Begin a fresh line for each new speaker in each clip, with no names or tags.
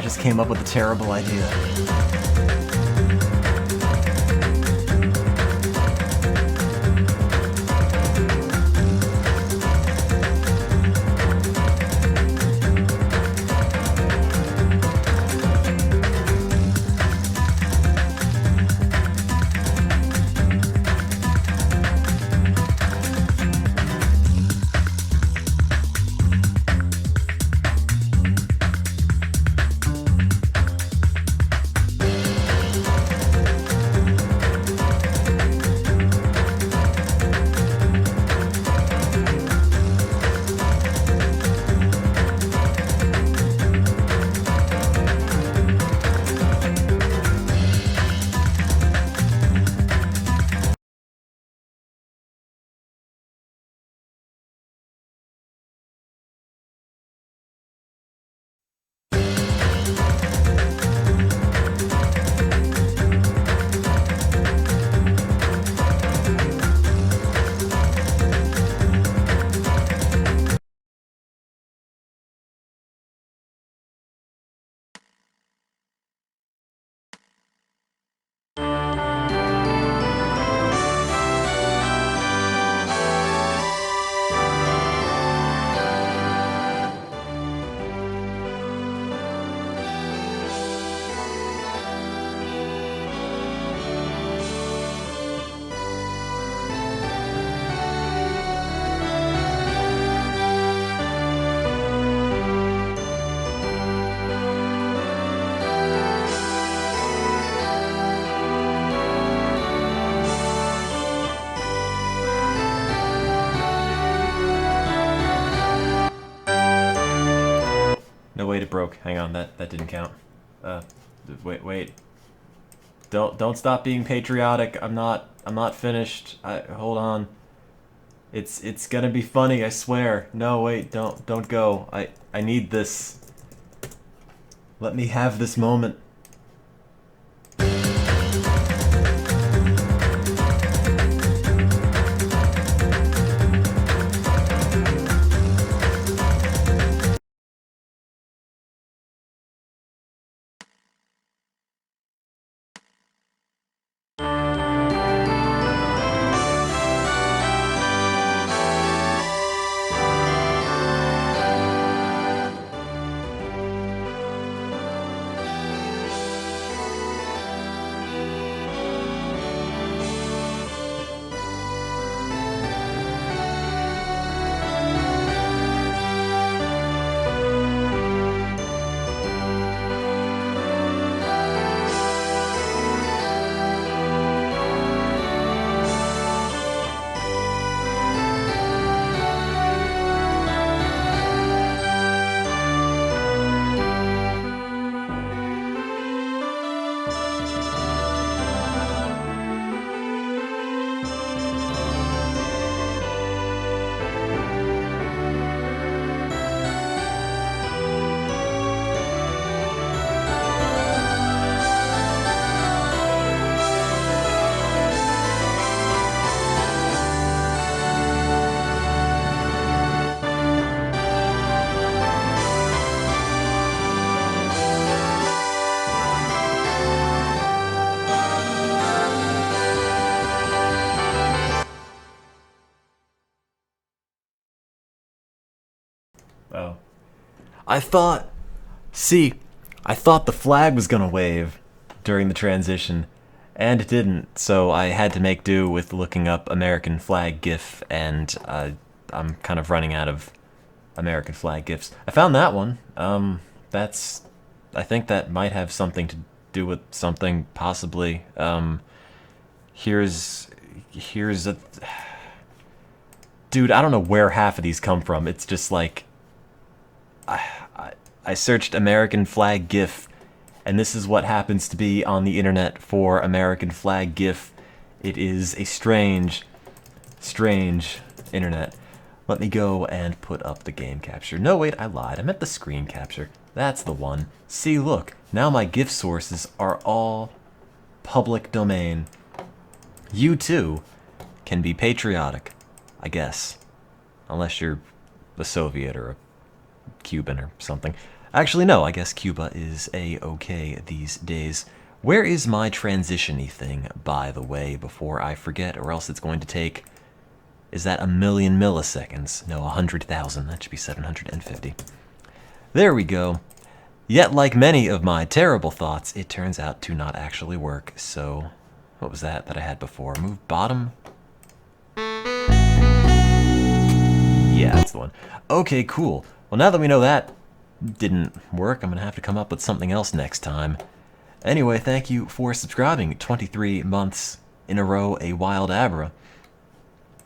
just came up with a terrible idea. No, wait, it broke. Hang on, that didn't count. Wait. Don't stop being patriotic. I'm not finished. Hold on. It's gonna be funny, I swear. No, wait, don't go. I need this. Let me have this moment. Oh. I thought the flag was gonna wave during the transition, and it didn't, so I had to make do with looking up American flag GIF, and I'm kind of running out of American flag GIFs. I found that one. I think that might have something to do with something, possibly. Here's a... Dude, I don't know where half of these come from. It's just like... I searched American flag GIF, and this is what happens to be on the internet for American flag GIF. It is a strange internet. Let me go and put up the game capture. No, wait, I lied. I meant the screen capture. That's the one. See, look, now my GIF sources are all public domain. You, too, can be patriotic, I guess. Unless you're a Soviet or a Cuban or something. Actually, no, I guess Cuba is a-okay these days. Where is my transition-y thing, by the way, before I forget, or else it's going to take... Is that 1,000,000 milliseconds? No, 100,000. That should be 750. There we go. Yet, like many of my terrible thoughts, it turns out to not actually work. So, what was that I had before? Move bottom? Yeah, that's the one. Okay, cool. Well, now that we know that didn't work, I'm going to have to come up with something else next time. Anyway, thank you for subscribing. 23 months in a row, a wild abra.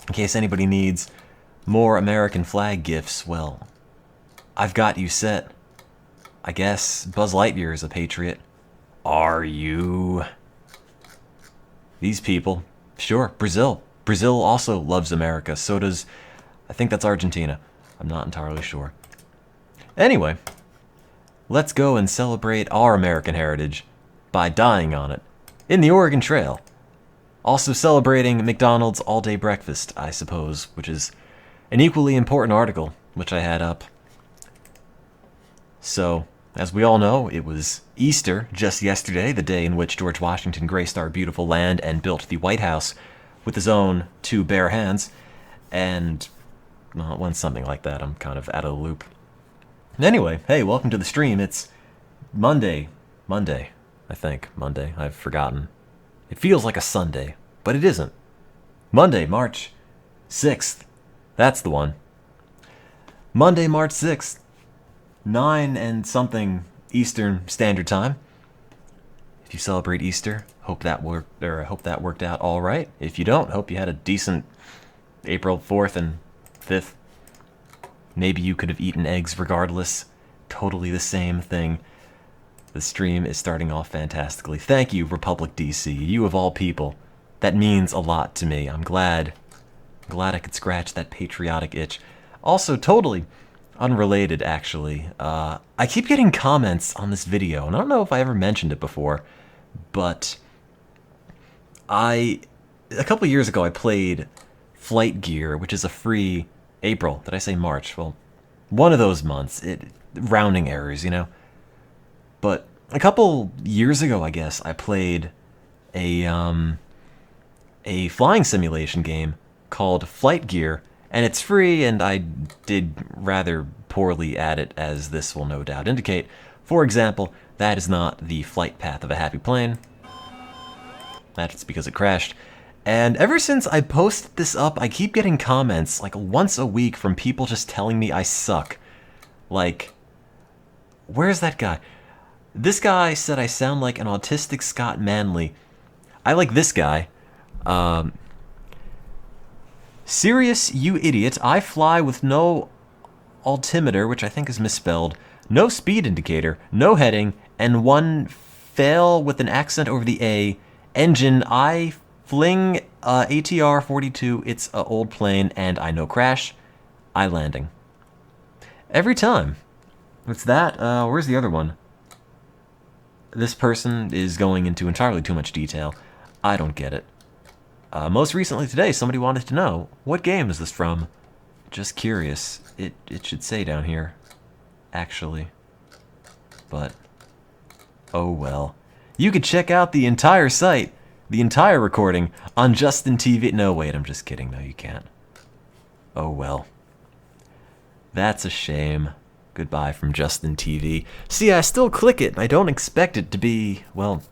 In case anybody needs more American flag gifs, well, I've got you set. I guess Buzz Lightyear is a patriot. Are you? These people. Sure, Brazil. Brazil also loves America. So does, I think that's Argentina. I'm not entirely sure. Anyway, let's go and celebrate our American heritage by dying on it in the Oregon Trail. Also celebrating McDonald's all-day breakfast, I suppose, which is an equally important article, which I had up. So, as we all know, it was Easter just yesterday, the day in which George Washington graced our beautiful land and built the White House with his own 2 bare hands. And, well, when something like that, I'm kind of out of the loop. Anyway, hey, welcome to the stream. It's Monday, I think. Monday, I've forgotten. It feels like a Sunday, but it isn't. Monday, March 6th. That's the one. Monday, March 6th. 9 and something Eastern Standard Time. If you celebrate Easter, hope that worked out all right. If you don't, hope you had a decent April 4th and 5th. Maybe you could have eaten eggs regardless. Totally the same thing. The stream is starting off fantastically. Thank you, Republic DC. You of all people. That means a lot to me. I'm glad I could scratch that patriotic itch. Also, totally unrelated, actually. I keep getting comments on this video, and I don't know if I ever mentioned it before, but a couple years ago I played Flight Gear, which is a free April. Did I say March? Well, one of those months. Rounding errors, you know? But a couple years ago, I guess, I played a flying simulation game called Flight Gear, and it's free, and I did rather poorly at it, as this will no doubt indicate. For example, that is not the flight path of a happy plane. That's because it crashed. And ever since I posted this up, I keep getting comments, like once a week, from people just telling me I suck. Like, where's that guy? This guy said I sound like an autistic Scott Manley. I like this guy. Serious, you idiot. I fly with no altimeter, which I think is misspelled, no speed indicator, no heading, and one fail with an accent over the A. Engine, I fling ATR 42, it's a old plane, and I no crash, I landing. Every time. What's that? Where's the other one? This person is going into entirely too much detail. I don't get it. Most recently today, somebody wanted to know, what game is this from? Just curious. It should say down here, actually. But, oh well. You could check out the entire site, the entire recording, on Justin TV. No, wait, I'm just kidding. No, you can't. Oh well. That's a shame. Goodbye from Justin TV. See, I still click it. I don't expect it to be, well,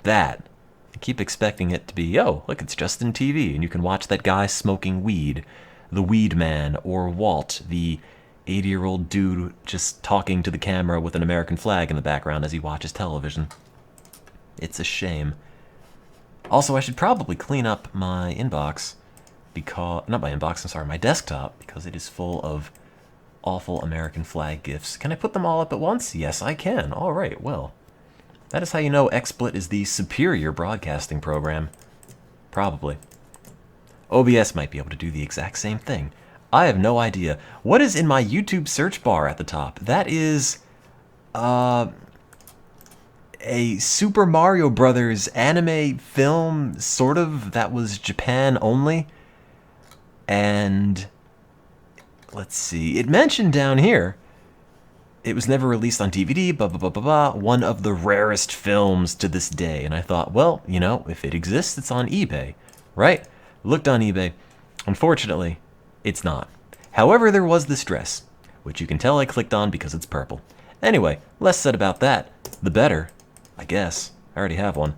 that. I keep expecting it to be, oh, look, it's Justin TV, and you can watch that guy smoking weed. The Weed Man, or Walt, the 80-year-old dude just talking to the camera with an American flag in the background as he watches television. It's a shame. Also, I should probably clean up my inbox, because, not my inbox, I'm sorry, my desktop, because it is full of awful American flag gifs. Can I put them all up at once? Yes, I can. All right, well. That is how you know XSplit is the superior broadcasting program. Probably. OBS might be able to do the exact same thing. I have no idea. What is in my YouTube search bar at the top? That is a Super Mario Brothers anime film, sort of, that was Japan only. And let's see, it mentioned down here it was never released on DVD, blah, blah, blah, blah, blah. One of the rarest films to this day. And I thought, well, you know, if it exists, it's on eBay, right? Looked on eBay. Unfortunately, it's not. However, there was this dress, which you can tell I clicked on because it's purple. Anyway, less said about that, the better, I guess. I already have one.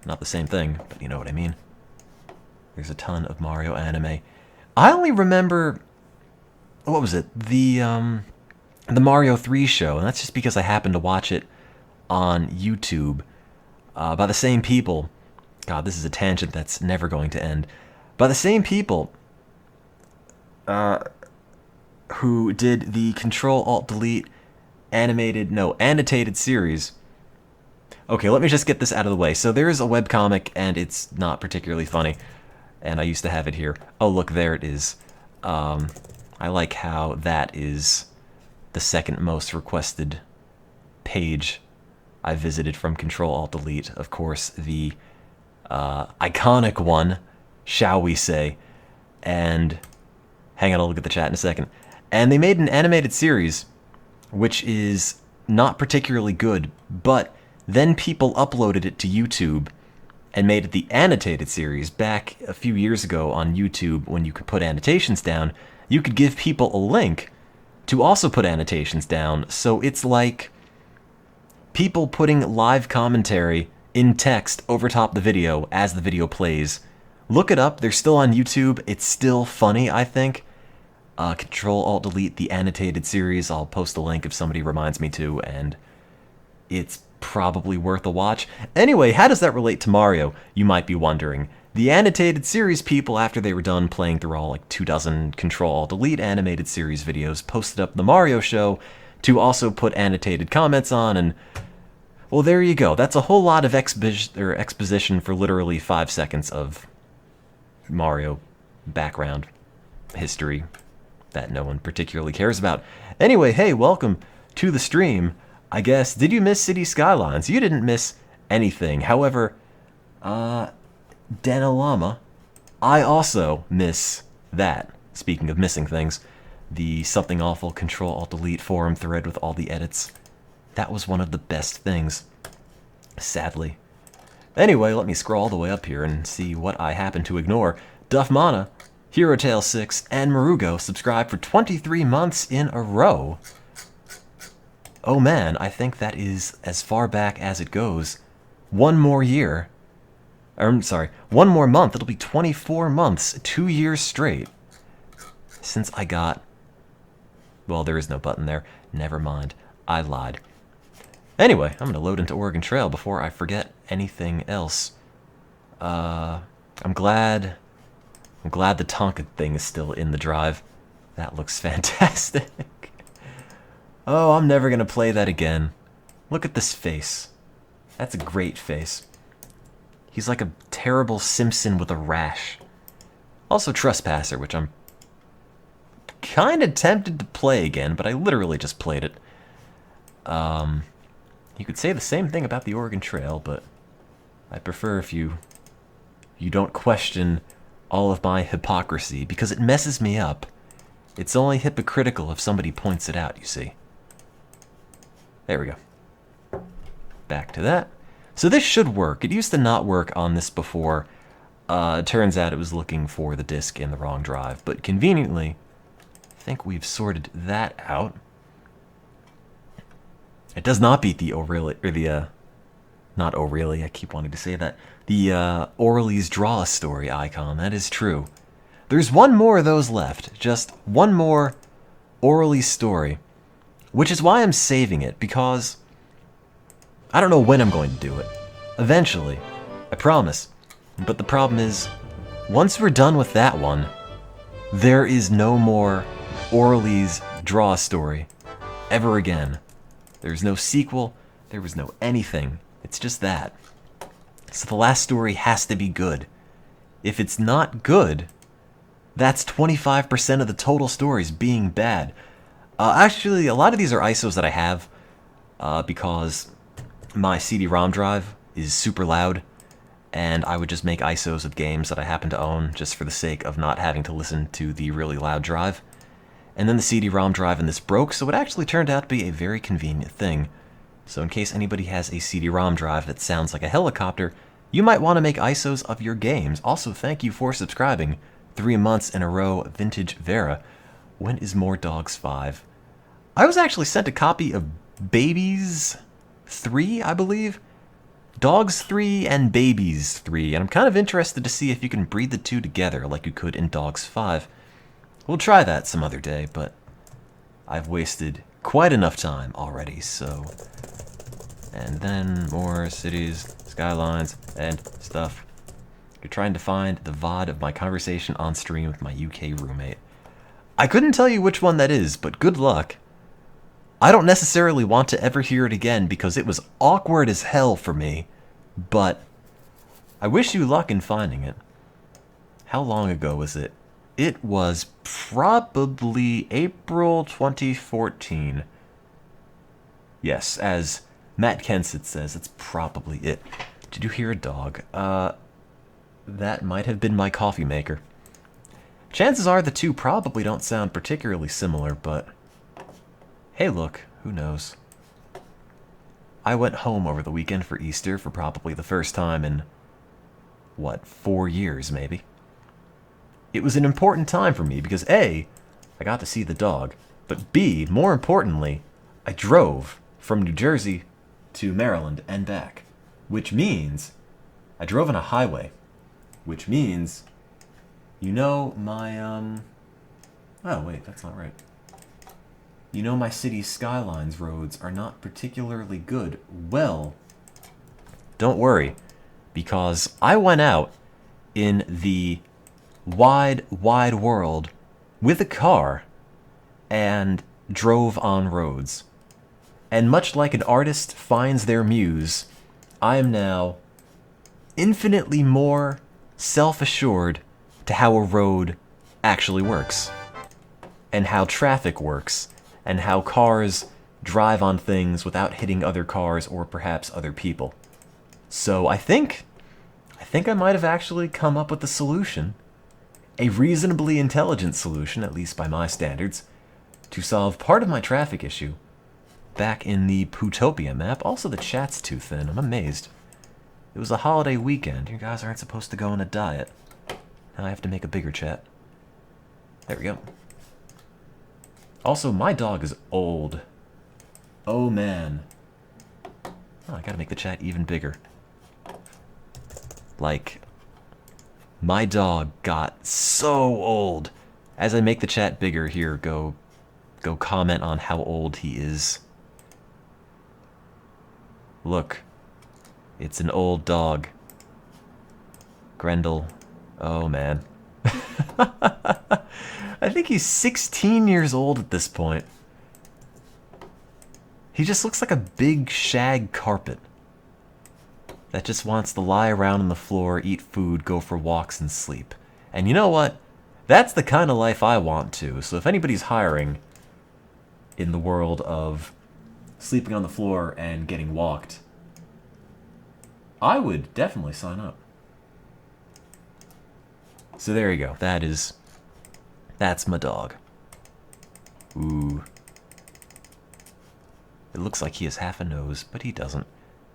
Not the same thing, but you know what I mean. There's a ton of Mario anime. I only remember, what was it? The Mario 3 show, and that's just because I happened to watch it on YouTube by the same people. God, this is a tangent that's never going to end. By the same people who did the Control-Alt-Delete annotated series. Okay, let me just get this out of the way. So there is a webcomic, and it's not particularly funny. And I used to have it here. Oh, look, there it is. I like how that is the second most requested page I visited from Control-Alt-Delete. Of course, the iconic one, shall we say. And hang on, I'll look at the chat in a second. And they made an animated series, which is not particularly good, but then people uploaded it to YouTube and made it the annotated series. Back a few years ago on YouTube, when you could put annotations down, you could give people a link to also put annotations down. So it's like people putting live commentary in text over top the video as the video plays. Look it up. They're still on YouTube. It's still funny, I think. Control-Alt-Delete, the annotated series. I'll post a link if somebody reminds me to, and it's probably worth a watch. Anyway, how does that relate to Mario, you might be wondering. The annotated series people, after they were done playing through all like 24 Control-Alt-Delete animated series videos, posted up the Mario show to also put annotated comments on, and well, there you go. That's a whole lot of exposition for literally 5 seconds of Mario background history that no one particularly cares about. Anyway, hey, welcome to the stream. I guess, did you miss Cities Skylines? You didn't miss anything. However, Danalama, I also miss that. Speaking of missing things, the Something Awful Control-Alt-Delete forum thread with all the edits. That was one of the best things, sadly. Anyway, let me scroll all the way up here and see what I happen to ignore. Duffmana, HeroTale6, and Marugo subscribed for 23 months in a row. Oh man, I think that is as far back as it goes. One more year. I'm sorry, one more month. It'll be 24 months, 2 years straight. Since I got... Well, there is no button there. Never mind. I lied. Anyway, I'm going to load into Oregon Trail before I forget anything else. I'm glad the Tonka thing is still in the drive. That looks fantastic. Oh, I'm never going to play that again. Look at this face. That's a great face. He's like a terrible Simpson with a rash. Also Trespasser, which I'm kind of tempted to play again, but I literally just played it. You could say the same thing about the Oregon Trail, but I prefer if you don't question all of my hypocrisy, because it messes me up. It's only hypocritical if somebody points it out, you see. There we go. Back to that. So this should work. It used to not work on this before. It turns out it was looking for the disk in the wrong drive, but conveniently, I think we've sorted that out. It does not beat the O'Reilly, or the, not O'Reilly, I keep wanting to say that, the Orly's Draw Story icon. That is true. There's one more of those left, just one more Orly's story, which is why I'm saving it, because I don't know when I'm going to do it. Eventually, I promise. But the problem is, once we're done with that one, there is no more Orly's Draw Story ever again. There's no sequel, there was no anything. It's just that. So the last story has to be good. If it's not good, that's 25% of the total stories being bad. Actually, a lot of these are ISOs that I have because my CD-ROM drive is super loud, and I would just make ISOs of games that I happen to own just for the sake of not having to listen to the really loud drive. And then the CD-ROM drive in this broke, so it actually turned out to be a very convenient thing. So in case anybody has a CD-ROM drive that sounds like a helicopter, you might want to make ISOs of your games. Also, thank you for subscribing. 3 months in a row, Vintage Vera. When is More Dogs 5? I was actually sent a copy of Babies 3, I believe. Dogs 3 and Babies 3, and I'm kind of interested to see if you can breed the two together like you could in Dogs 5. We'll try that some other day, but I've wasted quite enough time already, so... And then more Cities, Skylines, and stuff. You're trying to find the VOD of my conversation on stream with my UK roommate. I couldn't tell you which one that is, but good luck. I don't necessarily want to ever hear it again because it was awkward as hell for me, but I wish you luck in finding it. How long ago was it? It was probably April 2014. Yes, as Matt Kenseth says, it's probably it. Did you hear a dog? That might have been my coffee maker. Chances are the two probably don't sound particularly similar, but hey look, who knows. I went home over the weekend for Easter for probably the first time in, 4 years maybe. It was an important time for me because A, I got to see the dog, but B, more importantly, I drove from New Jersey to Maryland and back, which means I drove on a highway, which means, you know, my, oh wait, that's not right. You know, my Cities Skylines roads are not particularly good. Well, don't worry, because I went out in the wide, wide world with a car and drove on roads. And much like an artist finds their muse, I am now infinitely more self-assured to how a road actually works, and how traffic works, and how cars drive on things without hitting other cars or perhaps other people. So I think I might have actually come up with a solution, a reasonably intelligent solution, at least by my standards, to solve part of my traffic issue back in the Pootopia map. Also, the chat's too thin. I'm amazed. It was a holiday weekend. You guys aren't supposed to go on a diet. Now I have to make a bigger chat. There we go. Also, my dog is old. Oh, man. Oh, I gotta make the chat even bigger. Like, my dog got so old. As I make the chat bigger, here, go comment on how old he is. Look. It's an old dog. Grendel. Oh, man. I think he's 16 years old at this point. He just looks like a big shag carpet that just wants to lie around on the floor, eat food, go for walks, and sleep. And you know what? That's the kind of life I want too. So if anybody's hiring in the world of sleeping on the floor and getting walked, I would definitely sign up. So there you go. That's my dog. Ooh. It looks like he has half a nose, but he doesn't.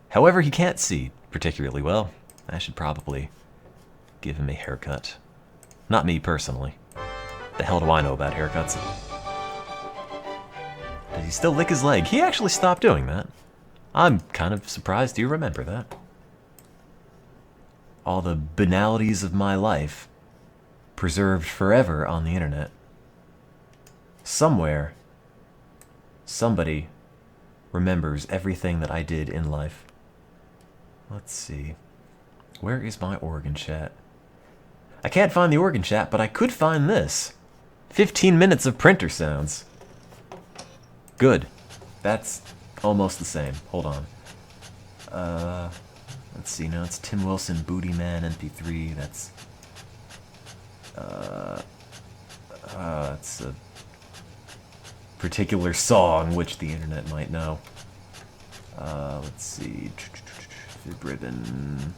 However, he can't see particularly well. I should probably give him a haircut. Not me personally. The hell do I know about haircuts? Does he still lick his leg? He actually stopped doing that. I'm kind of surprised you remember that. All the banalities of my life preserved forever on the internet. Somewhere, somebody remembers everything that I did in life. Let's see. Where is my Oregon chat? I can't find the Oregon chat, but I could find this. 15 minutes of printer sounds. Good. That's almost the same. Hold on. Let's see. Now it's Tim Wilson, Booty Man, MP3. That's... it's a particular song which the internet might know. Let's see. Fib ribbon.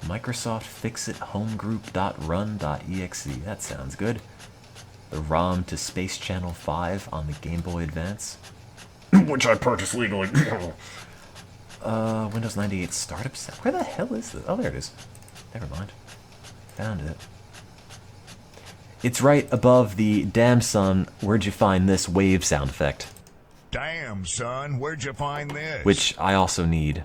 Microsoft Fixit Homegroup.run.exe. That sounds good. the ROM to Space Channel 5 on the Game Boy Advance.
Which I purchased legally.
Windows 98 startup set. Where the hell is this? Oh, there it is. Never mind. Found it. It's right above the "Damn son, where'd you find this" wave sound effect.
Damn, son, where'd you find this?
Which I also need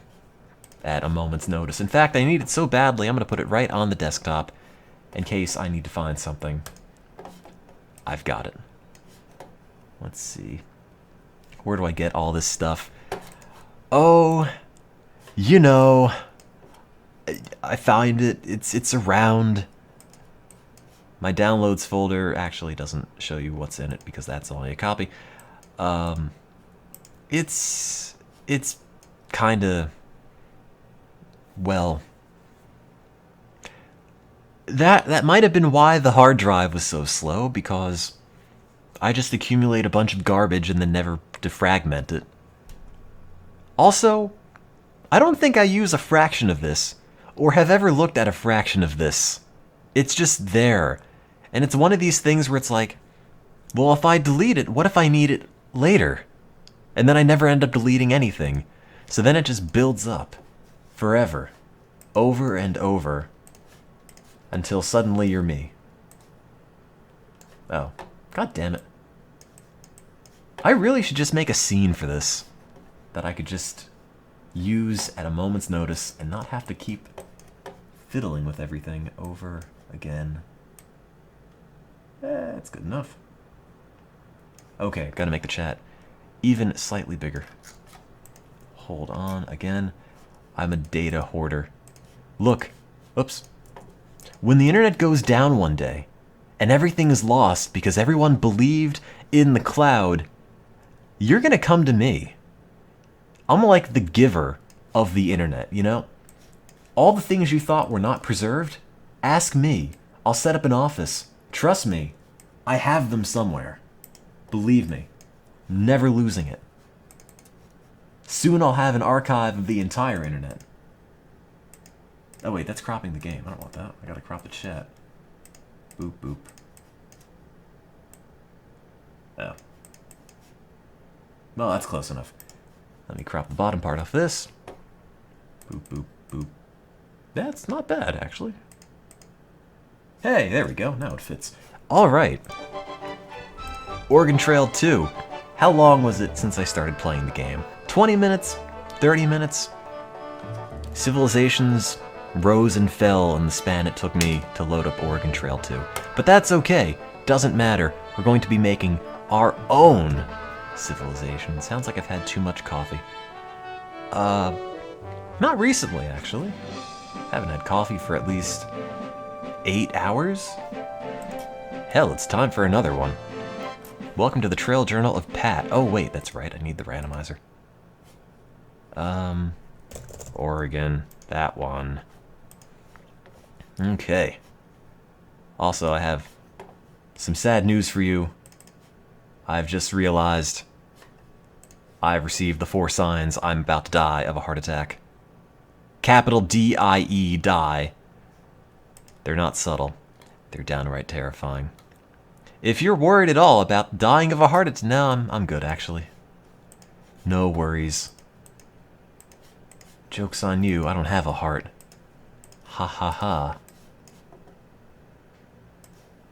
at a moment's notice. In fact, I need it so badly, I'm going to put it right on the desktop in case I need to find something. I've got it. Let's see. Where do I get all this stuff? Oh, you know, I find it. It's around. My downloads folder actually doesn't show you what's in it because that's only a copy. It's kind of, well, that might have been why the hard drive was so slow, because I just accumulate a bunch of garbage and then never defragment it. Also, I don't think I use a fraction of this, or have ever looked at a fraction of this. It's just there. And it's one of these things where it's like, well, if I delete it, what if I need it later? And then I never end up deleting anything. So then it just builds up forever, over and over, until suddenly you're me. Oh, god damn it. I really should just make a scene for this that I could just use at a moment's notice and not have to keep fiddling with everything over again. That's good enough. Okay, gotta make the chat even slightly bigger. Hold on, again. I'm a data hoarder. Look, oops. When the internet goes down one day, and everything is lost because everyone believed in the cloud, you're gonna come to me. I'm like the giver of the internet, you know? All the things you thought were not preserved, ask me. I'll set up an office. Trust me, I have them somewhere. Believe me, never losing it. Soon I'll have an archive of the entire internet. Oh wait, that's cropping the game. I don't want that. I gotta crop the chat. Boop, boop. Oh. Well, that's close enough. Let me crop the bottom part off this. Boop, boop, boop. That's not bad, actually. Hey, there we go. Now it fits. All right. Oregon Trail 2. How long was it since I started playing the game? 20 minutes? 30 minutes? Civilizations rose and fell in the span it took me to load up Oregon Trail 2. But that's okay. Doesn't matter. We're going to be making our own civilization. Sounds like I've had too much coffee. Not recently, actually. Haven't had coffee for at least 8 hours? Hell, it's time for another one. Welcome to the Trail Journal of Pat. Oh, wait, that's right. I need the randomizer. Oregon. That one. Okay. Also, I have some sad news for you. I've just realized I've received the 4 signs I'm about to die of a heart attack. Capital D-I-E, die. They're not subtle. They're downright terrifying. If you're worried at all about dying of a heart attack, no, I'm good, actually. No worries. Joke's on you, I don't have a heart. Ha ha ha.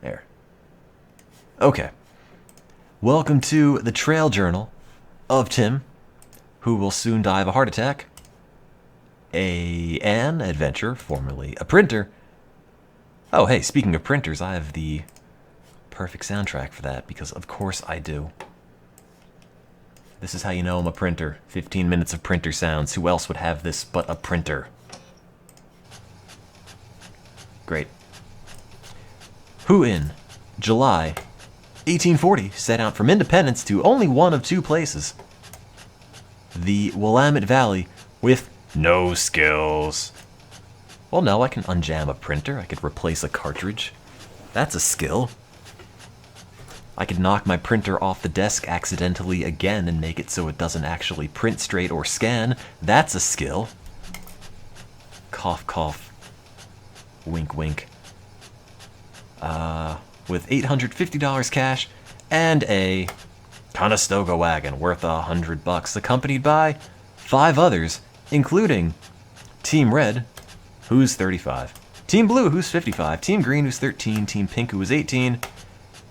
There. Okay. Welcome to the Trail Journal of Tim, who will soon die of a heart attack. An adventurer, formerly a printer. Oh, hey, speaking of printers, I have the perfect soundtrack for that, because of course I do. This is how you know I'm a printer. 15 minutes of printer sounds. Who else would have this but a printer? Great. Who in July 1840 set out from Independence to only one of 2 places. The Willamette Valley with no skills. Well, no, I can unjam a printer. I could replace a cartridge. That's a skill. I could knock my printer off the desk accidentally again and make it so it doesn't actually print straight or scan. That's a skill. Cough, cough. Wink, wink. with $850 cash and a Conestoga wagon worth $100, accompanied by 5 others, including Team Red, who's 35, Team Blue, who's 55, Team Green, who's 13, Team Pink, who was 18,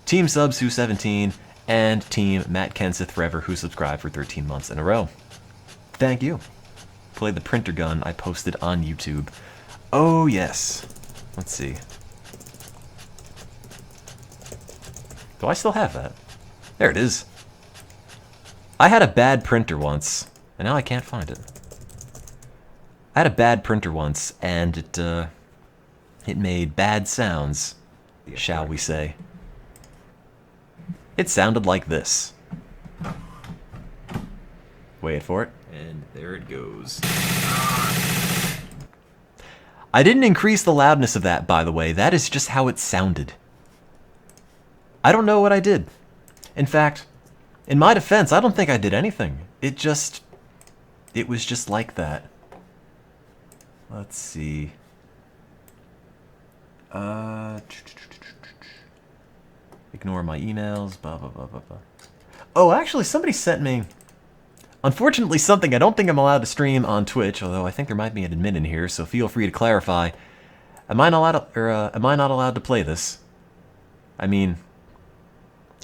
Team Subs, who's 17, and Team Matt Kenseth Forever, who subscribed for 13 months in a row. Thank you. Play the printer gun I posted on YouTube. Oh, yes. Let's see. Do I still have that? There it is. I had a bad printer once, and now I can't find it. I had a bad printer once, and it made bad sounds, shall we say. It sounded like this. Wait for it. And there it goes. I didn't increase the loudness of that, by the way. That is just how it sounded. I don't know what I did. In fact, in my defense, I don't think I did anything. It was just like that. Let's see. Ignore my emails, blah, blah, blah, blah, blah. Oh, actually, somebody sent me, unfortunately, something I don't think I'm allowed to stream on Twitch, although I think there might be an admin in here, so feel free to clarify. Am I not allowed to play this? I mean,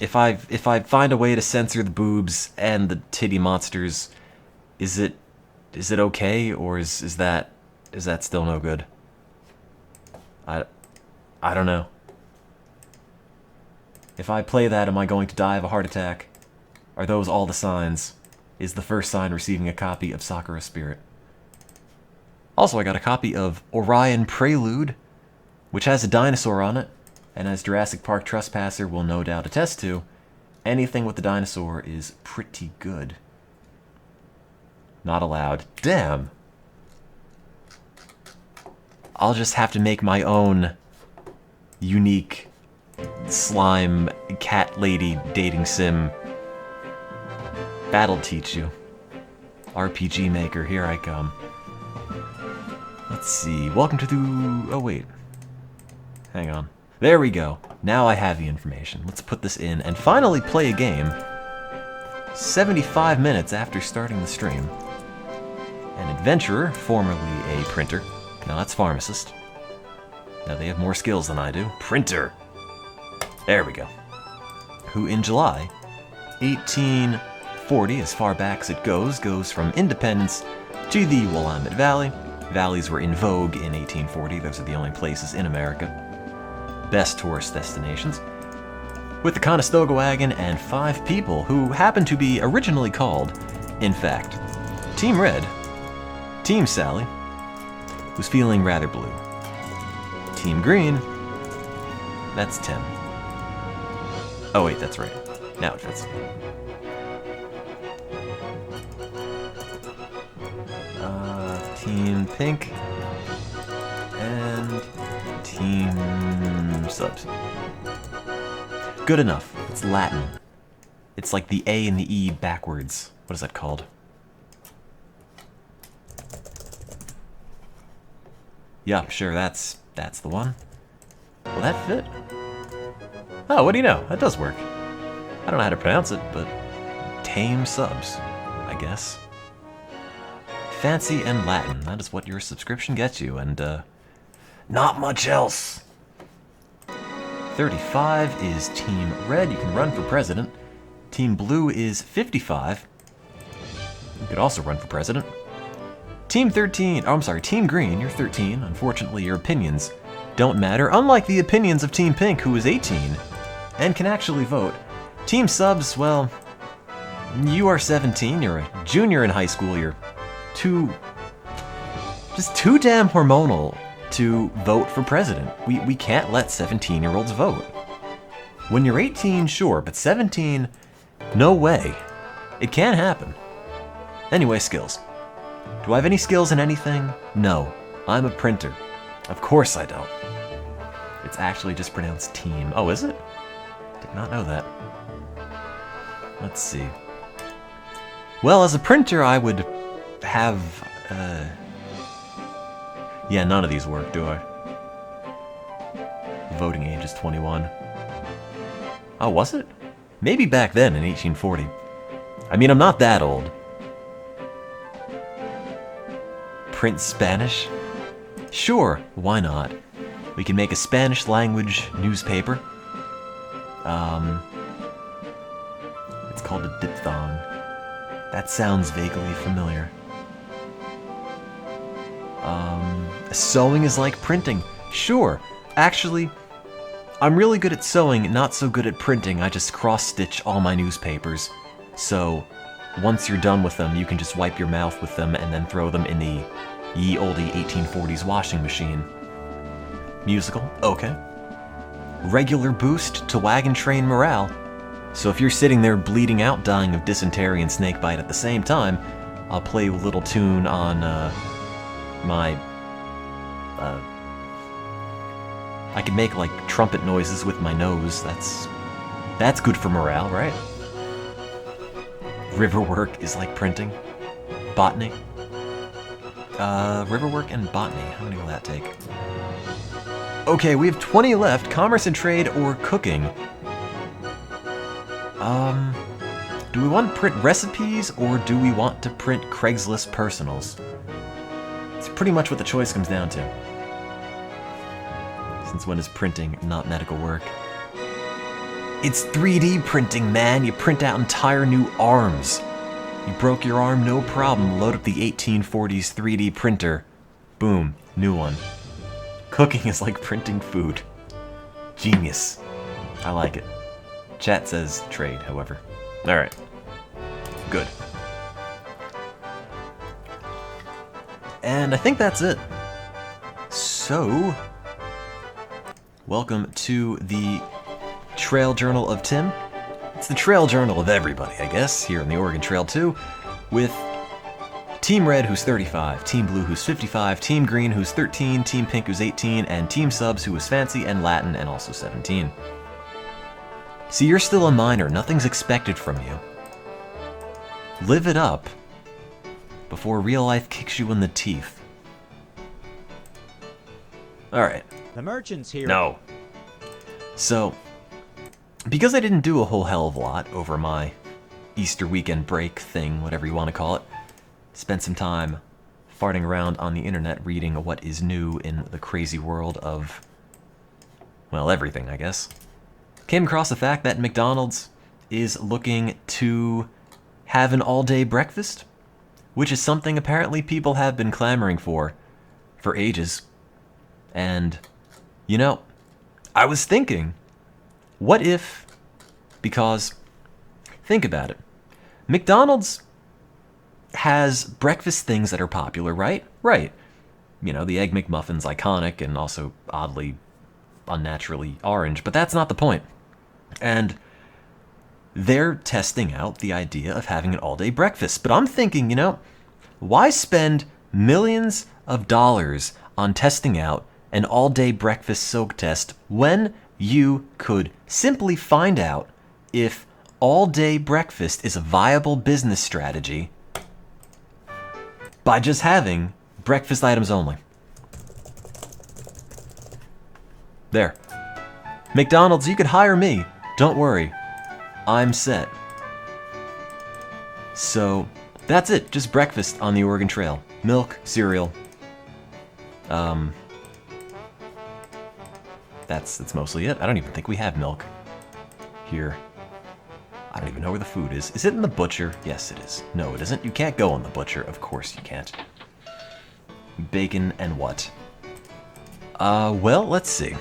if I find a way to censor the boobs and the titty monsters, is it okay, or is that still no good? I don't know. If I play that, am I going to die of a heart attack? Are those all the signs? Is the first sign receiving a copy of Sakura Spirit? Also, I got a copy of Orion Prelude, which has a dinosaur on it, and as Jurassic Park Trespasser will no doubt attest to, anything with the dinosaur is pretty good. Not allowed. Damn! I'll just have to make my own unique slime cat lady dating sim. That'll teach you. RPG Maker, here I come. Let's see. Welcome to the... Oh, wait. Hang on. There we go. Now I have the information. Let's put this in and finally play a game 75 minutes after starting the stream. An adventurer, formerly a printer. Now that's pharmacist. Now they have more skills than I do. Printer! There we go. Who in July 1840, as far back as it goes from Independence to the Willamette Valley. Valleys were in vogue in 1840. Those are the only places in America. Best tourist destinations. With the Conestoga wagon and 5 people who happened to be originally called, in fact, Team Red, Team Sally, who's feeling rather blue. Team Green, that's Tim. Oh wait, that's right. Now it fits. Team Pink and Team Subs. Good enough. It's Latin. It's like the A and the E backwards. What is that called? Yeah, sure, that's the one. Will that fit? Oh, what do you know? That does work. I don't know how to pronounce it, but Tame Subs, I guess. Fancy and Latin, that is what your subscription gets you, and not much else. 35 is Team Red, you can run for president. Team Blue is 55. You could also run for president. Team Team Green, you're 13. Unfortunately, your opinions don't matter, unlike the opinions of Team Pink, who is 18, and can actually vote. Team Subs, well, you are 17, you're a junior in high school, you're just too damn hormonal to vote for president. We can't let 17-year-olds vote. When you're 18, sure, but 17, no way. It can't happen. Anyway, skills. Do I have any skills in anything? No. I'm a printer. Of course I don't. It's actually just pronounced team. Oh, is it? Did not know that. Let's see. Well, as a printer, I would have... Yeah, none of these work, do I? The voting age is 21. Oh, was it? Maybe back then in 1840. I mean, I'm not that old. Print Spanish? Sure, why not? We can make a Spanish language newspaper. It's called a diphthong. That sounds vaguely familiar. Sewing is like printing. Sure, actually, I'm really good at sewing, not so good at printing. I just cross-stitch all my newspapers. So, once you're done with them, you can just wipe your mouth with them and then throw them in the ye olde 1840s washing machine. Musical? Okay. Regular boost to wagon train morale. So if you're sitting there bleeding out dying of dysentery and snakebite at the same time, I'll play a little tune on my... I can make like trumpet noises with my nose. That's good for morale, right? Riverwork is like printing. Botany. Riverwork and botany. How many will that take? Okay, we have 20 left. Commerce and trade or cooking. Do we want to print recipes or do we want to print Craigslist personals? It's pretty much what the choice comes down to. Since when is printing not medical work? It's 3D printing, man. You print out entire new arms. You broke your arm, no problem. Load up the 1840s 3D printer. Boom, new one. Cooking is like printing food. Genius. I like it. Chat says trade, however. Alright. Good. And I think that's it. So, welcome to the Trail Journal of Tim. It's the Trail Journal of everybody, I guess, here on the Oregon Trail 2, with Team Red, who's 35, Team Blue, who's 55, Team Green, who's 13, Team Pink, who's 18, and Team Subs, who is fancy and Latin and also 17. See, you're still a minor. Nothing's expected from you. Live it up before real life kicks you in the teeth. Alright.
The merchant's here.
No. So, because I didn't do a whole hell of a lot over my Easter weekend break thing, whatever you want to call it, spent some time farting around on the internet reading what is new in the crazy world of, well, everything, I guess. Came across the fact that McDonald's is looking to have an all-day breakfast, which is something apparently people have been clamoring for ages. And, you know, I was thinking, what if, because, think about it, McDonald's has breakfast things that are popular, right? Right. You know, the Egg McMuffin's iconic and also oddly, unnaturally orange, but that's not the point. And they're testing out the idea of having an all-day breakfast. But I'm thinking, you know, why spend millions of dollars on testing out an all-day breakfast soak test when you could simply find out if all-day breakfast is a viable business strategy by just having breakfast items only. There. McDonald's, you could hire me. Don't worry. I'm set. So, that's it. Just breakfast on the Oregon Trail. Milk, cereal. That's mostly it. I don't even think we have milk here. I don't even know where the food is. Is it in the butcher? Yes, it is. No, it isn't. You can't go in the butcher. Of course you can't. Bacon and what? Well, let's see.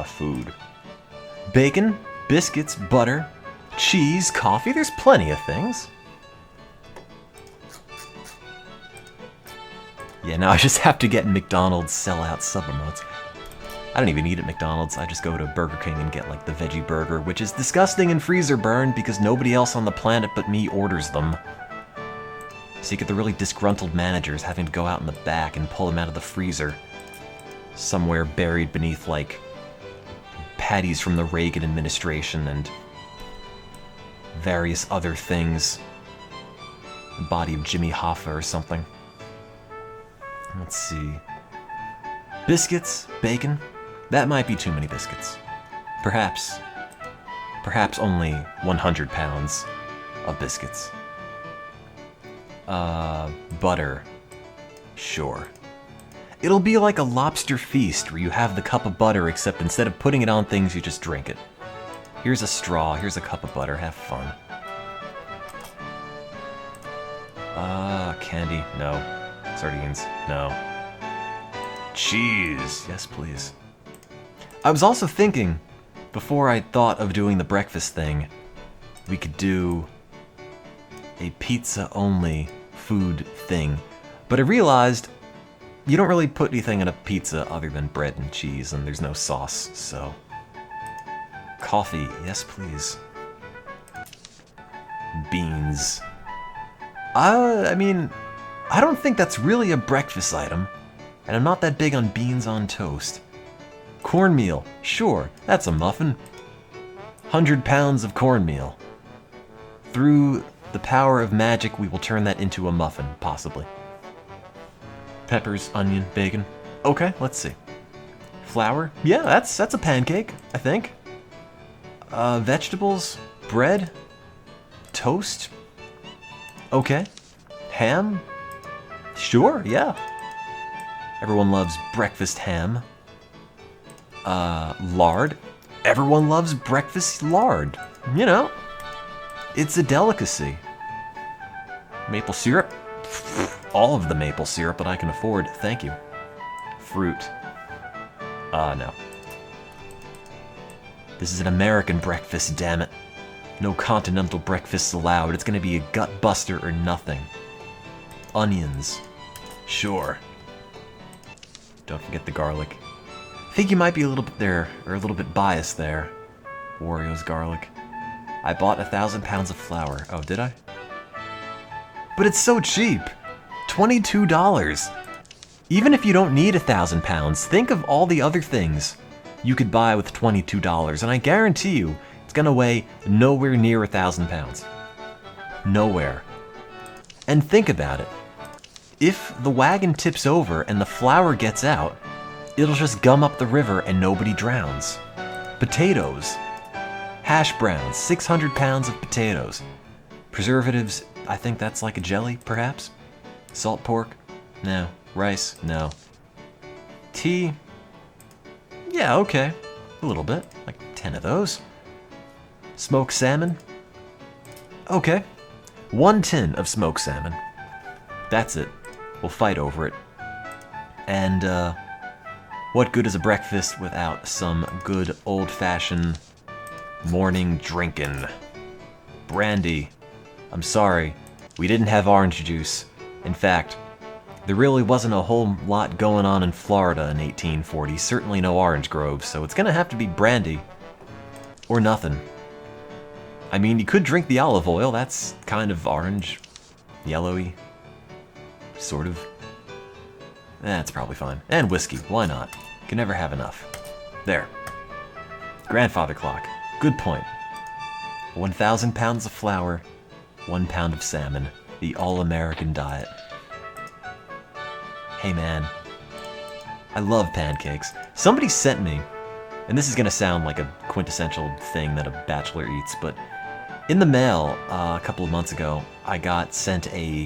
Food. Bacon, biscuits, butter, cheese, coffee. There's plenty of things. Yeah, now I just have to get McDonald's sellout sub emotes. I don't even eat at McDonald's. I just go to Burger King and get like the veggie burger, which is disgusting and freezer burned because nobody else on the planet but me orders them. So you get the really disgruntled managers having to go out in the back and pull them out of the freezer. Somewhere buried beneath like patties from the Reagan administration and various other things. The body of Jimmy Hoffa or something. Let's see. Biscuits, bacon. That might be too many biscuits. Perhaps only 100 pounds of biscuits. Butter. Sure. It'll be like a lobster feast where you have the cup of butter, except instead of putting it on things, you just drink it. Here's a straw, here's a cup of butter, have fun. Candy, no. Sardines, no. Cheese, yes please. I was also thinking, before I thought of doing the breakfast thing, we could do a pizza-only food thing. But I realized you don't really put anything in a pizza other than bread and cheese, and there's no sauce, so... Coffee, yes please. Beans. I mean, I don't think that's really a breakfast item, and I'm not that big on beans on toast. Cornmeal, sure, that's a muffin. 100 pounds of cornmeal. Through the power of magic, we will turn that into a muffin, possibly. Peppers, onion, bacon. Okay, let's see. Flour? Yeah, that's a pancake, I think. Vegetables? Bread? Toast? Okay. Ham? Sure, yeah. Everyone loves breakfast ham. Lard? Everyone loves breakfast lard. You know, it's a delicacy. Maple syrup? All of the maple syrup that I can afford, thank you. Fruit. No. This is an American breakfast, damn it. No continental breakfasts allowed. It's gonna be a gut buster or nothing. Onions. Sure. Don't forget the garlic. I think you might be a little bit there, or a little bit biased there. Oreos garlic. I bought 1,000 pounds of flour. Oh, did I? But it's so cheap. $22. Even if you don't need 1,000 pounds, think of all the other things you could buy with $22, and I guarantee you, it's gonna weigh nowhere near 1,000 pounds. Nowhere. And think about it. If the wagon tips over and the flour gets out, it'll just gum up the river and nobody drowns. Potatoes. Hash browns, 600 pounds of potatoes. Preservatives, I think that's like a jelly, perhaps? Salt pork? No. Rice? No. Tea? Yeah, okay. A little bit. Like 10 of those. Smoked salmon? Okay. 1 tin of smoked salmon. That's it. We'll fight over it. And, what good is a breakfast without some good old-fashioned morning drinking? Brandy. I'm sorry. We didn't have orange juice. In fact, there really wasn't a whole lot going on in Florida in 1840. Certainly no orange groves, so it's gonna have to be brandy. Or nothing. I mean, you could drink the olive oil. That's kind of orange. Yellowy. Sort of. That's probably fine. And whiskey. Why not? Can never have enough. There. Grandfather clock. Good point. 1,000 pounds of flour. 1 pound of salmon. The all-American diet. Hey man, I love pancakes. Somebody sent me, and this is gonna sound like a quintessential thing that a bachelor eats, but in the mail a couple of months ago, I got sent a,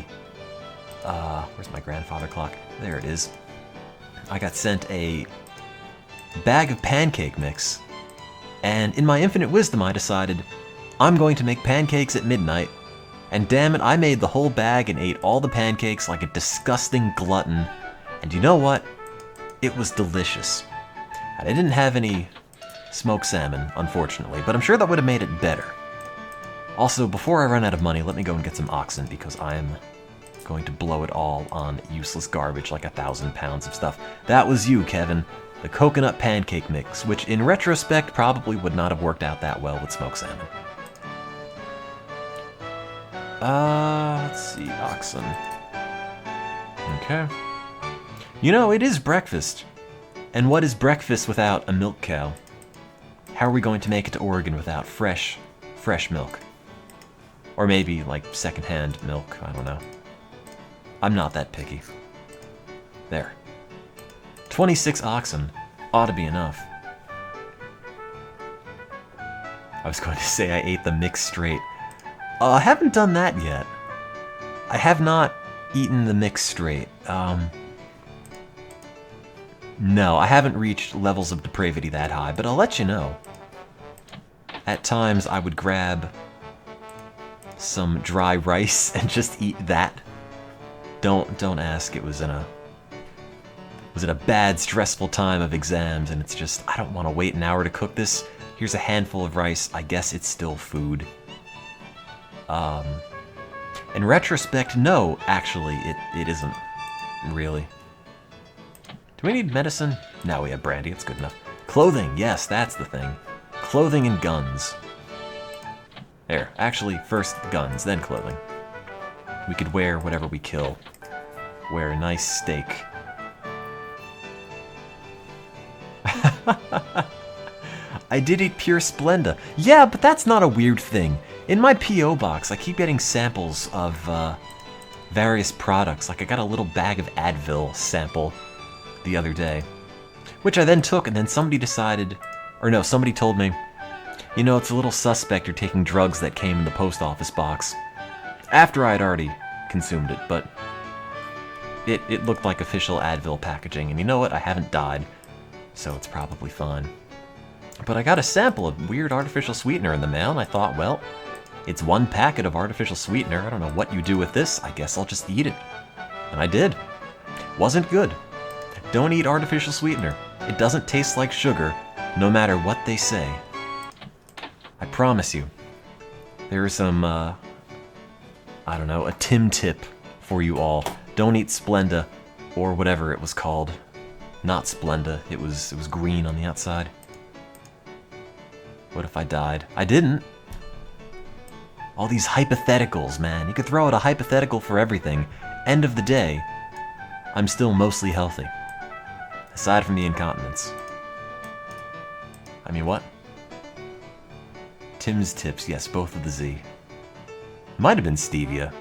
where's my grandfather clock? There it is. I got sent a bag of pancake mix, and in my infinite wisdom I decided, I'm going to make pancakes at midnight, and damn it, I made the whole bag and ate all the pancakes like a disgusting glutton. And you know what? It was delicious. And I didn't have any smoked salmon, unfortunately, but I'm sure that would have made it better. Also, before I run out of money, let me go and get some oxen, because I'm going to blow it all on useless garbage like 1,000 pounds of stuff. That was you, Kevin. The coconut pancake mix, which in retrospect probably would not have worked out that well with smoked salmon. Let's see, oxen. Okay. You know, it is breakfast. And what is breakfast without a milk cow? How are we going to make it to Oregon without fresh milk? Or maybe, like, secondhand milk, I don't know. I'm not that picky. There. 26 oxen ought to be enough. I was going to say I ate the mix straight. I haven't done that yet. I have not eaten the mix straight. No, I haven't reached levels of depravity that high, but I'll let you know. At times, I would grab some dry rice and just eat that. Don't ask. It was in a bad, stressful time of exams, and it's just, I don't want to wait an hour to cook this. Here's a handful of rice. I guess it's still food. In retrospect, no, actually, it isn't really. Do we need medicine? No, we have brandy. It's good enough. Clothing. Yes, that's the thing. Clothing and guns. There. Actually, first guns, then clothing. We could wear whatever we kill. Wear a nice steak. I did eat pure Splenda. Yeah, but that's not a weird thing. In my P.O. box, I keep getting samples of various products. Like I got a little bag of Advil sample the other day, which I then took, and then somebody decided, or no, somebody told me, you know, it's a little suspect you're taking drugs that came in the post office box. After I'd already consumed it, but it looked like official Advil packaging, and you know what? I haven't died, so it's probably fine. But I got a sample of weird artificial sweetener in the mail, and I thought, well, it's one packet of artificial sweetener. I don't know what you do with this. I guess I'll just eat it. And I did. Wasn't good. Don't eat artificial sweetener. It doesn't taste like sugar, no matter what they say. I promise you. There is some, I don't know, a Tim tip for you all. Don't eat Splenda, or whatever it was called. Not Splenda. It was green on the outside. What if I died? I didn't. All these hypotheticals, man. You could throw out a hypothetical for everything. End of the day, I'm still mostly healthy. Aside from the incontinence. I mean, what? Tim's tips, yes, both with the Z. Might have been stevia.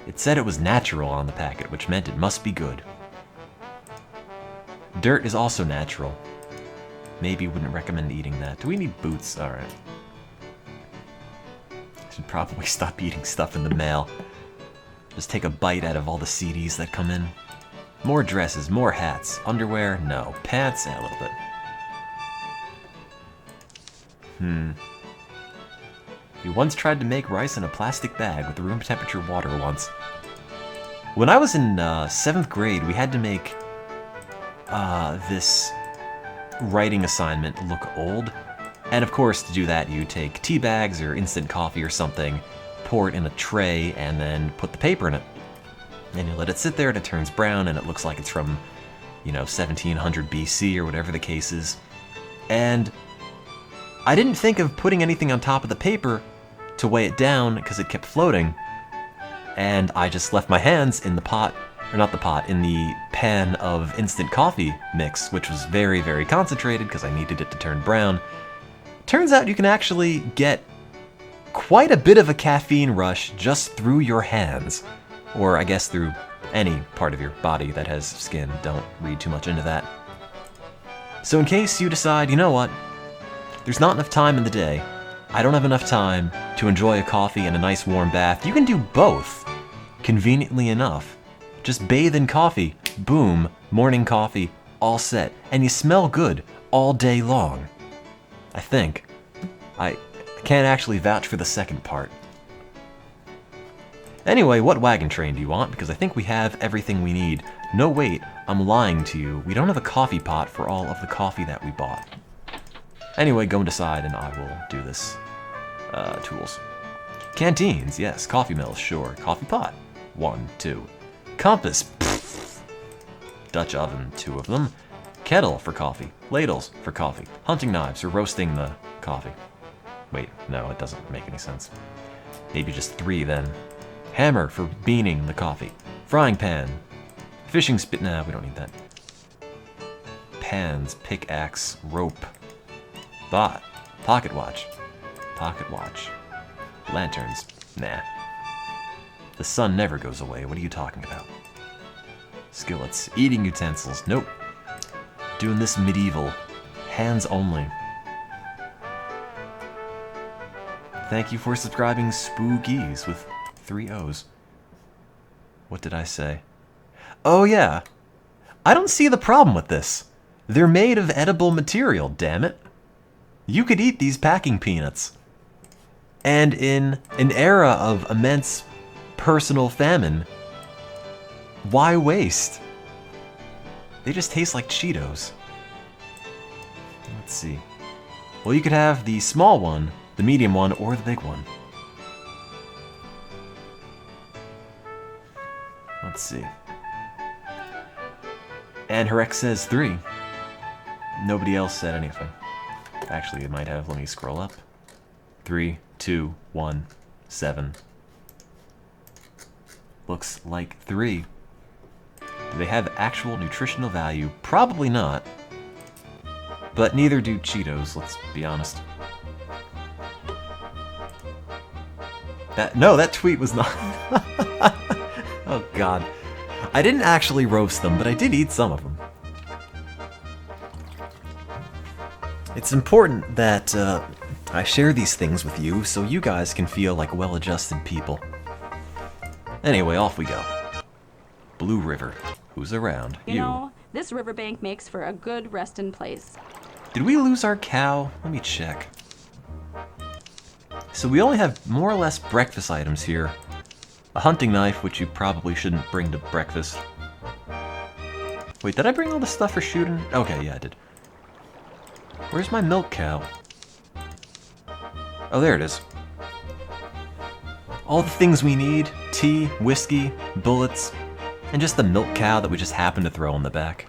It said it was natural on the packet, which meant it must be good. Dirt is also natural. Maybe wouldn't recommend eating that. Do we need boots? Alright. Should probably stop eating stuff in the mail. Just take a bite out of all the CDs that come in. More dresses, more hats. Underwear? No. Pants? A little bit. We once tried to make rice in a plastic bag with room temperature water once. When I was in 7th grade, we had to make this writing assignment look old. And of course, to do that, you take tea bags or instant coffee or something, pour it in a tray, and then put the paper in it. And you let it sit there, and it turns brown, and it looks like it's from, 1700 BC or whatever the case is. And I didn't think of putting anything on top of the paper to weigh it down because it kept floating. And I just left my hands in the pot, or not the pot, in the pan of instant coffee mix, which was very, very concentrated because I needed it to turn brown. Turns out you can actually get quite a bit of a caffeine rush just through your hands. Or I guess through any part of your body that has skin. Don't read too much into that. So in case you decide, you know what, there's not enough time in the day, I don't have enough time to enjoy a coffee and a nice warm bath, you can do both, conveniently enough. Just bathe in coffee, boom, morning coffee, all set, and you smell good all day long. I think. I can't actually vouch for the second part. Anyway, what wagon train do you want? Because I think we have everything we need. No, wait, I'm lying to you. We don't have a coffee pot for all of the coffee that we bought. Anyway, go inside and I will do this. Tools. Canteens, yes. Coffee mills, sure. Coffee pot. 1, 2. Compass. Pfft. Dutch oven, 2 of them. Kettle for coffee. Ladles for coffee. Hunting knives for roasting the coffee. Wait, no, it doesn't make any sense. Maybe just 3 then. Hammer for beaning the coffee. Frying pan. Fishing spit. Nah, we don't need that. Pans, pickaxe, rope. Bot. Pocket watch. Pocket watch. Lanterns. Nah. The sun never goes away. What are you talking about? Skillets. Eating utensils. Nope. Doing this medieval. Hands only. Thank you for subscribing, Spookies, with 3 O's. What did I say? Oh yeah. I don't see the problem with this. They're made of edible material, damn it. You could eat these packing peanuts. And in an era of immense personal famine, why waste? They just taste like Cheetos. Let's see. Well, you could have the small one, the medium one, or the big one. Let's see. And Herec says 3. Nobody else said anything. Actually, it might have. Let me scroll up. 3, 2, 1, 7. Looks like 3. Do they have actual nutritional value? Probably not. But neither do Cheetos, let's be honest. That tweet was not... Oh god. I didn't actually roast them, but I did eat some of them. It's important that I share these things with you so you guys can feel like well-adjusted people. Anyway, off we go. Blue River. Who's around?
You know, this riverbank makes for a good resting place.
Did we lose our cow? Let me check. So we only have more or less breakfast items here. A hunting knife, which you probably shouldn't bring to breakfast. Wait, did I bring all the stuff for shooting? Okay, yeah, I did. Where's my milk cow? Oh, there it is. All the things we need: tea, whiskey, bullets, and just the milk cow that we just happened to throw in the back.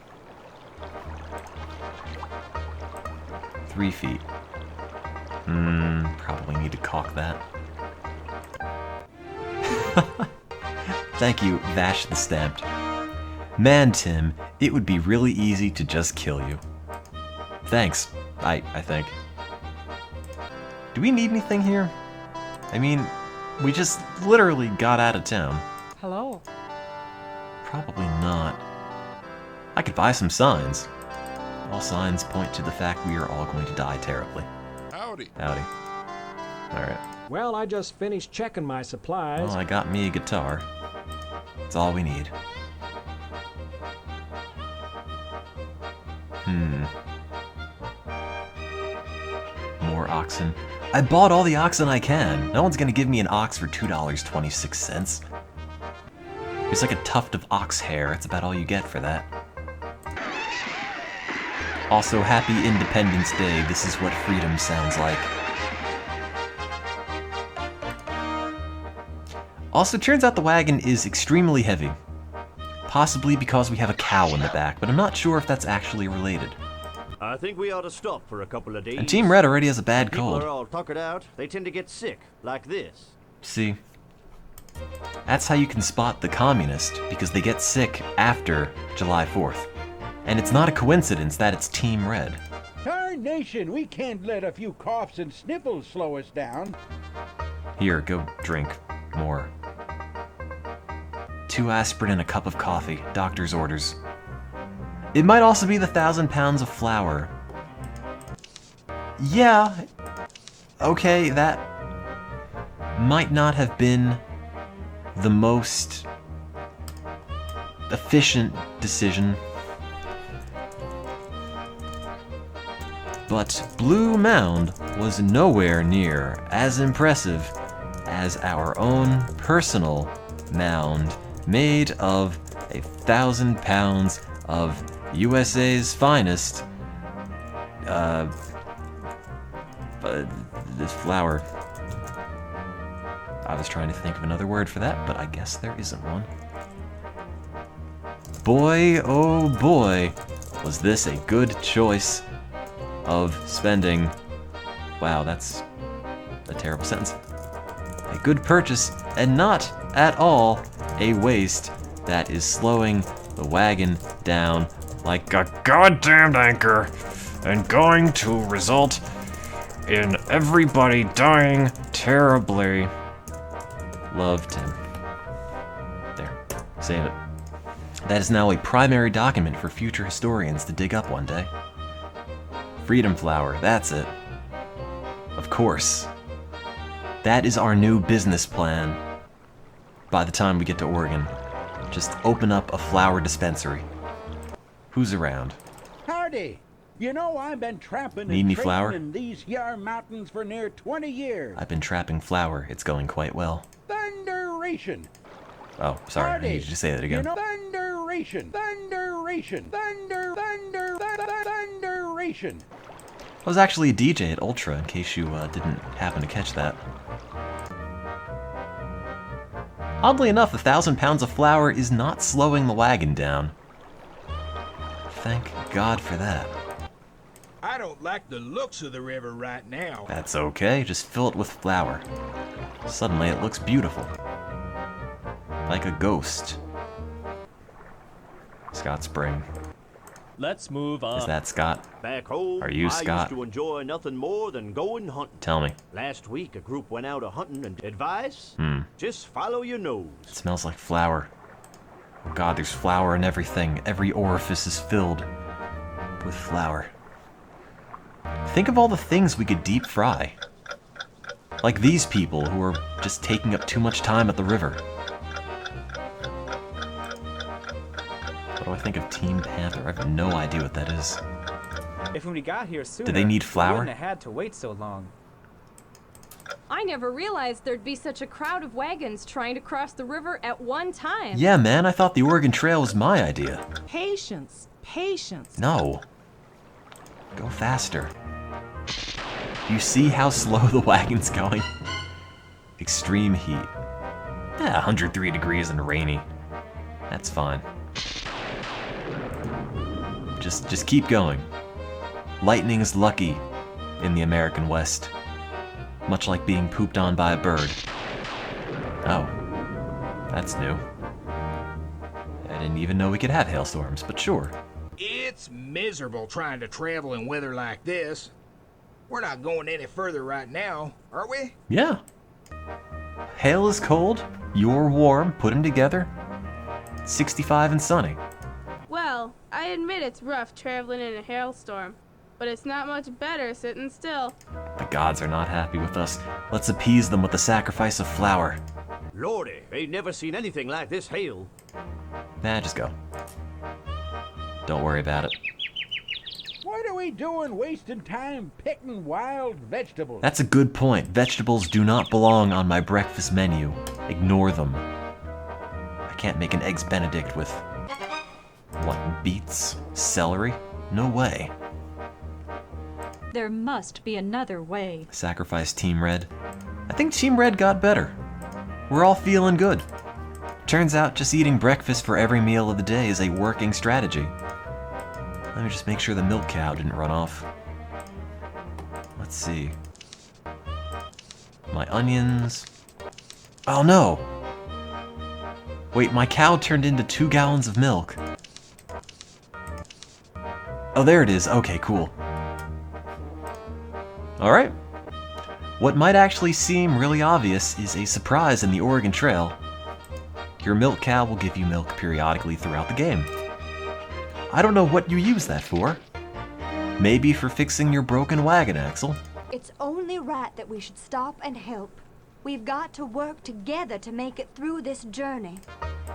3 feet. Probably need to caulk that. Thank you, Vash the Stamped. Man, Tim, it would be really easy to just kill you. Thanks, I think. Do we need anything here? I mean, we just literally got out of town.
Hello.
Probably not. I could buy some signs. All signs point to the fact we are all going to die terribly.
Howdy.
Howdy. Alright.
Well, I just finished checking my supplies.
Well, I got me a guitar. That's all we need. More oxen. I bought all the oxen I can. No one's gonna give me an ox for $2.26. It's like a tuft of ox hair. That's about all you get for that. Also, happy Independence Day. This is what freedom sounds like. Also, turns out the wagon is extremely heavy. Possibly because we have a cow in the back, but I'm not sure if that's actually related.
I think we ought to stop for a couple of days.
And Team Red already has a bad
People
cold.
are all tuckered out. They tend to get sick, like this.
See? That's how you can spot the communist, because they get sick after July 4th. And it's not a coincidence that it's Team Red.
Tarnation, we can't let a few coughs and sniffles slow us down.
Here, go drink more. 2 aspirin and a cup of coffee. Doctor's orders. It might also be the 1,000 pounds of flour. Yeah. Okay, that might not have been the most efficient decision. But Blue Mound was nowhere near as impressive as our own personal mound made of 1,000 pounds of USA's finest, this flour. I was trying to think of another word for that, but I guess there isn't one. Boy, oh boy, was this a good choice of spending. Wow, that's a terrible sentence. A good purchase, and not at all a waste that is slowing the wagon down like a goddamned anchor and going to result in everybody dying terribly. Love, Tim. There, save it. That is now a primary document for future historians to dig up one day. Freedom flower, that's it. Of course. That is our new business plan. By the time we get to Oregon, just open up a flower dispensary. Who's around?
Howdy. You know, I've been trapping
Need
and
any
trading
flour?
in these yar mountains for near 20 years.
I've been trapping flower. It's going quite well.
Thunderation.
Oh, sorry. I
Howdy.
need you to say that
You
again.
know, thunderation. Thunderation. Thunderation.
I was actually a DJ at Ultra, in case you didn't happen to catch that. Oddly enough, 1,000 pounds of flour is not slowing the wagon down. Thank God for that.
I don't like the looks of the river right now.
That's okay, just fill it with flour. Suddenly it looks beautiful. Like a ghost. Scott Spring.
Let's move on.
Is that Scott?
Back home,
Are you
I
Scott?
used to enjoy nothing more than going hunting.
Tell me.
Last week, a group went out a-hunting and advice?
Hmm.
Just follow your nose.
It smells like flour. Oh God, there's flour in everything. Every orifice is filled with flour. Think of all the things we could deep fry. Like these people who are just taking up too much time at the river. What do I think of Team Panther? I have no idea what that is.
If when we got here sooner,
they need
we
flour?
wouldn't have had to wait so long.
I never realized there'd be such a crowd of wagons trying to cross the river at one time.
Yeah, man, I thought the Oregon Trail was my idea.
Patience, patience.
No. Go faster. Do you see how slow the wagon's going? Extreme heat. Yeah, 103 degrees and rainy. That's fine. Just keep going. Lightning's lucky in the American West. Much like being pooped on by a bird. Oh. That's new. I didn't even know we could have hailstorms, but sure.
It's miserable trying to travel in weather like this. We're not going any further right now, are we?
Yeah. Hail is cold, you're warm, put them together. 65 and sunny.
Well, I admit it's rough traveling in a hailstorm, but it's not much better sitting still.
The gods are not happy with us. Let's appease them with the sacrifice of flour.
Lordy, ain't never seen anything like this hail.
Nah, just go. Don't worry about it.
What are we doing wasting time picking wild vegetables?
That's a good point. Vegetables do not belong on my breakfast menu. Ignore them. I can't make an Eggs Benedict with... what, beets? Celery? No way.
There must be another way.
Sacrifice Team Red. I think Team Red got better. We're all feeling good. Turns out just eating breakfast for every meal of the day is a working strategy. Let me just make sure the milk cow didn't run off. Let's see. My onions. Oh no! Wait, my cow turned into 2 gallons of milk. Oh, there it is. Okay, cool. Alright. What might actually seem really obvious is a surprise in the Oregon Trail. Your milk cow will give you milk periodically throughout the game. I don't know what you use that for. Maybe for fixing your broken wagon axle.
It's only right that we should stop and help. We've got to work together to make it through this journey.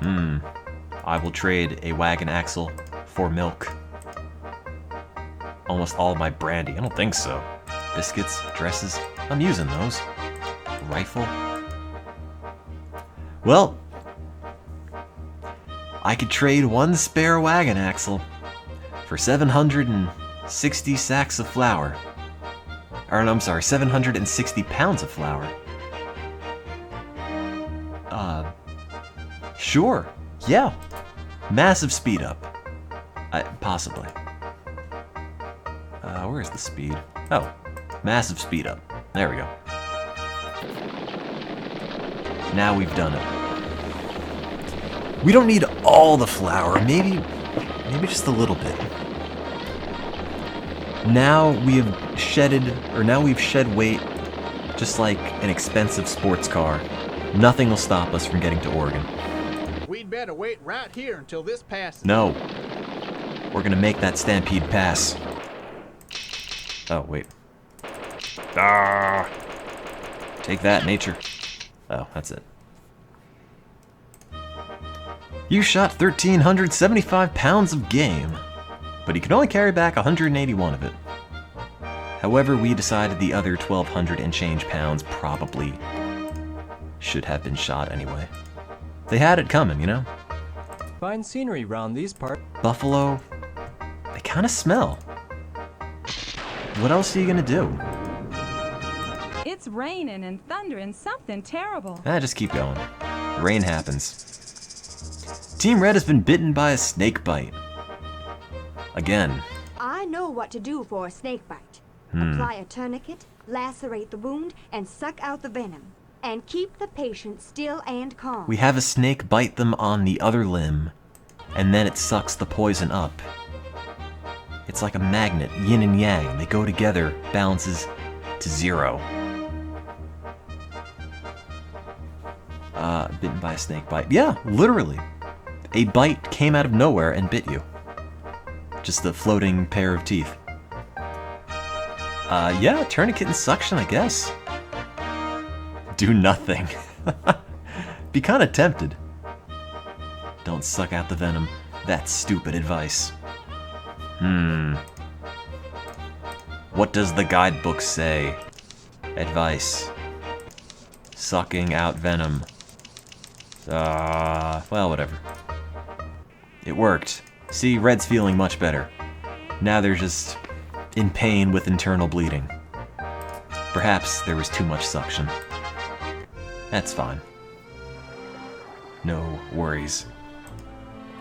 I will trade a wagon axle for milk. Almost all my brandy. I don't think so. Biscuits, dresses. I'm using those. Rifle. Well, I could trade 1 spare wagon axle for 760 sacks of flour. Or, no, I'm sorry, 760 pounds of flour. Sure. Yeah. Massive speed up. Possibly. Where's the speed? Oh, massive speed up. There we go. Now we've done it. We don't need all the flour, maybe just a little bit. Now we've shed weight just like an expensive sports car. Nothing will stop us from getting to Oregon.
We'd better wait right here until this passes.
No. We're gonna make that stampede pass. Oh, wait. Take that, nature. Oh, that's it. You shot 1,375 pounds of game, but you can only carry back 181 of it. However, we decided the other 1,200 and change pounds probably should have been shot anyway. They had it coming, you know?
Fine scenery round these parts.
Buffalo, they kind of smell. What else are you gonna do?
It's raining and thundering something terrible.
Just keep going. Rain happens. Team Red has been bitten by a snake bite. Again.
I know what to do for a snake bite. Apply a tourniquet, lacerate the wound, and suck out the venom. And keep the patient still and calm.
We have a snake bite them on the other limb, and then it sucks the poison up. It's like a magnet, yin and yang. They go together, balances to 0. Bitten by a snake bite. Yeah, literally. A bite came out of nowhere and bit you. Just a floating pair of teeth. Yeah, tourniquet and suction, I guess. Do nothing. Be kind of tempted. Don't suck out the venom. That's stupid advice. What does the guidebook say? Advice. Sucking out venom. Well, whatever. It worked. See, Red's feeling much better. Now they're just in pain with internal bleeding. Perhaps there was too much suction. That's fine. No worries.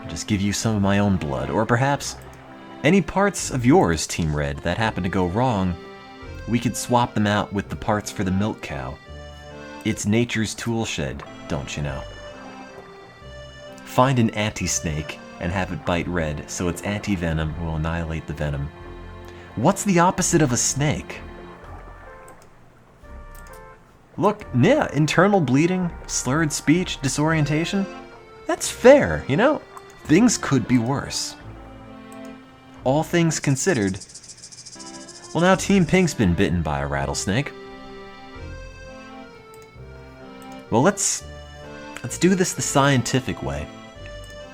I'll just give you some of my own blood, or perhaps any parts of yours, Team Red, that happen to go wrong, we could swap them out with the parts for the milk cow. It's nature's tool shed, don't you know? Find an anti-snake and have it bite Red, so its anti-venom will annihilate the venom. What's the opposite of a snake? Look, yeah, internal bleeding, slurred speech, disorientation. That's fair, you know? Things could be worse. All things considered. Well, now Team Pink's been bitten by a rattlesnake. Well, let's do this the scientific way.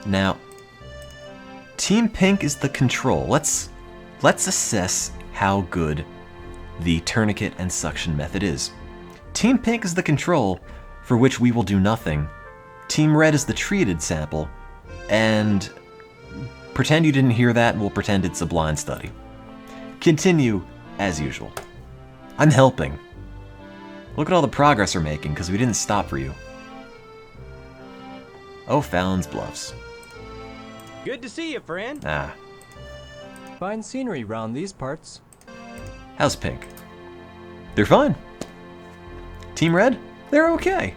Now, Team Pink is the control. Let's assess how good the tourniquet and suction method is. Team Pink is the control, for which we will do nothing. Team Red is the treated sample, and pretend you didn't hear that and we'll pretend it's a blind study. Continue as usual. I'm helping. Look at all the progress we're making, because we didn't stop for you. Oh, Fallon's Bluffs.
Good to see you, friend.
Fine scenery round these parts.
How's Pink? They're fine. Team Red? They're okay.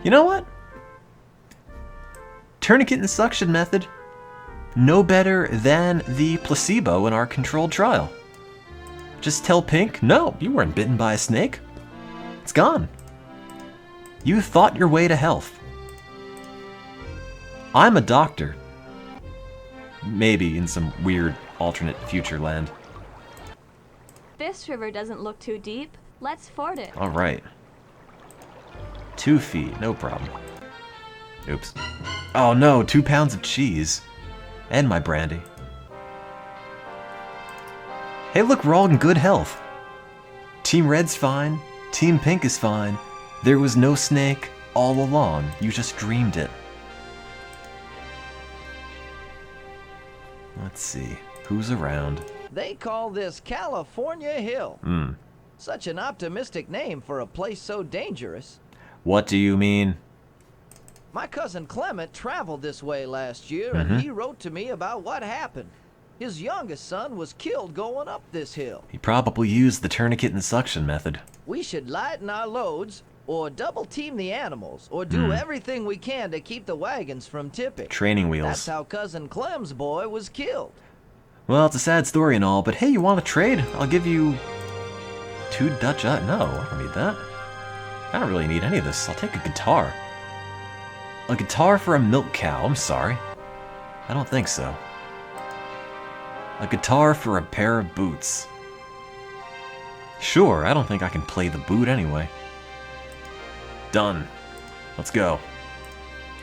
You know what? Tourniquet and suction method, no better than the placebo in our controlled trial. Just tell Pink, no, you weren't bitten by a snake. It's gone. You thought your way to health. I'm a doctor. Maybe in some weird alternate future land.
This river doesn't look too deep. Let's ford it.
All right. 2 feet, no problem. Oops. Oh no, 2 pounds of cheese. And my brandy. Hey look, we're all in good health. Team Red's fine. Team Pink is fine. There was no snake all along. You just dreamed it. Let's see. Who's around?
They call this California Hill. Such an optimistic name for a place so dangerous.
What do you mean?
My cousin Clement traveled this way last year, and he wrote to me about what happened. His youngest son was killed going up this hill.
He probably used the tourniquet and suction method.
We should lighten our loads, or double team the animals, or do everything we can to keep the wagons from tipping.
Training wheels.
That's how Cousin Clem's boy was killed.
Well, it's a sad story and all, but hey, you want to trade? I'll give you 2 Dutch. No, I don't need that. I don't really need any of this. I'll take a guitar. A guitar for a milk cow. I'm sorry. I don't think so. A guitar for a pair of boots. Sure, I don't think I can play the boot anyway. Done. Let's go.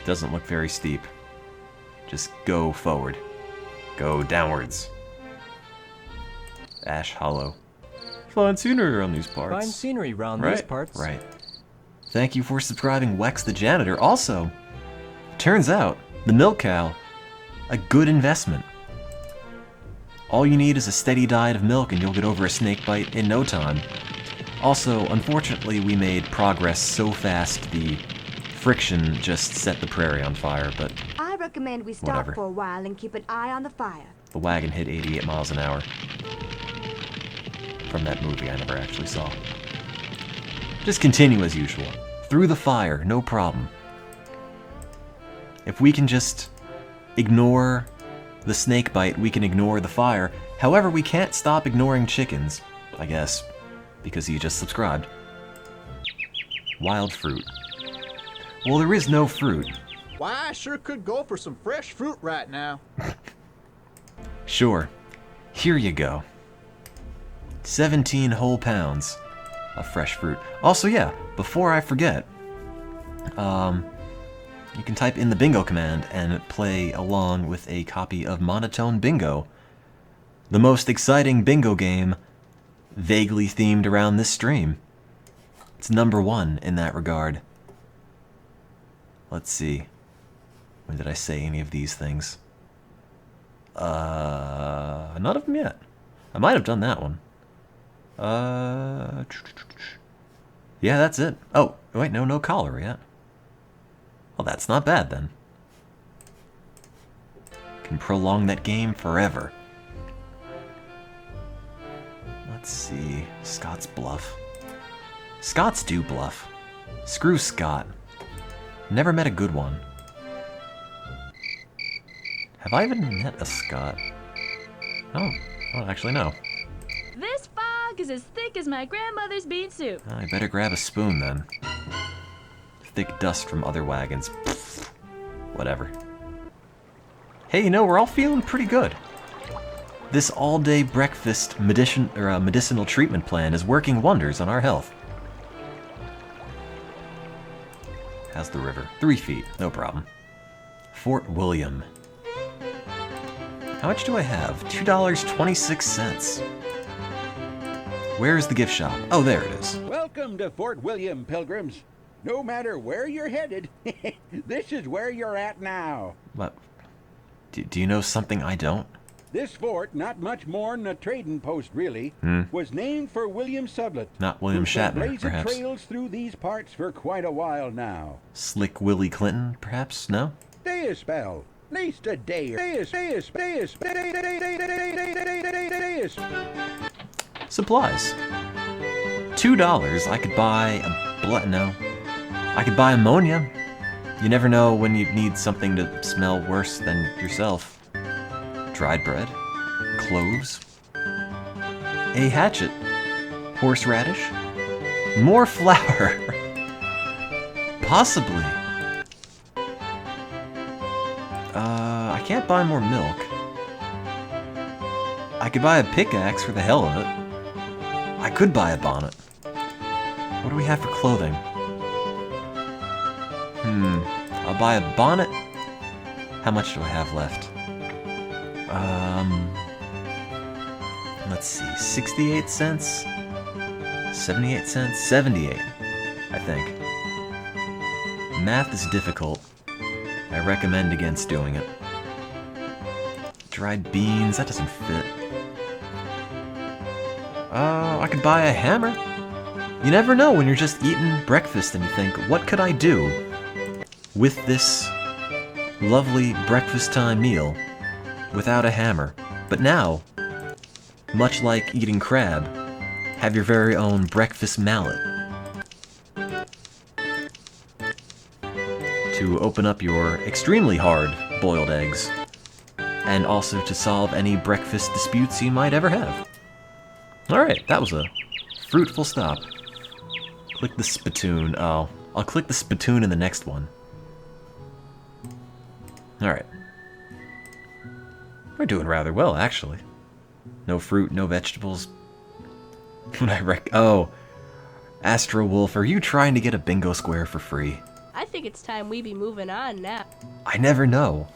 Doesn't look very steep. Just go forward. Go downwards. Ash Hollow. Fine scenery around these parts.
Fine scenery around
right?
these parts.
Right. Thank you for subscribing, Wex the Janitor. Also, turns out, the milk cow, a good investment. All you need is a steady diet of milk and you'll get over a snake bite in no time. Also, unfortunately, we made progress so fast the friction just set the prairie on fire, but
I recommend we stop
whatever.
for a while and keep an eye on the fire.
The wagon hit 88 miles an hour. From that movie I never actually saw. Just continue as usual. Through the fire, no problem. If we can just ignore the snake bite, we can ignore the fire. However, we can't stop ignoring chickens, I guess, because he just subscribed. Wild fruit. Well, there is no fruit.
Why, I sure could go for some fresh fruit right now.
Sure. Here you go. 17 whole pounds of fresh fruit. Also, yeah, before I forget, you can type in the bingo command and play along with a copy of Monotone Bingo, the most exciting bingo game vaguely themed around this stream. It's #1 in that regard. Let's see. When did I say any of these things? None of them yet. I might have done that one. Yeah, that's it. Oh, wait, no cholera yet. Well, that's not bad then. Can prolong that game forever. Let's see. Scott's bluff. Scots do bluff. Screw Scott. Never met a good one. Have I even met a Scot? Oh, I don't actually know.
This fog is as thick as my grandmother's bean soup.
I better grab a spoon then. Thick dust from other wagons. Pfft. Whatever. Hey, you know, we're all feeling pretty good. This all-day breakfast medicinal treatment plan is working wonders on our health. How's the river? 3 feet, no problem. Fort William. How much do I have? $2.26. Where is the gift shop? Oh, there it is.
Welcome to Fort William, pilgrims. No matter where you're headed, this is where you're at now.
What? Do you know something I don't?
This fort, not much more than a trading post really, was named for William Sublett.
Not William
who's been
Shatner,
blazing
perhaps.
trails through these parts for quite a while now.
Slick Willie Clinton, perhaps? No?
Stay a spell. Least a day.
Supplies. $2. I could buy a no. I could buy ammonia. You never know when you need something to smell worse than yourself. Dried bread. Cloves. A hatchet. Horseradish. More flour. Possibly. I can't buy more milk. I could buy a pickaxe for the hell of it. I could buy a bonnet. What do we have for clothing? I'll buy a bonnet. How much do I have left? Let's see, 68 cents? 78 cents? 78, I think. Math is difficult. I recommend against doing it. Dried beans, that doesn't fit. I could buy a hammer. You never know when you're just eating breakfast and you think, what could I do with this lovely breakfast time meal without a hammer? But now, much like eating crab, have your very own breakfast mallet to open up your extremely hard boiled eggs and also to solve any breakfast disputes you might ever have. Alright, that was a fruitful stop. Click the spittoon. Oh, I'll click the spittoon in the next one. Alright. We're doing rather well, actually. No fruit, no vegetables. What I oh, Astro Wolf, are you trying to get a bingo square for free?
I think it's time we be moving on now.
I never know.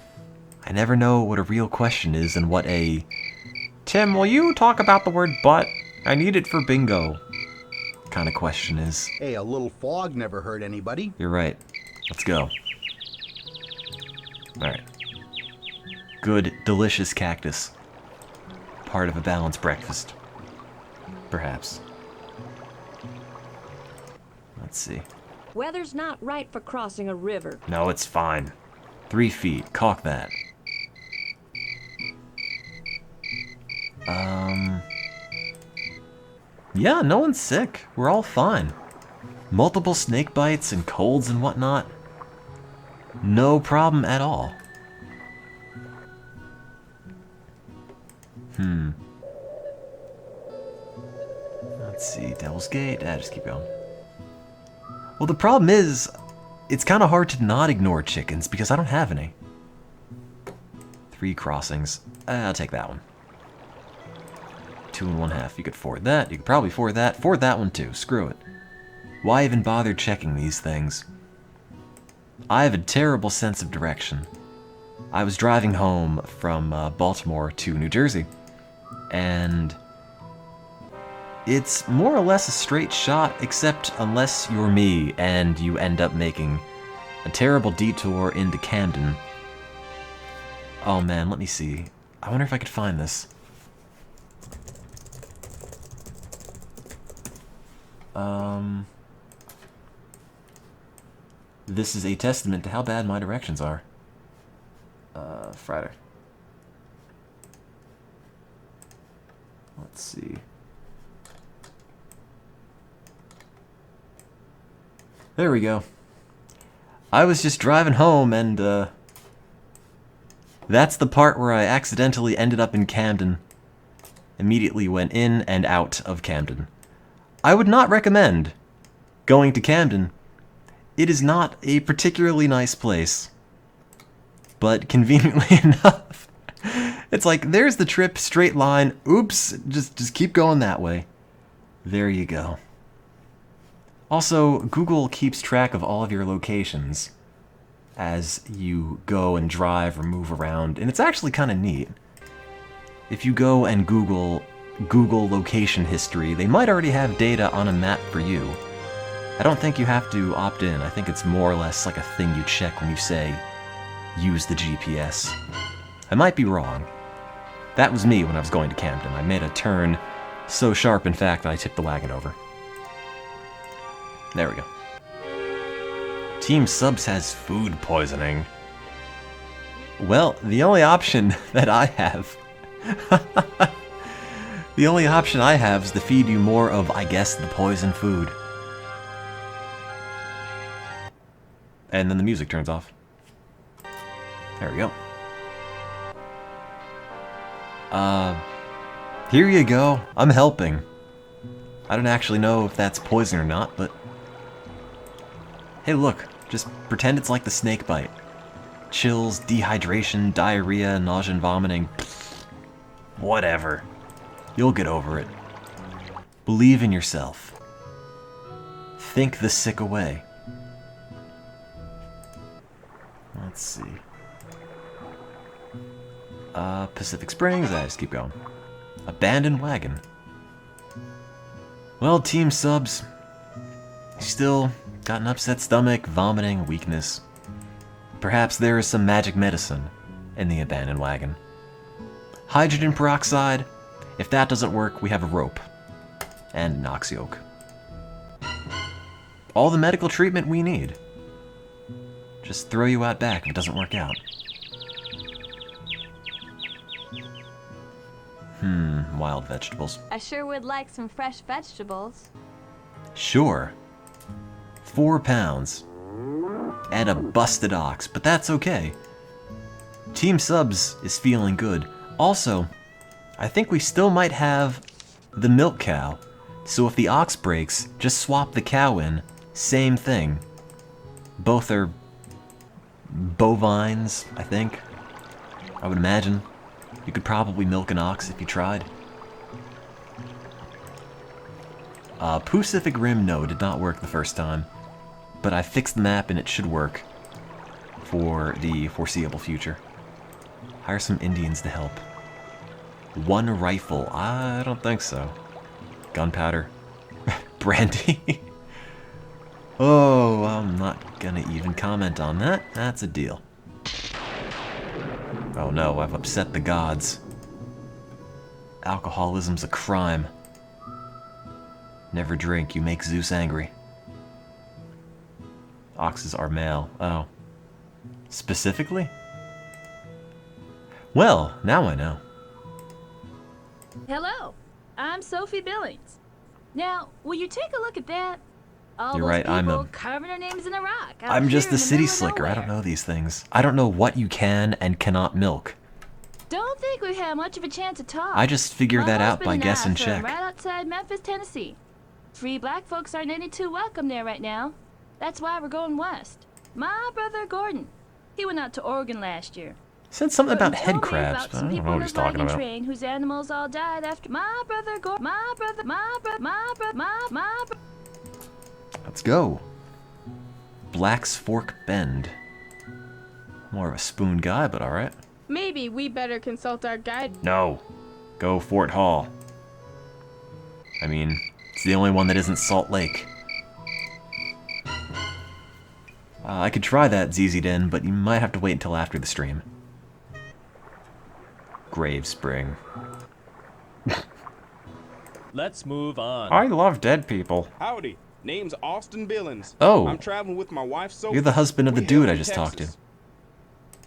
I never know what a real question is and what a... Tim, will you talk about the word butt? I need it for bingo. Kind of question is.
Hey, a little fog never hurt anybody.
You're right. Let's go. Alright. Good, delicious cactus. Part of a balanced breakfast. Perhaps. Let's see.
Weather's not right for crossing a river.
No, it's fine. 3 feet. Caulk that. Yeah, no one's sick. We're all fine. Multiple snake bites and colds and whatnot. No problem at all. Let's see, Devil's Gate. Just keep going. Well, the problem is, it's kind of hard to not ignore chickens because I don't have any. 3 crossings. I'll take that one. 2 1/2. You could ford that. You could probably ford that. Ford that one too. Screw it. Why even bother checking these things? I have a terrible sense of direction. I was driving home from Baltimore to New Jersey, and it's more or less a straight shot, except unless you're me and you end up making a terrible detour into Camden. Oh man, let me see. I wonder if I could find this. This is a testament to how bad my directions are. Friday. Let's see. There we go. I was just driving home and, that's the part where I accidentally ended up in Camden. Immediately went in and out of Camden. I would not recommend going to Camden. It is not a particularly nice place. But conveniently enough, it's like, there's the trip, straight line, oops, just keep going that way. There you go. Also, Google keeps track of all of your locations as you go and drive or move around, and it's actually kind of neat. If you go and Google location history, they might already have data on a map for you. I don't think you have to opt in. I think it's more or less like a thing you check when you say, use the GPS. I might be wrong. That was me when I was going to Camden. I made a turn so sharp, in fact, that I tipped the wagon over. There we go. Team Subs has food poisoning. Well, the only option that I have... the only option I have is to feed you more of, I guess, the poison food. And then the music turns off. There we go. Here you go. I'm helping. I don't actually know if that's poison or not, but... Hey, look. Just pretend it's like the snake bite. Chills, dehydration, diarrhea, nausea and vomiting. Pfft. Whatever. You'll get over it. Believe in yourself. Think the sick away. Let's see. Pacific Springs. I just keep going. Abandoned wagon. Well, Team Subs, still got an upset stomach, vomiting, weakness. Perhaps there is some magic medicine in the abandoned wagon. Hydrogen peroxide. If that doesn't work, we have a rope. And an ox yoke. All the medical treatment we need. Just throw you out back if it doesn't work out. Wild vegetables.
I sure would like some fresh vegetables.
Sure. 4 pounds. And a busted ox, but that's okay. Team Subs is feeling good. Also, I think we still might have the milk cow. So if the ox breaks, just swap the cow in. Same thing. Both are bovines, I think. I would imagine. You could probably milk an ox if you tried. Pacific Rim, no, did not work the first time. But I fixed the map and it should work for the foreseeable future. Hire some Indians to help. One rifle, I don't think so. Gunpowder. Brandy. Oh, I'm not gonna even comment on that. That's a deal. Oh no, I've upset the gods. Alcoholism's a crime. Never drink, you make Zeus angry. Oxes are male. Oh. Specifically? Well, now I know.
Hello, I'm Sophie Billings. Now, will you take a look at that? All
You're
those
right, I'm
people carving their names in a rock. out
I'm just
here
the
in
city
middle of
slicker. I
nowhere.
don't know these things. I don't know what you can and cannot milk.
Don't think we've had much of a chance to talk.
I just figure
My
that out
husband
by
and
guess
I
and
from
check.
Right outside Memphis, Tennessee. Free black folks aren't any too welcome there right now. That's why we're going west. My brother Gordon, he went out to Oregon last year.
Said something
Gordon
about head
told me
crabs,
about
but I
some
don't
people
know
on
what
his
he's talking
wagon
about.
train whose animals all died after my brother Gordon.
Let's go. Black's Fork Bend. More of a spoon guy, but alright.
Maybe we better consult our guide.
No. Go Fort Hall. I mean, it's the only one that isn't Salt Lake. I could try that ZZ Den, but you might have to wait until after the stream. Grave Spring.
Let's move on.
I love dead people.
Howdy. Name's Austin Billings.
Oh.
I'm traveling with my wife Sophie.
You're the husband of the
We
dude
hail
I
from
just talked to.
Texas.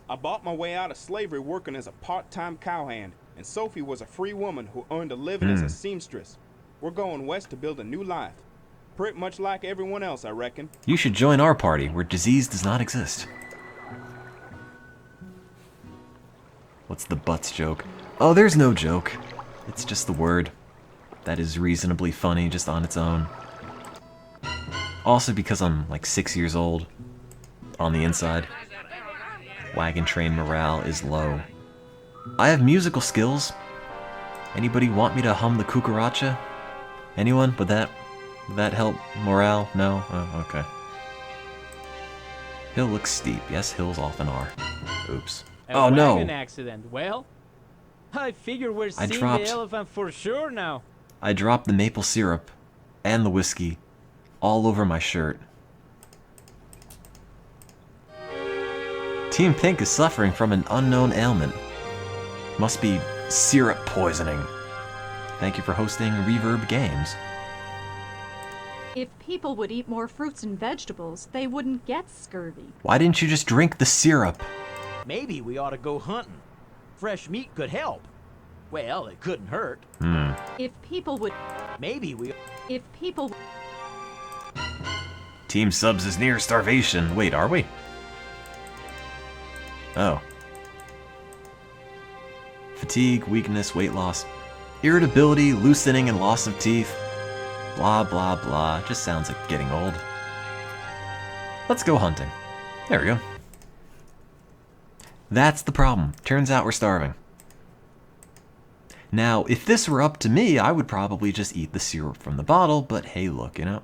I bought my way out of slavery working as a part-time cowhand, and Sophie was a free woman who earned a living as a seamstress. We're going west to build a new life. Pretty much like everyone else, I reckon.
You should join our party, where disease does not exist. What's the butts joke? Oh, there's no joke. It's just the word. That is reasonably funny just on its own. Also because I'm like 6 years old. On the inside. Wagon train morale is low. I have musical skills. Anybody want me to hum the cucaracha? Anyone? Would that help morale? No? Oh, okay. Hill looks steep. Yes, hills often are. Oops. Oh no!
Wagon accident. Well, I figure we're
I
seeing
dropped-
the elephant for sure now.
I dropped the maple syrup and the whiskey all over my shirt. Team Pink is suffering from an unknown ailment. Must be syrup poisoning. Thank you for hosting Reverb Games.
If people would eat more fruits and vegetables, they wouldn't get scurvy.
Why didn't you just drink the syrup?
Maybe we ought to go hunting. Fresh meat could help. Well, it couldn't hurt.
If people would...
Maybe we...
If people...
Team Subs is near starvation. Wait, are we? Oh. Fatigue, weakness, weight loss, irritability, loosening, and loss of teeth. Blah, blah, blah. Just sounds like getting old. Let's go hunting. There we go. That's the problem. Turns out we're starving. Now, if this were up to me, I would probably just eat the syrup from the bottle, but hey, look, you know.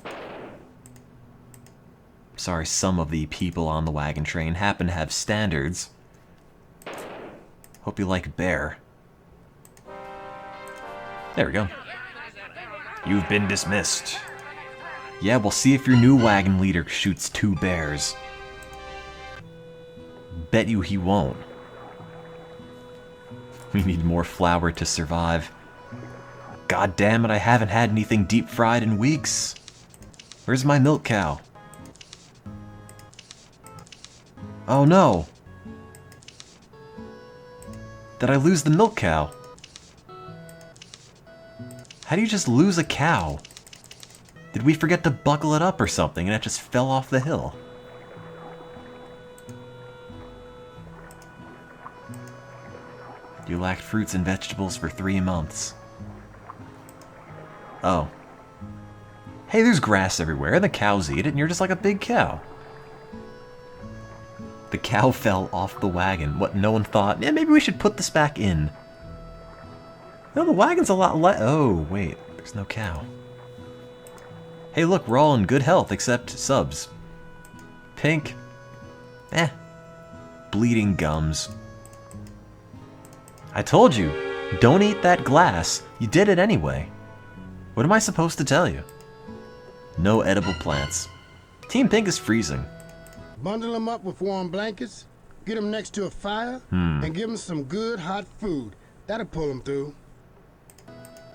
Sorry, some of the people on the wagon train happen to have standards. Hope you like bear. There we go. You've been dismissed. Yeah, we'll see if your new wagon leader shoots 2 bears. Bet you he won't. We need more flour to survive. God damn it, I haven't had anything deep fried in weeks. Where's my milk cow? Oh no. Did I lose the milk cow? How do you just lose a cow? Did we forget to buckle it up or something and it just fell off the hill? You lacked fruits and vegetables for 3 months. Oh. Hey, there's grass everywhere, and the cows eat it, and you're just like a big cow. The cow fell off the wagon. What, no one thought, yeah, maybe we should put this back in. No, the wagon's a lot light. Oh, wait, there's no cow. Hey look, we're all in good health except subs. Pink. Bleeding gums. I told you, don't eat that glass. You did it anyway. What am I supposed to tell you? No edible plants. Team Pink is freezing.
Bundle them up with warm blankets, get them next to a fire, and give them some good hot food. That'll pull them through.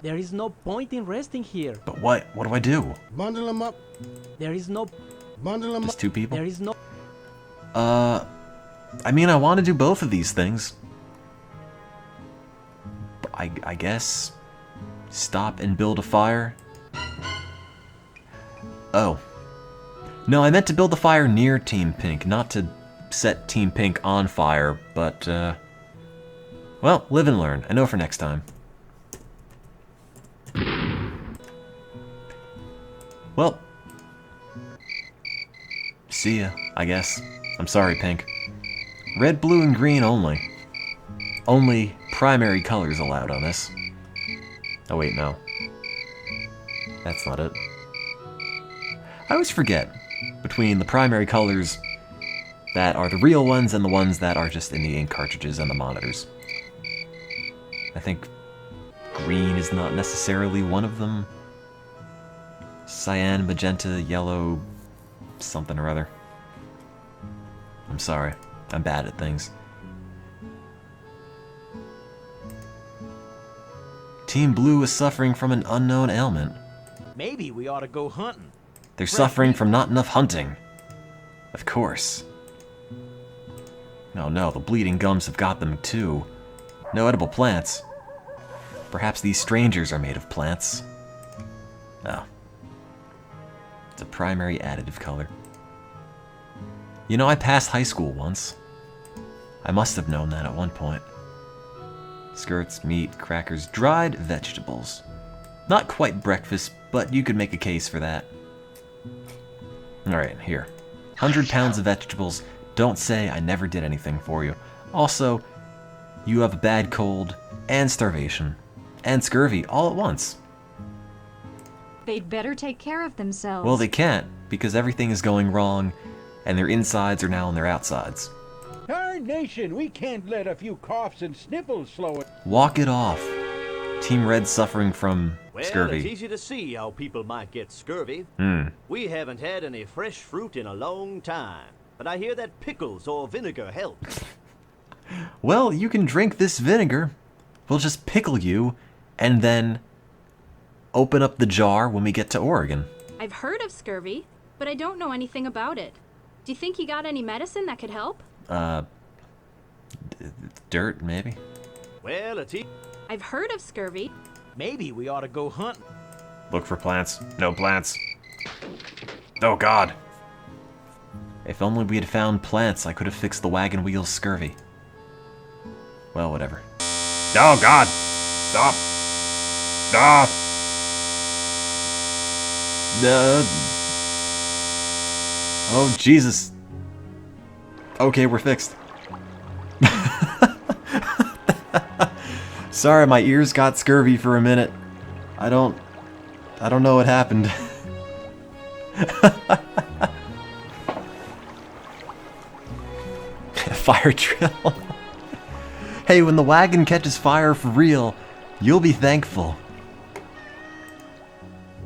There is no point in resting here.
But what? What do I do?
Bundle them up.
There is no...
Bundle them up.
Just two people?
There is no...
I mean, I want to do both of these things. I guess... Stop and build a fire? Oh. No, I meant to build the fire near Team Pink, not to set Team Pink on fire, but, well, live and learn. I know for next time. Well. See ya, I guess. I'm sorry, Pink. Red, blue, and green only. Only primary colors allowed on this. Oh wait, no. That's not it. I always forget between the primary colors that are the real ones and the ones that are just in the ink cartridges and the monitors. I think green is not necessarily one of them. Cyan, magenta, yellow, something or other. I'm sorry. I'm bad at things. Team Blue is suffering from an unknown ailment.
Maybe we ought to go hunting.
They're suffering from not enough hunting. Of course. Oh no, the bleeding gums have got them too. No edible plants. Perhaps these strangers are made of plants. Oh. It's a primary additive color. You know, I passed high school once. I must have known that at one point. Skirts, meat, crackers, dried vegetables. Not quite breakfast, but you could make a case for that. Alright, here. 100 pounds of vegetables. Don't say I never did anything for you. Also, you have a bad cold, and starvation, and scurvy all at once.
They'd better take care of themselves.
Well, they can't, because everything is going wrong, and their insides are now on their outsides.
Darnation, we can't let a few coughs and sniffles slow it.
Walk it off. Team Red's suffering from scurvy.
It's easy to see how people might get scurvy. We haven't had any fresh fruit in a long time, but I hear that pickles or vinegar help.
Well, you can drink this vinegar. We'll just pickle you, and then open up the jar when we get to Oregon.
I've heard of scurvy, but I don't know anything about it. Do you think you got any medicine that could help?
Dirt, maybe?
Well,
I've heard of scurvy.
Maybe we ought to go hunting.
Look for plants. No plants. Oh god. If only we had found plants, I could have fixed the wagon wheel's scurvy. Well, whatever. Oh god! Stop! Stop! Oh Jesus. Okay, we're fixed. Sorry, my ears got scurvy for a minute. I don't know what happened. Fire drill. Hey, when the wagon catches fire for real, you'll be thankful.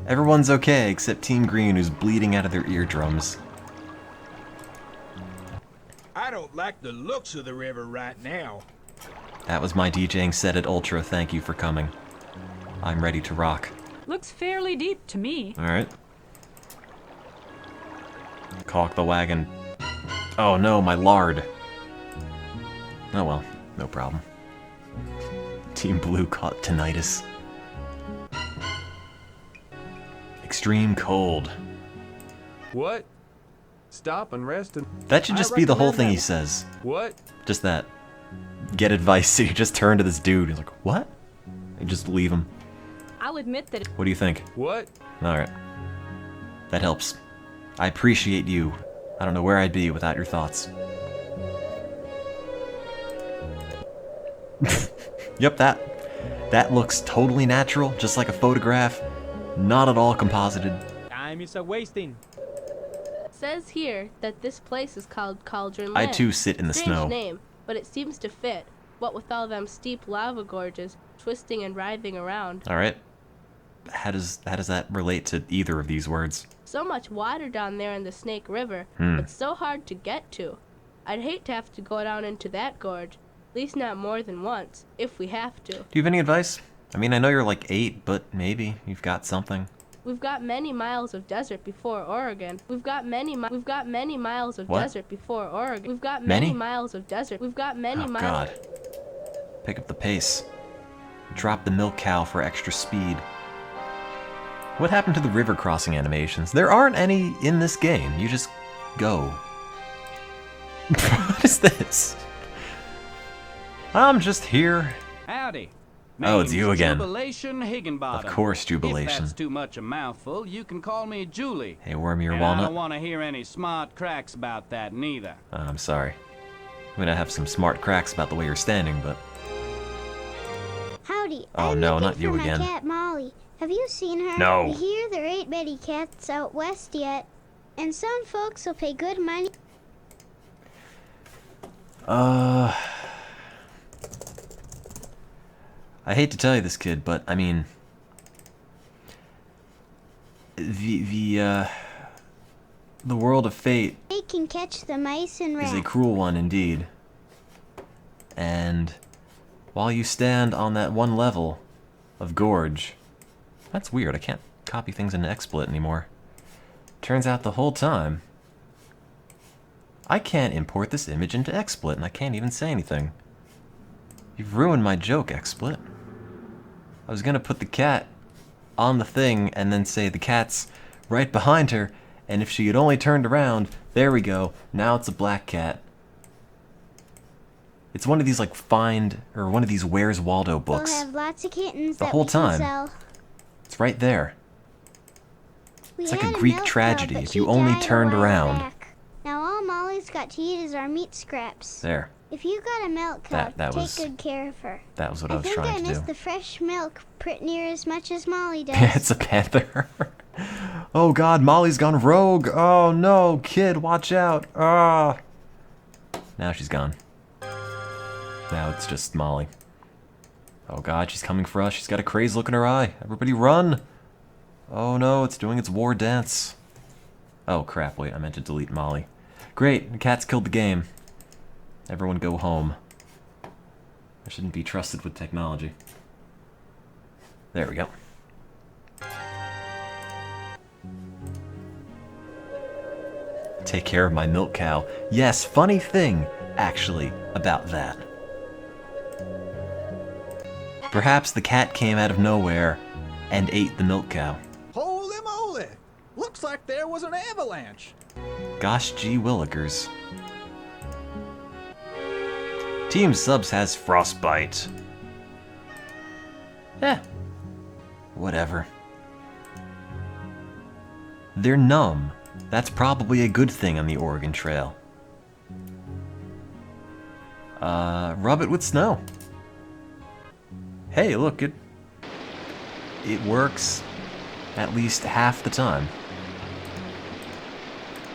Everyone's okay except Team Green, who's bleeding out of their eardrums.
I don't like the looks of the river right now.
That was my DJing set at Ultra. Thank you for coming. I'm ready to rock.
Looks fairly deep to me.
Alright. Caulk the wagon. Oh no, my lard. Oh well, no problem. Team Blue caught tinnitus. Extreme cold.
What? Stop and rest and...
That should just be the whole thing he says.
What?
Just that. Get advice, so you just turn to this dude. He's like, what? And just leave him.
I'll admit that.
What do you think?
What?
Alright. That helps. I appreciate you. I don't know where I'd be without your thoughts. Yep, that looks totally natural, just like a photograph. Not at all composited.
Time is a wasting.
Says here that this place is called Cauldron
I
Land.
too sit in the
Strange
snow.
name, but it seems to fit. What with all them steep lava gorges twisting and writhing around.
All right. How does that relate to either of these words?
So much water down there in the Snake River. It's so hard to get to. I'd hate to have to go down into that gorge. At least not more than once, if we have to.
Do you have any advice? I mean, I know you're like 8, but maybe you've got something.
We've got many miles of desert before Oregon. We've got many miles of
What?
desert before Oregon. We've got
Many?
many miles of desert. We've got many
Oh,
miles.
God. Pick up the pace. Drop the milk cow for extra speed. What happened to the river crossing animations? There aren't any in this game. You just go. What is this? I'm just here.
Howdy.
Oh, it's
Name's
you again.
Jubilation Higginbottom.
Of course, Jubilation.
If that's too much a mouthful, you can call me Julie.
Hey, worm your
and
walnut.
I don't want to hear any smart cracks about that neither.
I'm sorry. I mean, I have some smart cracks about the way you're standing, but...
Howdy.
Oh,
I'm
no,
looking
not you
for
again.
My cat Molly. Have you seen her?
No.
I hear there ain't many cats out west yet, and some folks will pay good money.
I hate to tell you this, kid, but I mean, the world of fate
They can catch the mice and rats.
is a cruel one indeed. And while you stand on that one level of gorge, that's weird. I can't copy things into XSplit anymore. Turns out the whole time, I can't import this image into XSplit, and I can't even say anything. You've ruined my joke, XSplit. I was gonna put the cat on the thing and then say the cat's right behind her, and if she had only turned around, there we go, now it's a black cat. It's one of these like one of these Where's Waldo books.
We'll have lots of kittens
The
that
whole
we can
time.
sell.
It's right there.
We
It's like
had
a Greek
milk cow,
tragedy
but
if
she
you only
died a
turned
while
around.
back. Now all Molly's got to eat is our meat scraps.
There.
If you got a milk cow,
That
take
was-
good care of her.
That was what I was
think
trying
I
to
miss
do.
the fresh milk pretty near as much as Molly does.
It's a panther. Oh god, Molly's gone rogue. Oh no, kid, watch out. Ah. Now she's gone. Now it's just Molly. Oh god, she's coming for us. She's got a crazy look in her eye. Everybody run. Oh no, it's doing its war dance. Oh crap, wait, I meant to delete Molly. Great, the cat's killed the game. Everyone go home. I shouldn't be trusted with technology. There we go. Take care of my milk cow. Yes, funny thing, actually, about that. Perhaps the cat came out of nowhere and ate the milk cow.
Holy moly! Looks like there was an avalanche.
Gosh gee willikers. Team Subs has frostbite. Whatever. They're numb. That's probably a good thing on the Oregon Trail. Rub it with snow. Hey, look, it works at least half the time.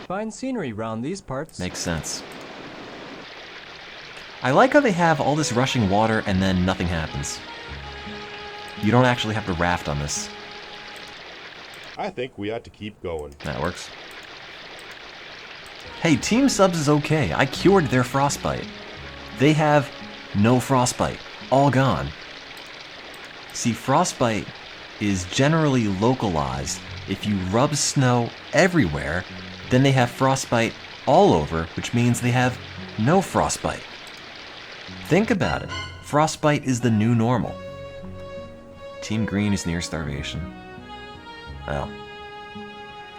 Fine scenery round these parts.
Makes sense. I like how they have all this rushing water and then nothing happens. You don't actually have to raft on this.
I think we ought to keep going.
That works. Hey, Team Subs is okay. I cured their frostbite. They have no frostbite. All gone. See, frostbite is generally localized. If you rub snow everywhere, then they have frostbite all over, which means they have no frostbite. Think about it. Frostbite is the new normal. Team Green is near starvation. Well,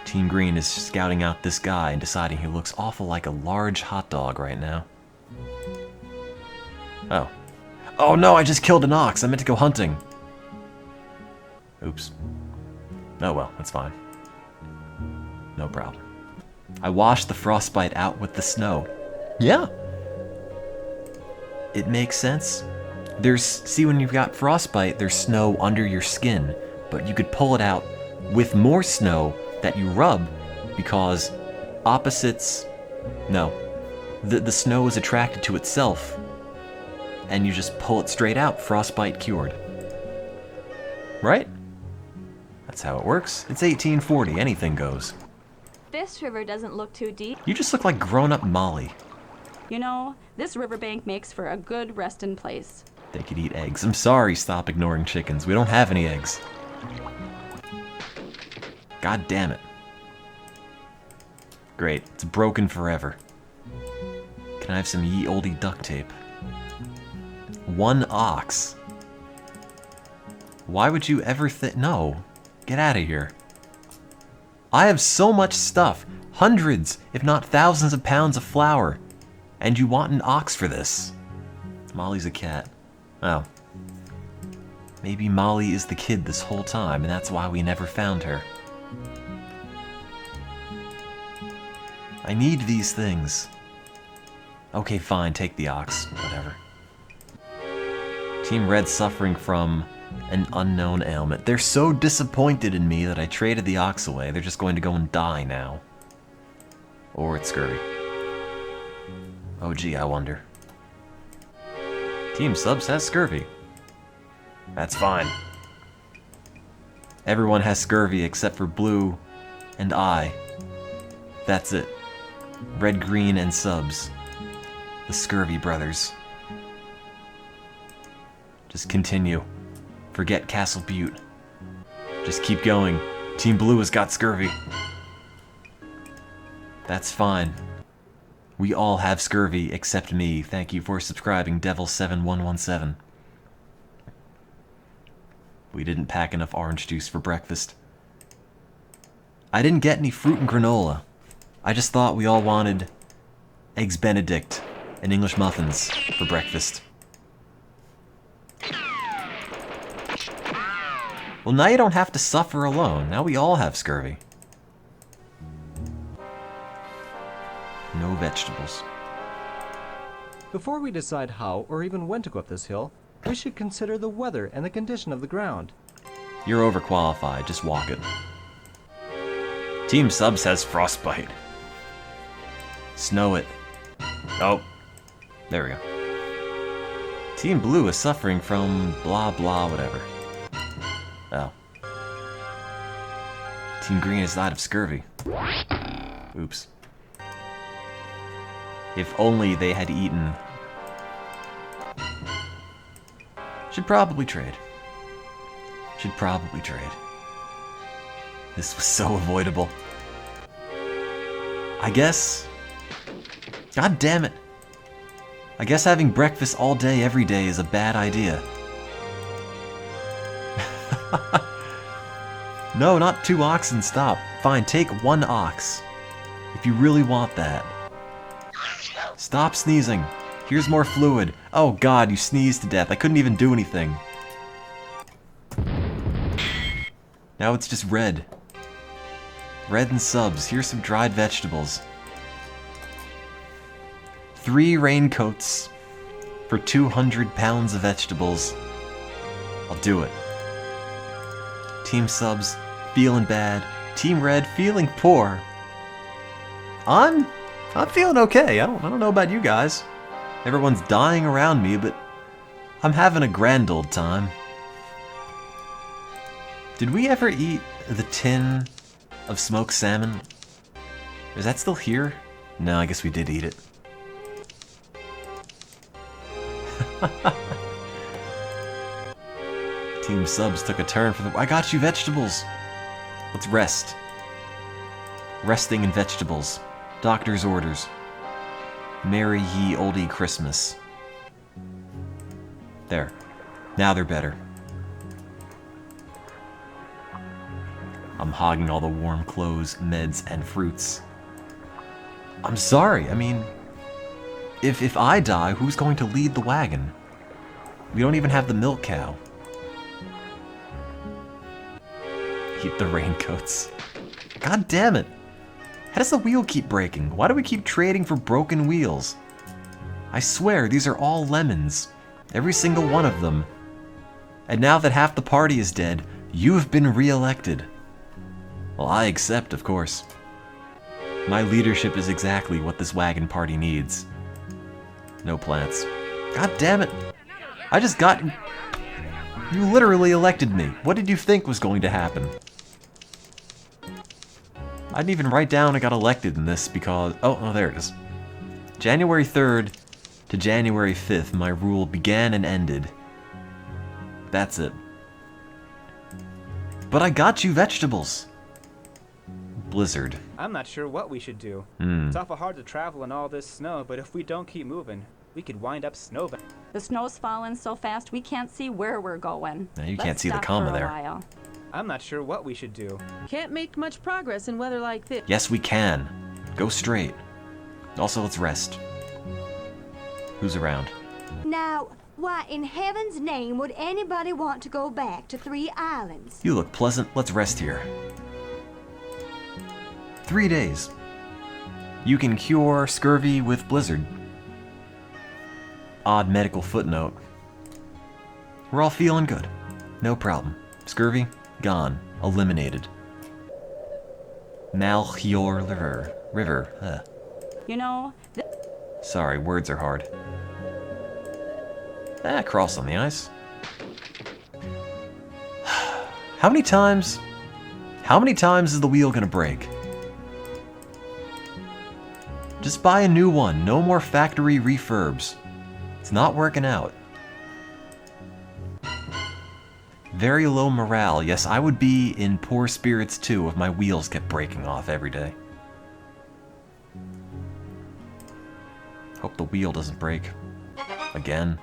Team Green is scouting out this guy and deciding he looks awful like a large hot dog right now. Oh. Oh no, I just killed an ox. I meant to go hunting. Oops. Oh well, that's fine. No problem. I washed the frostbite out with the snow. Yeah. It makes sense. See, when you've got frostbite, there's snow under your skin, but you could pull it out with more snow that you rub because opposites... No. The snow is attracted to itself, and you just pull it straight out, frostbite cured. Right? That's how it works. It's 1840, anything goes.
This river doesn't look too deep.
You just look like grown-up Molly.
You know, this riverbank makes for a good resting place.
They could eat eggs. I'm sorry, stop ignoring chickens. We don't have any eggs. God damn it. Great, it's broken forever. Can I have some ye olde duct tape? 1 ox. Why would you ever think... No. Get out of here. I have so much stuff. Hundreds, if not thousands of pounds of flour. And you want an ox for this? Molly's a cat. Oh. Maybe Molly is the kid this whole time, and that's why we never found her. I need these things. Okay, fine, take the ox. Whatever. Team Red suffering from an unknown ailment. They're so disappointed in me that I traded the ox away. They're just going to go and die now. Or it's scurvy. Oh gee, I wonder. Team Subs has scurvy. That's fine. Everyone has scurvy except for Blue and I. That's it. Red, Green, and Subs. The Scurvy Brothers. Just continue. Forget Castle Butte. Just keep going. Team Blue has got scurvy. That's fine. We all have scurvy except me. Thank you for subscribing, Devil7117. We didn't pack enough orange juice for breakfast. I didn't get any fruit and granola. I just thought we all wanted Eggs Benedict and English muffins for breakfast. Well, now you don't have to suffer alone. Now we all have scurvy. No vegetables.
Before we decide how or even when to go up this hill, we should consider the weather and the condition of the ground.
You're overqualified. Just walk it. Team Subs has frostbite. Snow it. Oh. There we go. Team Blue is suffering from blah blah whatever. Oh. Team Green has died of scurvy. Oops. If only they had eaten. Should probably trade. Should probably trade. This was so avoidable. I guess... God damn it. I guess having breakfast all day, every day is a bad idea. No, not 2 oxen, stop. Fine, take 1 ox. If you really want that. Stop sneezing. Here's more fluid. Oh god, you sneezed to death. I couldn't even do anything. Now it's just red. Red and Subs. Here's some dried vegetables. 3 raincoats for 200 pounds of vegetables. I'll do it. Team Subs feeling bad. Team Red feeling poor. I'm feeling okay. I don't know about you guys. Everyone's dying around me, but I'm having a grand old time. Did we ever eat the tin of smoked salmon? Is that still here? No, I guess we did eat it. Team Subs took a turn for the... I got you vegetables! Let's rest. Resting in vegetables. Doctor's orders. Merry ye olde Christmas. There. Now they're better. I'm hogging all the warm clothes, meds, and fruits. I'm sorry, I mean... If I die, who's going to lead the wagon? We don't even have the milk cow. Eat the raincoats. God damn it! How does the wheel keep breaking? Why do we keep trading for broken wheels? I swear, these are all lemons. Every single one of them. And now that half the party is dead, you've been re-elected. Well, I accept, of course. My leadership is exactly what this wagon party needs. No plants. God damn it! I just got... You literally elected me. What did you think was going to happen? I didn't even write down I got elected in this because... Oh, there it is. January 3rd to January 5th, my rule began and ended. That's it. But I got you vegetables. Blizzard.
I'm not sure what we should do. It's awful hard to travel in all this snow, but if we don't keep moving, we could wind up snowbound.
The snow's falling so fast we can't see where we're going.
Now you
Let's
can't see the
stop
comma
for a
there.
while.
I'm not sure what we should do.
Can't make much progress in weather like this.
Yes, we can. Go straight. Also, let's rest. Who's around?
Now, why in heaven's name would anybody want to go back to 3 Islands?
You look pleasant. Let's rest here. 3 days. You can cure scurvy with blizzard. Odd medical footnote. We're all feeling good. No problem. Scurvy, gone. Eliminated. Malchior River.
You know,
Sorry, words are hard. Cross on the ice. How many times is the wheel gonna break? Just buy a new one. No more factory refurbs. It's not working out. Very low morale. Yes, I would be in poor spirits too if my wheels kept breaking off every day. Hope the wheel doesn't break. Again.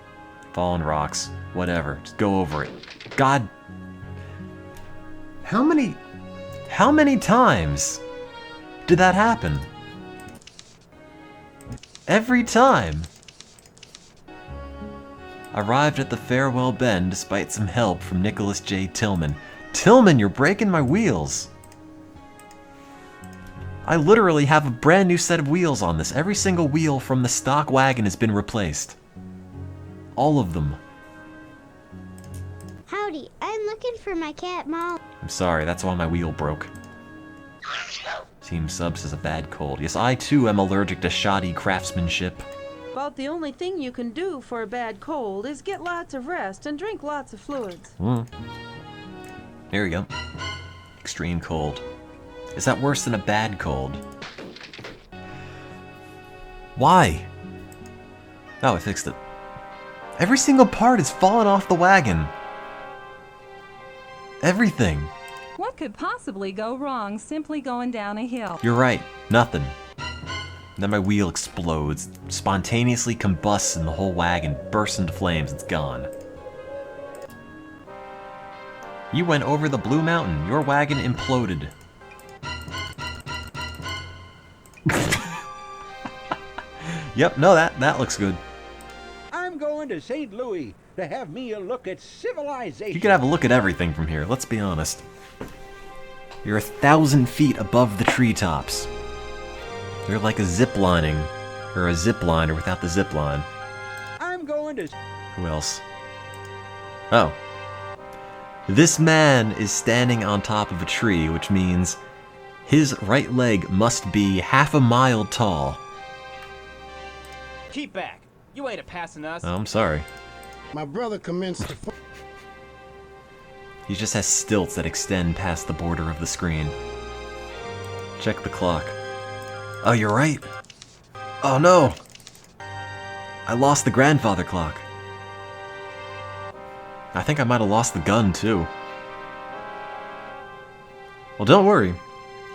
Fallen rocks. Whatever. Just go over it. God. How many times did that happen? Every time. Arrived at the farewell bend despite some help from Nicholas J. Tillman. Tillman, you're breaking my wheels. I literally have a brand new set of wheels on this. Every single wheel from the stock wagon has been replaced. All of them.
Howdy, I'm looking for my cat Molly.
I'm sorry, that's why my wheel broke. Team Subs has a bad cold. Yes, I too am allergic to shoddy craftsmanship.
About the only thing you can do for a bad cold is get lots of rest and drink lots of fluids.
Here we go. Extreme cold. Is that worse than a bad cold? Why? Oh, I fixed it. Every single part is falling off the wagon. Everything.
what could possibly go wrong simply going down a hill?
You're right. Nothing. Then my wheel explodes, spontaneously combusts, and the whole wagon bursts into flames. It's gone. You went over the Blue Mountain. Your wagon imploded. Yep, no, that looks good.
I'm going to St. Louis to have me a look at civilization.
You could have a look at everything from here, let's be honest. You're 1,000 feet above the treetops. You're like a ziplining, or a zipliner without the zip line.
I'm going to...
Who else? Oh. This man is standing on top of a tree, which means his right leg must be half a mile tall.
Keep back. You ain't a-passing us.
Oh, I'm sorry.
My brother commenced to...
He just has stilts that extend past the border of the screen. Check the clock. Oh, you're right. Oh no! I lost the grandfather clock. I think I might have lost the gun too. Well, don't worry.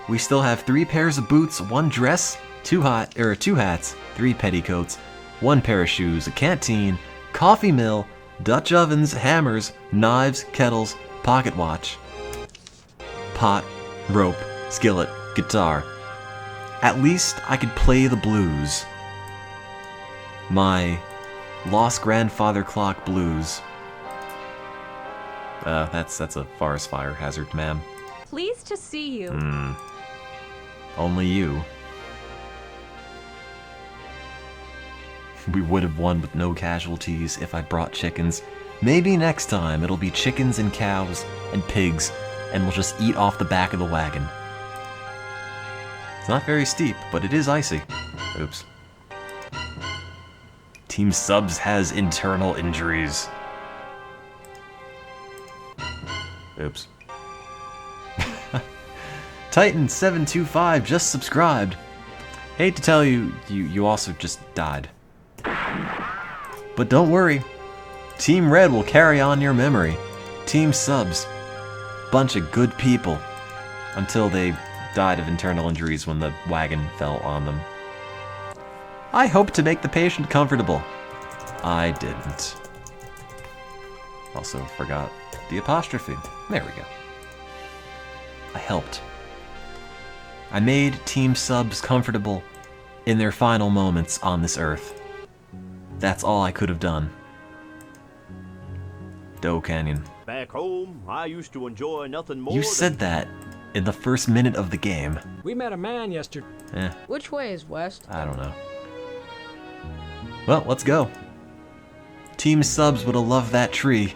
We still have 3 pairs of boots, 1 dress, 2 hats, 3 petticoats, 1 pair of shoes, a canteen, coffee mill, Dutch ovens, hammers, knives, kettles, pocket watch, pot, rope, skillet, guitar. At least I could play the blues. My lost grandfather clock blues. That's a forest fire hazard, ma'am.
Pleased to see you.
Only you. We would have won with no casualties if I brought chickens. Maybe next time it'll be chickens and cows and pigs, and we'll just eat off the back of the wagon. It's not very steep, but it is icy. Oops. Team Subs has internal injuries. Oops. Titan725 just subscribed. Hate to tell you, you also just died. But don't worry. Team Red will carry on your memory. Team Subs, bunch of good people. Until they died of internal injuries when the wagon fell on them. I hope to make the patient comfortable. I didn't. Also forgot the apostrophe. There we go. I helped. I made Team Subs comfortable in their final moments on this earth. That's all I could have done. Doe Canyon.
Back home, I used to enjoy nothing more
You said that in the first minute of the game.
We met a man yesterday.
Which way is west?
I don't know. Well, let's go. Team Subs would have loved that tree.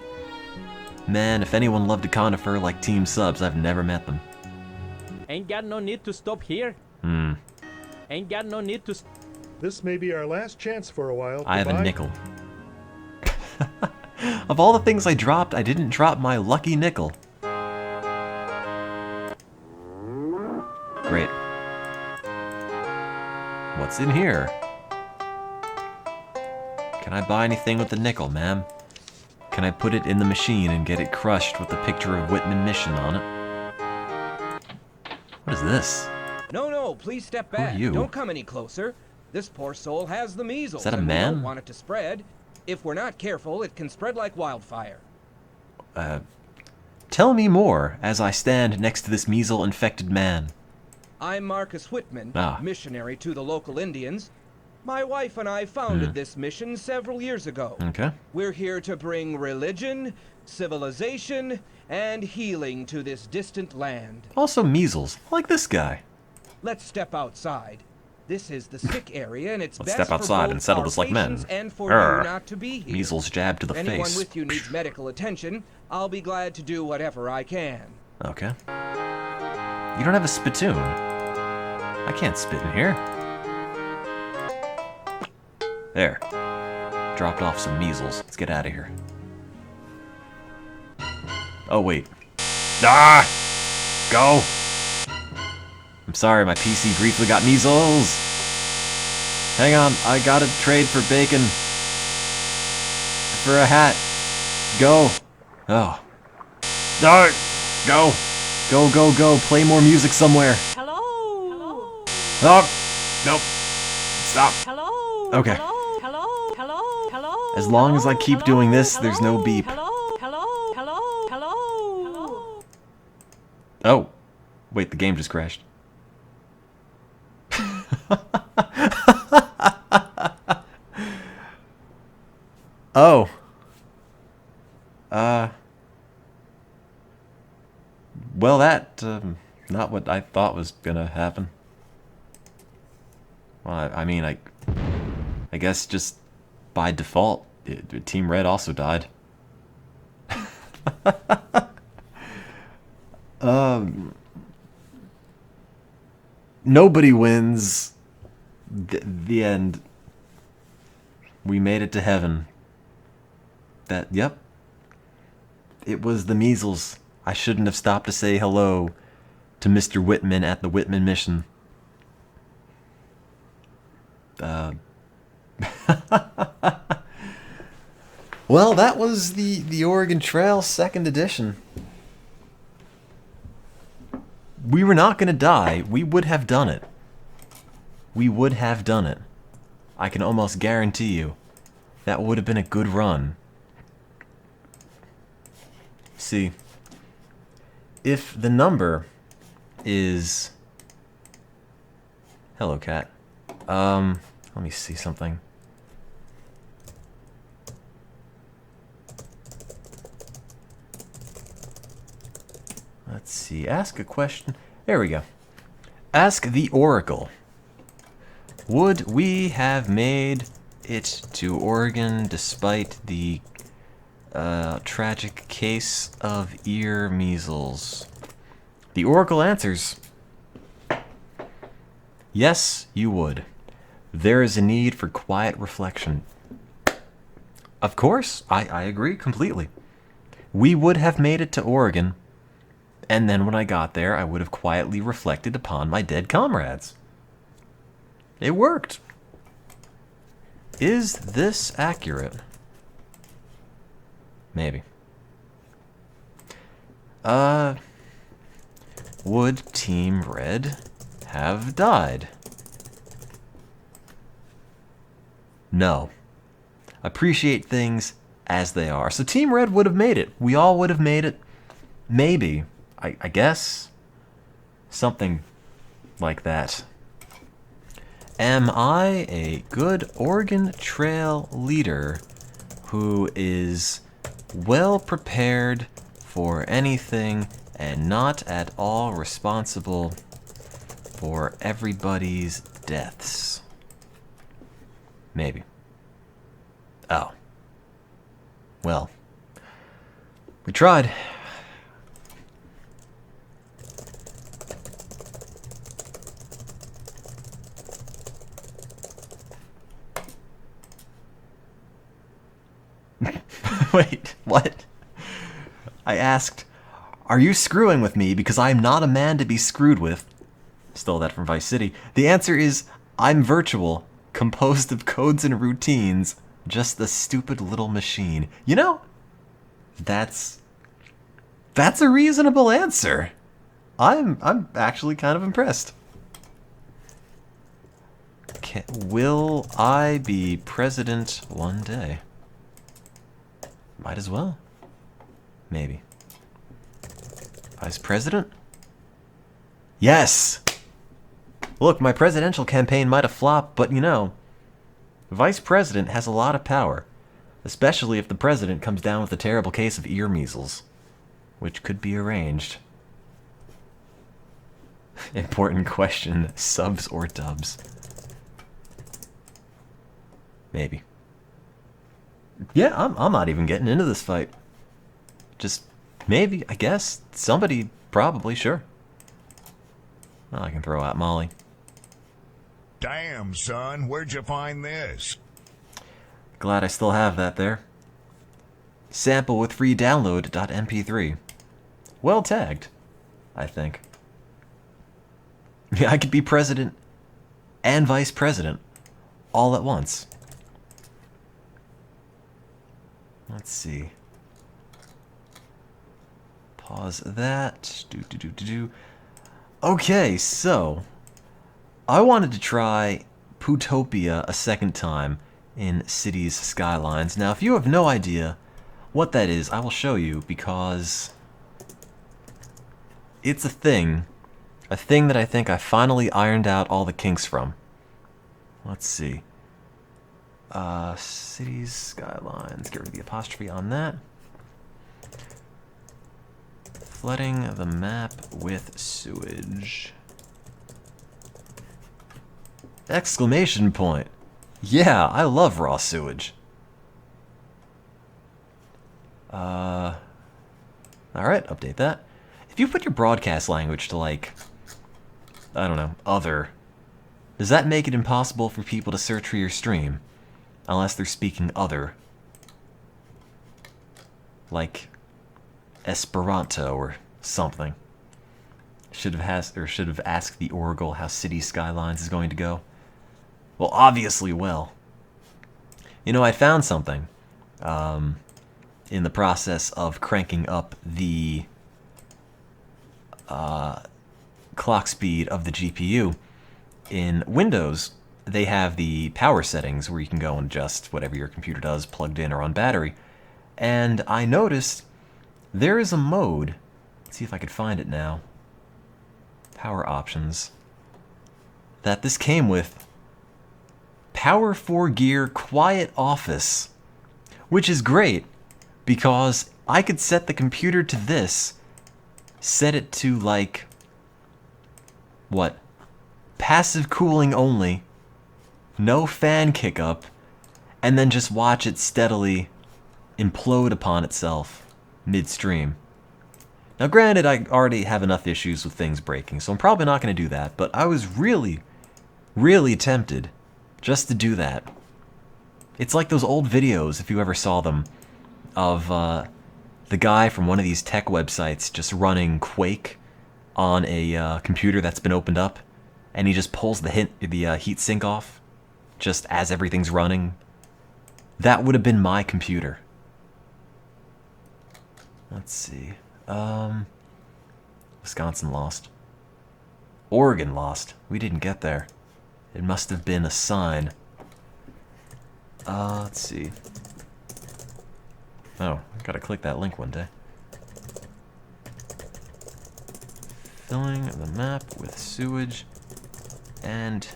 Man, if anyone loved a conifer like Team Subs, I've never met them.
Ain't got no need to stop here. Ain't got no need to...
This may be our last chance for a while.
I have a nickel. Of all the things I dropped, I didn't drop my lucky nickel. Great. What's in here? Can I buy anything with the nickel, ma'am? Can I put it in the machine and get it crushed with the picture of Whitman Mission on it? What is this?
No, please step back.
Who are you?
Don't come any closer. This poor soul has the measles.
Is that a
and
man?
We don't want it to spread. If we're not careful, it can spread like wildfire.
Tell me more as I stand next to this measle-infected man.
I'm Marcus Whitman,
Ah.
missionary to the local Indians. My wife and I founded this mission several years ago.
Okay.
We're here to bring religion, civilization, and healing to this distant land.
Also measles, like this guy.
Let's step outside. This is the sick area, and it's
Let's
best
step outside
for both
and settle
our
this like men.
patients and for
Urgh.
you not to be here.
Measles jab to the
Anyone
face.
with you needs medical attention. I'll be glad to do whatever I can.
Okay. You don't have a spittoon. I can't spit in here. There. Dropped off some measles. Let's get out of here. Oh, wait. Ah! Go! I'm sorry, my PC briefly got measles. Hang on, I gotta trade for bacon. For a hat. Go. Oh. No! Go! Go, go, go. Play more music somewhere.
Hello?
Oh! Nope. Stop.
Hello?
Okay.
Hello? Hello? Hello?
As long as I keep doing this, there's no beep.
Hello? Hello? Hello? Hello?
Oh. Wait, the game just crashed. Oh. Well, that, not what I thought was gonna happen. Well, I mean, I guess just by default, Team Red also died. Nobody wins. The end. We made it to heaven. Yep. It was the measles. I shouldn't have stopped to say hello to Mr. Whitman at the Whitman Mission. Well, that was the Oregon Trail 2nd edition. We were not going to die. We would have done it. We would have done it. I can almost guarantee you. That would have been a good run. See, if the number is... Hello, cat. Let me see something. Let's see. Ask a question. There we go. Ask the Oracle. Would we have made it to Oregon despite the tragic case of ear measles? The Oracle answers. Yes, you would. There is a need for quiet reflection. Of course, I agree completely. We would have made it to Oregon, and then when I got there, I would have quietly reflected upon my dead comrades. It worked. Is this accurate? Maybe. Would Team Red have died? No. Appreciate things as they are. So Team Red would have made it. We all would have made it. Maybe. I guess. Something like that. Am I a good Oregon Trail leader who is well prepared for anything and not at all responsible for everybody's deaths? Maybe. Oh. Well. We tried. Wait, what? I asked, are you screwing with me because I'm not a man to be screwed with? Stole that from Vice City. The answer is, I'm virtual, composed of codes and routines, just a stupid little machine. You know, that's a reasonable answer. I'm actually kind of impressed. Will I be president one day? Might as well. Maybe. Vice president? Yes! Look, my presidential campaign might have flopped, but you know, vice president has a lot of power, especially if the president comes down with a terrible case of ear measles, which could be arranged. Important question, subs or dubs? Maybe. Yeah, I'm not even getting into this fight. Just maybe, I guess. Somebody, probably, sure. Well, I can throw out Molly.
Damn, son, where'd you find this?
Glad I still have that there. Sample with free download.mp3. Well tagged, I think. Yeah, I could be president and vice president all at once. Let's see. Pause that. Okay, so I wanted to try Pootopia a second time in Cities Skylines. Now, if you have no idea what that is, I will show you because it's a thing that I think I finally ironed out all the kinks from. Let's see. Cities Skylines. Get rid of the apostrophe on that. Flooding the map with sewage. Exclamation point. Yeah, I love raw sewage. Alright, update that. If you put your broadcast language to, like, I don't know, other, does that make it impossible for people to search for your stream? Unless they're speaking other. Like Esperanto or something. Should have asked the Oracle how Cities Skylines is going to go. Well, obviously well. You know, I found something in the process of cranking up the clock speed of the GPU. In Windows, they have the power settings where you can go and adjust whatever your computer does, plugged in or on battery. And I noticed there is a mode. Let's see if I could find it now. Power options. That this came with. Power 4 Gear Quiet Office. Which is great because I could set the computer to this. Set it to, like, what? Passive cooling only. No fan kick up. And then just watch it steadily implode upon itself midstream. Now granted, I already have enough issues with things breaking, so I'm probably not going to do that, but I was really, really tempted just to do that. It's like those old videos, if you ever saw them, of the guy from one of these tech websites just running Quake on a computer that's been opened up, and he just pulls the heat sink off just as everything's running. That would have been my computer. Let's see. Wisconsin lost. Oregon lost. We didn't get there. It must have been a sign. Let's see. Oh, I gotta click that link one day. Filling the map with sewage and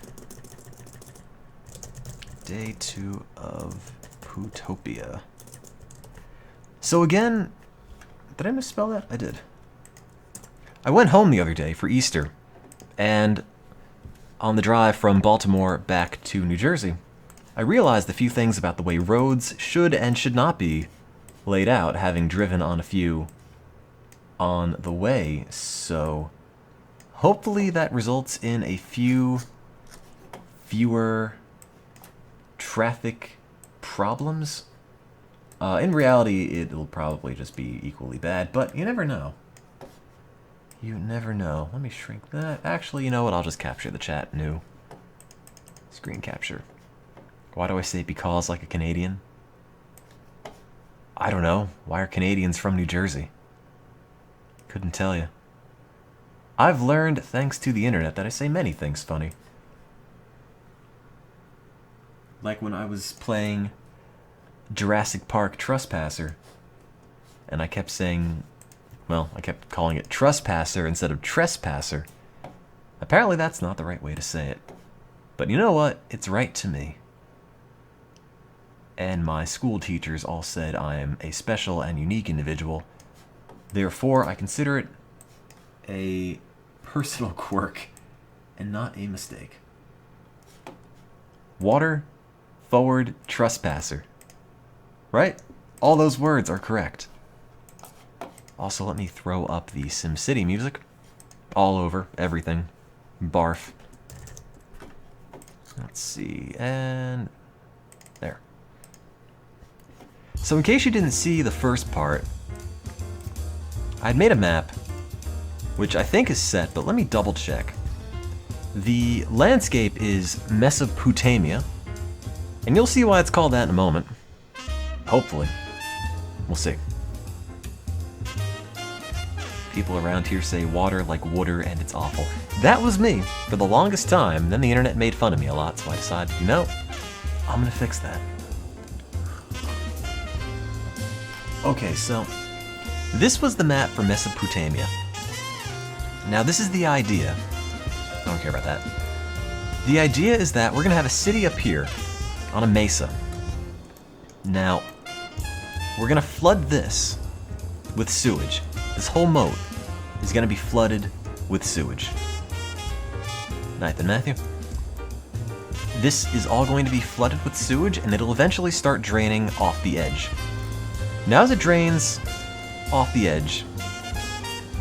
day 2 of Pootopia. So again, did I misspell that? I did. I went home the other day for Easter, and on the drive from Baltimore back to New Jersey, I realized a few things about the way roads should and should not be laid out, having driven on a few on the way, so hopefully that results in a fewer traffic problems. In reality, it'll probably just be equally bad, but you never know. You never know. Let me shrink that. Actually, you know what? I'll just capture the chat. New. Screen capture. Why do I say because like a Canadian? I don't know. Why are Canadians from New Jersey? Couldn't tell you. I've learned, thanks to the internet, that I say many things funny. Like when I was playing Jurassic Park Trespasser, and I kept saying, well, I kept calling it Trespasser instead of Trespasser. Apparently that's not the right way to say it. But you know what? It's right to me. And my school teachers all said I am a special and unique individual. Therefore, I consider it a personal quirk and not a mistake. Water, forward, trespasser. Right? All those words are correct. Also, let me throw up the SimCity music. All over, everything. Barf. Let's see, and there. So in case you didn't see the first part, I'd made a map, which I think is set, but let me double check. The landscape is Mesopotamia, and you'll see why it's called that in a moment. Hopefully. We'll see. People around here say water like water and it's awful. That was me for the longest time, then the internet made fun of me a lot, so I decided, you know, I'm gonna fix that. Okay, so this was the map for Mesopotamia. Now this is the idea. I don't care about that. The idea is that we're gonna have a city up here on a mesa. Now, we're gonna flood this with sewage. This whole moat is gonna be flooded with sewage. Nathan Matthew. This is all going to be flooded with sewage, and it'll eventually start draining off the edge. Now as it drains off the edge,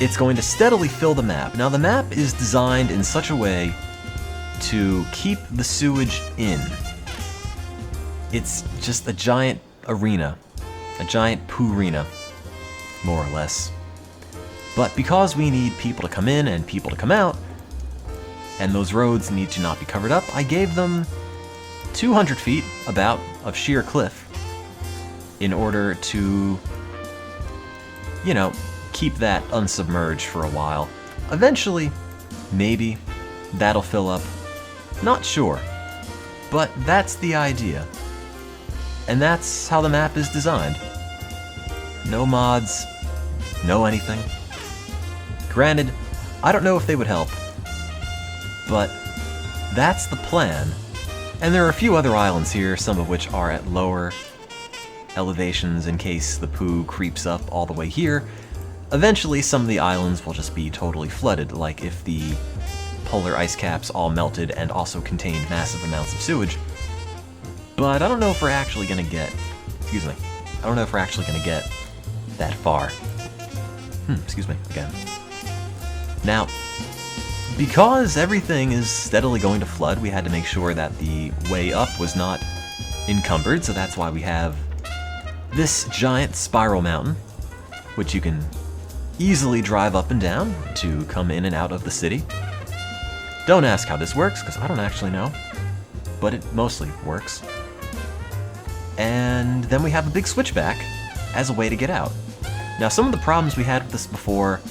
it's going to steadily fill the map. Now the map is designed in such a way to keep the sewage in. It's just a giant arena, a giant poo-rena, more or less. But because we need people to come in and people to come out, and those roads need to not be covered up, I gave them 200 feet, about, of sheer cliff in order to, you know, keep that unsubmerged for a while. Eventually, maybe, that'll fill up. Not sure. But that's the idea. And that's how the map is designed. No mods, no anything. Granted, I don't know if they would help, but that's the plan. And there are a few other islands here, some of which are at lower elevations in case the poo creeps up all the way here. Eventually, some of the islands will just be totally flooded, like if the polar ice caps all melted and also contained massive amounts of sewage. But I don't know if we're actually gonna get, excuse me, I don't know if we're actually gonna get that far. Excuse me, again. Now, because everything is steadily going to flood, we had to make sure that the way up was not encumbered, so that's why we have this giant spiral mountain, which you can easily drive up and down to come in and out of the city. Don't ask how this works, because I don't actually know, but it mostly works. And then we have a big switchback as a way to get out. Now, some of the problems we had with this before,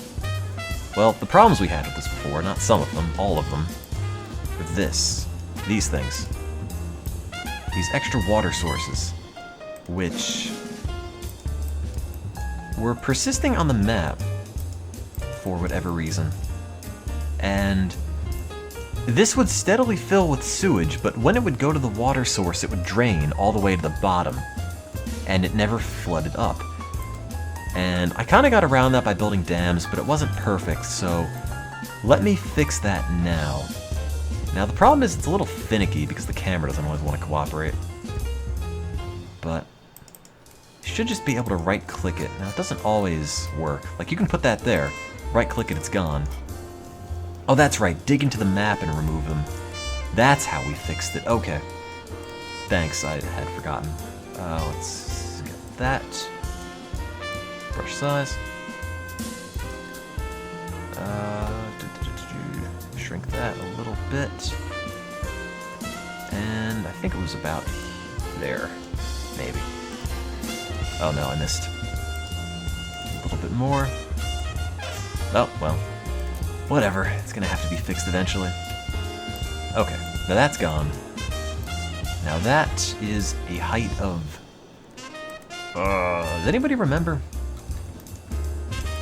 well, the problems we had with this before, not some of them, all of them, were these things. These extra water sources, which were persisting on the map for whatever reason. And this would steadily fill with sewage, but when it would go to the water source, it would drain all the way to the bottom, and it never flooded up. And I kind of got around that by building dams, but it wasn't perfect, so let me fix that now. Now the problem is it's a little finicky because the camera doesn't always want to cooperate. But you should just be able to right-click it. Now it doesn't always work. Like you can put that there, right-click it, it's gone. Oh, that's right, dig into the map and remove them. That's how we fixed it. Okay. Thanks, I had forgotten. Let's get that. Brush size. Shrink that a little bit. And I think it was about there. Maybe. Oh no, I missed. A little bit more. Oh, well. Whatever, it's gonna have to be fixed eventually. Okay, now that's gone. Now that is a height of... does anybody remember?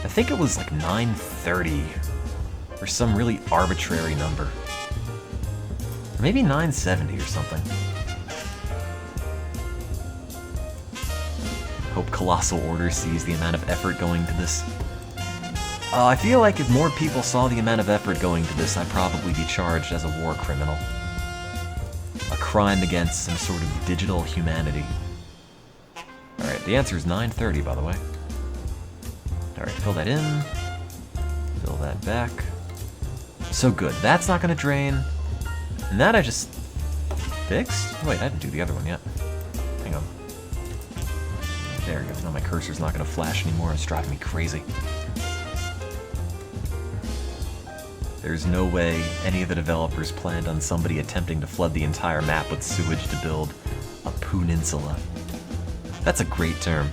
I think it was like 930, or some really arbitrary number. Or maybe 970 or something. Hope Colossal Order sees the amount of effort going to this. I feel like if more people saw the amount of effort going to this, I'd probably be charged as a war criminal. A crime against some sort of digital humanity. Alright, the answer is 930, by the way. Alright, fill that in. Fill that back. So good. That's not going to drain. And that I just fixed? Wait, I didn't do the other one yet. Hang on. There we go. Now my cursor's not going to flash anymore. It's driving me crazy. There's no way any of the developers planned on somebody attempting to flood the entire map with sewage to build a peninsula. That's a great term.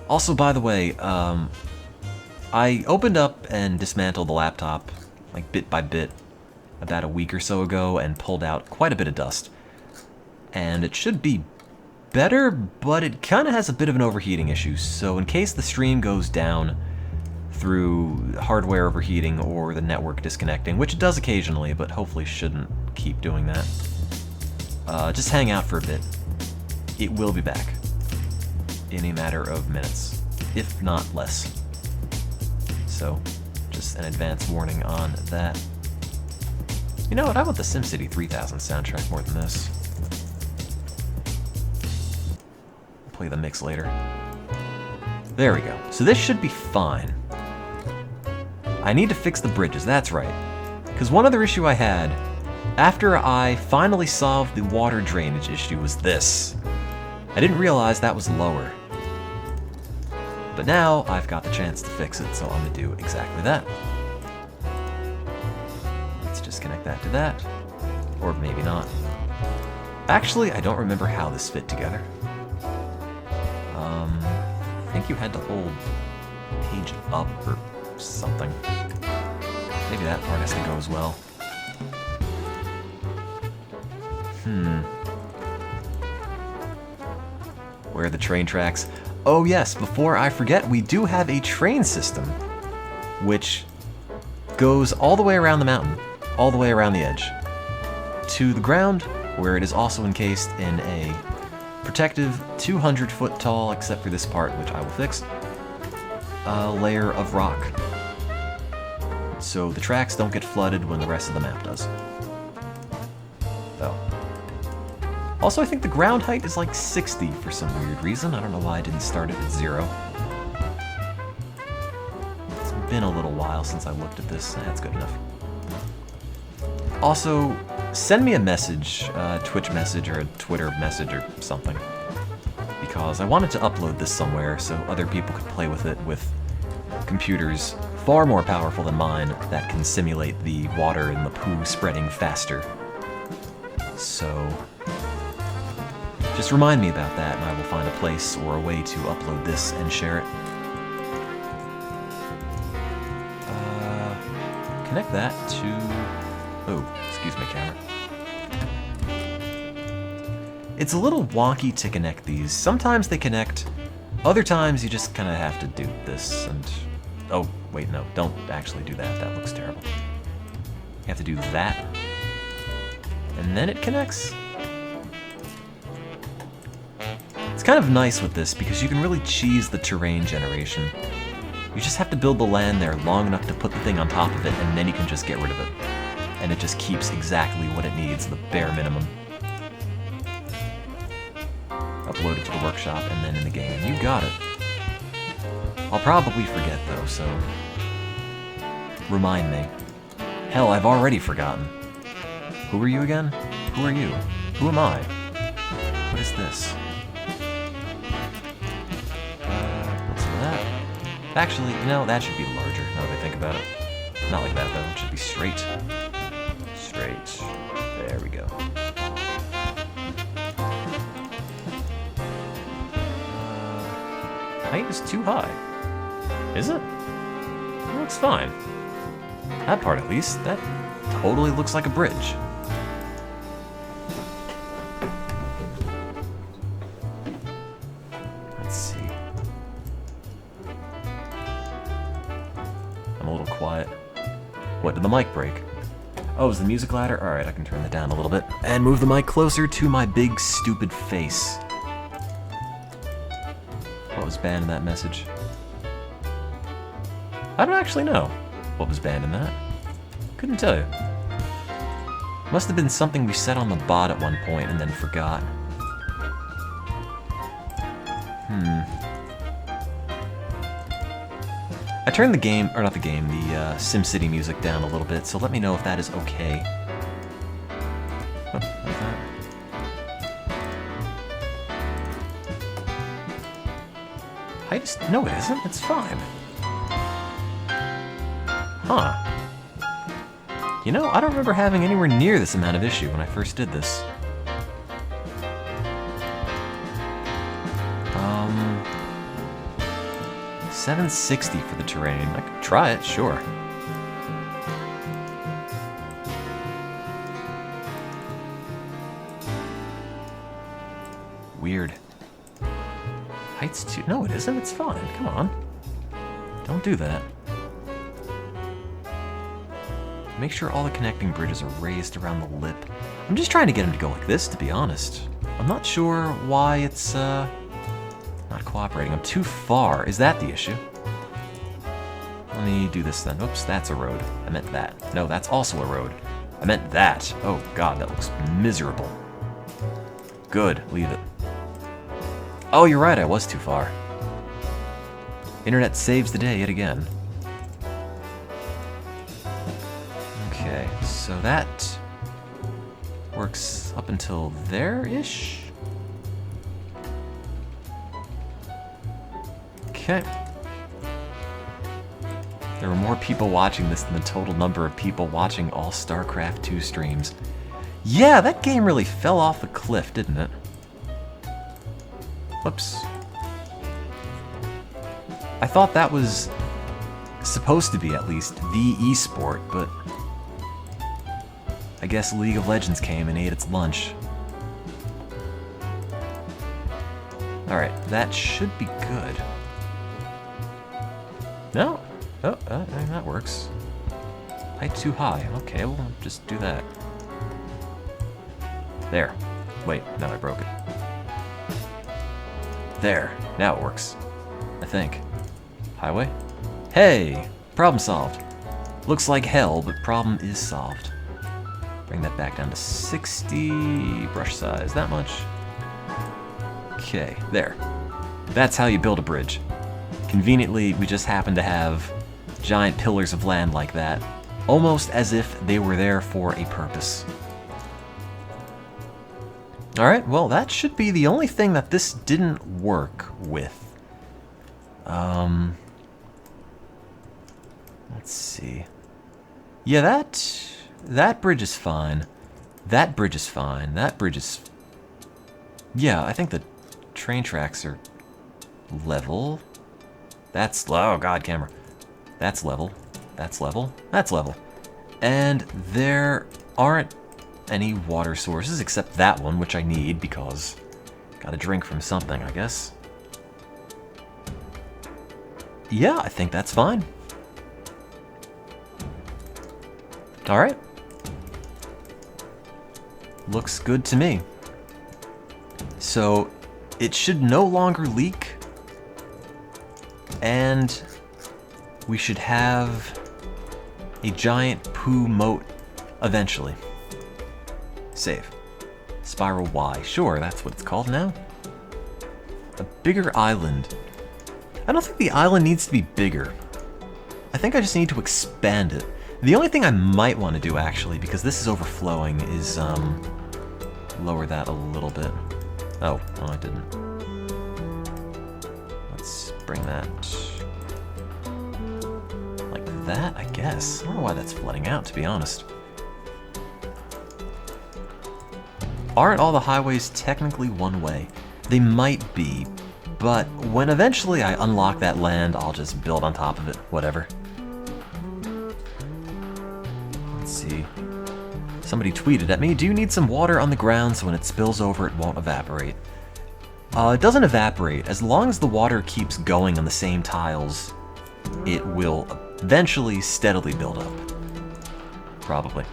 Also, by the way, I opened up and dismantled the laptop, like bit by bit, about a week or so ago and pulled out quite a bit of dust. And it should be better, but it kind of has a bit of an overheating issue, so in case the stream goes down through hardware overheating or the network disconnecting, which it does occasionally, but hopefully shouldn't keep doing that. Just hang out for a bit. It will be back in a matter of minutes, if not less. So, just an advance warning on that. You know what, I want the SimCity 3000 soundtrack more than this. I'll play the mix later. There we go. So this should be fine. I need to fix the bridges, that's right. Because one other issue I had, after I finally solved the water drainage issue, was this. I didn't realize that was lower. But now I've got the chance to fix it, so I'm going to do exactly that. Let's just connect that to that. Or maybe not. Actually, I don't remember how this fit together. I think you had to hold page up or something. Maybe that part has to go as well. Where are the train tracks? Oh yes, before I forget, we do have a train system which goes all the way around the mountain, all the way around the edge, to the ground, where it is also encased in a protective 200-foot tall, except for this part, which I will fix, layer of rock. So the tracks don't get flooded when the rest of the map does. Oh. Also, I think the ground height is like 60 for some weird reason. I don't know why I didn't start it at 0. It's been a little while since I looked at this. That's good enough. Also, send me a message, a Twitch message or a Twitter message or something. Because I wanted to upload this somewhere so other people could play with it with computers far more powerful than mine that can simulate the water and the poo spreading faster. So, just remind me about that and I will find a place or a way to upload this and share it. Connect that to... Oh, excuse me, camera. It's a little wonky to connect these. Sometimes they connect, other times you just kind of have to do this and... Oh, wait, no, don't actually do that. That looks terrible. You have to do that. And then it connects. It's kind of nice with this because you can really cheese the terrain generation. You just have to build the land there long enough to put the thing on top of it, and then you can just get rid of it. And it just keeps exactly what it needs, the bare minimum. Upload it to the workshop and then in the game. You got it. I'll probably forget though, so remind me. Hell, I've already forgotten. Who are you again? Who are you? Who am I? What is this? What's that? Actually, you know, that should be larger now that I think about it. Not like that though, it should be straight. Straight. There we go. Height is too high. Is it? It looks fine. That part at least. That totally looks like a bridge. Let's see. I'm a little quiet. What, did the mic break? Oh, is the music ladder? Alright, I can turn that down a little bit. And move the mic closer to my big, stupid face. What was banned in that message? I don't actually know what was banned in that. Couldn't tell you. Must have been something we said on the bot at one point and then forgot. I turned the game, or not the game, the SimCity music down a little bit, so let me know if that is okay. Oh, what was that? No, it isn't. It's fine. Huh. You know, I don't remember having anywhere near this amount of issue when I first did this. 760 for the terrain. I could try it, sure. Weird. Height's too... No, it isn't. It's fine. Come on. Don't do that. Make sure all the connecting bridges are raised around the lip. I'm just trying to get him to go like this, to be honest. I'm not sure why it's, not cooperating. I'm too far. Is that the issue? Let me do this then. Oops, that's a road. I meant that. No, that's also a road. I meant that. Oh god, that looks miserable. Good, leave it. Oh, you're right, I was too far. Internet saves the day yet again. Okay, so that works up until there-ish? Okay. There were more people watching this than the total number of people watching all StarCraft 2 streams. Yeah, that game really fell off the cliff, didn't it? Whoops. I thought that was supposed to be, at least, the esport, but I guess League of Legends came and ate its lunch. Alright, that should be good. No? Oh, that works. Height too high. Okay, well, just do that. There. Wait, no, I broke it. There. Now it works. I think. Highway? Hey! Problem solved. Looks like hell, but problem is solved. Bring that back down to 60 brush size. That much. Okay, there. That's how you build a bridge. Conveniently, we just happen to have giant pillars of land like that almost as if they were there for a purpose. Alright, well, that should be the only thing that this didn't work with. Let's see. Yeah, that bridge is fine. That bridge is fine. That bridge is... Yeah, I think the train tracks are level. That's... Oh, God, camera. That's level. That's level. That's level. And there aren't any water sources except that one, which I need because gotta drink from something, I guess. Yeah, I think that's fine. Alright. Looks good to me. So, it should no longer leak. And we should have a giant poo moat eventually. Save. Spiral Y. Sure, that's what it's called now. A bigger island. I don't think the island needs to be bigger. I think I just need to expand it. The only thing I might want to do, actually, because this is overflowing, is lower that a little bit. Oh, no, I didn't. Let's bring that like that, I guess. I don't know why that's flooding out, to be honest. Aren't all the highways technically one way? They might be, but when eventually I unlock that land, I'll just build on top of it, whatever. Let's see. Somebody tweeted at me, do you need some water on the ground so when it spills over it won't evaporate? It doesn't evaporate. As long as the water keeps going on the same tiles, it will eventually steadily build up. Probably.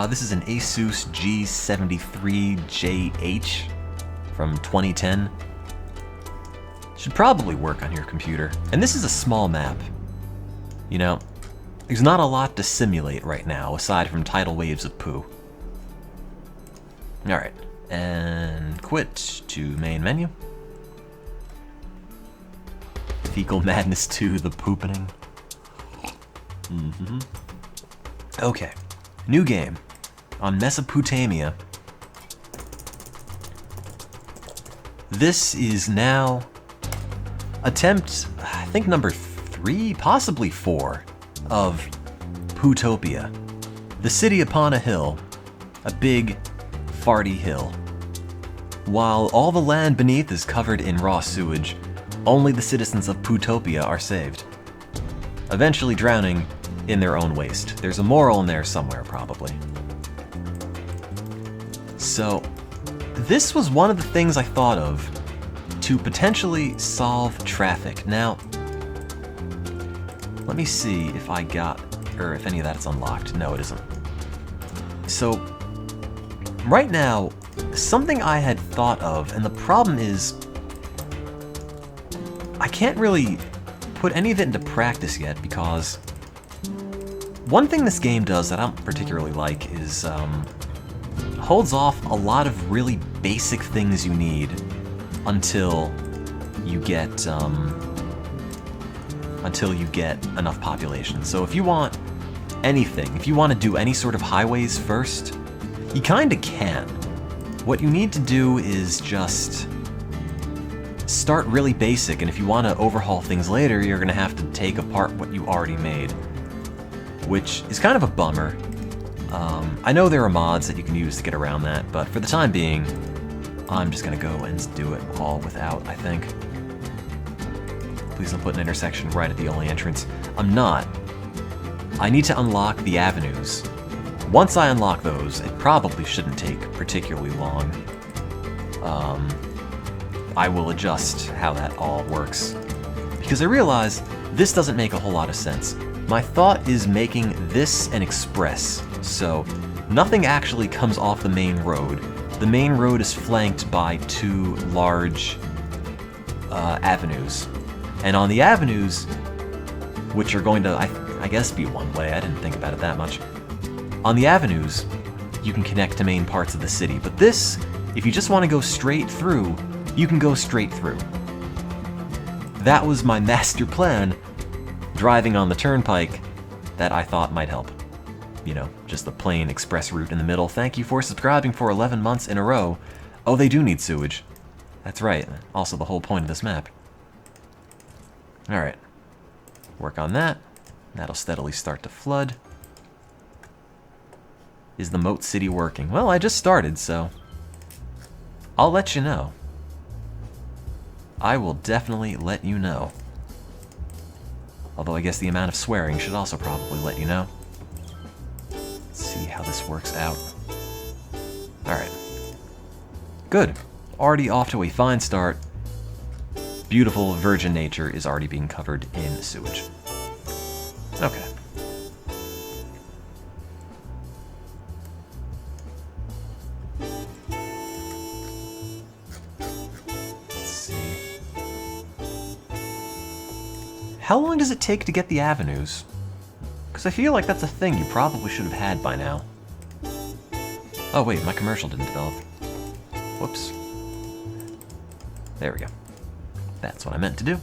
This is an Asus G73JH from 2010. Should probably work on your computer. And this is a small map. You know, there's not a lot to simulate right now, aside from tidal waves of poo. Alright, and quit to main menu. Fecal Madness 2, the poopening. Okay, new game on Mesopotamia. This is now attempt, I think number 3, possibly 4, of Pootopia. The city upon a hill, a big, farty hill. While all the land beneath is covered in raw sewage, only the citizens of Pootopia are saved, eventually drowning in their own waste. There's a moral in there somewhere, probably. So, this was one of the things I thought of to potentially solve traffic. Now, let me see if I got, or if any of that's unlocked. No, it isn't. So, right now, something I had thought of, and the problem is, I can't really put any of it into practice yet, because one thing this game does that I don't particularly like is, holds off a lot of really basic things you need until you get enough population. So if you want anything, if you want to do any sort of highways first, you kinda can. What you need to do is just start really basic, and if you want to overhaul things later, you're gonna have to take apart what you already made, which is kind of a bummer. I know there are mods that you can use to get around that, but for the time being, I'm just gonna go and do it all without, I think. Please don't put an intersection right at the only entrance. I'm not. I need to unlock the avenues. Once I unlock those, it probably shouldn't take particularly long. I will adjust how that all works. Because I realize this doesn't make a whole lot of sense. My thought is making this an express, so nothing actually comes off the main road. The main road is flanked by 2 large avenues. And on the avenues, which are going to, I guess, be one way, I didn't think about it that much. On the avenues, you can connect to main parts of the city, but this, if you just want to go straight through, you can go straight through. That was my master plan driving on the turnpike that I thought might help. You know, just the plain express route in the middle. Thank you for subscribing for 11 months in a row. Oh, they do need sewage. That's right. Also the whole point of this map. Alright. Work on that. That'll steadily start to flood. Is the moat city working? Well, I just started, so I'll let you know. I will definitely let you know. Although I guess the amount of swearing should also probably let you know. Let's see how this works out. Alright. Good. Already off to a fine start. Beautiful virgin nature is already being covered in sewage. Okay. How long does it take to get the avenues? Because I feel like that's a thing you probably should have had by now. Oh wait, my commercial didn't develop. Whoops. There we go. That's what I meant to do.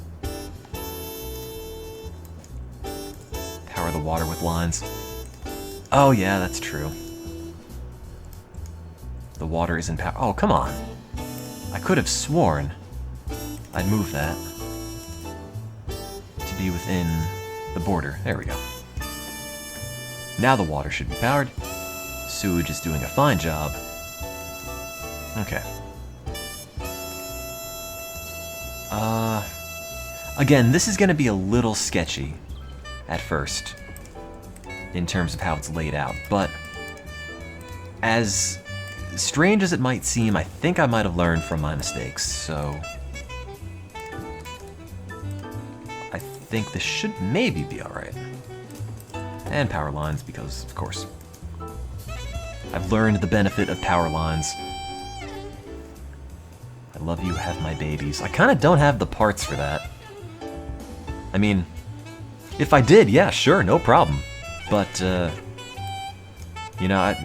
Power the water with lines. Oh yeah, that's true. The water is in power. Oh, come on. I could have sworn I'd move that to be within the border. There we go. Now the water should be powered. Sewage is doing a fine job. Okay. Again, this is going to be a little sketchy at first in terms of how it's laid out, but as strange as it might seem, I think I might have learned from my mistakes, so I think this should maybe be alright. And power lines, because, of course, I've learned the benefit of power lines. I love you, have my babies. I kind of don't have the parts for that. I mean, if I did, yeah, sure, no problem. But, you know,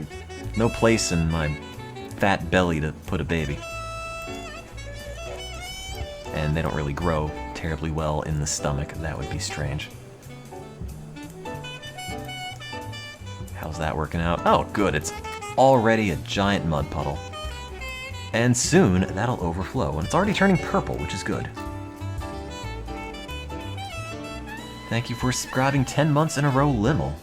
no place in my fat belly to put a baby. And they don't really grow terribly well in the stomach. That would be strange. How's that working out? Oh, good. It's already a giant mud puddle. And soon, that'll overflow. And it's already turning purple, which is good. Thank you for subscribing 10 months in a row, Limmel.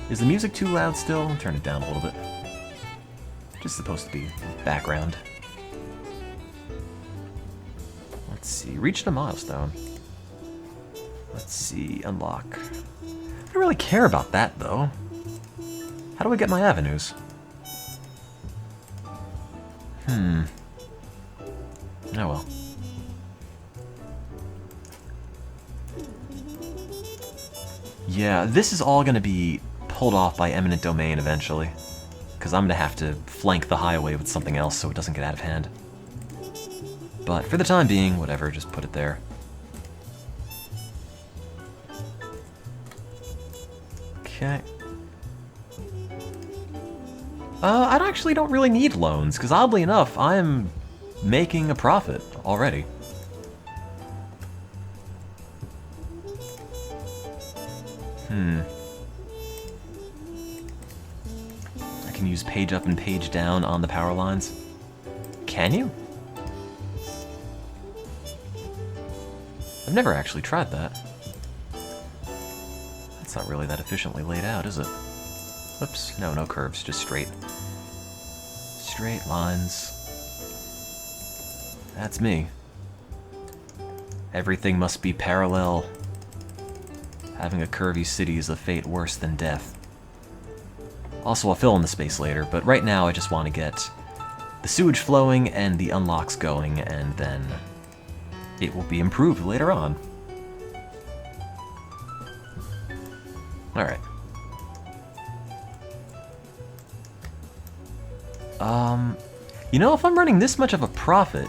Is the music too loud still? Turn it down a little bit. Just supposed to be background. Let's see. Reached a milestone. Let's see. Unlock. I don't really care about that, though. How do I get my avenues? Oh well. Yeah, this is all going to be pulled off by eminent domain eventually. Because I'm going to have to flank the highway with something else so it doesn't get out of hand. But for the time being, whatever, just put it there. Okay. I actually don't really need loans, because oddly enough, I'm making a profit already. I can use page up and page down on the power lines. Can you? I've never actually tried that. It's not really that efficiently laid out, is it? Oops, no curves, just straight. Straight lines. That's me. Everything must be parallel. Having a curvy city is a fate worse than death. Also, I'll fill in the space later, but right now I just want to get the sewage flowing and the unlocks going, and then it will be improved later on. Alright. You know, if I'm running this much of a profit,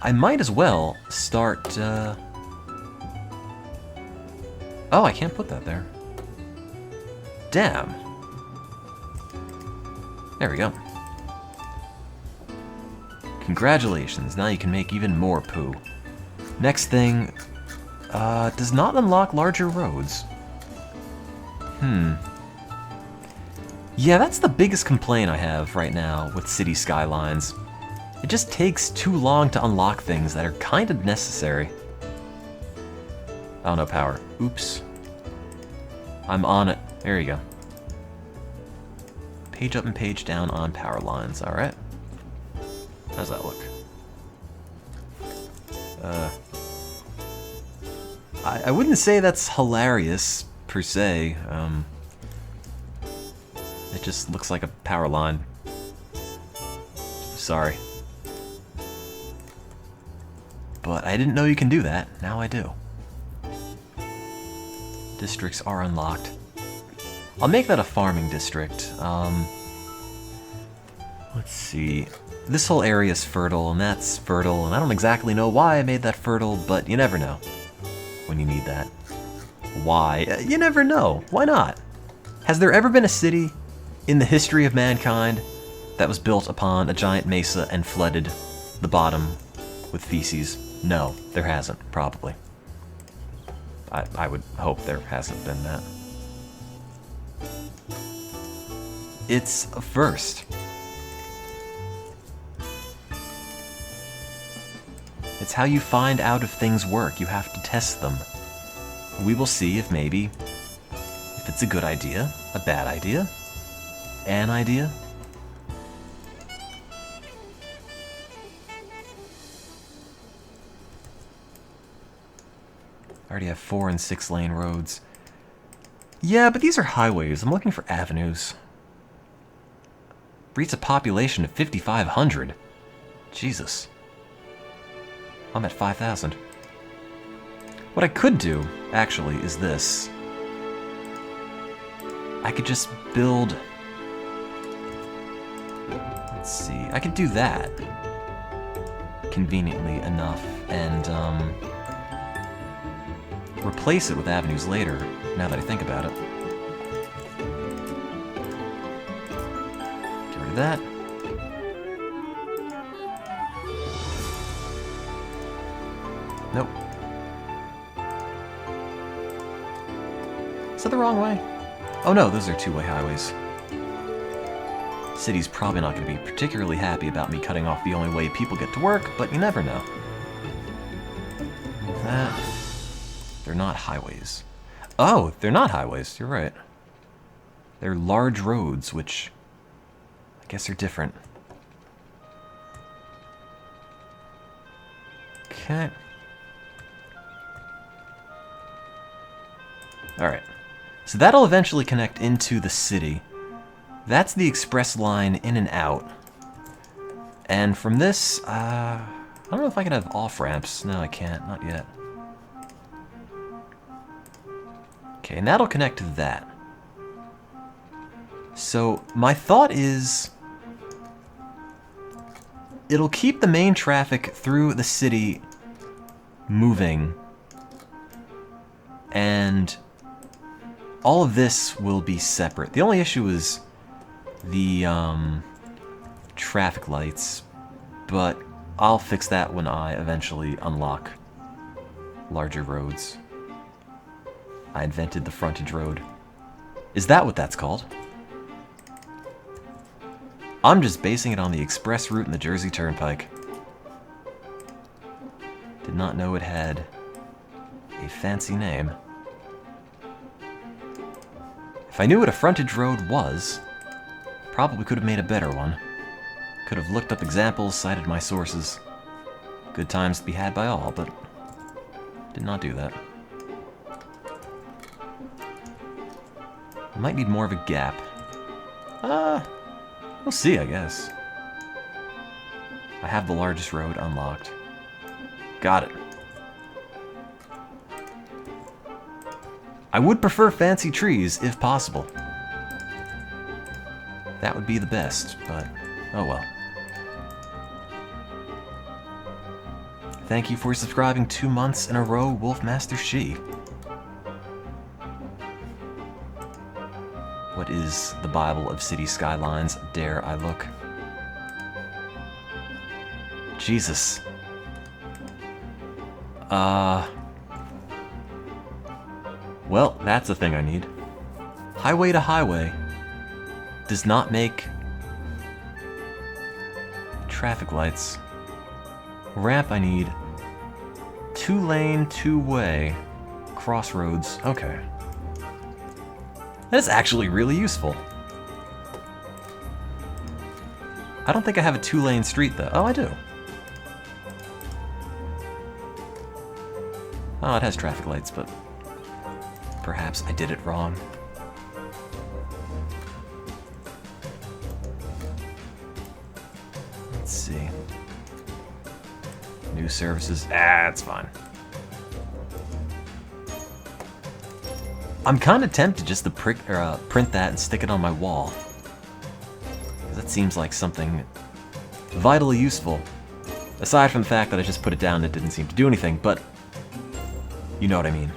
I might as well start, Oh, I can't put that there. Damn. There we go. Congratulations, now you can make even more poo. Next thing, Does not unlock larger roads. Yeah, that's the biggest complaint I have right now with City Skylines. It just takes too long to unlock things that are kind of necessary. Oh, no power. Oops. I'm on it. There you go. Page up and page down on power lines. Alright. How's that look? I wouldn't say that's hilarious, per se. It just looks like a power line. Sorry. But I didn't know you can do that. Now I do. Districts are unlocked. I'll make that a farming district. Let's see. This whole area is fertile, and that's fertile, and I don't exactly know why I made that fertile, but you never know when you need that. Why? You never know. Why not? Has there ever been a city in the history of mankind that was built upon a giant mesa and flooded the bottom with feces? No, there hasn't, probably. I would hope there hasn't been that. It's a first. It's how you find out if things work. You have to test them. We will see if maybe, if it's a good idea, a bad idea, an idea. I already have 4 and 6 lane roads. Yeah, but these are highways. I'm looking for avenues. Reach a population of 5,500. Jesus. I'm at 5,000. What I could do, actually, is this. I could just build... Let's see. I could do that. Conveniently enough. And, replace it with avenues later, now that I think about it. Get rid of that. Nope. Is that the wrong way? Oh no, those are two-way highways. City's probably not going to be particularly happy about me cutting off the only way people get to work, but you never know. That... They're not highways. Oh, they're not highways, you're right. They're large roads, which I guess are different. Okay. Alright. So that'll eventually connect into the city. That's the express line in and out. And from this, I don't know if I can have off-ramps. No, I can't. Not yet. Okay, and that'll connect to that. So, my thought is... it'll keep the main traffic through the city moving. And all of this will be separate. The only issue is the traffic lights, but I'll fix that when I eventually unlock larger roads. I invented the frontage road. Is that what that's called? I'm just basing it on the express route in the Jersey Turnpike. Did not know it had a fancy name. If I knew what a frontage road was, probably could have made a better one. Could have looked up examples, cited my sources. Good times to be had by all, but did not do that. I might need more of a gap. We'll see, I guess. I have the largest road unlocked. Got it. I would prefer fancy trees, if possible. That would be the best, but oh well. Thank you for subscribing 2 months in a row, Wolfmaster She. What is the Bible of City Skylines? Dare I look? Jesus. Well, that's the thing I need. Highway to highway does not make traffic lights. Ramp I need. 2-lane, 2-way. Crossroads. Okay. That's actually really useful. I don't think I have a 2-lane street though. Oh, I do. Oh, it has traffic lights, but perhaps I did it wrong. Let's see. New services. Ah, it's fine. I'm kind of tempted just to print that and stick it on my wall. That seems like something vitally useful. Aside from the fact that I just put it down and it didn't seem to do anything, but you know what I mean.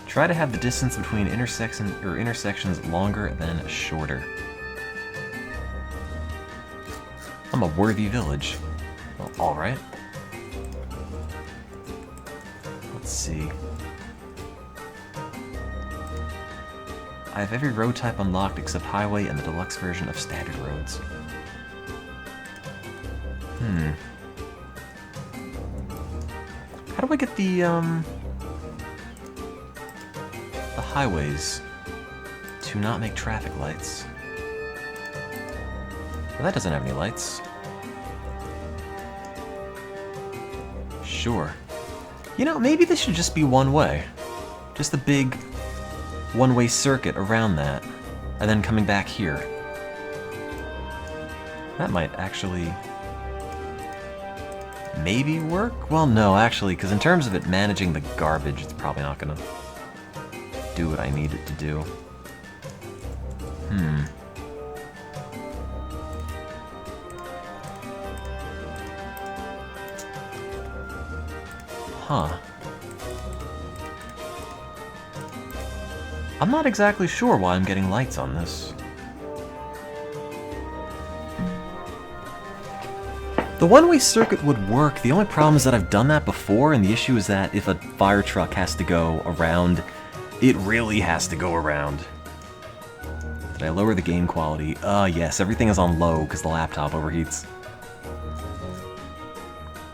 Try to have the distance between intersections longer than shorter. I'm a worthy village. Well, alright. Let's see. I have every road type unlocked except highway and the deluxe version of standard roads. How do I get the highways to not make traffic lights? Well, that doesn't have any lights. Sure. You know, maybe this should just be one way. Just a big one-way circuit around that, and then coming back here. That might actually maybe work? Well, no, actually, because in terms of it managing the garbage, it's probably not gonna do what I need it to do. Huh. I'm not exactly sure why I'm getting lights on this. The one-way circuit would work. The only problem is that I've done that before, and the issue is that if a fire truck has to go around, it really has to go around. Did I lower the game quality? Yes, everything is on low because the laptop overheats.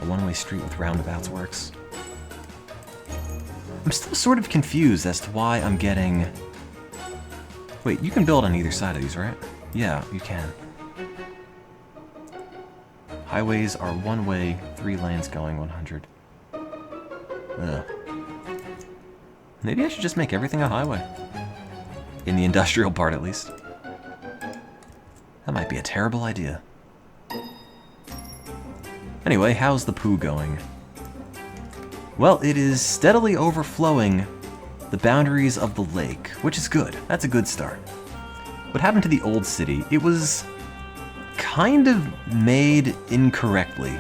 A one-way street with roundabouts works. I'm still sort of confused as to why I'm getting... Wait, you can build on either side of these, right? Yeah, you can. Highways are one way, 3 lanes going 100. Ugh. Maybe I should just make everything a highway. In the industrial part, at least. That might be a terrible idea. Anyway, how's the poo going? Well, it is steadily overflowing the boundaries of the lake, which is good. That's a good start. What happened to the old city? It was kind of made incorrectly.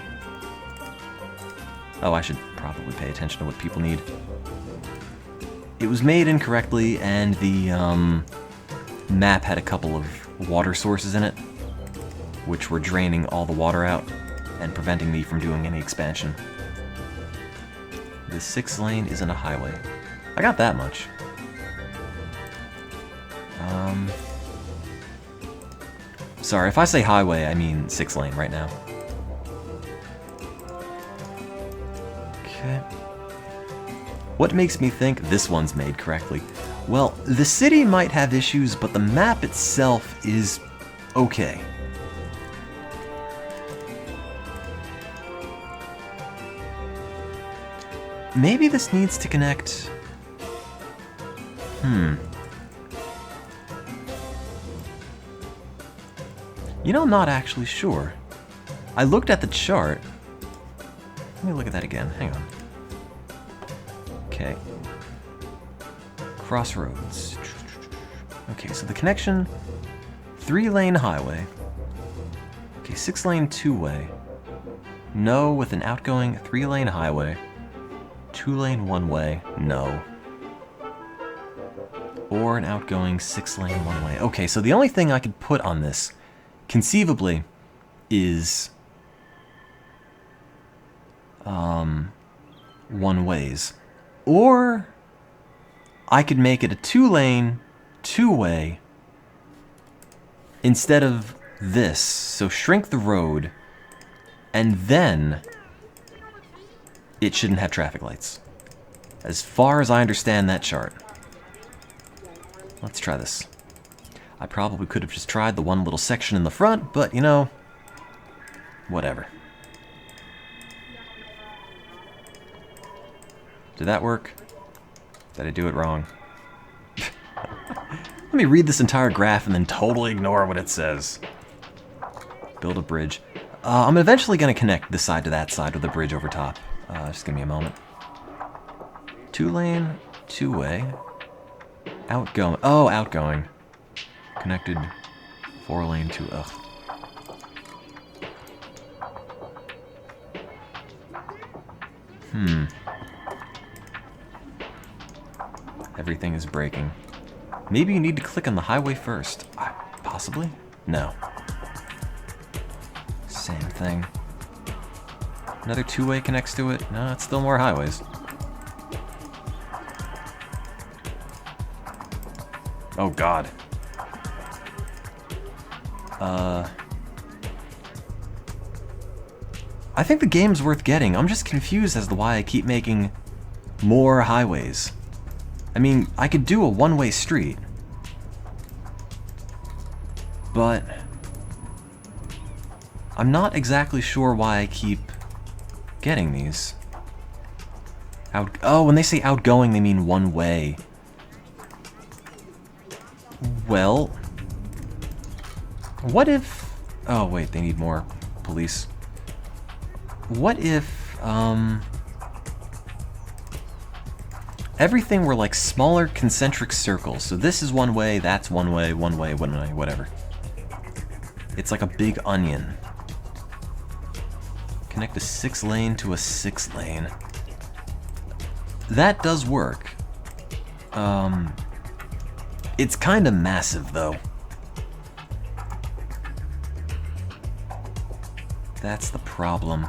Oh, I should probably pay attention to what people need. It was made incorrectly, and the map had a couple of water sources in it, which were draining all the water out and preventing me from doing any expansion. The 6th lane isn't a highway. I got that much. Sorry, if I say highway, I mean 6th lane right now. Okay. What makes me think this one's made correctly? Well, the city might have issues, but the map itself is okay. Maybe this needs to connect... You know, I'm not actually sure. I looked at the chart. Let me look at that again. Hang on. Okay. Crossroads. Okay, so the connection... 3-lane highway. Okay, 6-lane 2-way. No, with an outgoing 3-lane highway. 2-lane 1-way, no. Or an outgoing 6-lane 1-way. Okay, so the only thing I could put on this, conceivably, is 1-ways. Or I could make it a 2-lane, 2-way instead of this. So shrink the road, and then it shouldn't have traffic lights. As far as I understand that chart. Let's try this. I probably could have just tried the one little section in the front, but, you know, whatever. Did that work? Did I do it wrong? Let me read this entire graph and then totally ignore what it says. Build a bridge. I'm eventually going to connect this side to that side with a bridge over top. Just give me a moment. 2-lane, 2-way. Outgoing. Oh, outgoing. Connected 4-lane to... Ugh. Everything is breaking. Maybe you need to click on the highway first. Possibly? No. Same thing. Another 2-way connects to it? No, it's still more highways. Oh god. I think the game's worth getting. I'm just confused as to why I keep making more highways. I mean, I could do a 1-way street. But I'm not exactly sure why I keep getting these. Oh, when they say outgoing, they mean 1-way. Well, what if... Oh, wait, they need more police. What if, everything were like smaller concentric circles. So this is 1-way, that's 1-way, 1-way, 1-way, whatever. It's like a big onion. Connect a 6-lane to a 6-lane. That does work. It's kind of massive, though. That's the problem.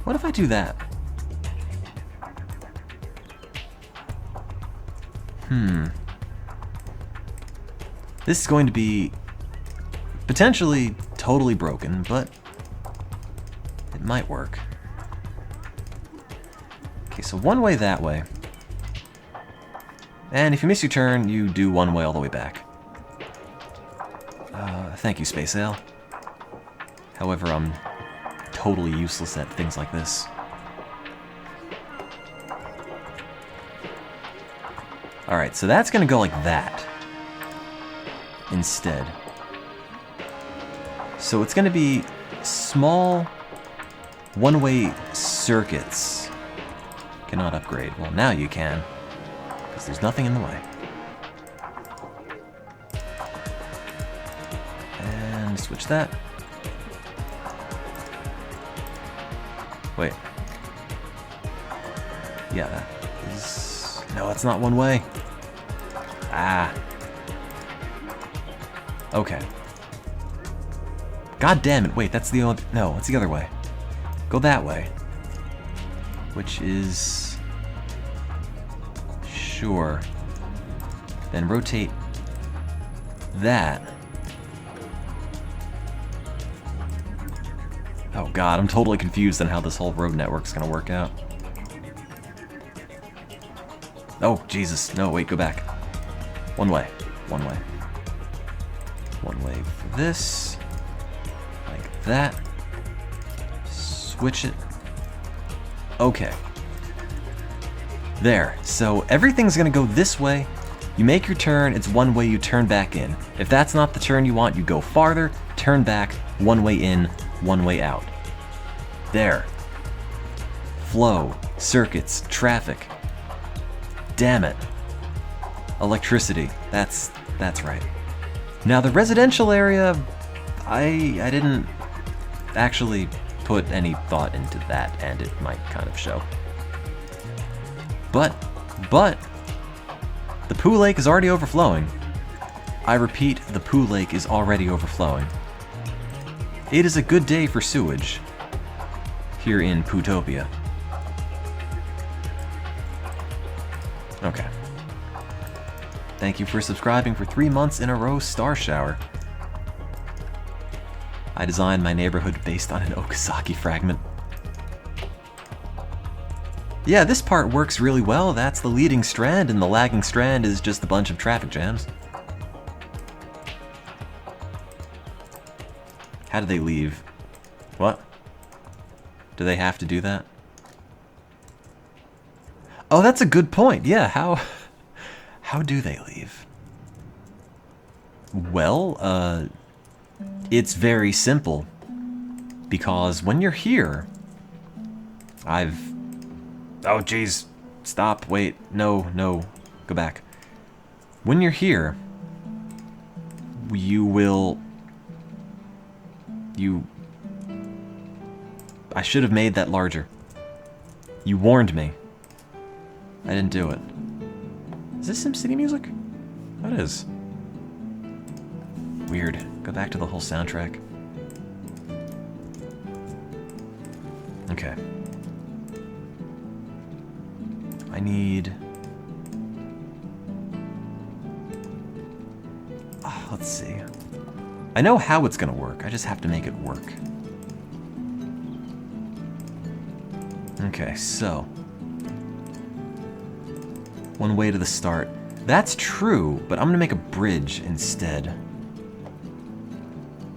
What if I do that? This is going to be potentially totally broken, but it might work. Okay, so 1-way that way. And if you miss your turn, you do 1-way all the way back. Thank you, Space Ale. However, I'm totally useless at things like this. Alright, so that's gonna go like that. Instead. So it's gonna be small 1-way circuits. Cannot upgrade. Well, now you can. Because there's nothing in the way. And switch that. Wait. Yeah, that is... No, it's not 1-way. Ah. Okay. God damn it, wait, that's the only... No, it's the other way. Go that way. Which is... Sure. Then rotate that. Oh god, I'm totally confused on how this whole road network's gonna work out. Oh, Jesus. No, wait, go back. 1-way. 1-way. 1-way for this. Like that. Switch it. Okay. There. So everything's gonna go this way. You make your turn, it's 1-way, you turn back in. If that's not the turn you want, you go farther, turn back, 1-way in, 1-way out. There. Flow, circuits, traffic. Damn it. Electricity. That's right. Now the residential area, I didn't actually put any thought into that, and it might kind of show. But the Poo Lake is already overflowing. I repeat, the Poo Lake is already overflowing. It is a good day for sewage. here in Pootopia. Okay. Thank you for subscribing for 3 months in a row, Star Shower. I designed my neighborhood based on an Okazaki fragment. Yeah, this part works really well. That's the leading strand, and the lagging strand is just a bunch of traffic jams. How do they leave? What? Do they have to do that? Oh, that's a good point. Yeah, how do they leave? Well, it's very simple. Because when you're here, oh, jeez. Stop. Wait. No. Go back. When you're here, I should have made that larger. You warned me. I didn't do it. Is this SimCity music? That is. Weird. Go back to the whole soundtrack. Okay. I need... Oh, let's see. I know how it's gonna work. I just have to make it work. Okay, so... one way to the start. That's true, but I'm gonna make a bridge instead.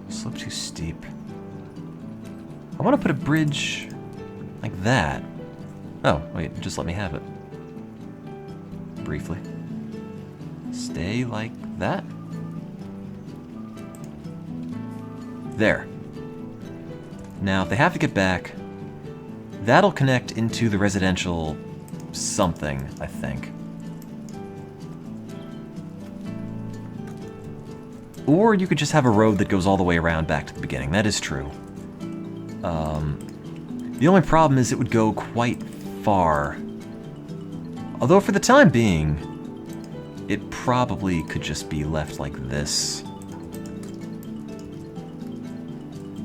Slope too steep. I want to put a bridge like that. Oh, wait, just let me have it. Briefly. Stay like that. There. Now, if they have to get back, that'll connect into the residential something, I think. Or you could just have a road that goes all the way around back to the beginning. That is true. The only problem is it would go quite far. Although for the time being, it probably could just be left like this.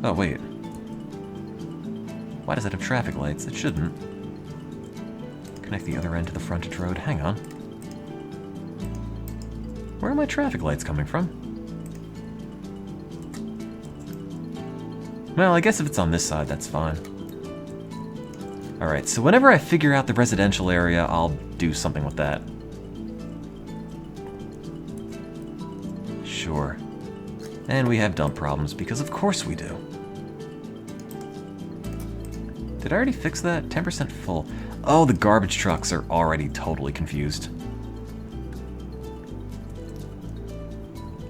Oh, wait. Why does it have traffic lights? It shouldn't. Connect the other end to the frontage road. Hang on. Where are my traffic lights coming from? Well, I guess if it's on this side, that's fine. Alright, so whenever I figure out the residential area, I'll do something with that. Sure. And we have dump problems, because of course we do. Did I already fix that? 10% full. Oh, the garbage trucks are already totally confused.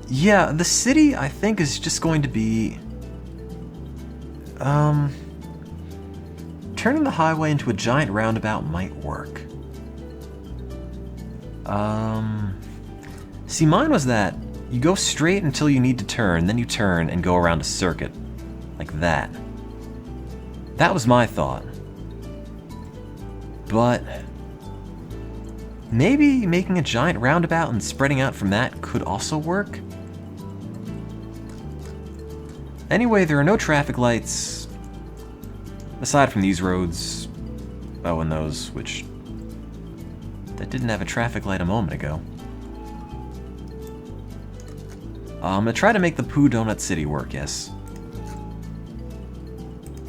Yeah, the city, I think, is just going to be... turning the highway into a giant roundabout might work. See, mine was that you go straight until you need to turn, then you turn and go around a circuit. Like that. That was my thought. But maybe making a giant roundabout and spreading out from that could also work? Anyway, there are no traffic lights, aside from these roads. Oh, and those, which... that didn't have a traffic light a moment ago. I'm gonna try to make the Poo Donut City work, yes.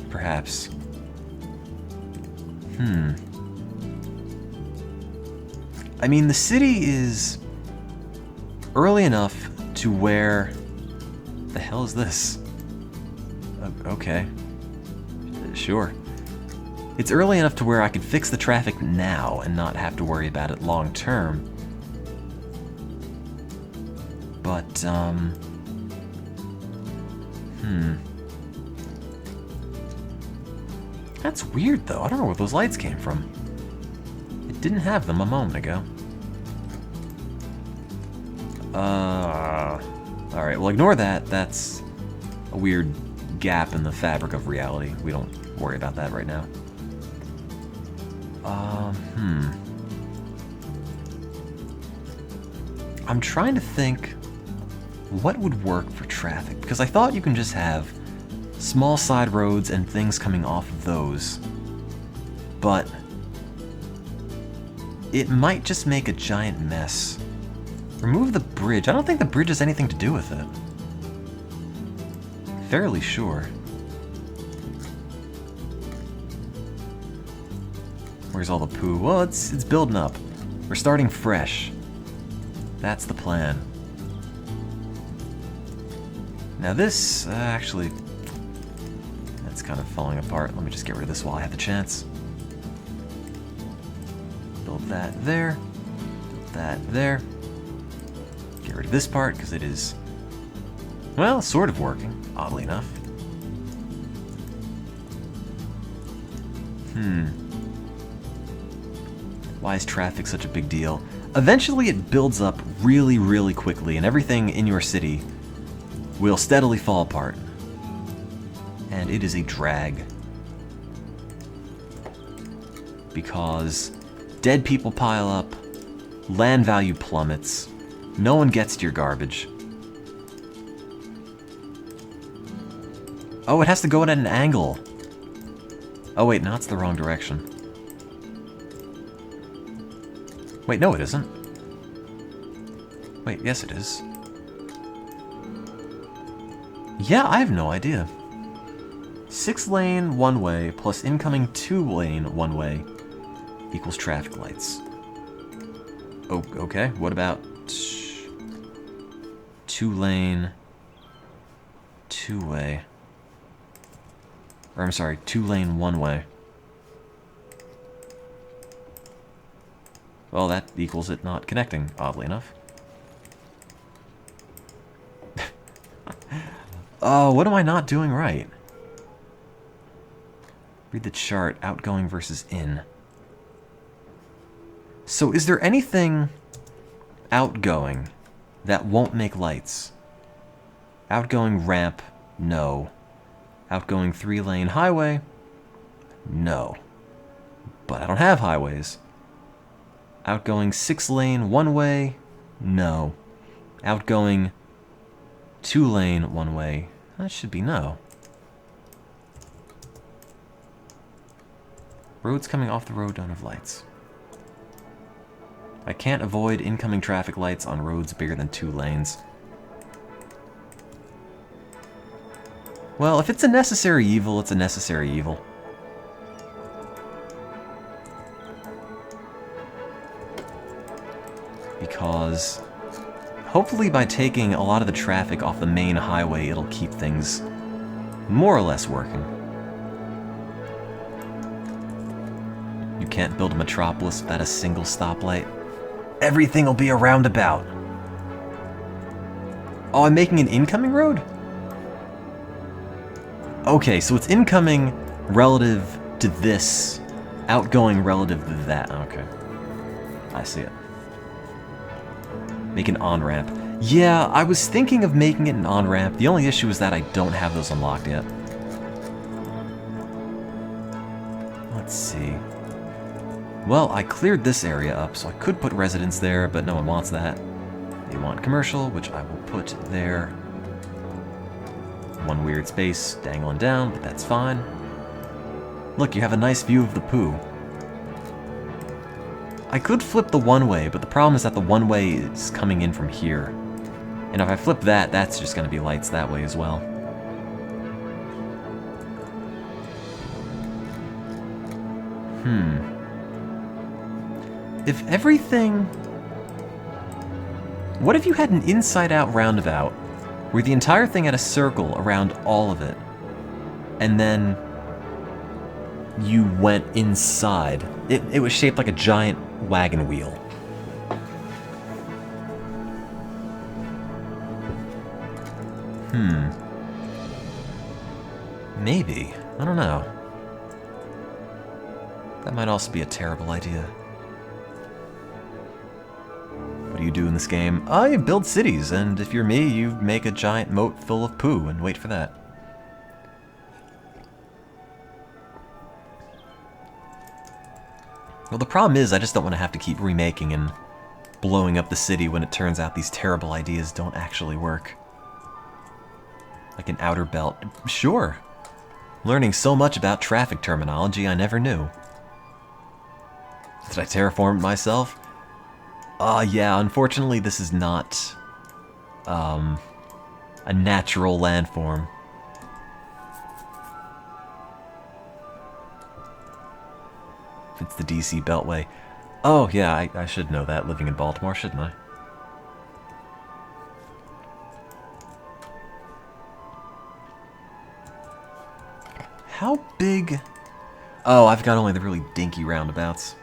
Perhaps. I mean, the city is early enough to where... the hell is this? Okay. Sure. It's early enough to where I could fix the traffic now and not have to worry about it long term. But, That's weird, though. I don't know where those lights came from. It didn't have them a moment ago. Alright, well, ignore that. That's a weird gap in the fabric of reality. We don't worry about that right now. I'm trying to think what would work for traffic, because I thought you can just have Small side roads and things coming off of those. But it might just make a giant mess. Remove the bridge. I don't think the bridge has anything to do with it. Fairly sure. Where's all the poo? Well, it's building up. We're starting fresh. That's the plan. Now this, actually, that's kind of falling apart. Let me just get rid of this while I have the chance. Build that there. Build that there. Get rid of this part, because it is, well, sort of working, oddly enough. Why is traffic such a big deal? Eventually it builds up really, really quickly, and everything in your city will steadily fall apart. And it is a drag. Because dead people pile up, land value plummets, no one gets to your garbage. Oh, it has to go at an angle. Oh wait, no, it's the wrong direction. Wait, no it isn't. Wait, yes it is. Yeah, I have no idea. 6-lane one-way plus incoming 2-lane one-way equals traffic lights. Oh, okay, what about 2-lane, 2-way? Or I'm sorry, 2-lane one-way. Well, that equals it not connecting, oddly enough. Oh, what am I not doing right? Read the chart, outgoing versus in. So is there anything outgoing that won't make lights? Outgoing ramp, no. Outgoing 3-lane highway, no. But I don't have highways. Outgoing 6-lane one-way, no. Outgoing 2-lane one-way, that should be no. Roads coming off the road don't have lights. I can't avoid incoming traffic lights on roads bigger than 2 lanes. Well, if it's a necessary evil, it's a necessary evil. Because hopefully by taking a lot of the traffic off the main highway, it'll keep things more or less working. You can't build a metropolis without a single stoplight. Everything will be a roundabout. Oh, I'm making an incoming road? Okay, so it's incoming relative to this, outgoing relative to that. Okay. I see it. Make an on-ramp. Yeah, I was thinking of making it an on-ramp. The only issue is that I don't have those unlocked yet. Let's see. Well, I cleared this area up, so I could put residents there, but no one wants that. They want commercial, which I will put there. One weird space dangling down, but that's fine. Look, you have a nice view of the poo. I could flip the one-way, but the problem is that the one-way is coming in from here. And if I flip that, that's just going to be lights that way as well. If everything... What if you had an inside-out roundabout, where the entire thing had a circle around all of it, and then you went inside? It was shaped like a giant wagon wheel. Maybe. I don't know. That might also be a terrible idea. What do you do in this game? You build cities, and if you're me, you make a giant moat full of poo and wait for that. Well, the problem is I just don't want to have to keep remaking and blowing up the city when it turns out these terrible ideas don't actually work. Like an outer belt. Sure. Learning so much about traffic terminology I never knew. Did I terraform it myself? Yeah, unfortunately this is not a natural landform. It's the DC Beltway. Oh, yeah, I should know that, living in Baltimore, shouldn't I? How big? Oh, I've got only the really dinky roundabouts.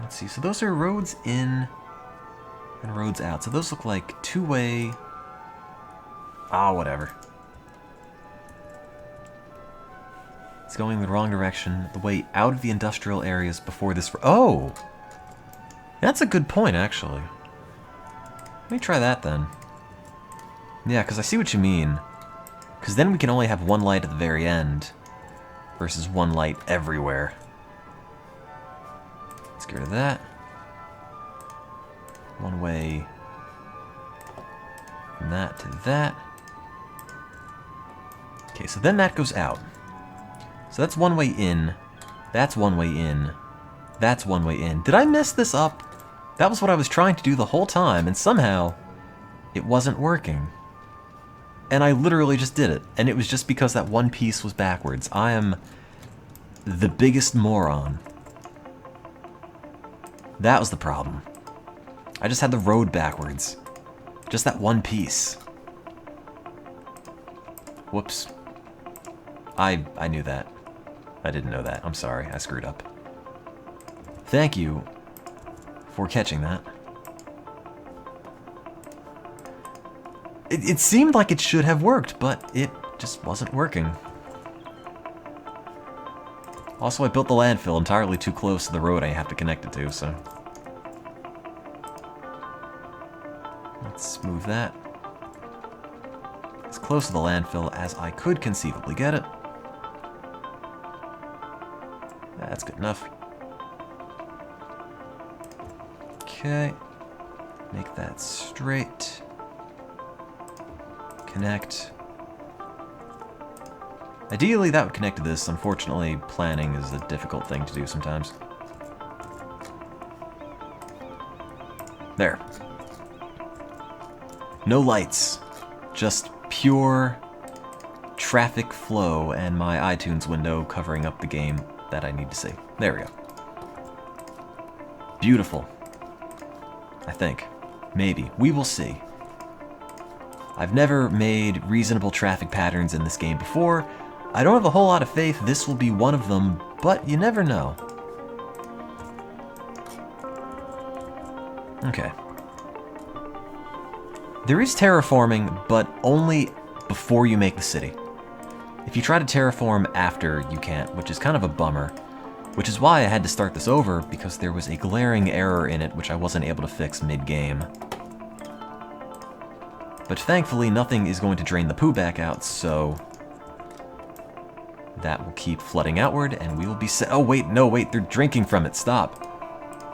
Let's see, so those are roads in and roads out. So those look like two-way... whatever. It's going the wrong direction. The way out of the industrial areas before this... Oh! That's a good point, actually. Let me try that, then. Yeah, because I see what you mean. Because then we can only have one light at the very end versus one light everywhere. Let's get rid of that. One way from that to that. Okay, so then that goes out. So that's one way in. That's one way in. That's one way in. Did I mess this up? That was what I was trying to do the whole time, and somehow it wasn't working. And I literally just did it, and it was just because that one piece was backwards. I am the biggest moron. That was the problem. I just had the road backwards. Just that one piece. Whoops. I knew that. I didn't know that. I'm sorry. I screwed up. Thank you for catching that. It seemed like it should have worked, but it just wasn't working. Also, I built the landfill entirely too close to the road I have to connect it to, so... Let's move that. As close to the landfill as I could conceivably get it. That's good enough. Okay. Make that straight. Connect. Ideally, that would connect to this. Unfortunately, planning is a difficult thing to do sometimes. There. No lights. Just pure traffic flow and my iTunes window covering up the game that I need to see. There we go. Beautiful. I think. Maybe. We will see. I've never made reasonable traffic patterns in this game before. I don't have a whole lot of faith this will be one of them, but you never know. Okay. There is terraforming, but only before you make the city. If you try to terraform after, you can't, which is kind of a bummer. Which is why I had to start this over, because there was a glaring error in it which I wasn't able to fix mid-game. But thankfully, nothing is going to drain the poo back out, so... that will keep flooding outward, and we will be oh, wait, no, wait, they're drinking from it. Stop.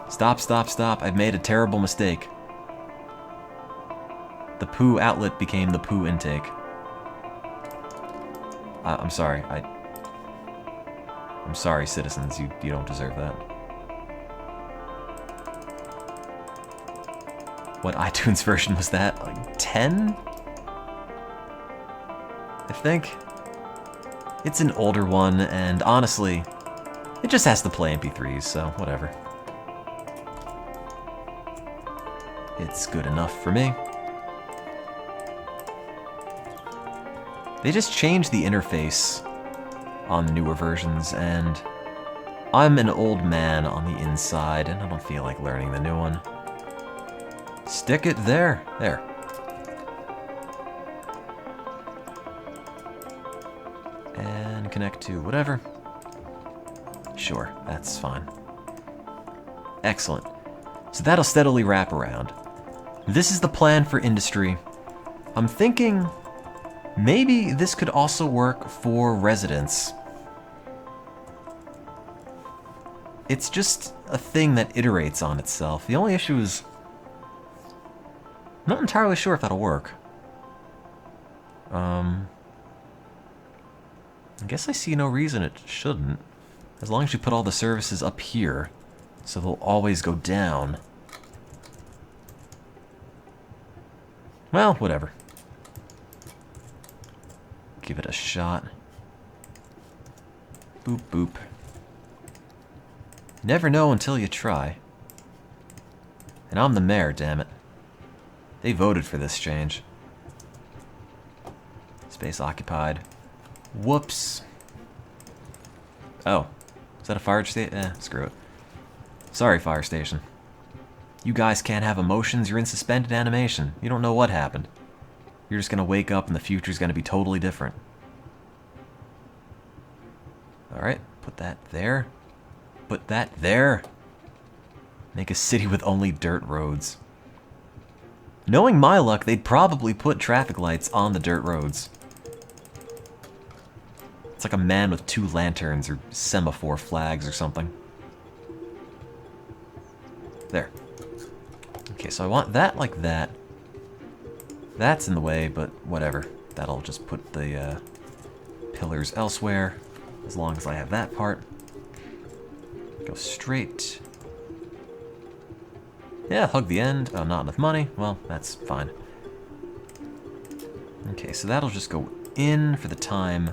Stop, stop, stop. I've made a terrible mistake. The poo outlet became the poo intake. I'm sorry. I'm sorry, citizens. You don't deserve that. What iTunes version was that? Like 10? I think. It's an older one, and honestly, it just has to play MP3s, so whatever. It's good enough for me. They just changed the interface on the newer versions, and I'm an old man on the inside, and I don't feel like learning the new one. Stick it there. There. And connect to whatever. Sure, that's fine. Excellent. So that'll steadily wrap around. This is the plan for industry. I'm thinking maybe this could also work for residents. It's just a thing that iterates on itself. The only issue is I'm not entirely sure if that'll work. I guess I see no reason it shouldn't. As long as you put all the services up here, so they'll always go down. Well, whatever. Give it a shot. Boop, boop. Never know until you try. And I'm the mayor, damn it. They voted for this change. Space occupied. Whoops. Oh. Is that a fire station? Screw it. Sorry, fire station. You guys can't have emotions, you're in suspended animation. You don't know what happened. You're just gonna wake up and the future's gonna be totally different. Alright, put that there. Put that there. Make a city with only dirt roads. Knowing my luck, they'd probably put traffic lights on the dirt roads. It's like a man with 2 lanterns or semaphore flags or something. There. Okay, so I want that like that. That's in the way, but whatever. That'll just put the pillars elsewhere, as long as I have that part. Go straight. Yeah, hug the end. Oh, not enough money. Well, that's fine. Okay, so that'll just go in for the time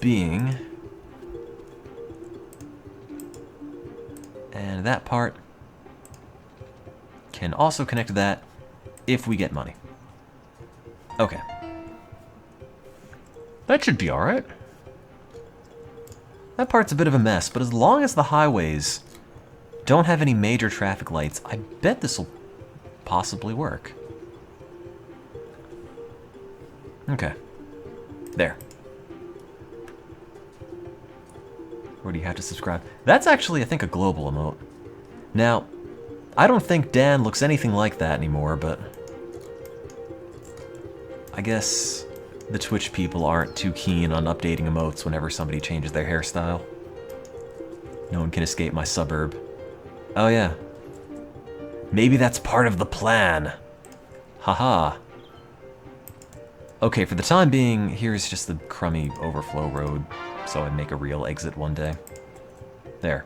being. And that part can also connect to that if we get money. Okay. That should be alright. That part's a bit of a mess, but as long as the highways don't have any major traffic lights, I bet this will possibly work. Okay. There. Or do you have to subscribe? That's actually, I think, a global emote. Now, I don't think Dan looks anything like that anymore, but I guess the Twitch people aren't too keen on updating emotes whenever somebody changes their hairstyle. No one can escape my suburb. Oh yeah. Maybe that's part of the plan. Haha. Okay, for the time being, here's just the crummy overflow road, so I make a real exit one day. There.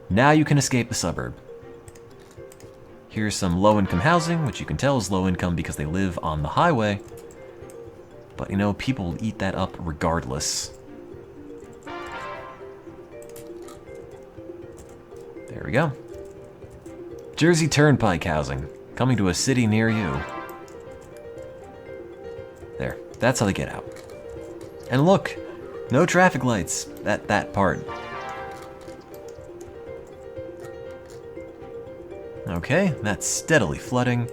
Now you can escape the suburb. Here's some low-income housing, which you can tell is low-income because they live on the highway. But, you know, people will eat that up regardless. There we go. Jersey Turnpike housing, coming to a city near you. There, that's how they get out. And look, no traffic lights, that part. Okay, that's steadily flooding.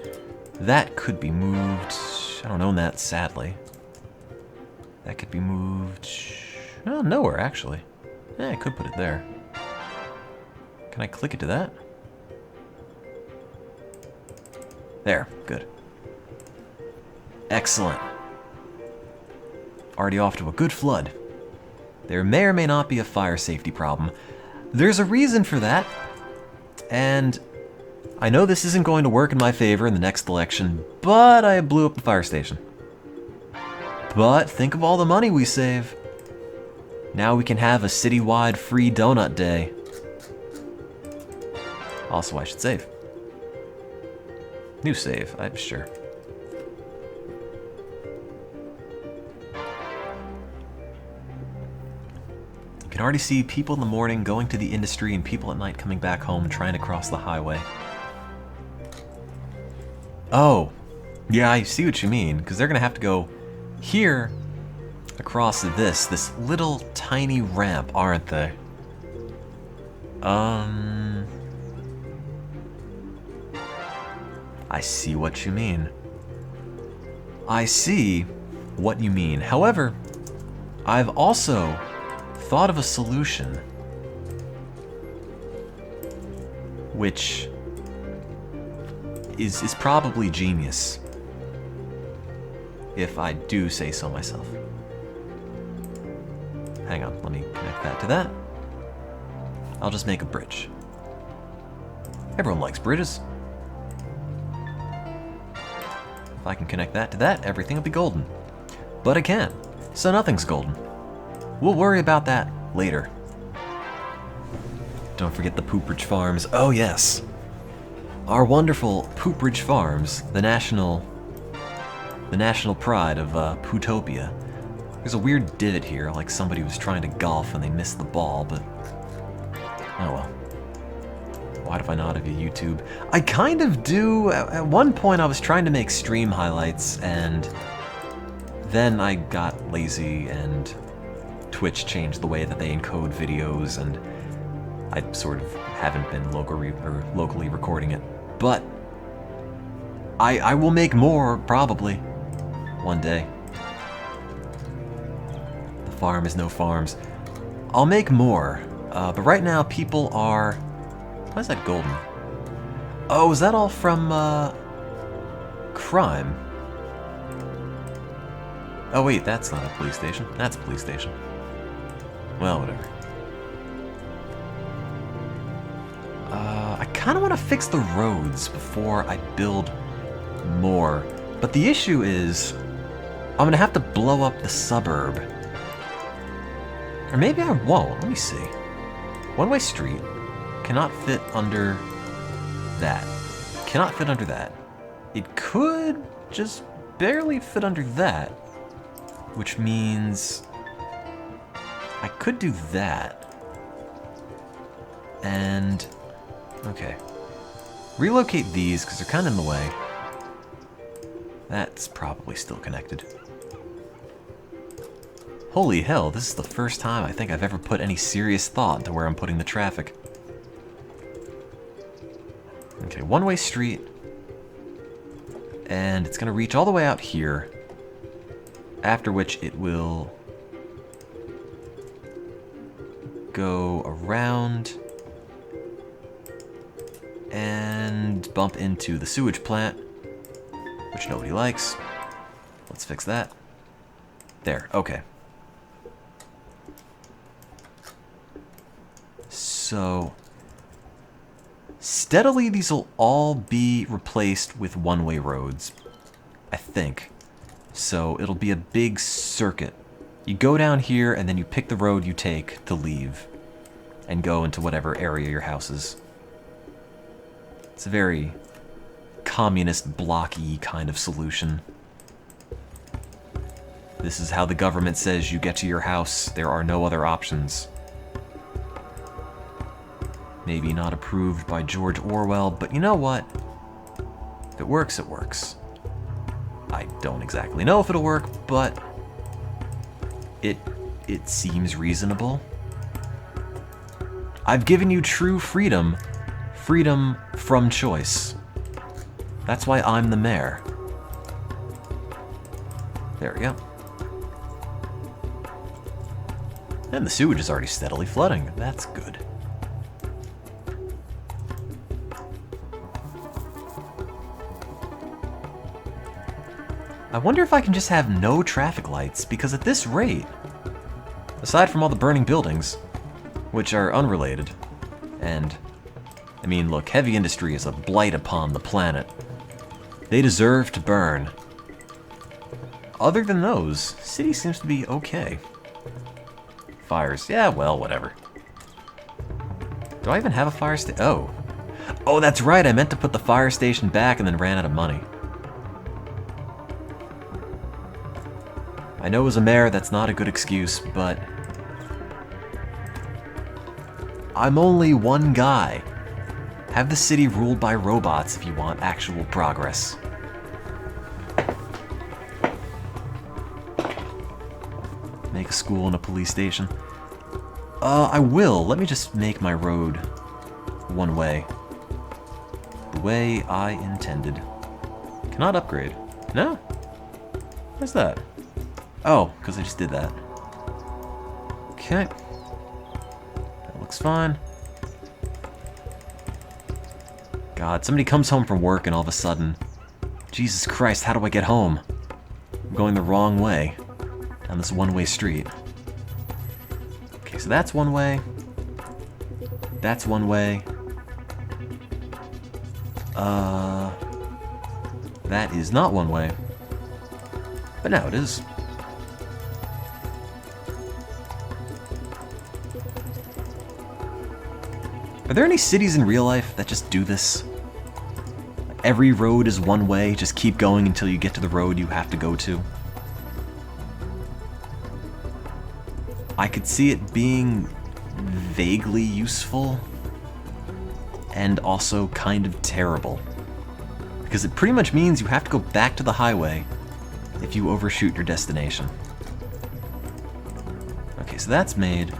That could be moved. I don't own that, sadly. That could be moved... oh, nowhere, actually. Yeah, I could put it there. Can I click it to that? There, good. Excellent. Already off to a good flood. There may or may not be a fire safety problem. There's a reason for that, and I know this isn't going to work in my favor in the next election, but I blew up the fire station. But think of all the money we save. Now we can have a citywide free donut day. Also, I should save. New save, I'm sure. You can already see people in the morning going to the industry and people at night coming back home trying to cross the highway. Oh, yeah, I see what you mean, because they're going to have to go here across this little tiny ramp, aren't they? I see what you mean. I see what you mean. However, I've also thought of a solution which is probably genius, if I do say so myself. Hang on, let me connect that to that. I'll just make a bridge. Everyone likes bridges. If I can connect that to that, everything will be golden. But I can't, so nothing's golden. we'll worry about that later. Don't forget the Poopridge Farms. Oh yes, our wonderful Poopridge Farms, the national pride of Pootopia. There's a weird divot here, like somebody was trying to golf and they missed the ball, but oh well. Why do I not have a YouTube? I kind of do. At one point I was trying to make stream highlights, and then I got lazy and Twitch changed the way that they encode videos, and I sort of haven't been locally recording it. But I will make more, probably, one day. The farm is no farms. I'll make more, but right now people are... Why is that golden? Oh, is that all from, crime? Oh wait, that's not a police station. That's a police station. Well, whatever. I kind of want to fix the roads before I build more. But the issue is, I'm going to have to blow up the suburb. Or maybe I won't. Let me see. One-way street cannot fit under that. Cannot fit under that. It could just barely fit under that. Which means I could do that. And... okay. Relocate these, because they're kind of in the way. That's probably still connected. Holy hell, this is the first time I think I've ever put any serious thought into where I'm putting the traffic. Okay, one-way street. And it's going to reach all the way out here. After which it will go around and bump into the sewage plant, which nobody likes. Let's fix that. There, okay. So, steadily these will all be replaced with one-way roads, I think. So it'll be a big circuit. You go down here and then you pick the road you take to leave and go into whatever area your house is. It's a very communist blocky kind of solution. This is how the government says you get to your house. There are no other options. Maybe not approved by George Orwell, but you know what? If it works, it works. I don't exactly know if it'll work, but it seems reasonable. I've given you true freedom. Freedom from choice. That's why I'm the mayor. There we go. And the sewage is already steadily flooding. That's good. I wonder if I can just have no traffic lights, because at this rate, aside from all the burning buildings, which are unrelated, and, I mean, look, heavy industry is a blight upon the planet. They deserve to burn. Other than those, city seems to be okay. Fires, yeah, well, whatever. Do I even have a fire station? Oh. Oh, that's right, I meant to put the fire station back and then ran out of money. I know as a mayor that's not a good excuse, but I'm only one guy. Have the city ruled by robots if you want actual progress. Make a school and a police station. I will. Let me just make my road one way. The way I intended. Cannot upgrade. No? Where's that? Oh, because I just did that. Okay. That looks fine. God, somebody comes home from work and all of a sudden, Jesus Christ, how do I get home? I'm going the wrong way. Down this one-way street. Okay, so that's one way. That's one way. That is not one way. But now it is. Are there any cities in real life that just do this? Every road is one way, just keep going until you get to the road you have to go to. I could see it being vaguely useful and also kind of terrible. Because it pretty much means you have to go back to the highway if you overshoot your destination. Okay, so that's made.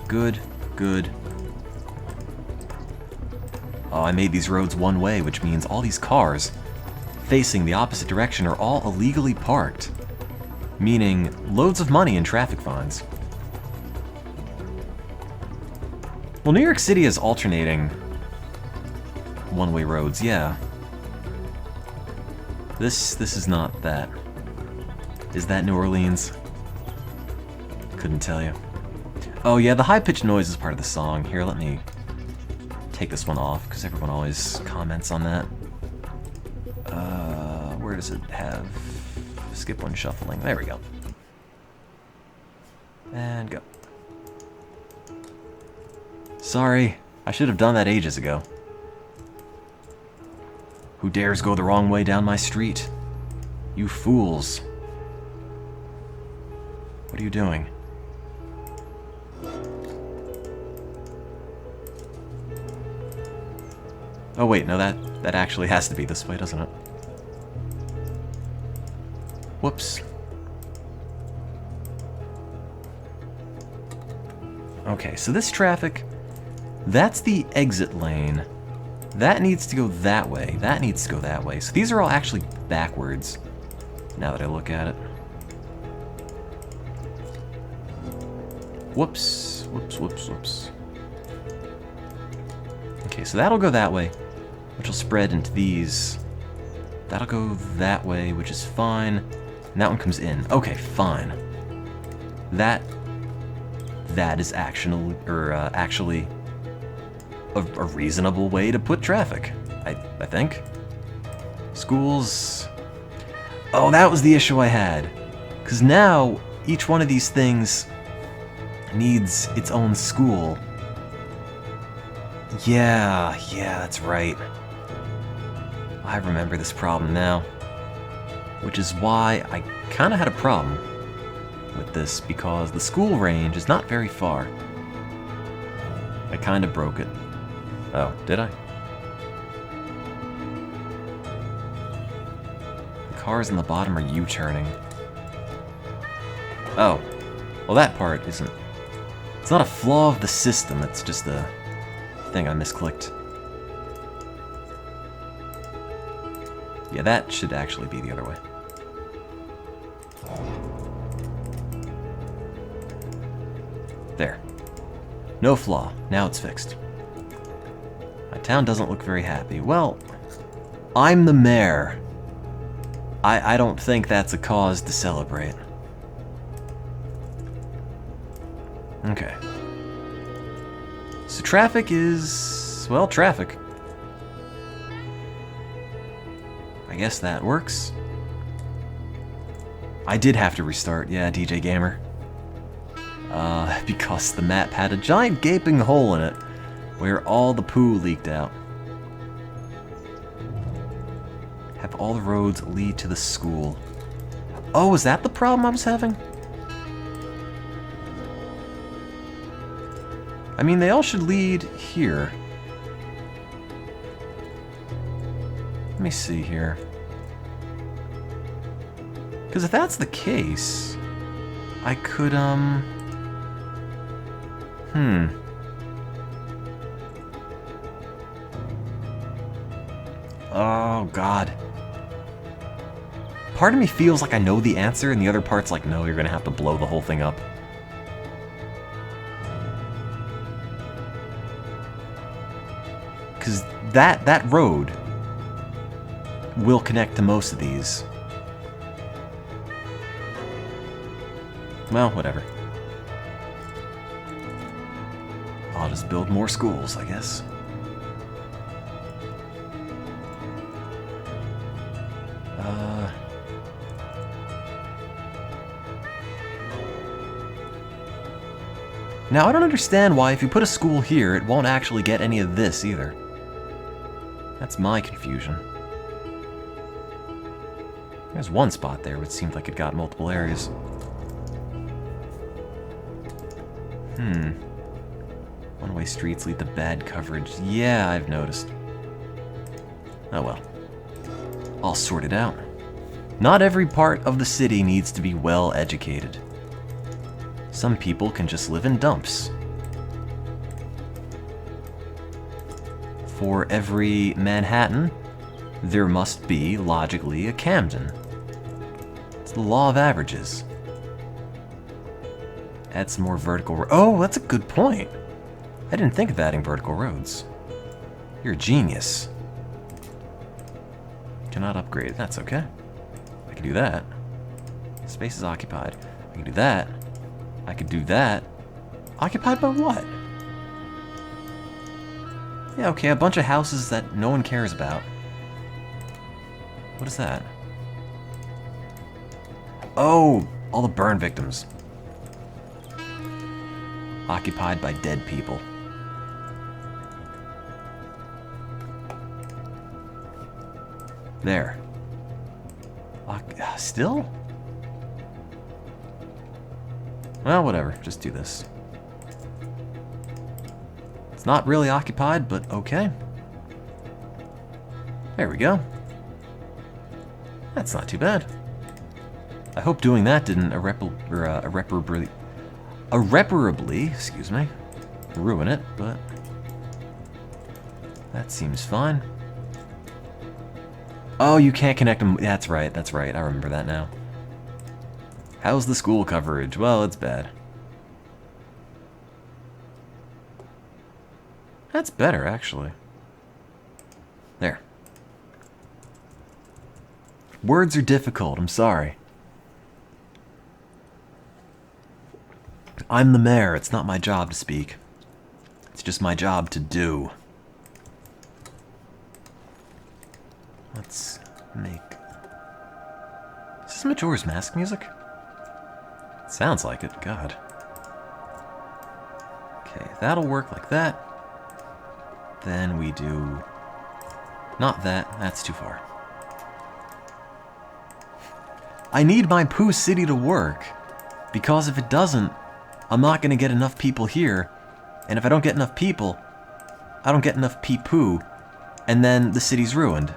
Good, good. Oh, I made these roads one way, which means all these cars facing the opposite direction are all illegally parked, meaning loads of money in traffic fines. Well, New York City is alternating one-way roads, yeah. This is not that. Is that New Orleans? Couldn't tell you. Oh yeah, the high-pitched noise is part of the song. Here, let me take this one off, because everyone always comments on that. Where does it have skip one shuffling? There we go. And go. Sorry, I should have done that ages ago. Who dares go the wrong way down my street? You fools. What are you doing? Oh wait, no, that actually has to be this way, doesn't it? Whoops. Okay, so this traffic, that's the exit lane. That needs to go that way. That needs to go that way. So these are all actually backwards, now that I look at it. Whoops, whoops, whoops, whoops. Okay, so that'll go that way, which will spread into these. That'll go that way, which is fine. And that one comes in. Okay, fine. That is actually a reasonable way to put traffic, I think. Schools. Oh, that was the issue I had. Because now, each one of these things needs its own school. Yeah, that's right. I remember this problem now. Which is why I kind of had a problem with this, because the school range is not very far. I kind of broke it. Oh, did I? The cars in the bottom are U-turning. Oh. Well, that part isn't... It's not a flaw of the system, it's just a thing I misclicked. Yeah, that should actually be the other way. There. No flaw. Now it's fixed. My town doesn't look very happy. Well, I'm the mayor. I don't think that's a cause to celebrate. Okay. So traffic is... well, traffic. I guess that works. I did have to restart, yeah, DJ Gamer. Because the map had a giant gaping hole in it where all the poo leaked out. Have all the roads lead to the school. Oh, is that the problem I was having? I mean, they all should lead here. Let me see here. Because if that's the case, I could, Oh, God. Part of me feels like I know the answer, and the other part's like, no, you're gonna have to blow the whole thing up. Because that road will connect to most of these. Well, whatever. I'll just build more schools, I guess. Now, I don't understand why if you put a school here, it won't actually get any of this either. That's my confusion. There's one spot there which seemed like it got multiple areas. One-way streets lead to bad coverage. Yeah, I've noticed. Oh well. I'll sort it out. Not every part of the city needs to be well educated. Some people can just live in dumps. For every Manhattan, there must be, logically, a Camden. It's the law of averages. Add some more vertical oh, that's a good point. I didn't think of adding vertical roads. You're a genius. Cannot upgrade. That's okay. I can do that. Space is occupied. I can do that. I could do that. Occupied by what? Yeah, okay, a bunch of houses that no one cares about. What is that? Oh, all the burn victims. Occupied by dead people. There. Still? Well, whatever. Just do this. It's not really occupied, but okay. There we go. That's not too bad. I hope doing that didn't irreparably, excuse me, ruin it, but that seems fine. Oh, you can't connect them. That's right, I remember that now. How's the school coverage? Well, it's bad. That's better, actually. There. Words are difficult, I'm sorry. I'm the mayor, it's not my job to speak. It's just my job to do. Let's make... Is this Majora's Mask music? Sounds like it, God. Okay, that'll work like that. Then we do... Not that, that's too far. I need my Pooh City to work, because if it doesn't, I'm not going to get enough people here, and if I don't get enough people, I don't get enough Pee-Poo, and then the city's ruined.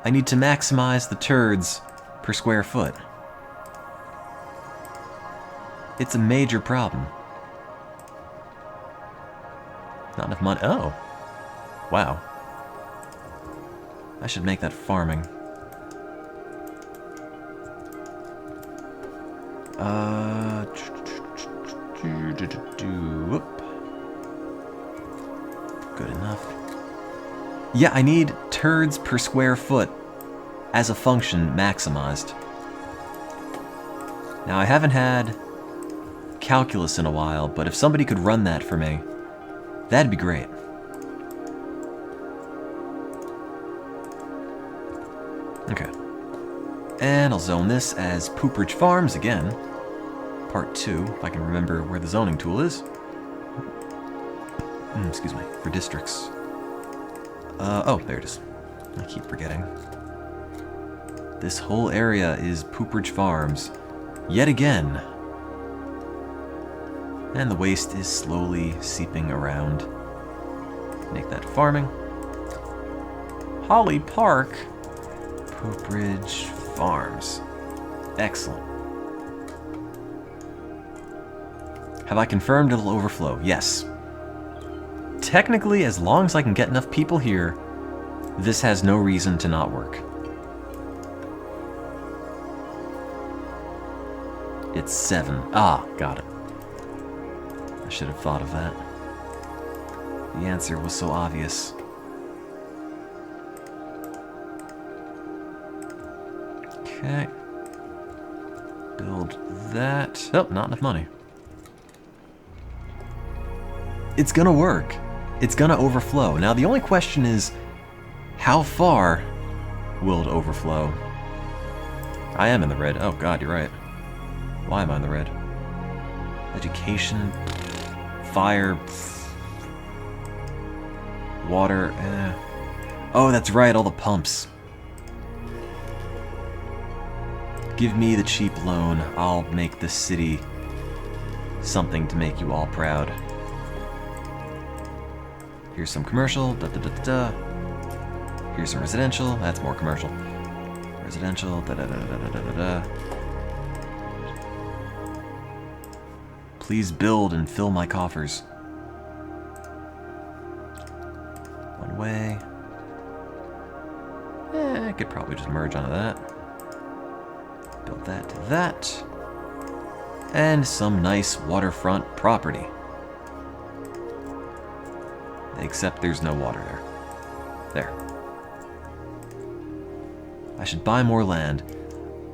I need to maximize the turds per square foot. It's a major problem. Not enough money. Oh. Wow. I should make that farming. Good enough. Yeah, I need turds per square foot as a function maximized. Now, I haven't had calculus in a while, but if somebody could run that for me, that'd be great. Okay. And I'll zone this as Pooperage Farms again. Part 2, if I can remember where the zoning tool is. Excuse me, for districts. Oh, there it is. I keep forgetting. This whole area is Pooperage Farms. Yet again. And the waste is slowly seeping around. Make that farming. Holly Park. Pooperage Farms. Excellent. Have I confirmed it'll overflow? Yes. Technically, as long as I can get enough people here, this has no reason to not work. It's 7. Ah, got it. I should have thought of that. The answer was so obvious. Okay. Build that. Oh, not enough money. It's gonna work. It's gonna overflow. Now, the only question is, how far will it overflow? I am in the red. Oh, God, you're right. Why am I in the red? Education. Fire. Water. Oh, that's right, all the pumps. Give me the cheap loan. I'll make this city something to make you all proud. Here's some commercial. Da, da, da, da, da. Here's some residential. That's more commercial. Residential. Da, da, da, da, da, da, da, da. Please build and fill my coffers. One way. I could probably just merge onto that. Build that to that. And some nice waterfront property. Except there's no water there. There. I should buy more land.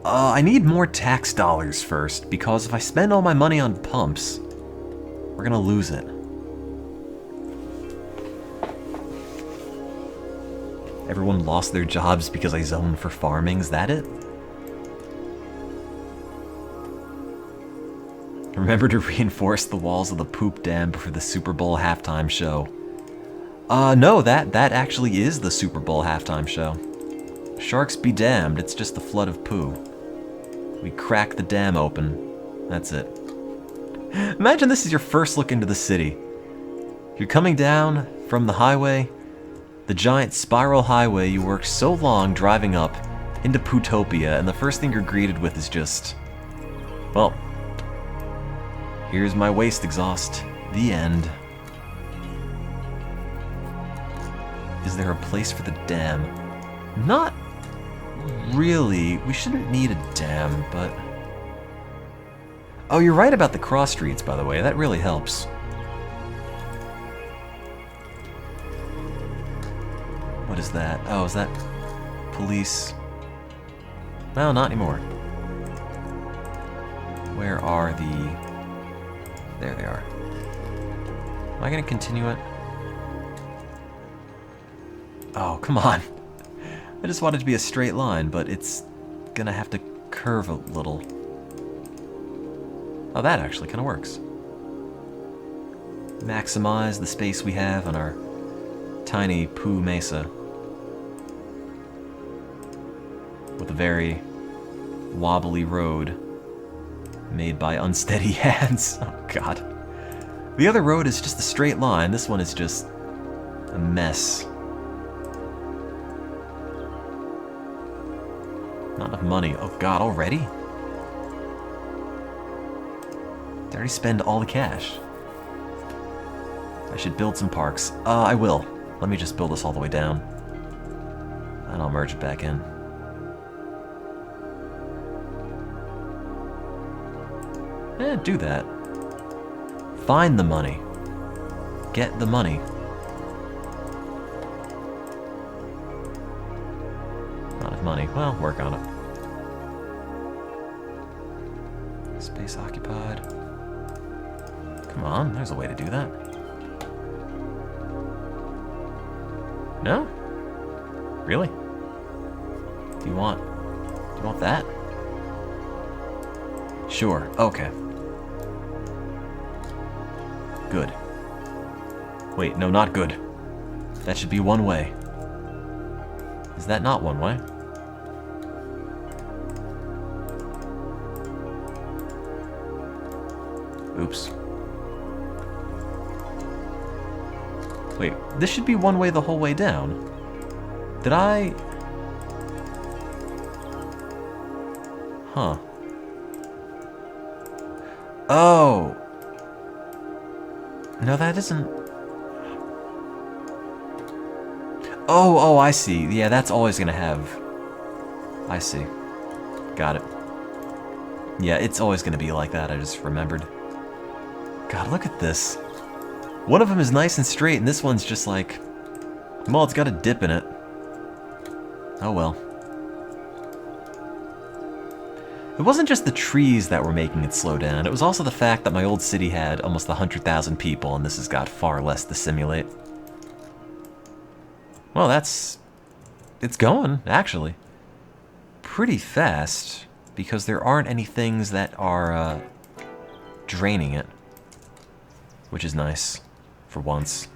I need more tax dollars first, because if I spend all my money on pumps, we're gonna lose it. Everyone lost their jobs because I zoned for farming, is that it? Remember to reinforce the walls of the poop dam before the Super Bowl halftime show. No, that actually is the Super Bowl halftime show. Sharks be damned, it's just a flood of poo. We crack the dam open. That's it. Imagine this is your first look into the city. You're coming down from the highway, the giant spiral highway you worked so long driving up into Pootopia, and the first thing you're greeted with is just, well, here's my waste exhaust. The end. Is there a place for the dam? Not really. We shouldn't need a dam, but... Oh, you're right about the cross streets, by the way. That really helps. What is that? Oh, is that police? No, not anymore. Where are the... There they are. Am I gonna continue it? Oh, come on. I just want it to be a straight line, but it's gonna have to curve a little. Oh, that actually kind of works. Maximize the space we have on our tiny poo mesa. With a very wobbly road made by unsteady hands. Oh, God. The other road is just a straight line. This one is just a mess. Not enough money. Oh, God, already? Did I already spend all the cash? I should build some parks. I will. Let me just build this all the way down. And I'll merge it back in. Do that. Find the money. Get the money. Not enough money. Well, work on it. Space occupied. Come on, there's a way to do that. No? Really? Do you want that? Sure, okay. Good. Wait, no, not good. That should be one way. Is that not one way? Oops. Wait, this should be one way the whole way down. Did I... Huh. Oh! No, that isn't... Oh, I see. Yeah, that's always gonna have... I see. Got it. Yeah, it's always gonna be like that, I just remembered. God, look at this. One of them is nice and straight, and this one's just like... Well, it's got a dip in it. Oh well. It wasn't just the trees that were making it slow down, it was also the fact that my old city had almost 100,000 people, and this has got far less to simulate. Well, it's going, actually. Pretty fast, because there aren't any things that are, draining it. which is nice, for once.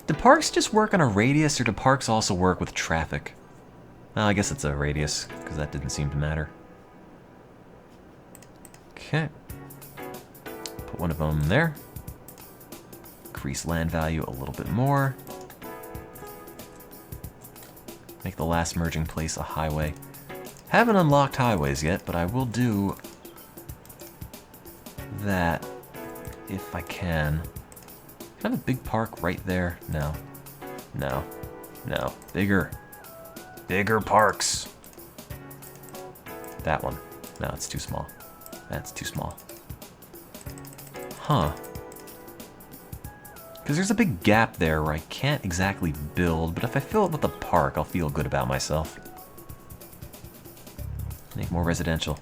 Do parks just work on a radius, or do parks also work with traffic? Well, I guess it's a radius, because that didn't seem to matter. Okay. Put one of them there. Increase land value a little bit more. Make the last merging place a highway. Haven't unlocked highways yet, but I will do that if I can. Can I have a big park right there? No. No. No. Bigger. Bigger parks. That one. No, it's too small. That's too small. Huh. Because there's a big gap there where I can't exactly build, but if I fill it with a park, I'll feel good about myself. Make more residential.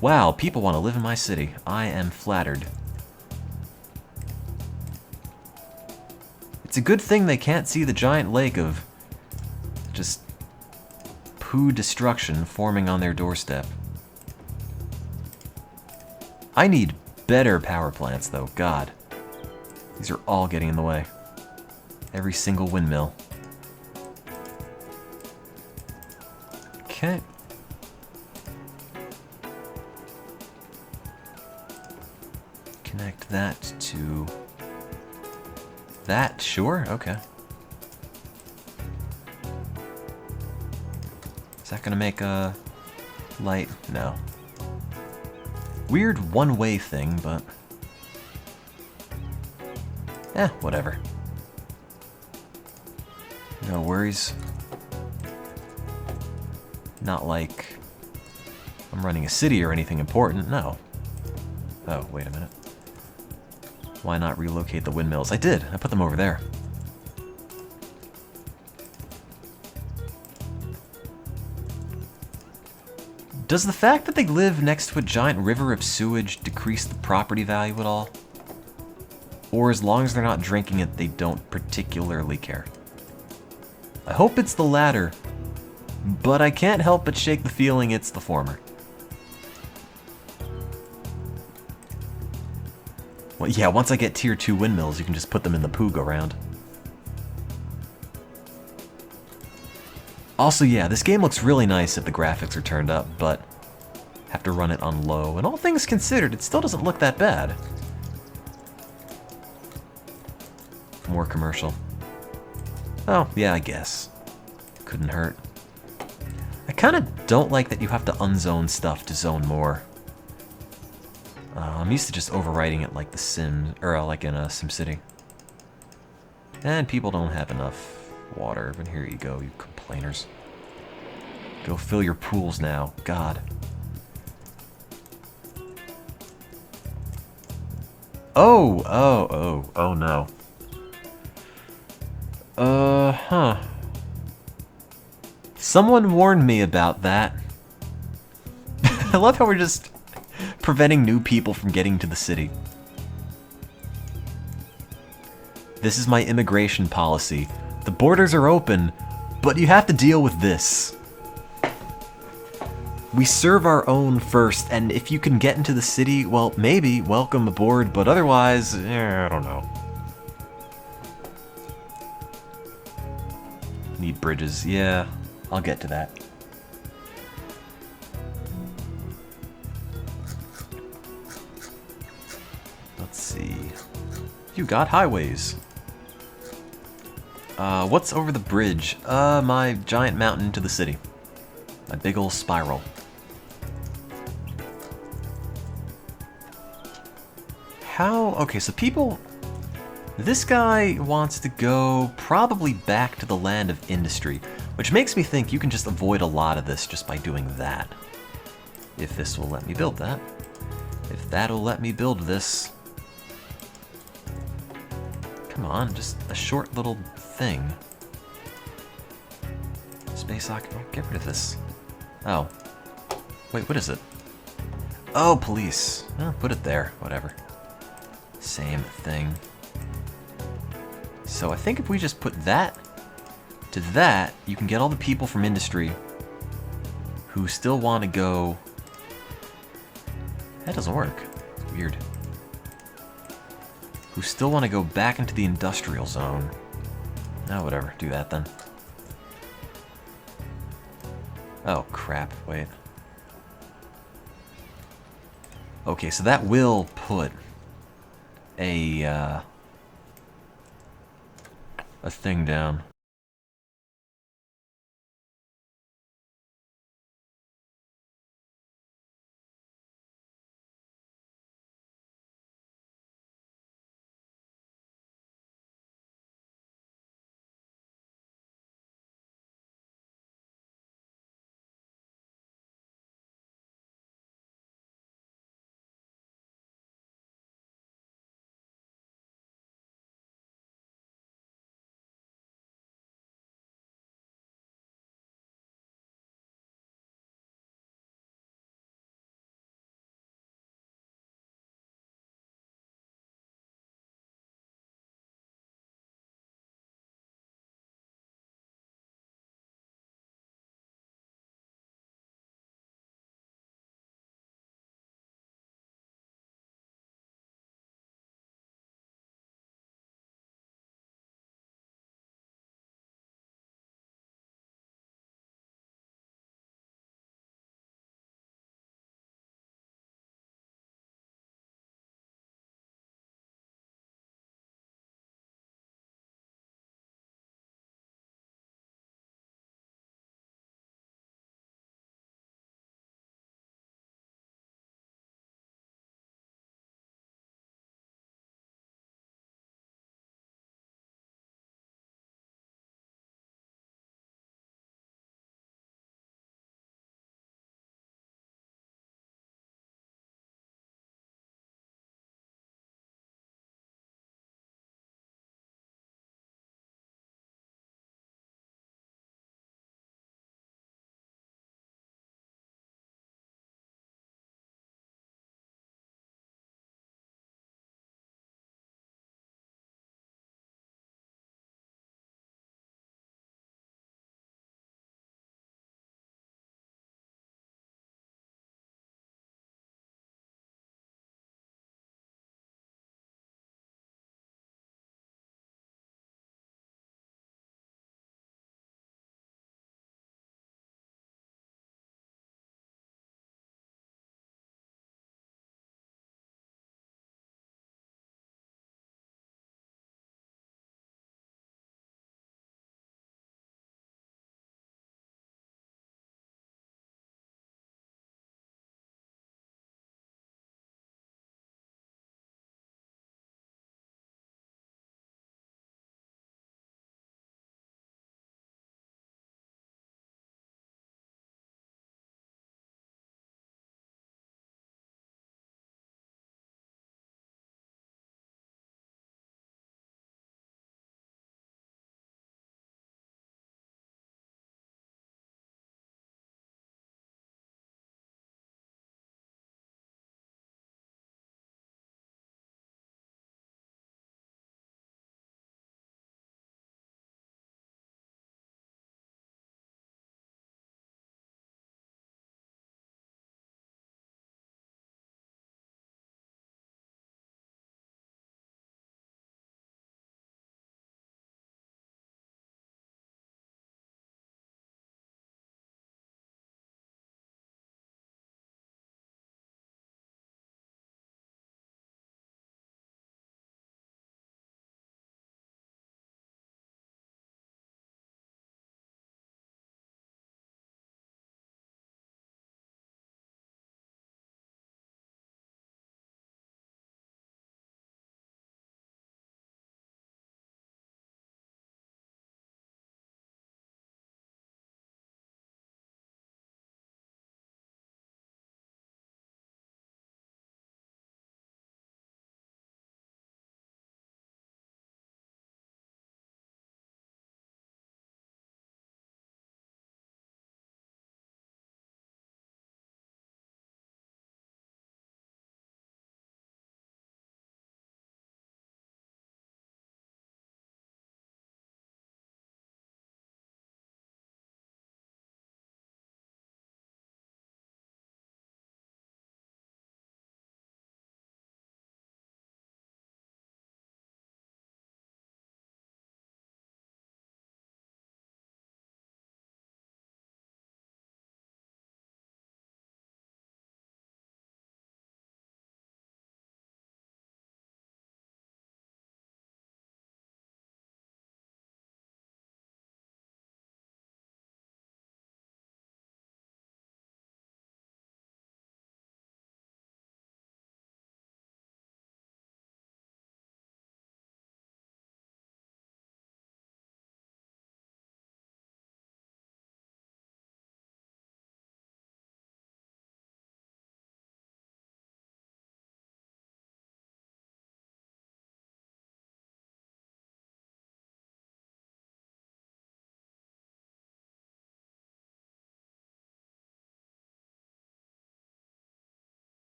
Wow, people want to live in my city. I am flattered. It's a good thing they can't see the giant lake of just poo destruction forming on their doorstep. I need better power plants, though. God. These are all getting in the way. Every single windmill. Okay. Connect that to that. Sure, okay. Is that gonna make a light? No. Weird one-way thing, but whatever. No worries. Not like I'm running a city or anything important, no. Oh, wait a minute. Why not relocate the windmills? I did. I put them over there. Does the fact that they live next to a giant river of sewage decrease the property value at all? Or as long as they're not drinking it, they don't particularly care? I hope it's the latter, but I can't help but shake the feeling it's the former. Well, yeah, once I get tier 2 windmills, you can just put them in the poo go-round. Also, yeah, this game looks really nice if the graphics are turned up, but have to run it on low. And all things considered, it still doesn't look that bad. More commercial. Oh, yeah, I guess. Couldn't hurt. I kind of don't like that you have to unzone stuff to zone more. I'm used to just overwriting it like the Sims, or like in a SimCity. And people don't have enough water, but here you go, you complainers. Go fill your pools now, God. Oh no. Huh. Someone warned me about that. I love how we're just preventing new people from getting to the city. This is my immigration policy. The borders are open, but you have to deal with this. We serve our own first, and if you can get into the city, well, maybe, welcome aboard, but otherwise, I don't know. Need bridges, yeah, I'll get to that. Let's see. You got highways. What's over the bridge? My giant mountain to the city. My big ol' spiral. How? Okay, so people... This guy wants to go probably back to the land of industry, which makes me think you can just avoid a lot of this just by doing that. If this will let me build that. If that'll let me build this. Come on, just a short little thing. Space occupier, get rid of this. Oh. Wait, what is it? Oh, police. Oh, put it there, whatever. Same thing. So I think if we just put that to that, you can get all the people from industry who still want to go That doesn't work. It's weird. Who still want to go back into the industrial zone. Oh, whatever. Do that then. Oh, crap. Wait. Okay, so that will put a thing down.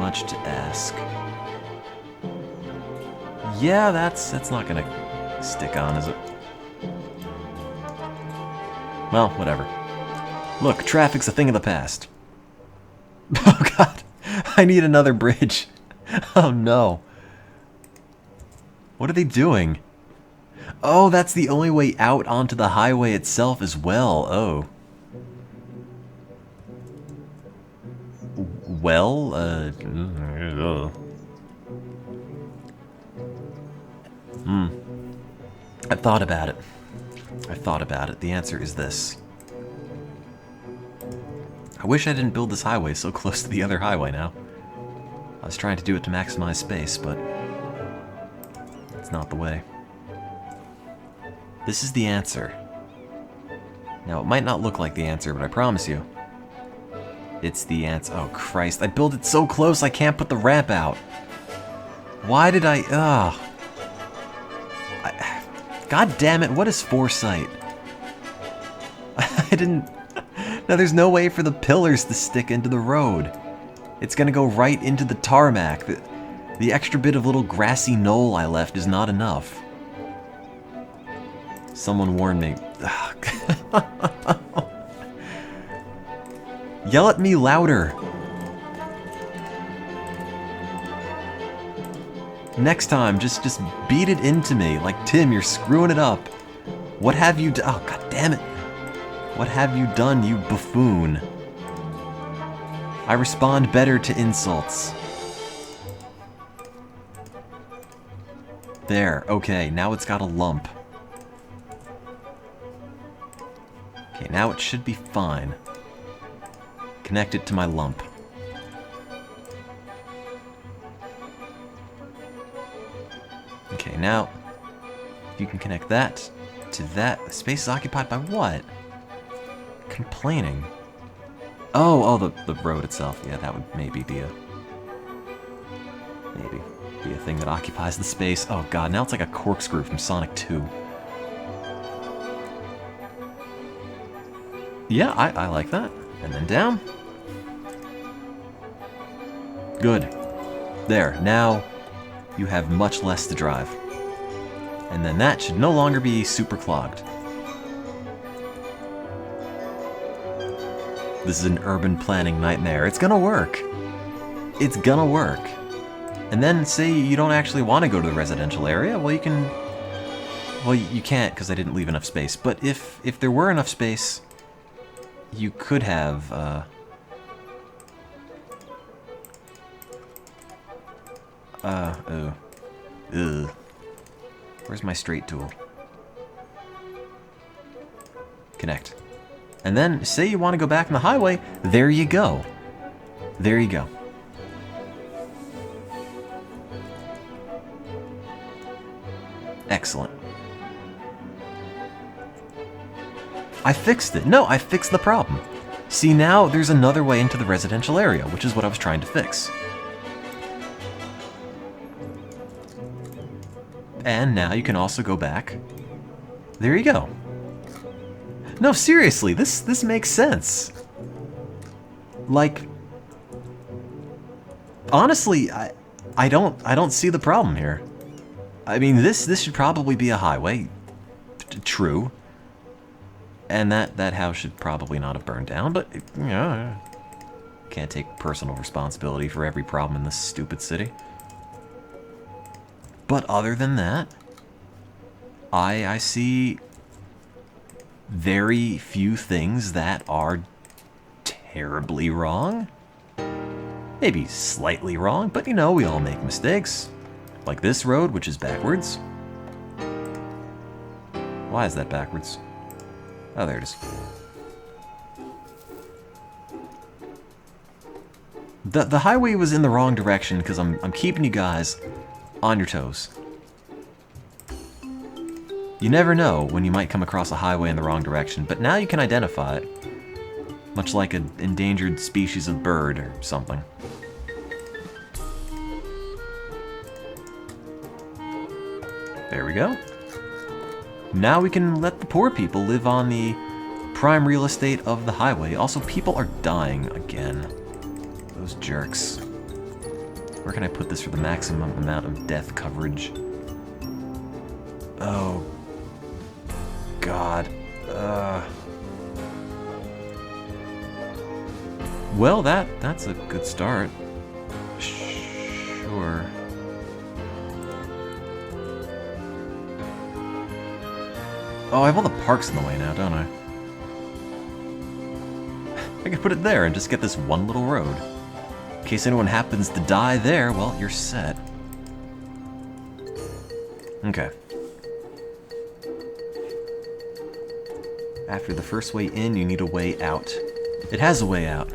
much to ask. Yeah, that's not gonna stick on, is it? Well, whatever. Look, traffic's a thing of the past. Oh god, I need another bridge. Oh no. What are they doing? Oh, that's the only way out onto the highway itself as well. Oh. Well, I thought about it. I thought about it. The answer is this. I wish I didn't build this highway so close to the other highway now. I was trying to do it to maximize space, but it's not the way. This is the answer. Now, it might not look like the answer, but I promise you, it's the answer. Oh, Christ. I built it so close I can't put the ramp out. Why did I... Ugh. God damn it, what is foresight? I didn't... Now, there's no way for the pillars to stick into the road. It's gonna go right into the tarmac. The extra bit of little grassy knoll I left is not enough. Someone warned me. Yell at me louder. Next time, just beat it into me. Like, Tim, you're screwing it up. What have you done? Oh, god damn it. What have you done, you buffoon? I respond better to insults. There, okay, now it's got a lump. Okay, now it should be fine. Connect it to my lump. Okay, now, if you can connect that to that, the space is occupied by what? Complaining. Oh, the road itself. Yeah, that would maybe be a thing that occupies the space. Oh god, now it's like a corkscrew from Sonic 2. Yeah, I like that. And then down. Good. There, now you have much less to drive. And then that should no longer be super clogged. This is an urban planning nightmare. It's gonna work. It's gonna work. And then say you don't actually want to go to the residential area, well you can... Well, you can't because I didn't leave enough space. But if there were enough space, you could have... Where's my straight tool? Connect. And then, say you want to go back on the highway, there you go. There you go. Excellent. I fixed it. No, I fixed the problem. See, now there's another way into the residential area, which is what I was trying to fix. And now you can also go back. There you go. No, seriously, this makes sense. Like, honestly, I don't see the problem here. I mean, this should probably be a highway. True. And that house should probably not have burned down, but you know, can't take personal responsibility for every problem in this stupid city. But other than that, I see very few things that are terribly wrong. Maybe slightly wrong, but you know, we all make mistakes. Like this road, which is backwards. Why is that backwards? Oh, there it is. The highway was in the wrong direction because I'm keeping you guys on your toes. You never know when you might come across a highway in the wrong direction, but now you can identify it. Much like an endangered species of bird or something. There we go. Now we can let the poor people live on the prime real estate of the highway. Also, people are dying again. Those jerks. Where can I put this for the maximum amount of depth coverage? Oh. God. Well, that's a good start. Sure. Oh, I have all the parks in the way now, don't I? I could put it there and just get this one little road. In case anyone happens to die there, well, you're set. Okay. After the first way in, you need a way out. It has a way out.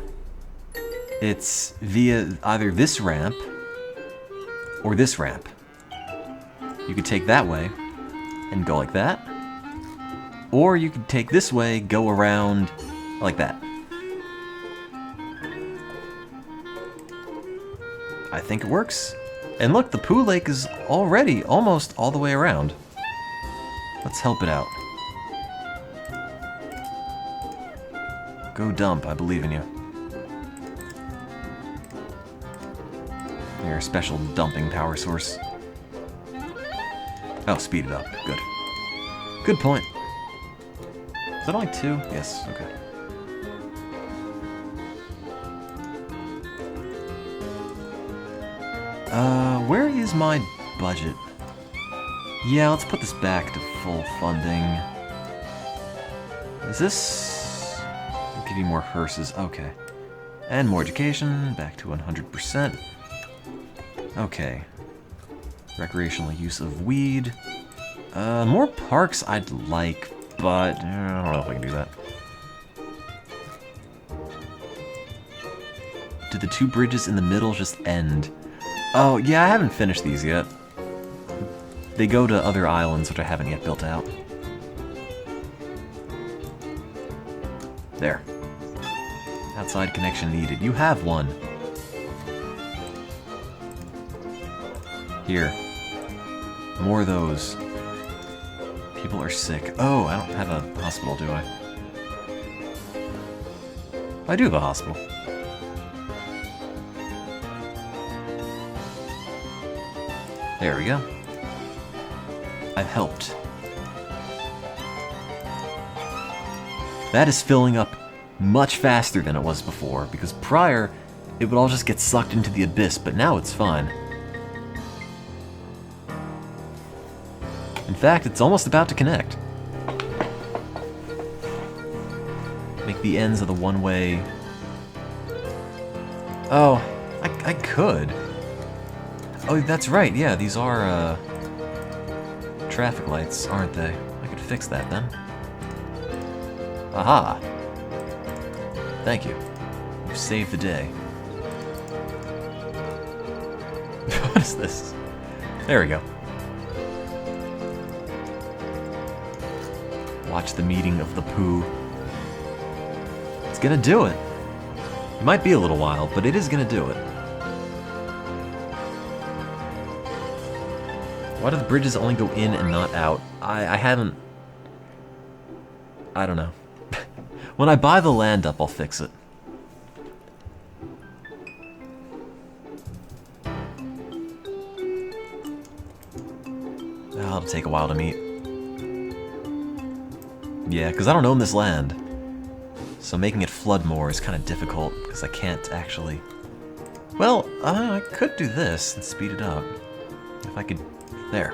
It's via either this ramp or this ramp. You could take that way and go like that. Or you could take this way, go around like that. I think it works. And look, the Pooh Lake is already almost all the way around. Let's help it out. Go dump, I believe in you. You're a special dumping power source. Oh, speed it up. Good. Good point. Is that only 2? Yes, okay. Where is my budget? Yeah, let's put this back to full funding. Is this... I'll give you more hearses, okay. And more education, back to 100%. Okay. Recreational use of weed. More parks I'd like, but I don't know if I can do that. Do the 2 bridges in the middle just end? Oh, yeah, I haven't finished these yet. They go to other islands, which I haven't yet built out. There. Outside connection needed. You have one. Here. More of those. People are sick. Oh, I don't have a hospital, do I? I do have a hospital. There we go. I've helped. That is filling up much faster than it was before, because prior, it would all just get sucked into the abyss, but now it's fine. In fact, it's almost about to connect. Make the ends of the one-way... Oh, I could. Oh, that's right, yeah, these are, traffic lights, aren't they? I could fix that then. Aha! Thank you. You've saved the day. What is this? There we go. Watch the meeting of the Pooh. It's gonna do it. It might be a little while, but it is gonna do it. Why do the bridges only go in and not out? I haven't... I don't know. When I buy the land up, I'll fix it. It'll take a while to meet. Yeah, because I don't own this land. So making it flood more is kind of difficult, because I can't actually... Well, I could do this and speed it up. If I could... There.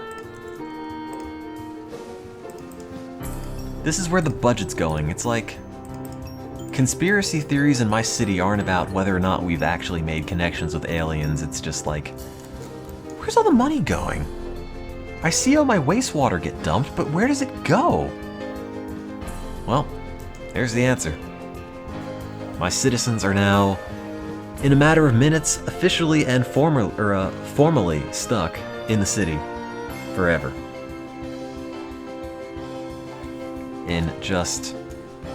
This is where the budget's going. It's like... Conspiracy theories in my city aren't about whether or not we've actually made connections with aliens. It's just like... Where's all the money going? I see all my wastewater get dumped, but where does it go? Well, there's the answer. My citizens are now, in a matter of minutes, officially and formally stuck in the city. Forever. In just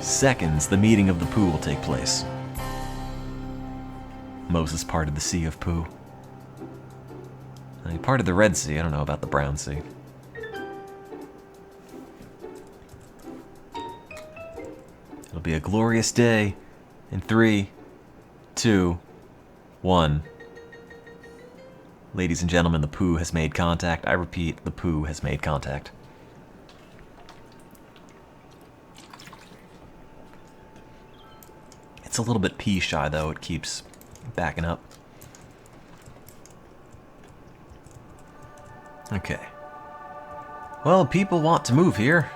seconds, the meeting of the Pooh will take place. Moses parted the Sea of Pooh. And he parted the Red Sea. I don't know about the Brown Sea. It'll be a glorious day in 3, 2, 1. Ladies and gentlemen, the poo has made contact. I repeat, the poo has made contact. It's a little bit pee shy though, it keeps backing up. Okay. Well, people want to move here.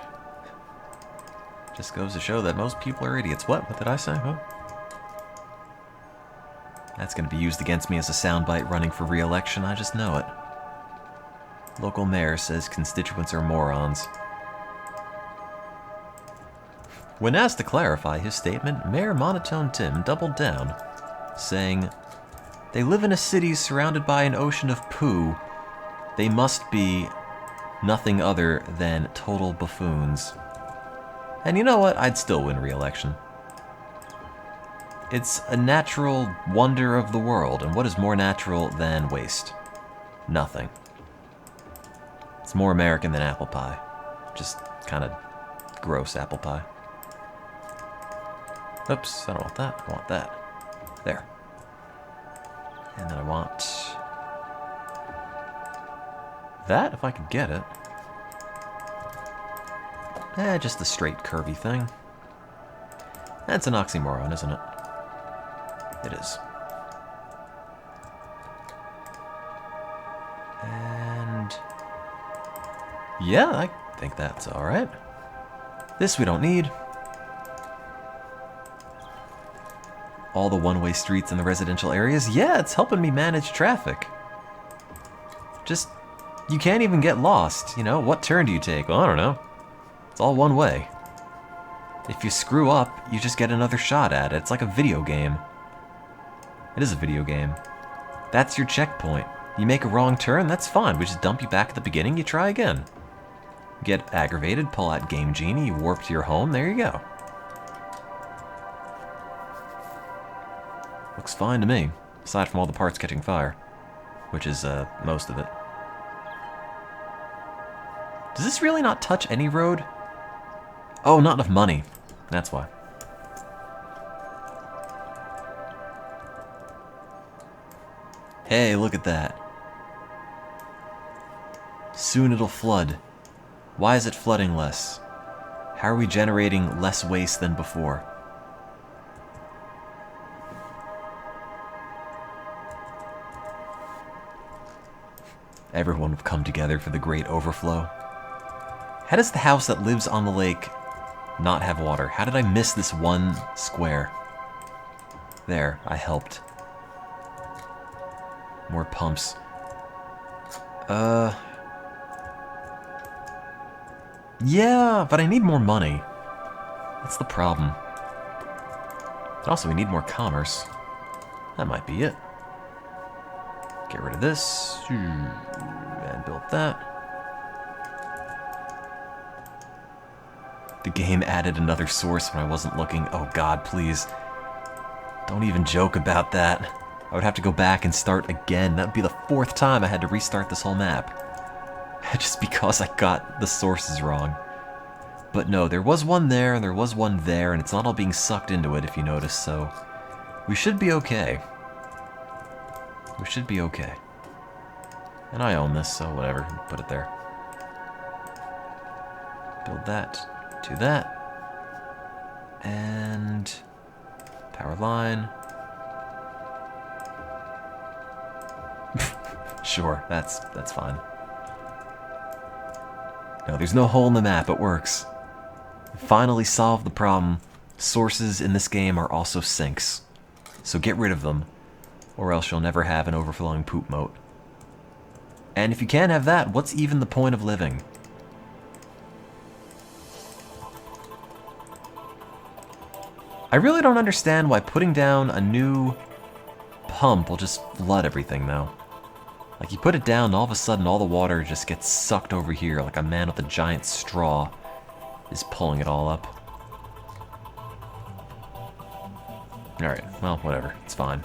Just goes to show that most people are idiots. What? What did I say? What? That's going to be used against me as a soundbite running for re-election, I just know it. Local mayor says constituents are morons. When asked to clarify his statement, Mayor Monotone Tim doubled down, saying, "They live in a city surrounded by an ocean of poo. They must be nothing other than total buffoons." And you know what? I'd still win re-election. It's a natural wonder of the world, and what is more natural than waste? Nothing. It's more American than apple pie. Just kind of gross apple pie. Oops, I don't want that. I want that. There. And then I want that, if I could get it. Just the straight curvy thing. That's an oxymoron, isn't it? It is. And yeah, I think that's alright. This we don't need. All the one-way streets in the residential areas? Yeah, it's helping me manage traffic. Just, you can't even get lost, you know? What turn do you take? Well, I don't know. It's all one way. If you screw up, you just get another shot at it. It's like a video game. It is a video game. That's your checkpoint. You make a wrong turn, that's fine. We just dump you back at the beginning, you try again. Get aggravated, pull out Game Genie, you warp to your home, there you go. Looks fine to me, aside from all the parts catching fire. Which is, most of it. Does this really not touch any road? Oh, not enough money. That's why. Hey, look at that. Soon it'll flood. Why is it flooding less? How are we generating less waste than before? Everyone will come together for the great overflow. How does the house that lives on the lake not have water? How did I miss this one square? There, I helped. More pumps. Yeah, but I need more money. That's the problem. And also, we need more commerce. That might be it. Get rid of this. And build that. The game added another source when I wasn't looking. Oh god, please. Don't even joke about that. I would have to go back and start again. That would be the 4th time I had to restart this whole map. Just because I got the sources wrong. But no, there was one there, and there was one there, and it's not all being sucked into it, if you notice, so we should be okay. We should be okay. And I own this, so whatever, put it there. Build that, do that. And power line. Sure, that's fine. No, there's no hole in the map, it works. Finally solved the problem. Sources in this game are also sinks. So get rid of them, or else you'll never have an overflowing poop moat. And if you can't have that, what's even the point of living? I really don't understand why putting down a new pump will just flood everything, though. Like, you put it down, and all of a sudden all the water just gets sucked over here, like a man with a giant straw is pulling it all up. Alright, well, whatever. It's fine.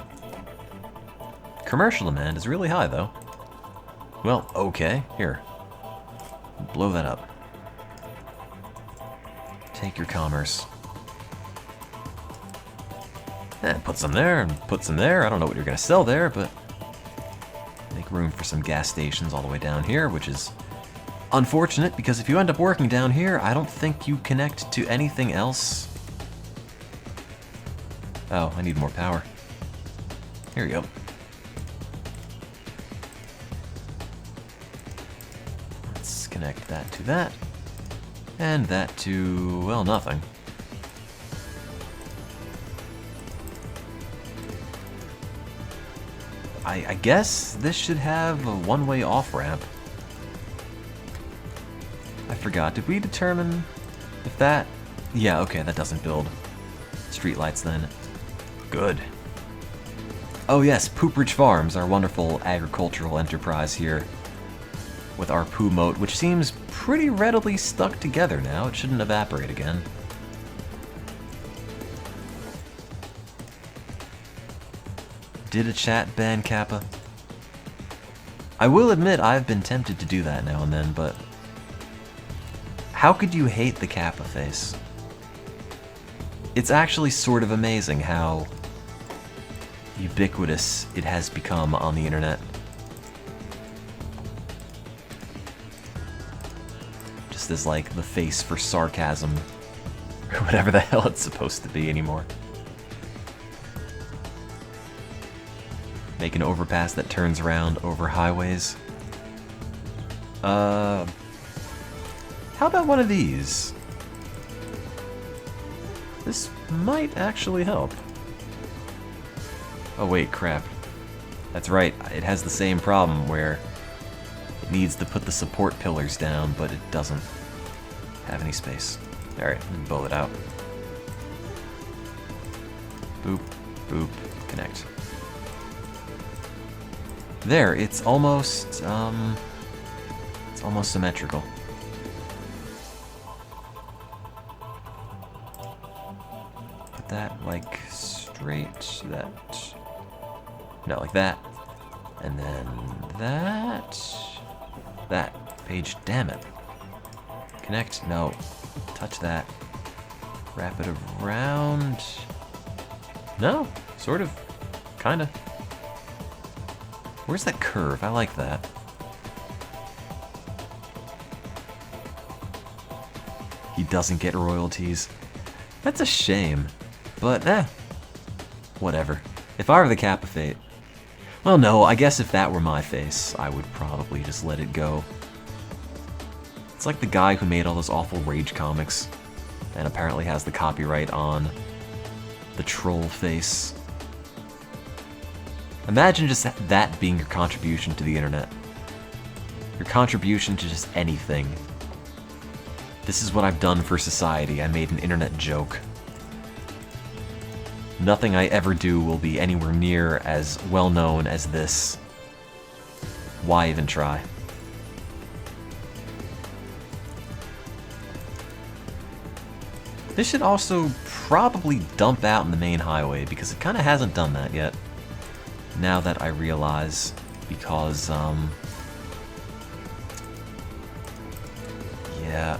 Commercial demand is really high, though. Well, okay. Here. Blow that up. Take your commerce. And put some there, and put some there. I don't know what you're going to sell there, but make room for some gas stations all the way down here, which is unfortunate because if you end up working down here, I don't think you connect to anything else. Oh, I need more power. Here we go. Let's connect that to that. And that to, well, nothing. I guess this should have a one-way off-ramp. I forgot. Did we determine if that... Yeah, okay, that doesn't build streetlights then. Good. Oh yes, Poopridge Farms, our wonderful agricultural enterprise here with our poo moat, which seems pretty readily stuck together now. It shouldn't evaporate again. Did a chat ban Kappa? I will admit I've been tempted to do that now and then, but how could you hate the Kappa face? It's actually sort of amazing how ubiquitous it has become on the internet. Just as like the face for sarcasm, or whatever the hell it's supposed to be anymore. Make an overpass that turns around over highways. How about one of these? This might actually help. Oh wait, crap. That's right, it has the same problem where it needs to put the support pillars down, but it doesn't have any space. Alright, let me build it out. Boop, boop, connect. There, it's almost symmetrical. Put that like straight, no, like that, and then that page, damn it. Connect, no, touch that, wrap it around, no, sort of, kinda. Where's that curve? I like that. He doesn't get royalties. That's a shame. But, whatever. If I were the Kappa Fate... Well, no, I guess if that were my face, I would probably just let it go. It's like the guy who made all those awful Rage comics, and apparently has the copyright on the troll face. Imagine just that being your contribution to the internet. Your contribution to just anything. This is what I've done for society. I made an internet joke. Nothing I ever do will be anywhere near as well known as this. Why even try? This should also probably dump out in the main highway because it kind of hasn't done that yet. Now that I realize, because, yeah.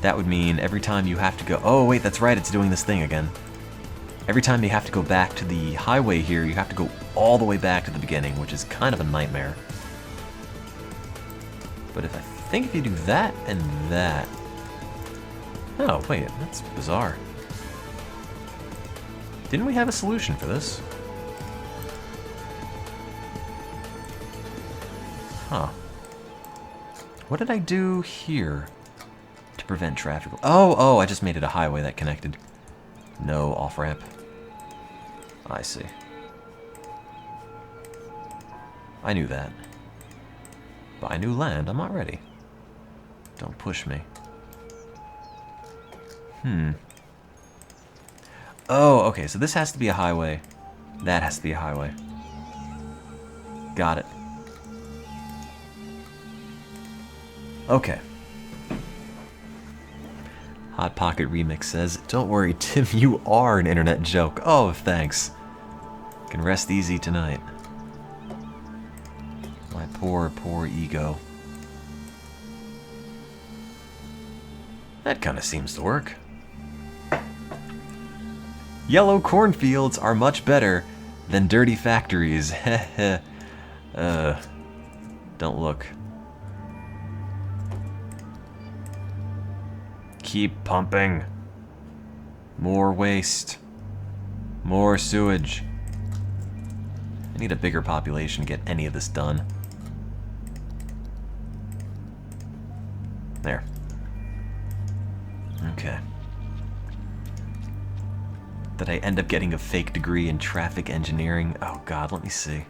That would mean every time you have to go, oh wait, that's right, it's doing this thing again. Every time you have to go back to the highway here, you have to go all the way back to the beginning, which is kind of a nightmare. But I think if you do that and that... Oh, wait, that's bizarre. Didn't we have a solution for this? Huh. What did I do here to prevent traffic? Oh, I just made it a highway that connected. No off-ramp. I see. I knew that. Buy new land, I'm not ready. Don't push me. Oh, okay, so this has to be a highway. That has to be a highway. Got it. Okay. Hot Pocket Remix says, don't worry, Tim, you are an internet joke. Oh, thanks. Can rest easy tonight. My poor, poor ego. That kind of seems to work. Yellow cornfields are much better than dirty factories. Heh. Don't look. Keep pumping. More waste. More sewage. I need a bigger population to get any of this done. There. Okay. Did I end up getting a fake degree in traffic engineering? Oh god, let me see.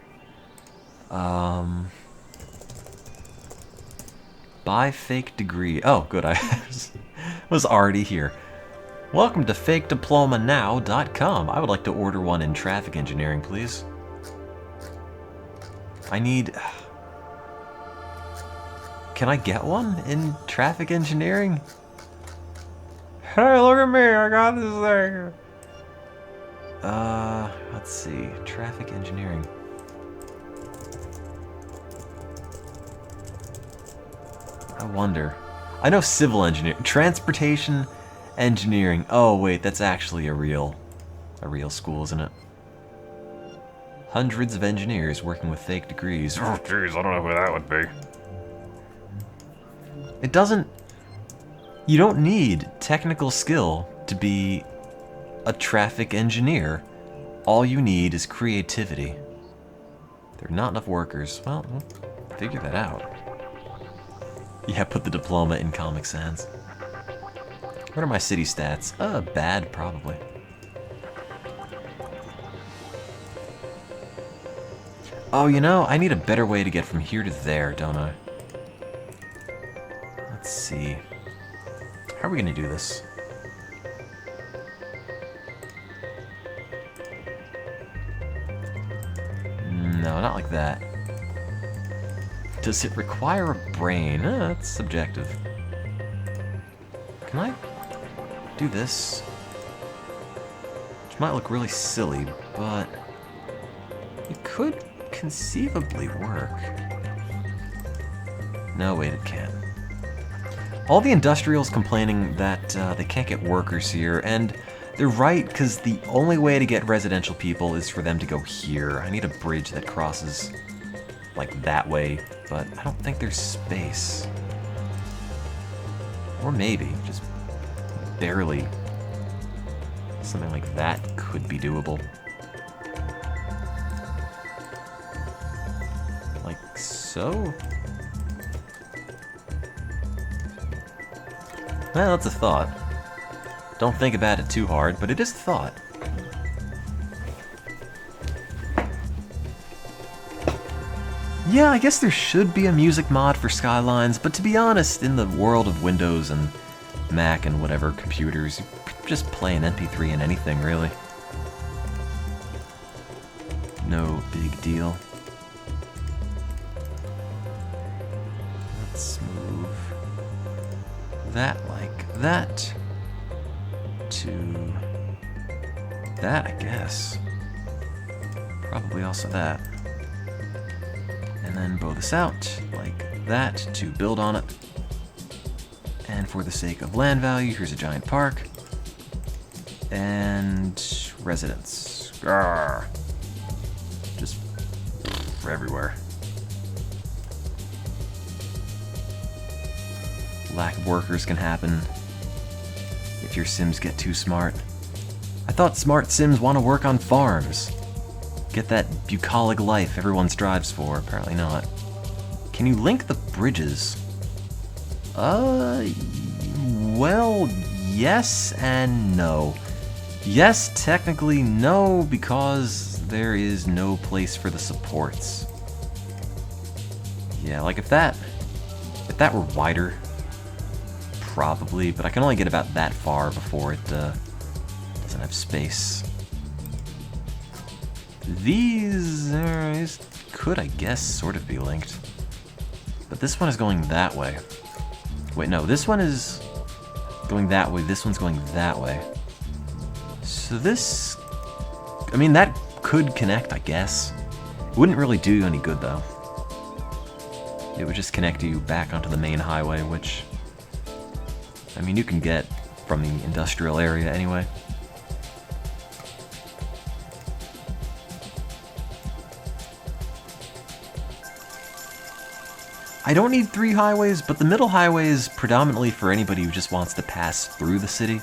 Buy fake degree. Oh, good, I was already here. Welcome to fakediplomanowcom. I would like to order one in traffic engineering, please. I need... Can I get one in traffic engineering? Hey, look at me, I got this thing. Let's see. Traffic engineering. I wonder. I know civil engineering. Transportation engineering. Oh, wait, that's actually a real school, isn't it? Hundreds of engineers working with fake degrees. Oh, jeez, I don't know who that would be. It doesn't... You don't need technical skill to be a traffic engineer. All you need is creativity. There are not enough workers. Well, we'll figure that out. Yeah, put the diploma in Comic Sans. What are my city stats? Bad, probably. Oh, you know, I need a better way to get from here to there, don't I? Let's see. How are we gonna do this? No, not like that. Does it require a brain? That's subjective. Can I do this? Which might look really silly, but it could conceivably work. No, wait, it can't. All the industrials complaining that they can't get workers here, and they're right, because the only way to get residential people is for them to go here. I need a bridge that crosses, like, that way, but I don't think there's space. Or maybe, just barely. Something like that could be doable. Like so? Well, that's a thought. Don't think about it too hard, but it is a thought. Yeah, I guess there should be a music mod for Skylines, but to be honest, in the world of Windows and Mac and whatever computers, you just play an MP3 in anything, really. No big deal. Let's move that like that to that, I guess. Probably also that. And then bow this out like that to build on it. And for the sake of land value, here's a giant park. And residents. Grrr. Just everywhere. Lack of workers can happen if your Sims get too smart. I thought smart Sims want to work on farms. Get that bucolic life everyone strives for. Apparently not. Can you link the bridges? Well, yes and no. Yes, technically no, because there is no place for the supports. Yeah, like if that were wider, probably, but I can only get about that far before it doesn't have space. These could, I guess, sort of be linked. But this one is going that way. Wait, no, this one is going that way, this one's going that way. So this... I mean, that could connect, I guess. It wouldn't really do you any good, though. It would just connect you back onto the main highway, which... I mean, you can get from the industrial area anyway. I don't need 3 highways, but the middle highway is predominantly for anybody who just wants to pass through the city.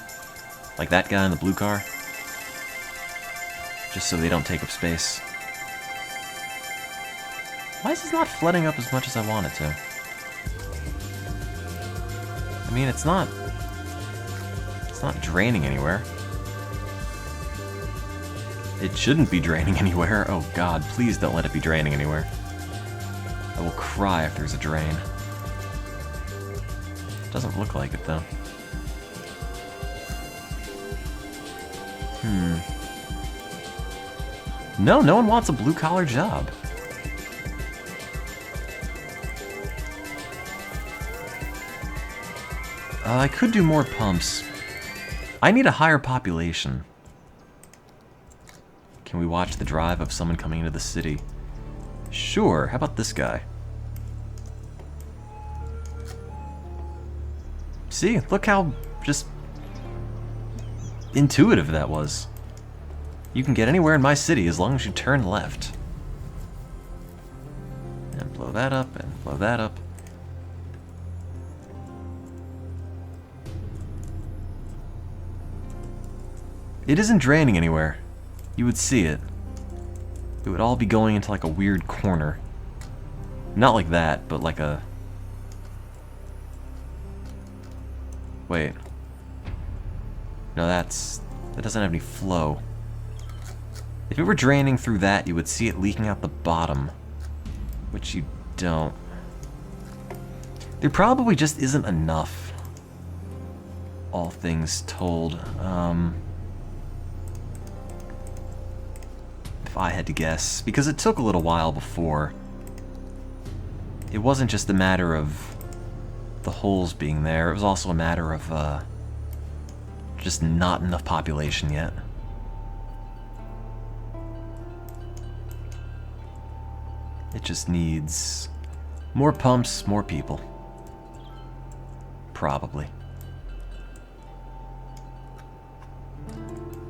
Like that guy in the blue car. Just so they don't take up space. Why is this not flooding up as much as I want it to? I mean, it's not draining anywhere. It shouldn't be draining anywhere. Oh god, please don't let it be draining anywhere. I will cry if there's a drain. Doesn't look like it, though. No, no one wants a blue-collar job. I could do more pumps. I need a higher population. Can we watch the drive of someone coming into the city? Sure, how about this guy? See, look how just intuitive that was. You can get anywhere in my city as long as you turn left. And blow that up, and blow that up. It isn't draining anywhere. You would see it. It would all be going into like a weird corner. Not like that, but like a... Wait. No, that doesn't have any flow. If it were draining through that, you would see it leaking out the bottom. Which you don't. There probably just isn't enough. All things told. If I had to guess. Because it took a little while before. It wasn't just a matter of the holes being there. It was also a matter of, just not enough population yet. It just needs more pumps, more people. Probably.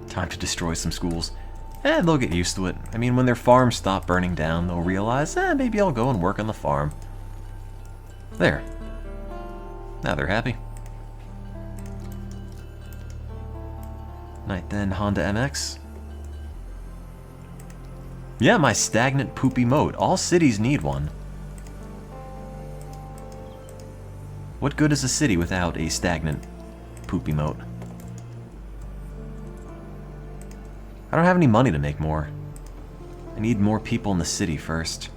Time to destroy some schools. They'll get used to it. I mean, when their farms stop burning down, they'll realize, maybe I'll go and work on the farm. There. Now they're happy. Night then, Honda MX. Yeah, my stagnant poopy moat. All cities need one. What good is a city without a stagnant poopy moat? I don't have any money to make more. I need more people in the city first.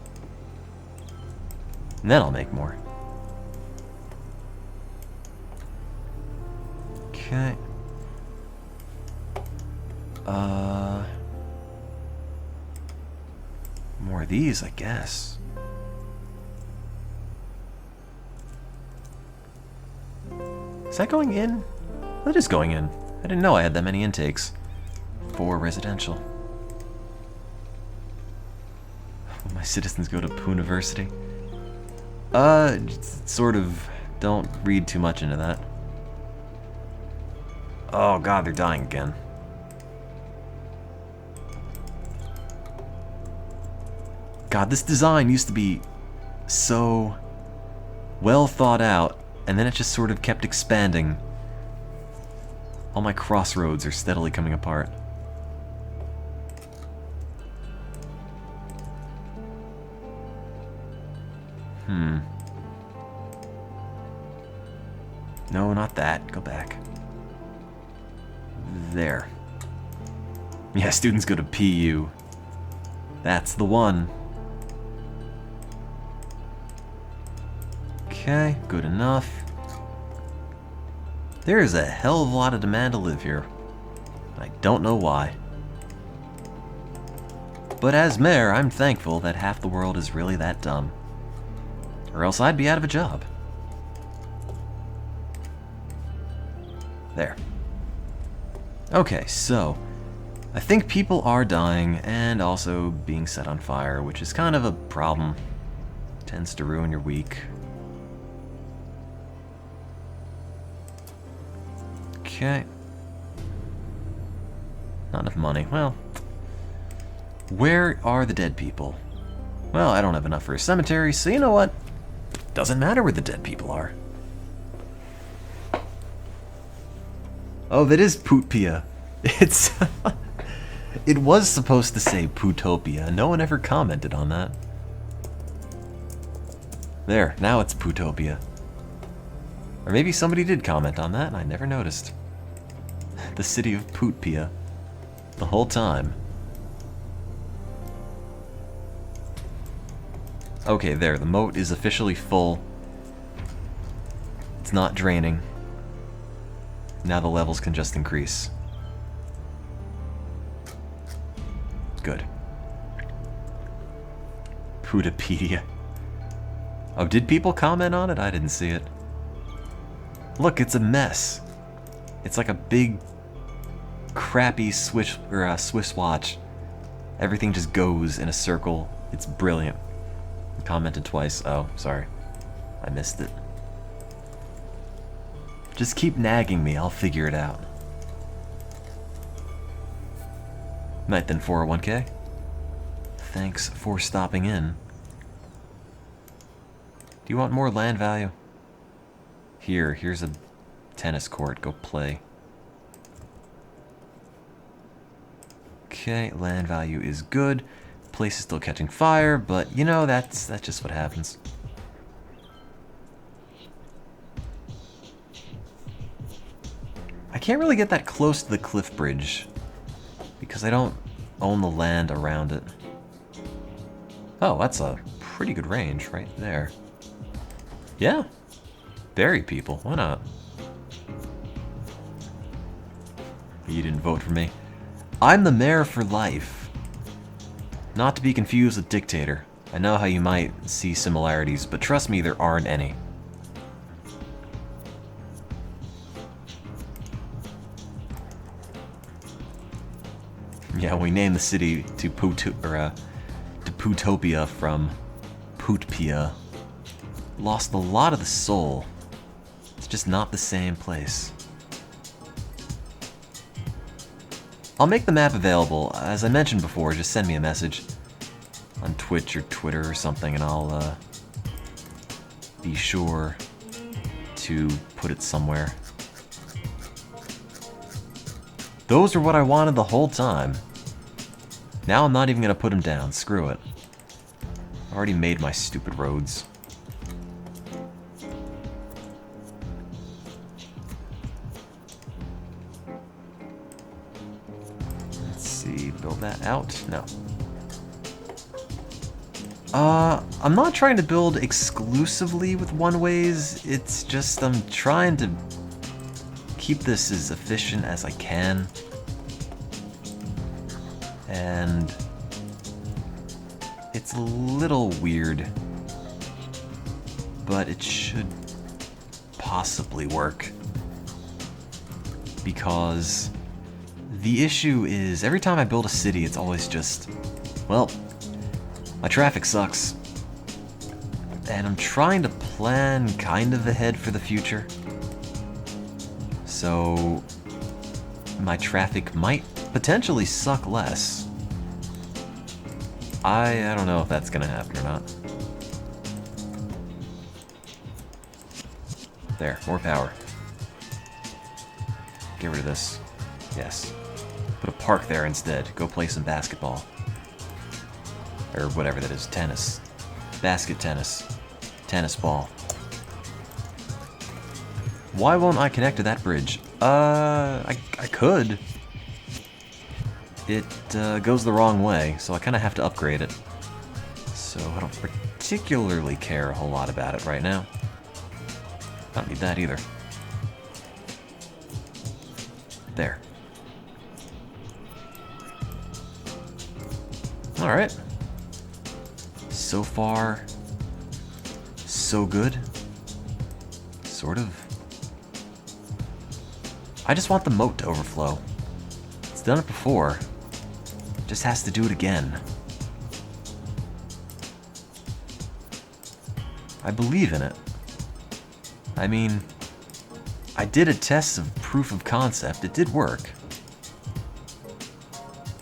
And then I'll make more. Okay. More of these, I guess. Is that going in? That is going in. I didn't know I had that many intakes. For residential. Will my citizens go to Pooniversity? Sort of. Don't read too much into that. Oh god, they're dying again. God, this design used to be so well thought out, and then it just sort of kept expanding. All my crossroads are steadily coming apart. No, not that. Go back. There. Yeah, students go to PU. That's the one. Okay, good enough. There is a hell of a lot of demand to live here. I don't know why. But as mayor, I'm thankful that half the world is really that dumb. Or else I'd be out of a job. There. Okay, so I think people are dying and also being set on fire, which is kind of a problem. Tends to ruin your week. Okay. Not enough money. Well, where are the dead people? Well, I don't have enough for a cemetery, so you know what? Doesn't matter where the dead people are. Oh, that is Pootopia. It's... It was supposed to say Pootopia. No one ever commented on that. There, now it's Pootopia. Or maybe somebody did comment on that and I never noticed. The city of Pootopia. The whole time. Okay, there, the moat is officially full. It's not draining. Now the levels can just increase. Good. Pootopedia. Oh, did people comment on it? I didn't see it. Look, it's a mess. It's like a big, crappy Swiss watch. Everything just goes in a circle. It's brilliant. Commented twice. Oh, sorry. I missed it. Just keep nagging me. I'll figure it out. Night then, 401k. Thanks for stopping in. Do you want more land value? Here's a tennis court. Go play. Okay, land value is good. Place is still catching fire, but you know, that's just what happens. I can't really get that close to the cliff bridge because I don't own the land around it. Oh, that's a pretty good range right there. Yeah. Bury people. Why not? You didn't vote for me. I'm the mayor for life. Not to be confused with dictator. I know how you might see similarities, but trust me, there aren't any. Yeah, we named the city to Pootopia from Pootopia. Lost a lot of the soul. It's just not the same place. I'll make the map available. As I mentioned before, just send me a message on Twitch or Twitter or something, and I'll be sure to put it somewhere. Those are what I wanted the whole time. Now I'm not even gonna put them down. Screw it. I already made my stupid roads. Let's see, build that out? No. I'm not trying to build exclusively with one-ways. It's just I'm trying to keep this as efficient as I can. And it's a little weird, but it should possibly work. Because the issue is every time I build a city, it's always just, well, my traffic sucks. And I'm trying to plan kind of ahead for the future. So my traffic might potentially suck less. I don't know if that's gonna happen or not. There, more power. Get rid of this. Yes. Put a park there instead. Go play some basketball. Or whatever that is. Tennis. Basket tennis. Tennis ball. Why won't I connect to that bridge? I could. It goes the wrong way, so I kind of have to upgrade it. So I don't particularly care a whole lot about it right now. I don't need that either. There. Alright. So far, so good. Sort of. I just want the moat to overflow. It's done it before. Just has to do it again. I believe in it. I mean, I did a test of proof of concept. It did work.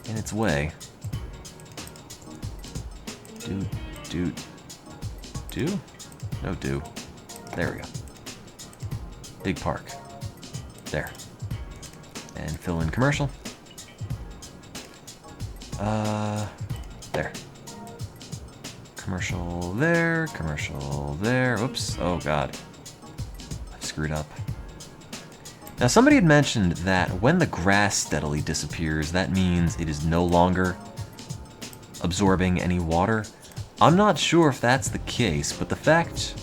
In its way. Do. No do. There we go. Big park. There. And fill in commercial. There. Commercial there, commercial there. Oops. Oh god. I've screwed up. Now somebody had mentioned that when the grass steadily disappears, that means it is no longer absorbing any water. I'm not sure if that's the case, but the fact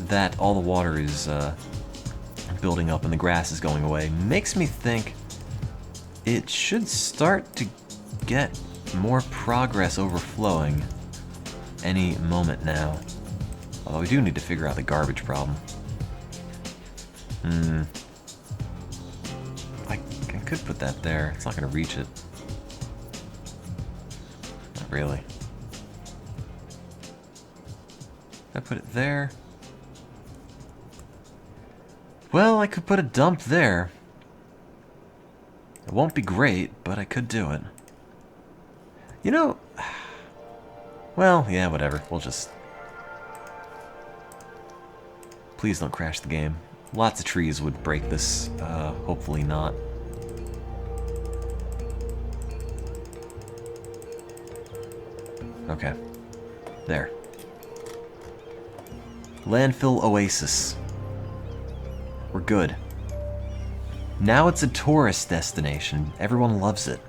that all the water is building up and the grass is going away makes me think it should start to get more progress overflowing any moment now. Although we do need to figure out the garbage problem. I could put that there. It's not going to reach it. Not really. I put it there. Well, I could put a dump there. It won't be great, but I could do it. You know... Well, yeah, whatever. We'll just... Please don't crash the game. Lots of trees would break this. Hopefully not. Okay. There. Landfill Oasis. We're good. Now it's a tourist destination. Everyone loves it.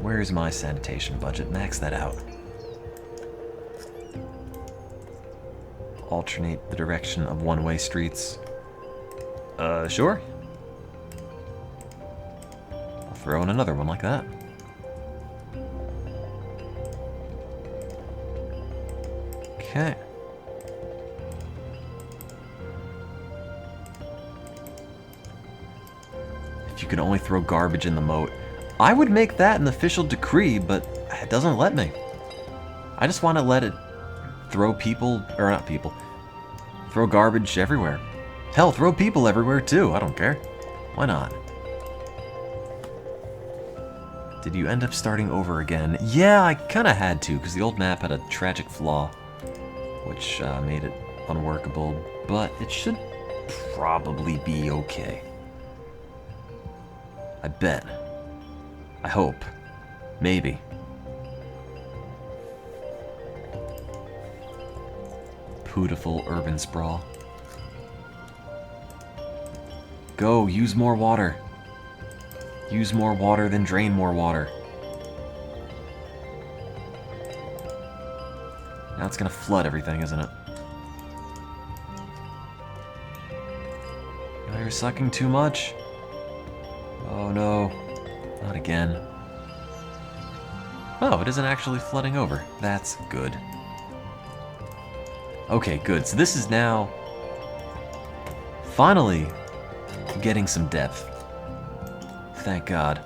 Where's my sanitation budget? Max that out. Alternate the direction of one-way streets. Sure. I'll throw in another one like that. Okay. If you could only throw garbage in the moat. I would make that an official decree, but it doesn't let me. I just want to let it throw people, or not people, throw garbage everywhere. Hell, throw people everywhere too, I don't care. Why not? Did you end up starting over again? Yeah, I kind of had to, because the old map had a tragic flaw, which made it unworkable, but it should probably be okay. I bet. I hope. Maybe. Beautiful urban sprawl. Go, use more water. Use more water, then drain more water. Now it's gonna flood everything, isn't it? Now you're sucking too much. Oh no. Not again. Oh, it isn't actually flooding over. That's good. Okay, good. So this is now finally getting some depth. Thank God.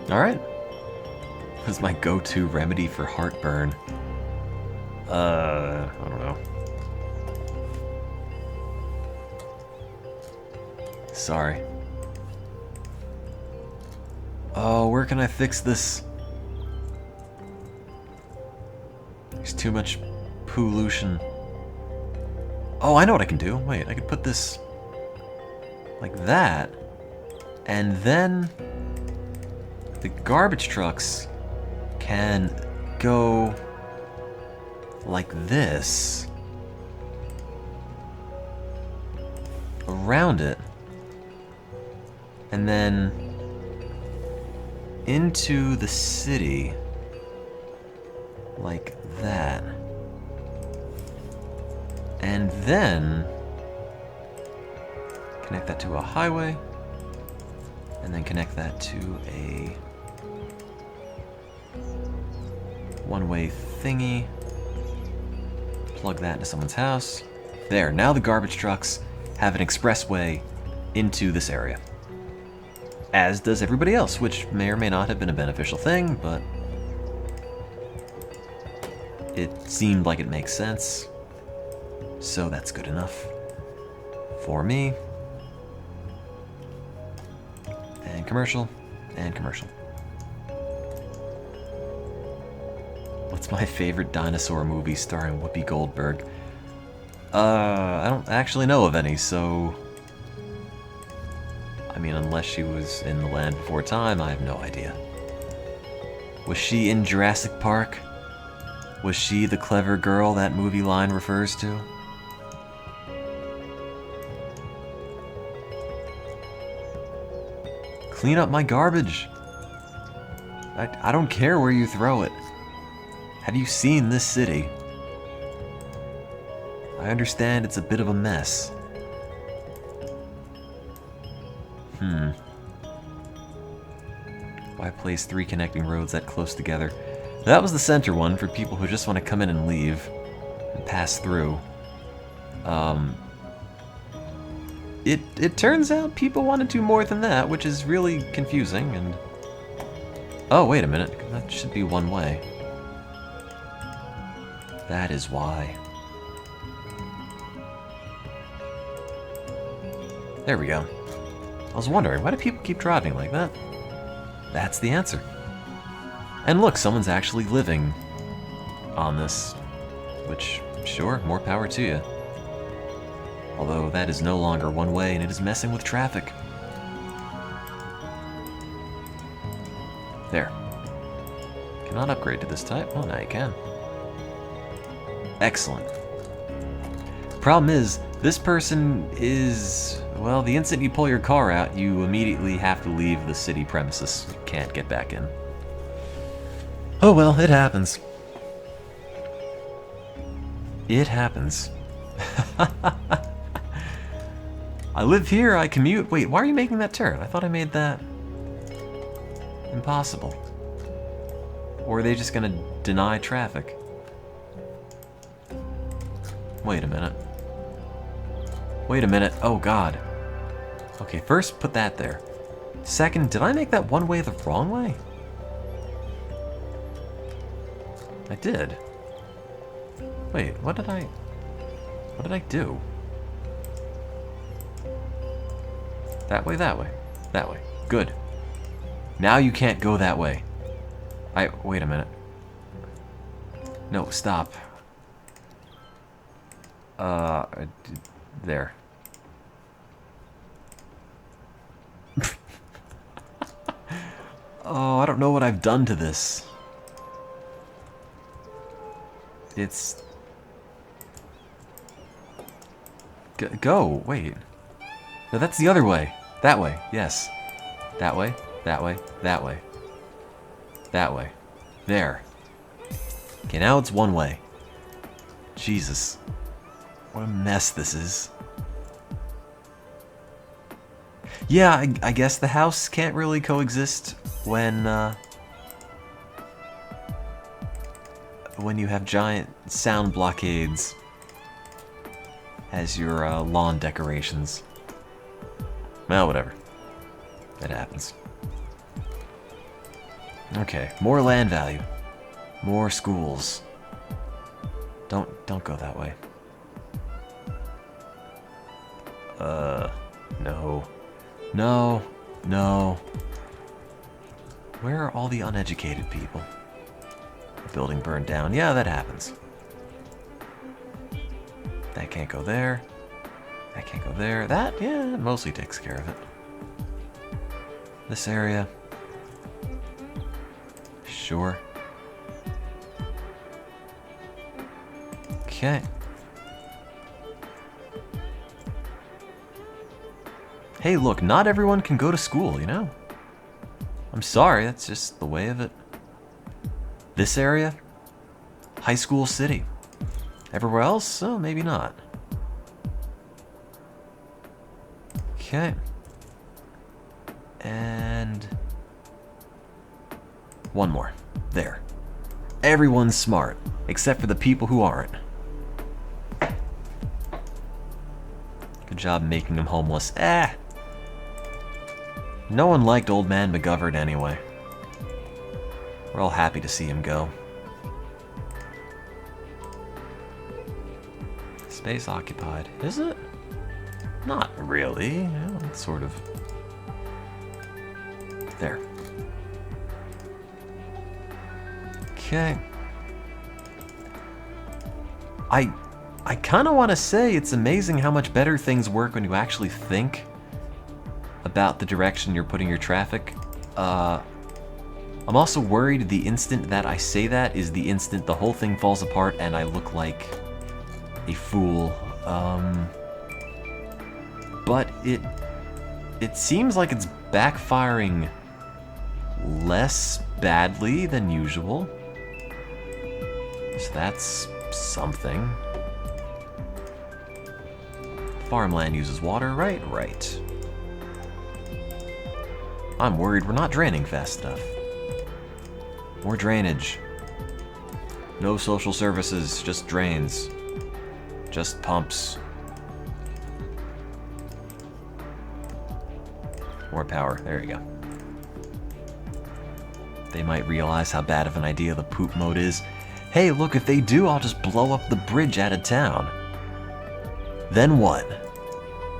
Alright. What's my go-to remedy for heartburn? I don't know. Sorry. Oh, where can I fix this? There's too much pollution. Oh, I know what I can do. Wait, I could put this like that, and then the garbage trucks can go like this around it, and then into the city like that. And then connect that to a highway, and then connect that to a one-way thingy. Plug that into someone's house. There, now the garbage trucks have an expressway into this area. As does everybody else, which may or may not have been a beneficial thing, but it seemed like it makes sense. So that's good enough for me. And commercial, and commercial. What's my favorite dinosaur movie starring Whoopi Goldberg? I don't actually know of any, so... I mean, unless she was in The Land Before Time, I have no idea. Was she in Jurassic Park? Was she the clever girl that movie line refers to? Clean up my garbage. I don't care where you throw it. Have you seen this city? I understand it's a bit of a mess. Why place 3 connecting roads that close together? That was the center one for people who just want to come in and leave and pass through. It turns out people want to do more than that, which is really confusing. And oh, wait a minute, that should be one way. That is why. There we go. I was wondering, why do people keep driving like that? That's the answer. And look, someone's actually living on this, which, sure, more power to you. Although that is no longer one way and it is messing with traffic. There. Cannot upgrade to this type. Oh, now you can. Excellent. Problem is, this person is... well, the instant you pull your car out, you immediately have to leave the city premises. You can't get back in. Oh well, it happens. It happens. I live here, I commute. Wait, why are you making that turn? I thought I made that impossible. Or are they just gonna deny traffic? Wait a minute. Wait a minute. Oh god. Okay, first put that there. Second, did I make that one way the wrong way? I did. Wait, what did I do? That way, that way. That way. Good. Now you can't go that way. Wait a minute. No, stop. There. Oh, I don't know what I've done to this. It's... Go, wait. No, that's the other way. That way, yes. That way, that way, that way. That way. There. Okay, now it's one way. Jesus. What a mess this is. Yeah, I guess the house can't really coexist when you have giant sound blockades as your lawn decorations. Well, whatever. That happens. Okay, more land value. More schools. Don't go that way. No. No. No. Where are all the uneducated people? The building burned down. Yeah, that happens. That can't go there. That can't go there. That, yeah, that mostly takes care of it. This area. Sure. Okay. Hey, look, not everyone can go to school, you know? I'm sorry, that's just the way of it. This area? High school city. Everywhere else? Oh, maybe not. Okay. And... one more. There. Everyone's smart, except for the people who aren't. Good job making them homeless. No one liked Old Man McGovern anyway. We're all happy to see him go. Space occupied. Is it? Not really. You know, it's sort of... there. Okay. I kind of want to say it's amazing how much better things work when you actually think about the direction you're putting your traffic. I'm also worried the instant that I say that is the instant the whole thing falls apart and I look like a fool. But it seems like it's backfiring less badly than usual. So that's something. Farmland uses water, right? Right. I'm worried we're not draining fast enough. More drainage. No social services, just drains. Just pumps. More power, there you go. They might realize how bad of an idea the poop mode is. Hey, look, if they do, I'll just blow up the bridge out of town. Then what?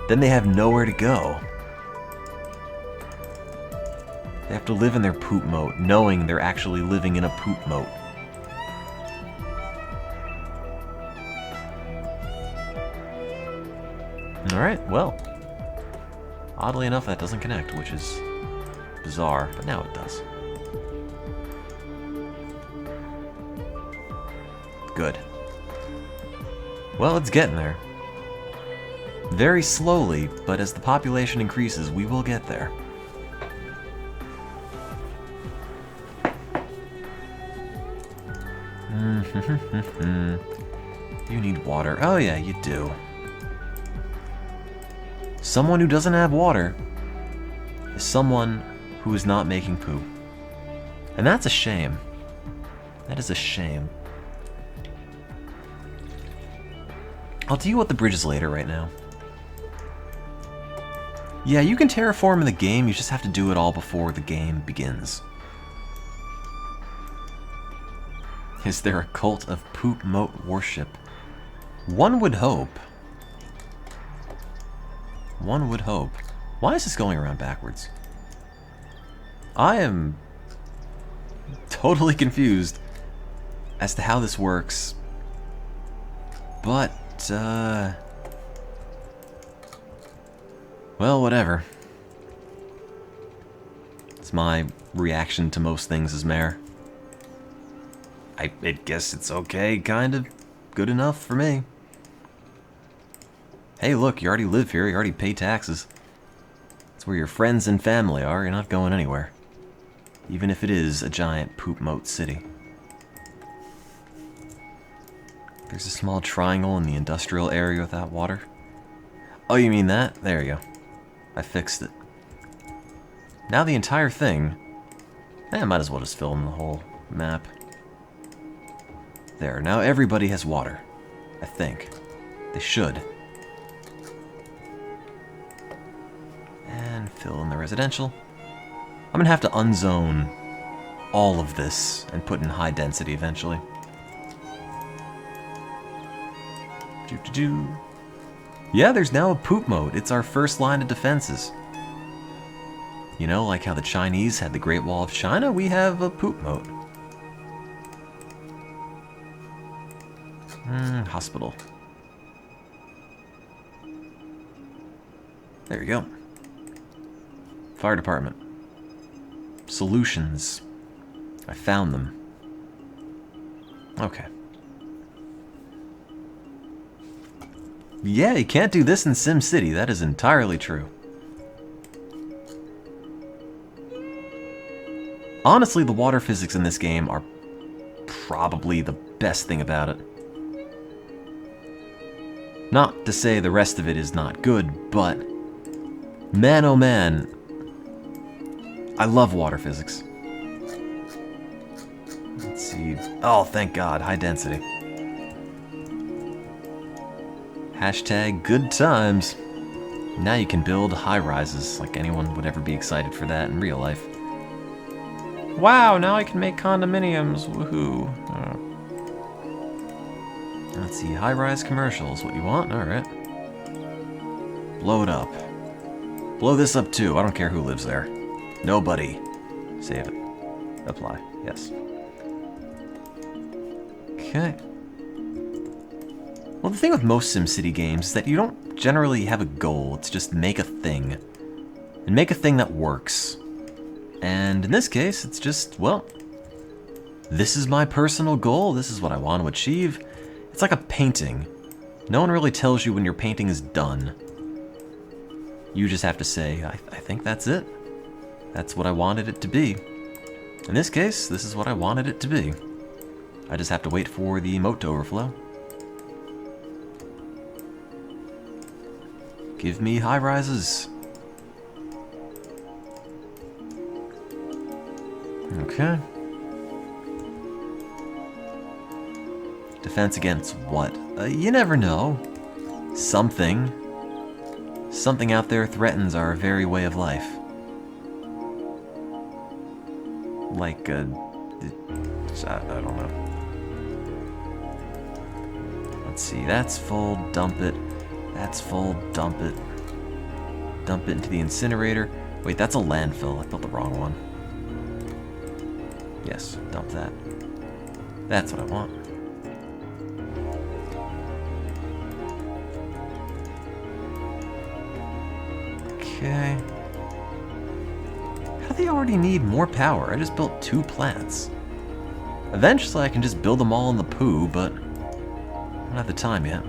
Then they have nowhere to go. They have to live in their poop moat, knowing they're actually living in a poop moat. Alright, well. Oddly enough, that doesn't connect, which is bizarre, but now it does. Good. Well, it's getting there. Very slowly, but as the population increases, we will get there. You need water. Oh yeah, you do. Someone who doesn't have water is someone who is not making poo. And that's a shame. That is a shame. I'll deal with the bridges later right now. Yeah, you can terraform in the game, you just have to do it all before the game begins. Is there a cult of poop moat worship? One would hope. One would hope. Why is this going around backwards? I am totally confused as to how this works. But, well, whatever. It's my reaction to most things as mayor. I guess it's okay, kind of. Good enough for me. Hey, look, you already live here, you already pay taxes. It's where your friends and family are, you're not going anywhere. Even if it is a giant poop moat city. There's a small triangle in the industrial area without water. Oh, you mean that? There you go. I fixed it. Now the entire thing... I might as well just fill in the whole map. There, now everybody has water. I think. They should. And fill in the residential. I'm gonna have to unzone all of this and put in high density eventually. Yeah, there's now a poop mode. It's our first line of defenses. You know, like how the Chinese had the Great Wall of China, we have a poop mode. Hospital. There you go. Fire department. Solutions. I found them. Okay. Yeah, you can't do this in SimCity. That is entirely true. Honestly, the water physics in this game are probably the best thing about it. Not to say the rest of it is not good, but man oh man, I love water physics. Let's see. Oh, thank God, high density. Hashtag good times. Now you can build high-rises, like anyone would ever be excited for that in real life. Wow, now I can make condominiums, woohoo. Oh. Let's see, high-rise commercials, what you want? Alright. Blow it up. Blow this up too, I don't care who lives there. Nobody. Save it. Apply, yes. Okay. Well, the thing with most SimCity games is that you don't generally have a goal. It's just make a thing. And make a thing that works. And in this case, it's just, well, this is my personal goal. This is what I want to achieve. It's like a painting. No one really tells you when your painting is done. You just have to say, I think that's it. That's what I wanted it to be. In this case, this is what I wanted it to be. I just have to wait for the emote to overflow. Give me high rises. Okay. Defense against what? You never know. Something. Something out there threatens our very way of life. Like, I don't know. Let's see, that's full, dump it. That's full, dump it. Dump it into the incinerator. Wait, that's a landfill. I built the wrong one. Yes, dump that. That's what I want. Okay. How do they already need more power? I just built 2 plants. Eventually I can just build them all in the poo, but I don't have the time yet.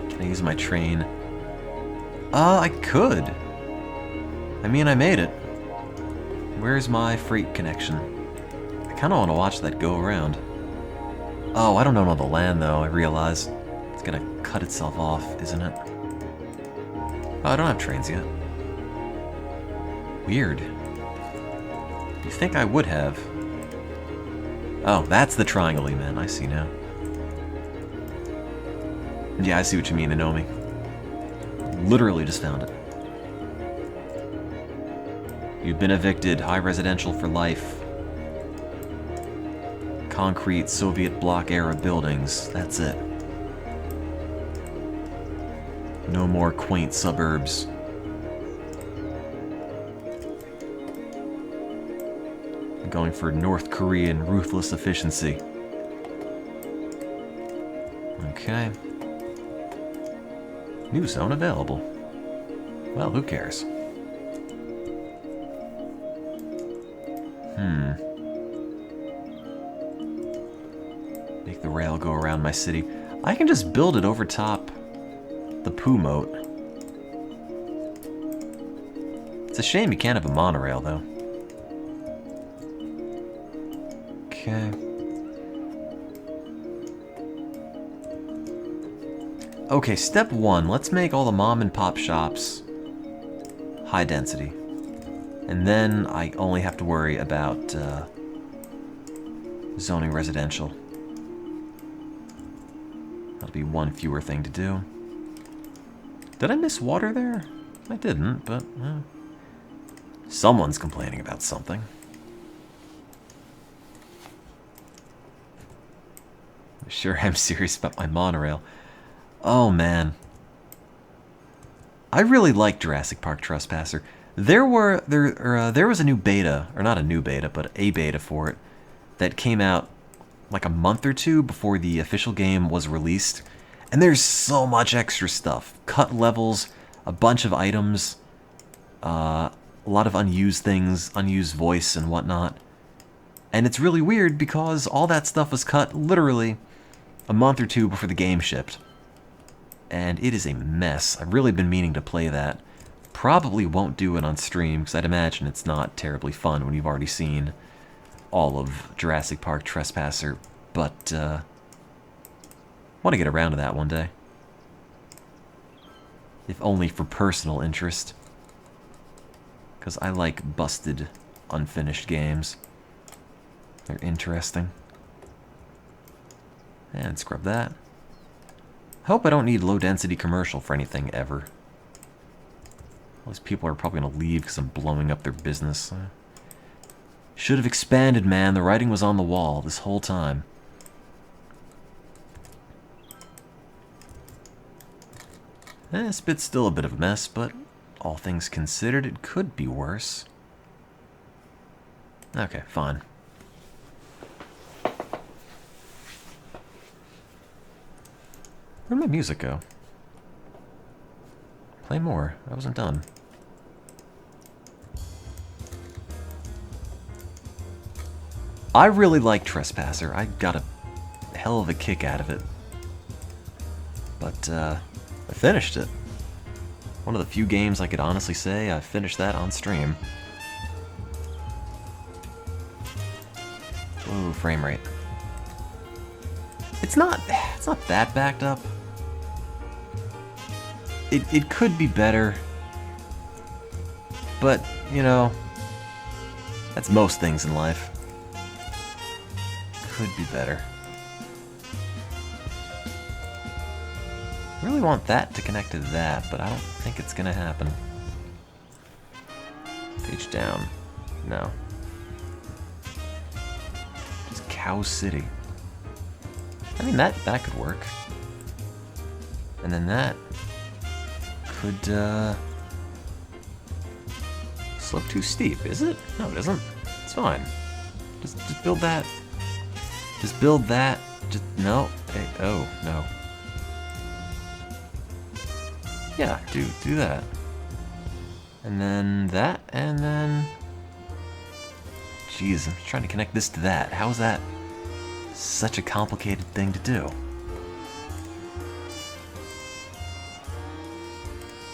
Can I use my train? I could. I mean, I made it. Where's my freight connection? I kind of want to watch that go around. Oh, I don't know the land, though, I realize. It's gonna cut itself off, isn't it? Oh, I don't have trains yet. Weird. You think I would have. Oh, that's the triangle you meant. I see now. Yeah, I see what you mean, Inomi. Literally just found it. You've been evicted. High residential for life. Concrete Soviet bloc-era buildings. That's it. No more quaint suburbs. I'm going for North Korean ruthless efficiency. Okay. New zone available. Well, who cares? Make the rail go around my city. I can just build it over top the poo moat. It's a shame you can't have a monorail, though. Okay. Okay, step 1. Let's make all the mom and pop shops high density. And then I only have to worry about zoning residential. That'll be one fewer thing to do. Did I miss water there? I didn't, but someone's complaining about something. I sure am serious about my monorail. Oh man. I really like Jurassic Park Trespasser. There was a new beta, or not a new beta, but a beta for it that came out like a month or 2 before the official game was released. And there's so much extra stuff. Cut levels, a bunch of items, a lot of unused things, unused voice and whatnot. And it's really weird because all that stuff was cut literally a month or 2 before the game shipped. And it is a mess. I've really been meaning to play that. Probably won't do it on stream because I'd imagine it's not terribly fun when you've already seen all of Jurassic Park Trespasser, but want to get around to that one day. If only for personal interest. Because I like busted, unfinished games. They're interesting. And scrub that. Hope I don't need low-density commercial for anything ever. All these people are probably going to leave because I'm blowing up their business. Should have expanded, man. The writing was on the wall this whole time. This bit's still a bit of a mess, but all things considered, it could be worse. Okay, fine. Where'd my music go? Play more. I wasn't done. I really like Trespasser. I got a hell of a kick out of it. But, I finished it. One of the few games I could honestly say I finished that on stream. Whoa, frame rate. It's not that backed up. It could be better. But, you know, that's most things in life. Could be better. I really want that to connect to that, but I don't think it's gonna happen. Page down. No. Just Cow City. I mean, that could work. And then that could, slope too steep, is it? No, it isn't. It's fine. Just build that. Just build that. Just, no. Hey, oh, no. Yeah, do that. And then that, and then... Jeez, I'm trying to connect this to that. How is that such a complicated thing to do?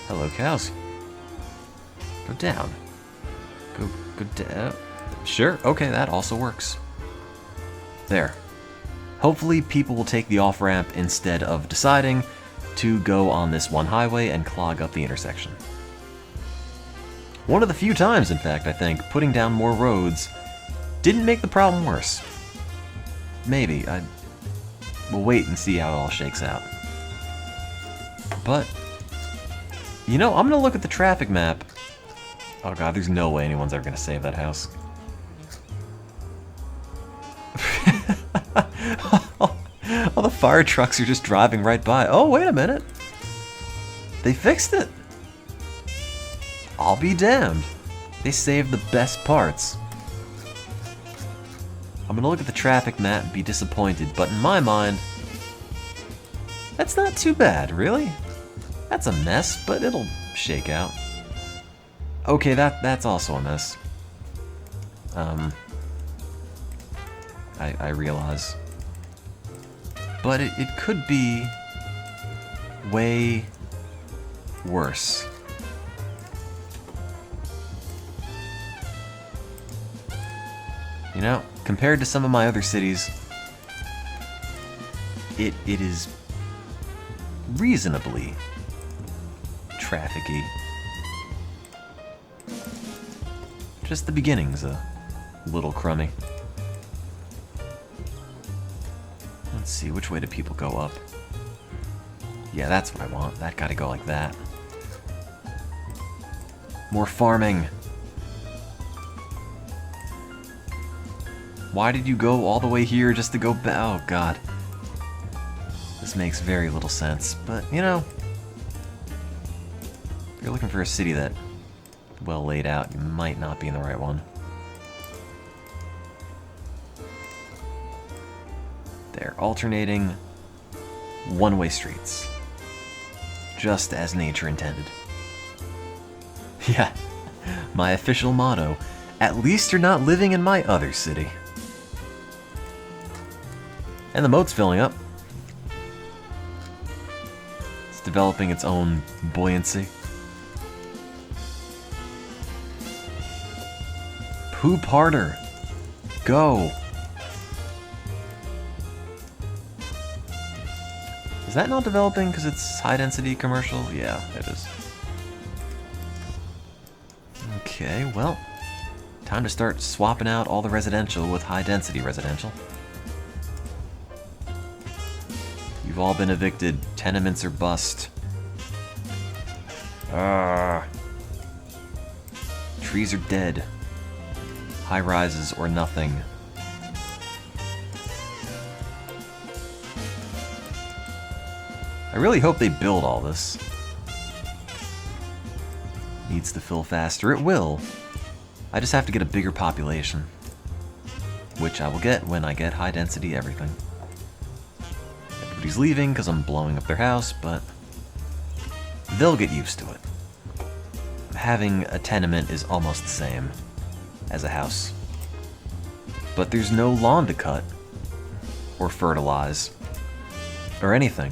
Hello, cows. Go down. Go down. Sure, okay, that also works. There. Hopefully people will take the off-ramp instead of deciding to go on this one highway and clog up the intersection. One of the few times, in fact, I think, putting down more roads didn't make the problem worse. Maybe. We'll wait and see how it all shakes out. But, you know, I'm gonna look at the traffic map. Oh god, there's no way anyone's ever gonna save that house. All the fire trucks are just driving right by. Oh, wait a minute. They fixed it. I'll be damned. They saved the best parts. I'm gonna look at the traffic map and be disappointed, but in my mind, that's not too bad, really. That's a mess, but it'll shake out. Okay, that's also a mess. I realize. But it could be way worse. You know, compared to some of my other cities, it is reasonably trafficy. Just the beginning's a little crummy. Let's see, which way do people go up? Yeah, that's what I want. That gotta go like that. More farming. Why did you go all the way here just to go back? Oh, God. This makes very little sense, but, you know, if you're looking for a city that well laid out, you might not be in the right one. They're alternating one-way streets, just as nature intended. Yeah, my official motto, at least you're not living in my other city. And the moat's filling up. It's developing its own buoyancy. Poop harder. Go. Is that not developing because it's high-density commercial? Yeah, it is. Okay, well, time to start swapping out all the residential with high-density residential. You've all been evicted. Tenements are bust. Trees are dead. High-rises or nothing. I really hope they build all this. Needs to fill faster. It will. I just have to get a bigger population. Which I will get when I get high density everything. Nobody's leaving because I'm blowing up their house, but they'll get used to it. Having a tenement is almost the same as a house. But there's no lawn to cut, or fertilize, or anything.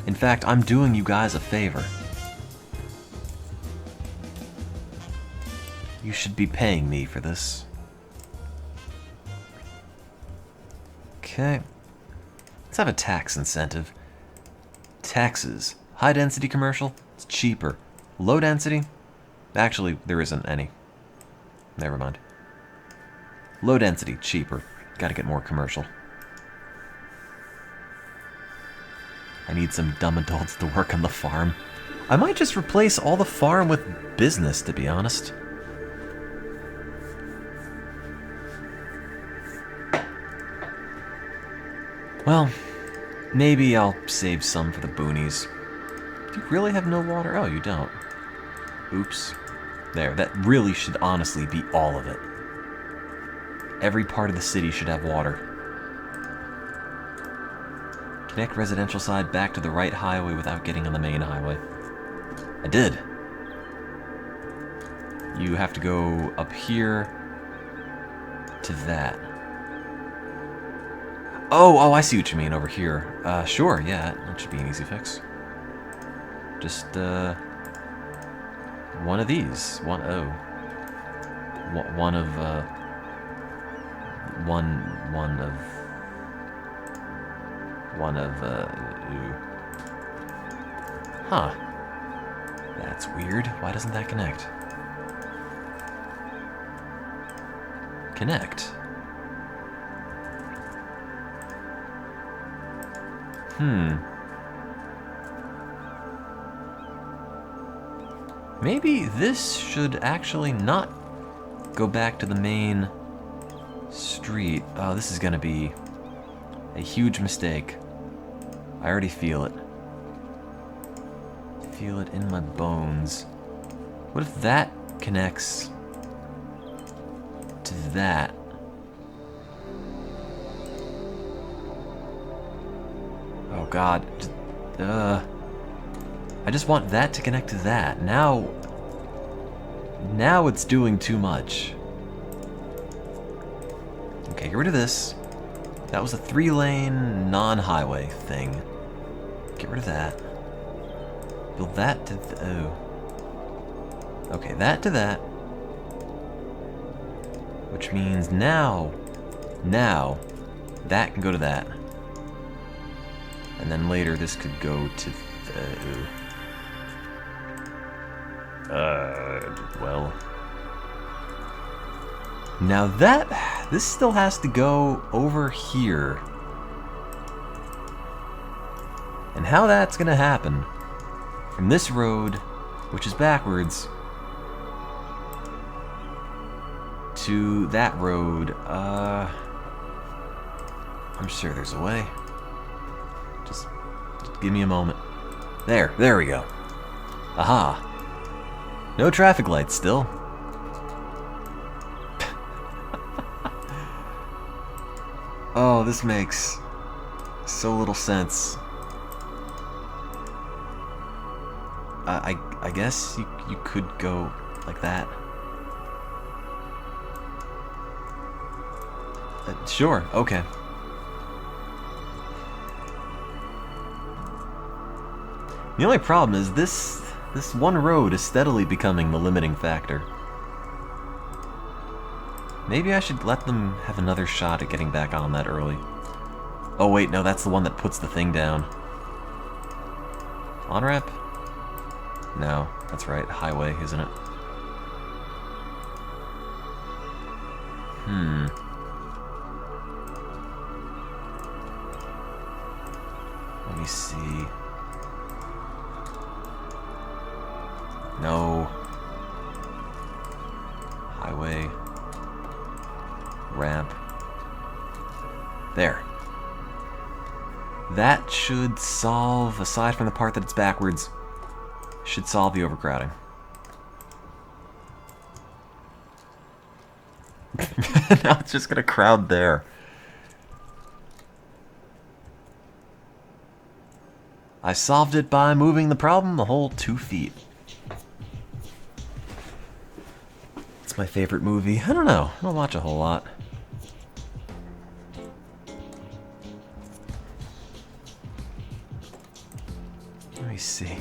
In fact, I'm doing you guys a favor. You should be paying me for this. Okay. Let's have a tax incentive. Taxes. High density commercial, it's cheaper. Low density? Actually, there isn't any. Never mind. Low density, cheaper. Gotta get more commercial. I need some dumb adults to work on the farm. I might just replace all the farm with business, to be honest. Well, maybe I'll save some for the boonies. Do you really have no water? Oh, you don't. Oops. There, that really should honestly be all of it. Every part of the city should have water. Connect residential side back to the right highway without getting on the main highway. I did. You have to go up here to that. Oh, I see what you mean over here. Sure, yeah, that should be an easy fix. Just, one of these. One of, ooh. Huh. That's weird. Why doesn't that connect? Connect. Maybe this should actually not go back to the main street. Oh, this is gonna be a huge mistake. I already feel it. Feel it in my bones. What if that connects to that? Oh god. I just want that to connect to that. Now it's doing too much. Okay, get rid of this. That was a 3-lane non-highway thing. Get rid of that. Build that to oh. Okay, that to that. Which means now that can go to that. And then later this could go to well. Now this still has to go over here. And how that's gonna happen from this road, which is backwards, to that road, I'm sure there's a way. Just give me a moment. There we go. Aha. No traffic lights still. Oh, this makes so little sense. I guess you could go like that. Sure, okay. The only problem is this one road is steadily becoming the limiting factor. Maybe I should let them have another shot at getting back on that early. Oh wait, no, that's the one that puts the thing down. On-ramp? No, that's right, highway, isn't it? Let me see. No. Highway. Ramp. There. That should solve, aside from the part that it's backwards, should solve the overcrowding. Now it's just gonna crowd there. I solved it by moving the problem the whole 2 feet. It's my favorite movie. I don't know. I don't watch a whole lot. Let me see.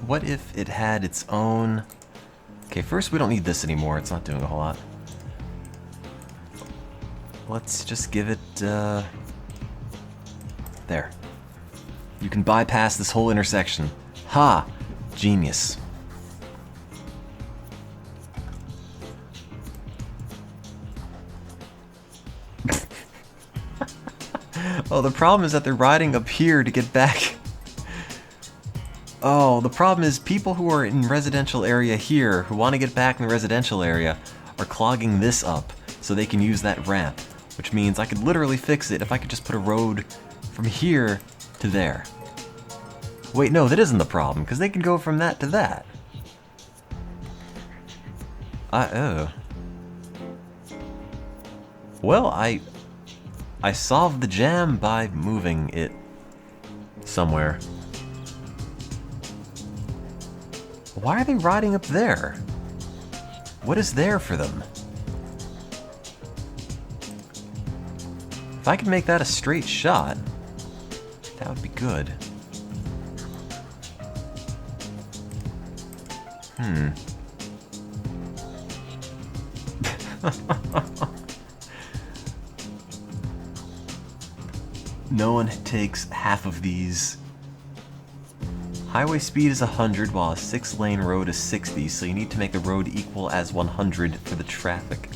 What if it had its own... Okay, first we don't need this anymore. It's not doing a whole lot. Let's just give it, there. You can bypass this whole intersection. Ha! Genius. Oh, the problem is that they're riding up here to get back. Oh, the problem is people who are in residential area here, who want to get back in the residential area, are clogging this up so they can use that ramp. Which means I could literally fix it if I could just put a road from here to there. Wait, no, that isn't the problem, because they can go from that to that. Well, I solved the jam by moving it somewhere. Why are they riding up there? What is there for them? If I could make that a straight shot, that would be good. No one takes half of these. Highway speed is 100 while a 6-lane road is 60, so you need to make the road equal as 100 for the traffic.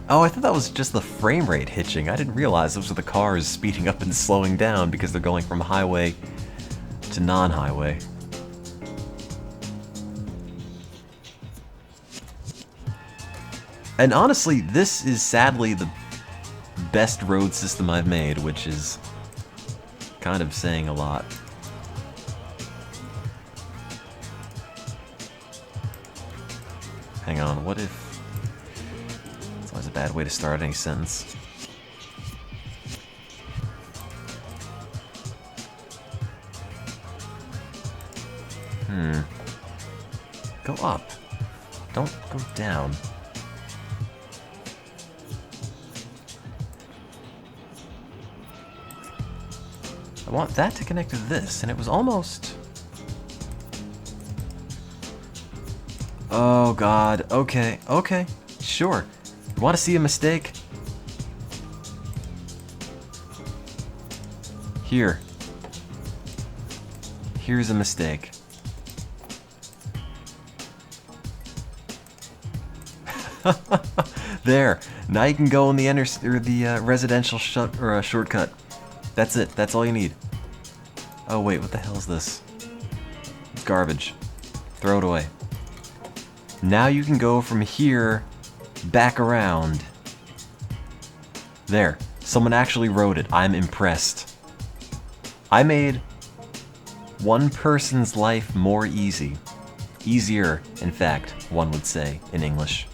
Oh, I thought that was just the frame rate hitching. I didn't realize those were the cars speeding up and slowing down because they're going from highway to non-highway. And honestly, this is sadly the best road system I've made, which is kind of saying a lot. Hang on, what if... It's always a bad way to start any sentence. Go up. Don't go down. I want that to connect to this, and it was almost... Oh god, okay, okay, sure. You want to see a mistake? Here. Here's a mistake. There. Now you can go in the residential shortcut. That's it. That's all you need. Oh wait, what the hell is this? It's garbage. Throw it away. Now you can go from here back around. There. Someone actually wrote it. I'm impressed. I made one person's life more easy. Easier, in fact, one would say in English.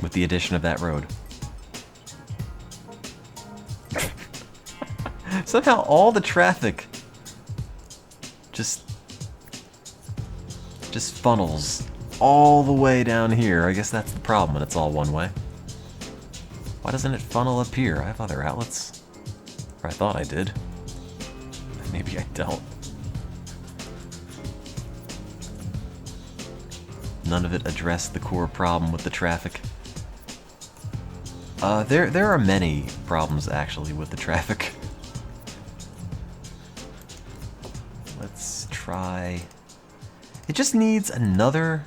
With the addition of that road. Somehow all the traffic just funnels all the way down here. I guess that's the problem when it's all one way. Why doesn't it funnel up here? I have other outlets. Or I thought I did. Maybe I don't. None of it addressed the core problem with the traffic. There are many problems actually with the traffic. Let's try... It just needs another...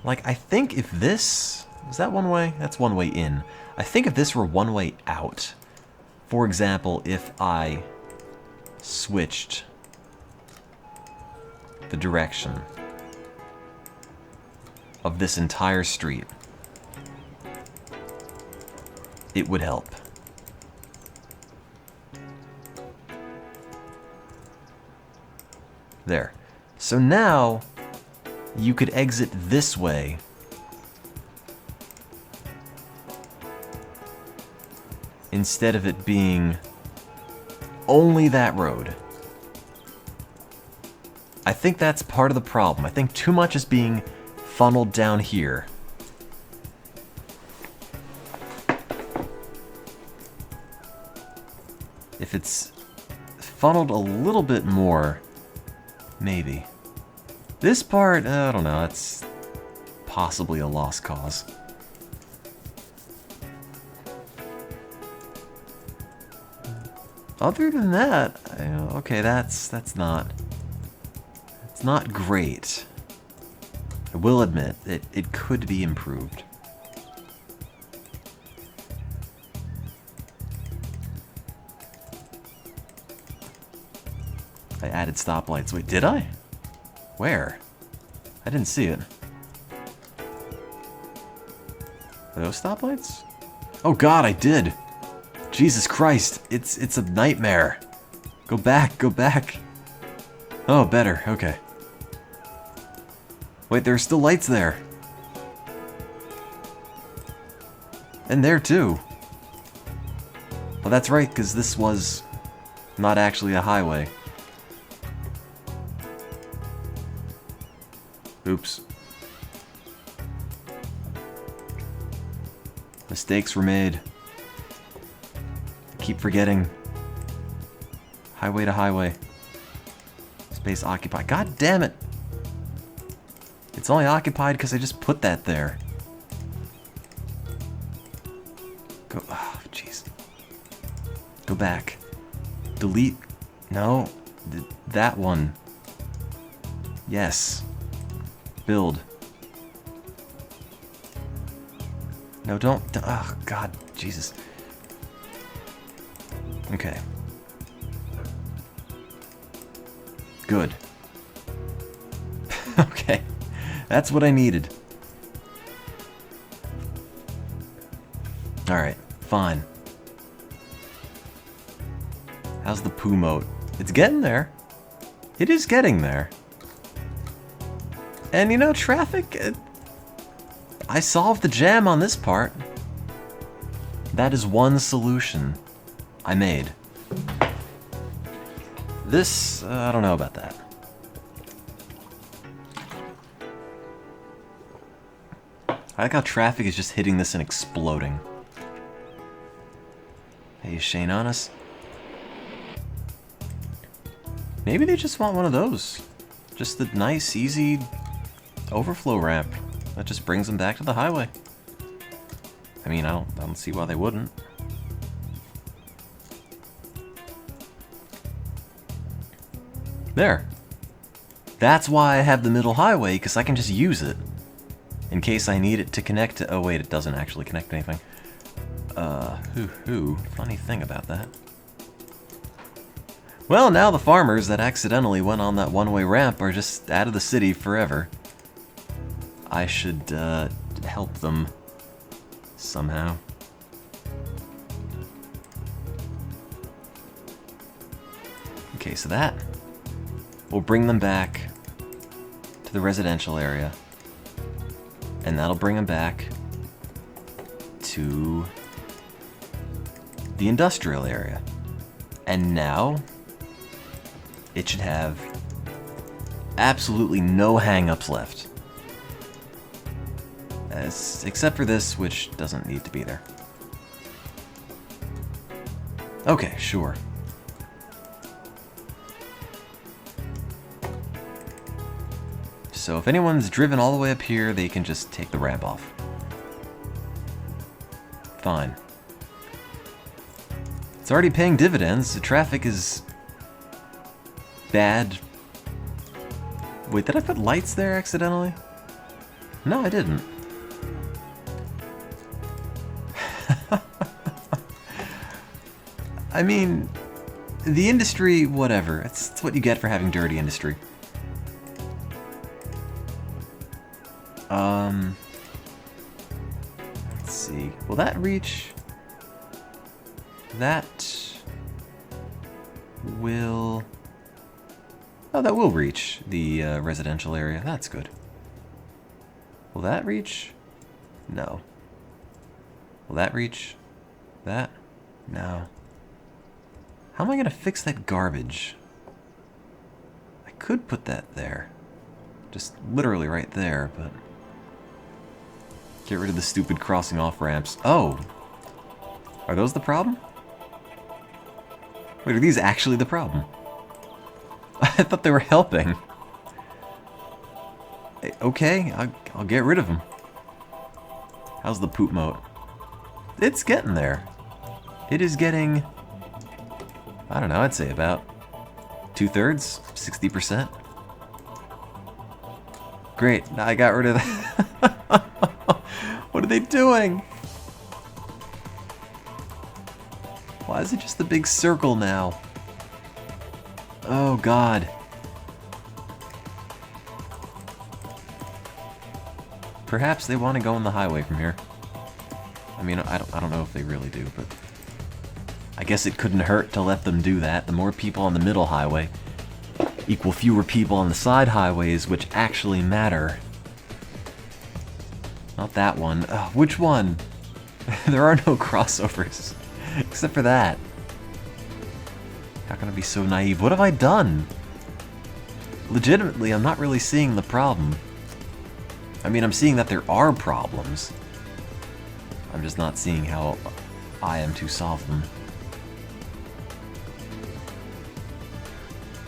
Like, I think if this... Is that one way? That's one way in. I think if this were one way out, for example, if I switched the direction of this entire street, it would help. There. So now, you could exit this way. Instead of it being only that road. I think that's part of the problem. I think too much is being funneled down here. If it's funneled a little bit more, maybe. This part, I don't know, that's possibly a lost cause. Other than that, okay, that's not... It's not great. I will admit, it could be improved. I added stoplights. Wait, did I? Where? I didn't see it. Are those stoplights? Oh god, I did! Jesus Christ, it's a nightmare. Go back, go back. Oh, better, okay. Wait, there are still lights there. And there too. Well, that's right, because this was not actually a highway. Oops. Mistakes were made. Keep forgetting. Highway to highway. Space occupied. God damn it! It's only occupied because I just put that there. Go. Oh, jeez. Go back. Delete. No. That one. Yes. Build. No, don't. Oh, God. Jesus. Okay. Good. Okay. That's what I needed. Alright, fine. How's the poo moat? It's getting there. It is getting there. And you know, traffic... I solved the jam on this part. That is one solution I made. This, I don't know about that. I like how traffic is just hitting this and exploding. Hey, is Shane on us? Maybe they just want one of those. Just the nice, easy overflow ramp that just brings them back to the highway. I mean, I don't see why they wouldn't. There. That's why I have the middle highway, because I can just use it. In case I need it to connect to... Oh wait, it doesn't actually connect to anything. Funny thing about that. Well, now the farmers that accidentally went on that one-way ramp are just out of the city forever. I should, help them somehow. Okay, so that will bring them back to the residential area. And that'll bring them back to the industrial area. And now it should have absolutely no hang-ups left. Except for this, which doesn't need to be there. Okay, sure. So if anyone's driven all the way up here, they can just take the ramp off. Fine. It's already paying dividends. The traffic is bad. Wait, did I put lights there accidentally? No, I didn't. I mean, the industry, whatever. It's what you get for having dirty industry. Let's see. Will that reach? That will... Oh, that will reach the residential area. That's good. Will that reach? No. Will that reach? That? No. How am I going to fix that garbage? I could put that there. Just literally right there, but... Get rid of the stupid crossing off ramps. Oh! Are those the problem? Wait, are these actually the problem? I thought they were helping. Okay, I'll get rid of them. How's the poop moat? It's getting there. It is getting... I don't know, I'd say about 2/3, 60%. Great, now I got rid of that. What are they doing? Why is it just the big circle now? Oh God. Perhaps they want to go on the highway from here. I mean, I don't know if they really do, but I guess it couldn't hurt to let them do that. The more people on the middle highway equal fewer people on the side highways, which actually matter. Not that one. Which one? There are no crossovers. Except for that. How can I be so naive? What have I done? Legitimately, I'm not really seeing the problem. I mean, I'm seeing that there are problems. I'm just not seeing how I am to solve them.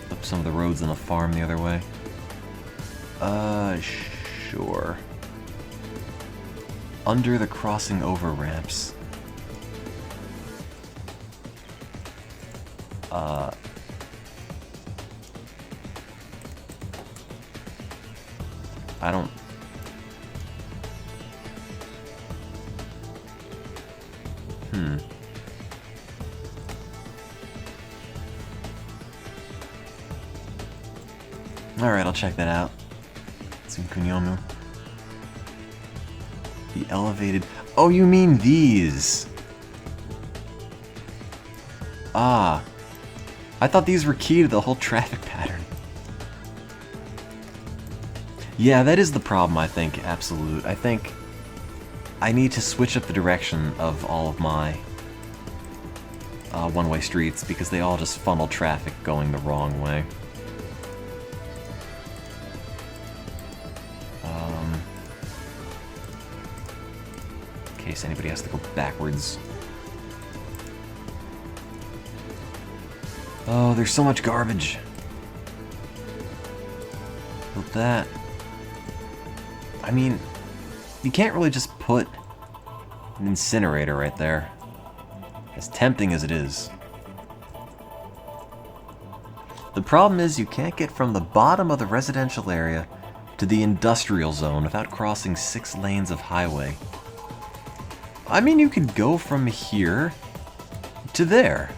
Flip some of the roads on the farm the other way. Sure. Under the crossing over ramps. I don't... Alright, I'll check that out. Tsunkunyomu. The elevated... Oh, you mean these! Ah. I thought these were key to the whole traffic pattern. Yeah, that is the problem, I think. Absolute. I think I need to switch up the direction of all of my one-way streets because they all just funnel traffic going the wrong way. In case anybody has to go backwards. Oh, there's so much garbage. With that. I mean, you can't really just put an incinerator right there. As tempting as it is. The problem is you can't get from the bottom of the residential area to the industrial zone without crossing 6 lanes of highway. I mean, you could go from here to there.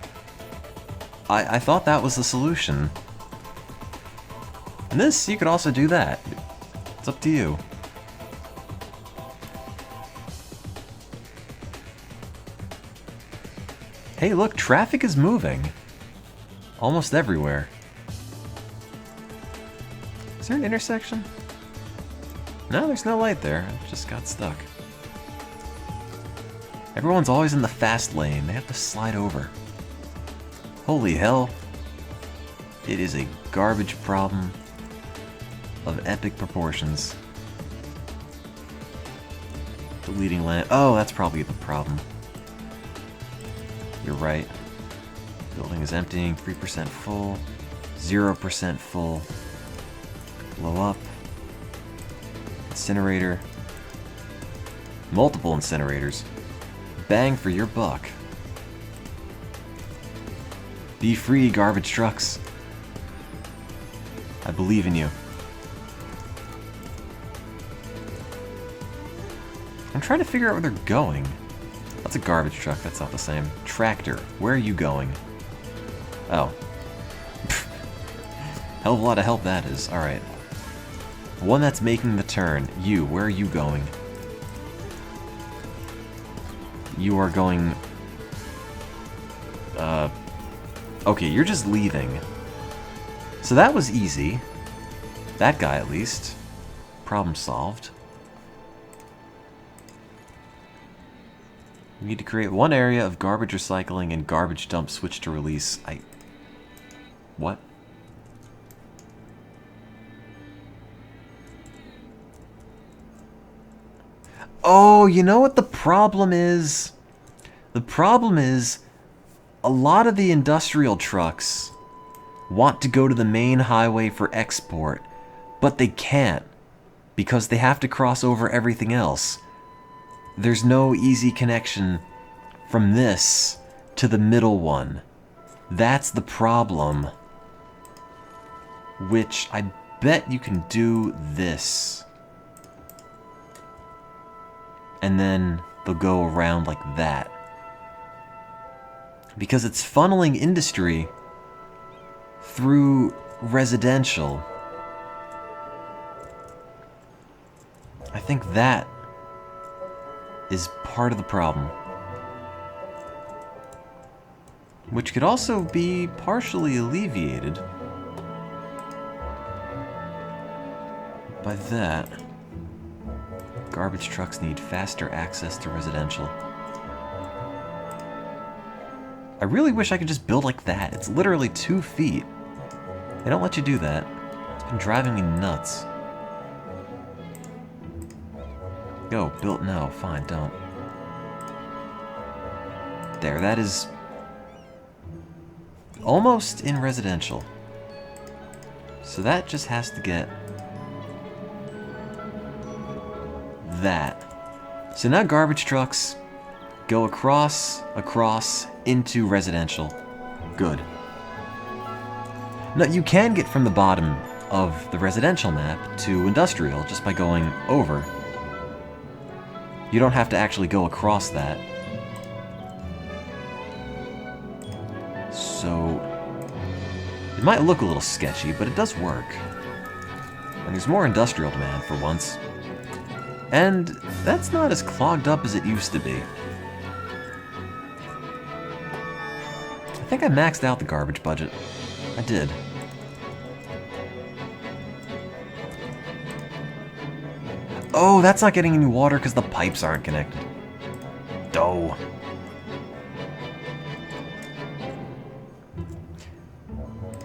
I thought that was the solution. And this, you could also do that. It's up to you. Hey, look, traffic is moving. Almost everywhere. Is there an intersection? No, there's no light there. I just got stuck. Everyone's always in the fast lane. They have to slide over. Holy hell. It is a garbage problem of epic proportions. Deleting land. Oh, that's probably the problem. You're right. Building is emptying. 3% full. 0% full. Blow up. Incinerator. Multiple incinerators. Bang for your buck. Be free, garbage trucks. I believe in you. I'm trying to figure out where they're going. That's a garbage truck, that's not the same. Tractor, where are you going? Oh. Hell of a lot of help that is. Alright. One that's making the turn. You, where are you going? You are going... Okay, you're just leaving. So that was easy. That guy, at least. Problem solved. We need to create one area of garbage recycling and garbage dump switch to release. What? Oh, you know what the problem is? The problem is a lot of the industrial trucks want to go to the main highway for export, but they can't because they have to cross over everything else. There's no easy connection from this to the middle one. That's the problem. Which I bet you can do this. And then they'll go around like that. Because it's funneling industry through residential. I think that is part of the problem. Which could also be partially alleviated by that. Garbage trucks need faster access to residential. I really wish I could just build like that. It's literally 2 feet. They don't let you do that. It's been driving me nuts. Go, build, no, fine, don't. There, that is almost in residential. So that just has to get that. So now garbage trucks go across, into residential. Good. Now you can get from the bottom of the residential map to industrial just by going over. You don't have to actually go across that. So it might look a little sketchy, but it does work. And there's more industrial demand for once. And that's not as clogged up as it used to be. I think I maxed out the garbage budget. I did. Oh, that's not getting any water because the pipes aren't connected. Doh.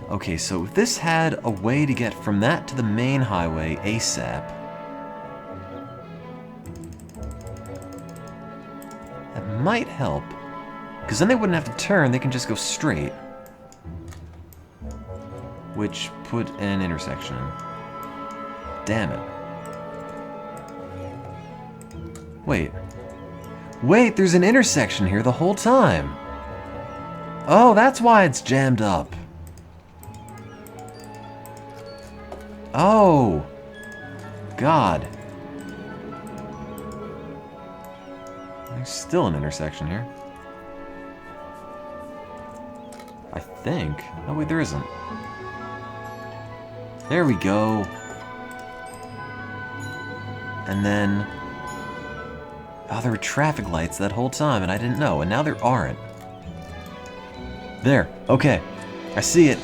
Okay, so if this had a way to get from that to the main highway ASAP, that might help. Because then they wouldn't have to turn, they can just go straight. Which put an intersection in. Damn it. Wait. Wait, there's an intersection here the whole time. Oh, that's why it's jammed up. Oh. God. There's still an intersection here. I think. Oh, wait, there isn't. There we go. And then... oh, there were traffic lights that whole time, and I didn't know, and now there aren't. There. Okay. I see it.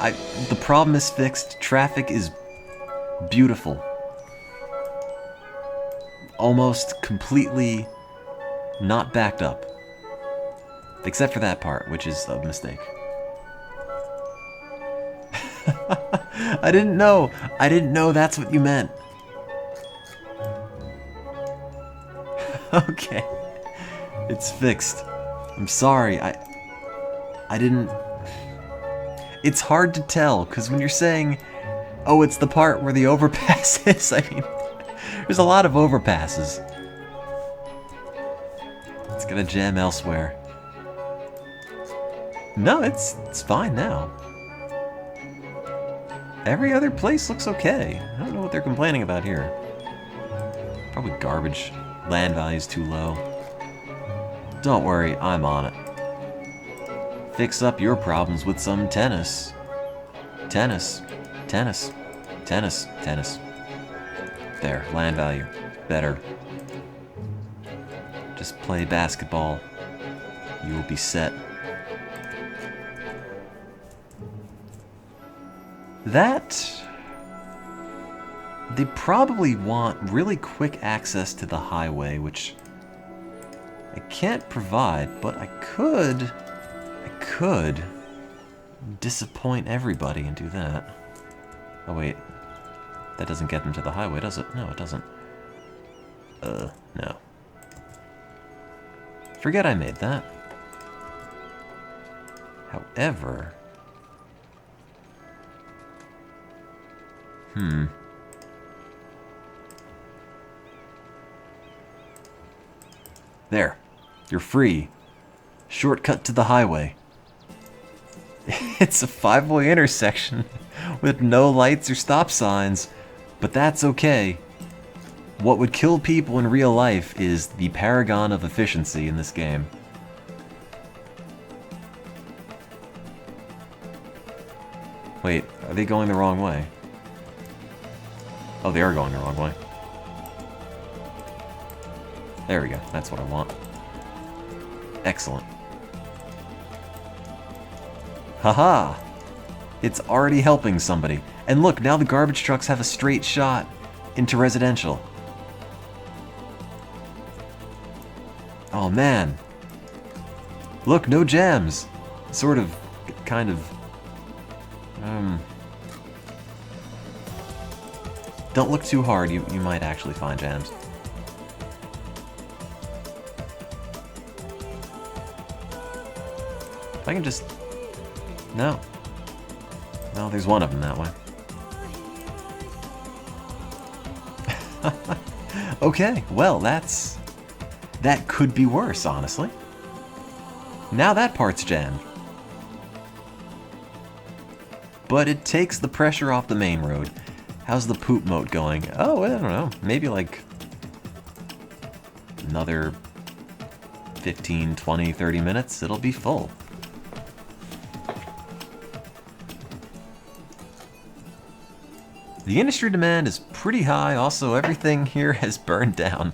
The problem is fixed. Traffic is beautiful. Almost completely not backed up. Except for that part, which is a mistake. I didn't know. I didn't know that's what you meant. Okay. It's fixed. I'm sorry. I didn't... It's hard to tell, because when you're saying, oh, it's the part where the overpass is, I mean, there's a lot of overpasses. It's gonna jam elsewhere. No, it's fine now. Every other place looks okay. I don't know what they're complaining about here. Probably garbage. Land value's too low. Don't worry, I'm on it. Fix up your problems with some tennis. Tennis. Tennis. Tennis. Tennis. There, land value. Better. Just play basketball. You will be set. That... They probably want really quick access to the highway, which I can't provide, but I could disappoint everybody and do that. Oh wait, that doesn't get them to the highway, does it? No, it doesn't. No. Forget I made that. However... There. You're free. Shortcut to the highway. It's a 5-way intersection with no lights or stop signs, but that's okay. What would kill people in real life is the paragon of efficiency in this game. Wait, are they going the wrong way? Oh, they are going the wrong way. There we go. That's what I want. Excellent. Haha! It's already helping somebody. And look, now the garbage trucks have a straight shot into residential. Oh man. Look, no jams. Sort of, kind of. Don't look too hard, you might actually find jams. If I can just... No. No, there's one of them that way. Okay, well, that could be worse, honestly. Now that part's jammed. But it takes the pressure off the main road. How's the poop moat going? Oh, I don't know. Maybe like another 15, 20, 30 minutes, it'll be full. The industry demand is pretty high, also everything here has burned down.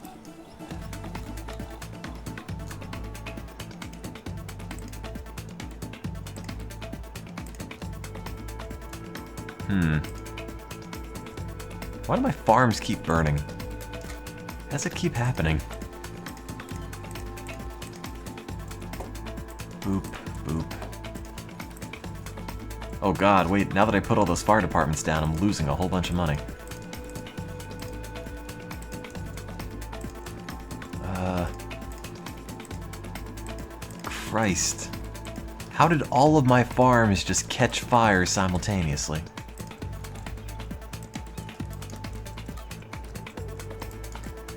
Why do my farms keep burning? How does it keep happening? Boop, boop. Oh god, wait, now that I put all those fire departments down, I'm losing a whole bunch of money. Christ. How did all of my farms just catch fire simultaneously?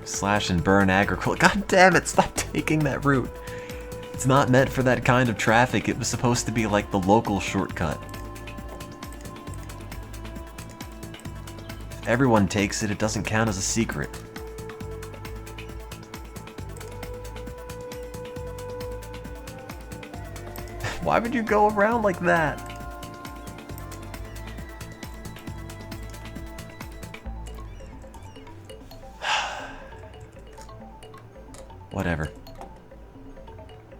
Slash and burn agriculture. God damn it, stop taking that route. It's not meant for that kind of traffic. It was supposed to be like the local shortcut. If everyone takes it, it doesn't count as a secret. Why would you go around like that? Whatever.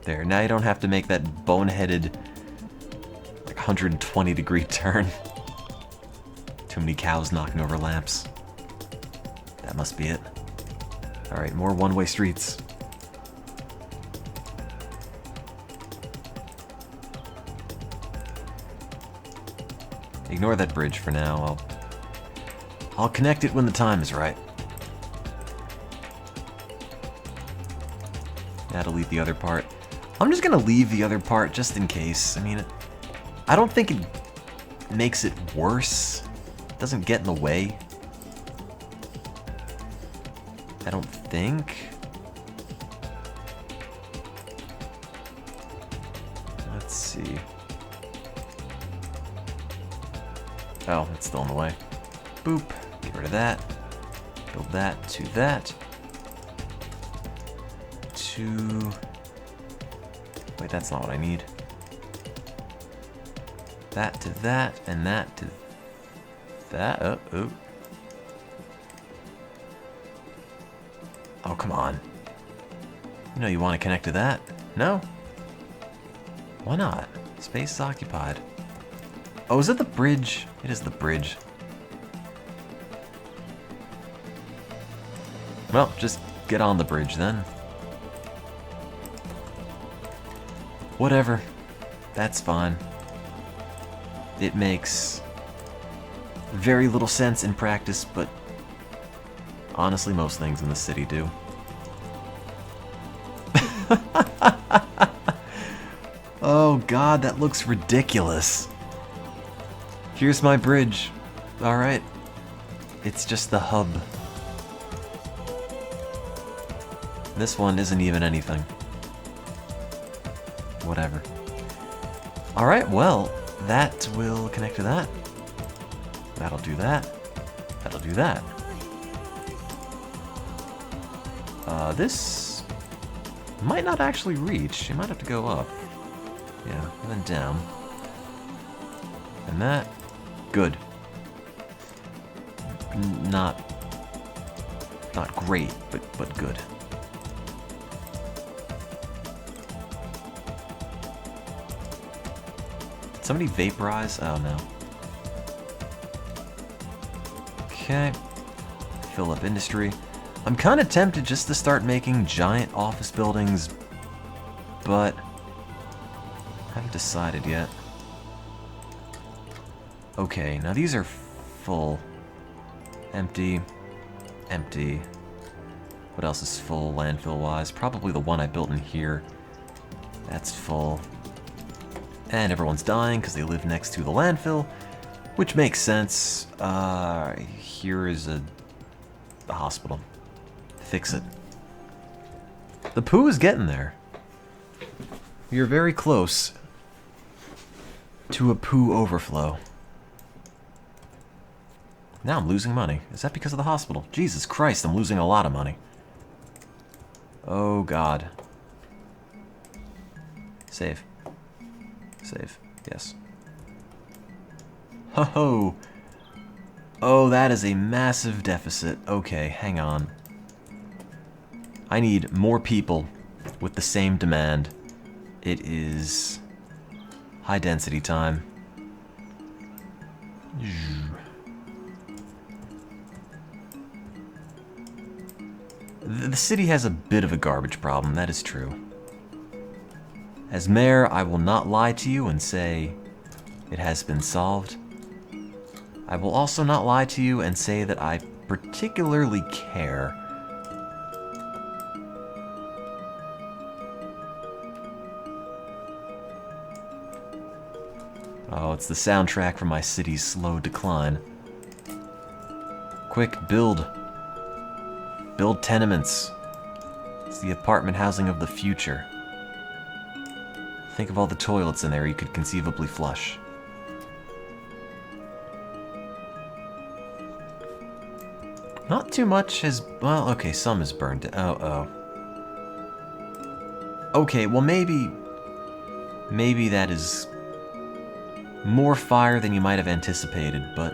There, now you don't have to make that boneheaded, like 120-degree turn. Too many cows knocking over lamps. That must be it. Alright, more one-way streets. Ignore that bridge for now. I'll connect it when the time is right. Now delete the other part. I'm just gonna leave the other part just in case. I mean, I don't think it makes it worse. It doesn't get in the way. I don't think. Let's see. Oh, it's still in the way. Boop. Get rid of that. Build that to that. To... Wait, that's not what I need. That to that, and that to that. Oh, oh. Oh, come on. You know you want to connect to that? No? Why not? Space is occupied. Oh, is it the bridge? It is the bridge. Well, just get on the bridge then. Whatever. That's fine. It makes very little sense in practice, but honestly, most things in the city do. Oh god, that looks ridiculous. Here's my bridge. Alright. It's just the hub. This one isn't even anything. Whatever. Alright, well, that will connect to that. That'll do that. That'll do that. This might not actually reach. You might have to go up. Yeah, and then down. And that. Good. Not great, but good. Did somebody vaporize? Oh no. Okay. Fill up industry. I'm kind of tempted just to start making giant office buildings, but I haven't decided yet. Okay, now these are full. Empty. Empty. What else is full landfill-wise? Probably the one I built in here. That's full. And everyone's dying because they live next to the landfill, which makes sense. Here is a hospital. Fix it. The poo is getting there. You're very close to a poo overflow. Now I'm losing money. Is that because of the hospital? Jesus Christ, I'm losing a lot of money. Oh God. Save. Save. Yes. Ho ho! Oh, that is a massive deficit. Okay, hang on. I need more people with the same demand. It is high density time. The city has a bit of a garbage problem, that is true. As mayor, I will not lie to you and say it has been solved. I will also not lie to you and say that I particularly care. Oh, it's the soundtrack from my city's slow decline. Quick, build. Build tenements. It's the apartment housing of the future. Think of all the toilets in there you could conceivably flush. Not too much has... Well, okay, some is burned. Oh. Okay, well maybe that is more fire than you might have anticipated, but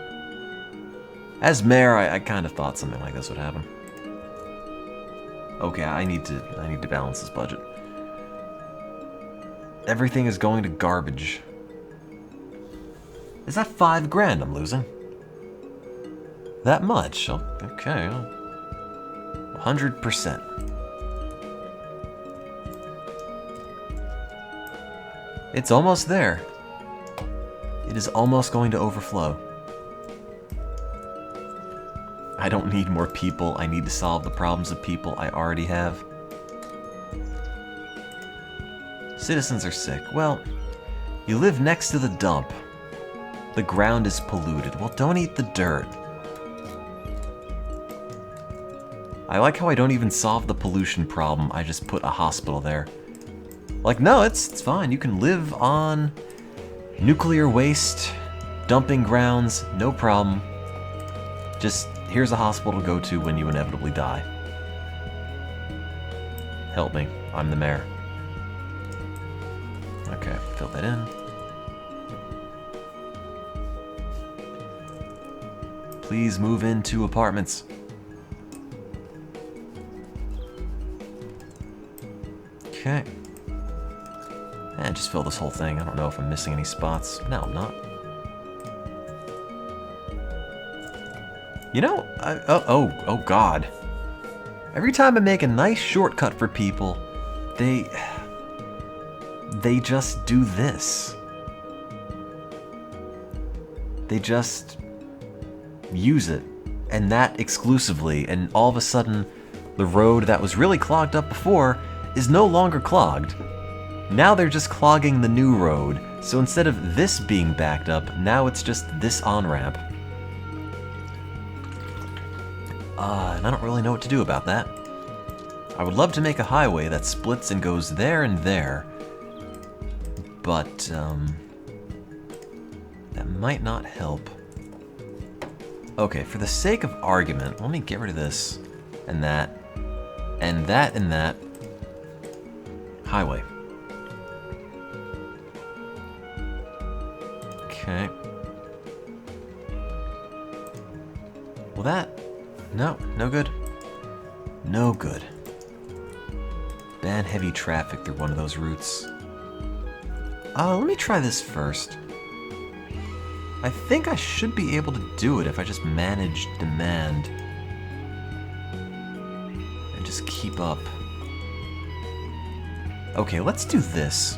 as mayor, I kind of thought something like this would happen. Okay, I need to balance this budget. Everything is going to garbage. Is that $5 grand I'm losing? That much? Okay. 100%. It's almost there. It is almost going to overflow. I don't need more people. I need to solve the problems of people I already have. Citizens are sick. Well, you live next to the dump. The ground is polluted. Well, don't eat the dirt. I like how I don't even solve the pollution problem. I just put a hospital there. Like, no, it's fine. You can live on nuclear waste, dumping grounds, no problem. Just, here's a hospital to go to when you inevitably die. Help me. I'm the mayor. Okay, fill that in. Please move into apartments. Okay. And just fill this whole thing. I don't know if I'm missing any spots. No, I'm not. You know, oh God. Every time I make a nice shortcut for people, they just do this. They just use it, and that exclusively, and all of a sudden, the road that was really clogged up before is no longer clogged. Now they're just clogging the new road, so instead of this being backed up, now it's just this on-ramp. And I don't really know what to do about that. I would love to make a highway that splits and goes there and there, but, that might not help. Okay, for the sake of argument, let me get rid of this, and that, and that, and that. Highway. Okay. Well that, no good. No good. Ban heavy traffic through one of those routes. Let me try this first. I think I should be able to do it if I just manage demand. And just keep up. Okay, let's do this.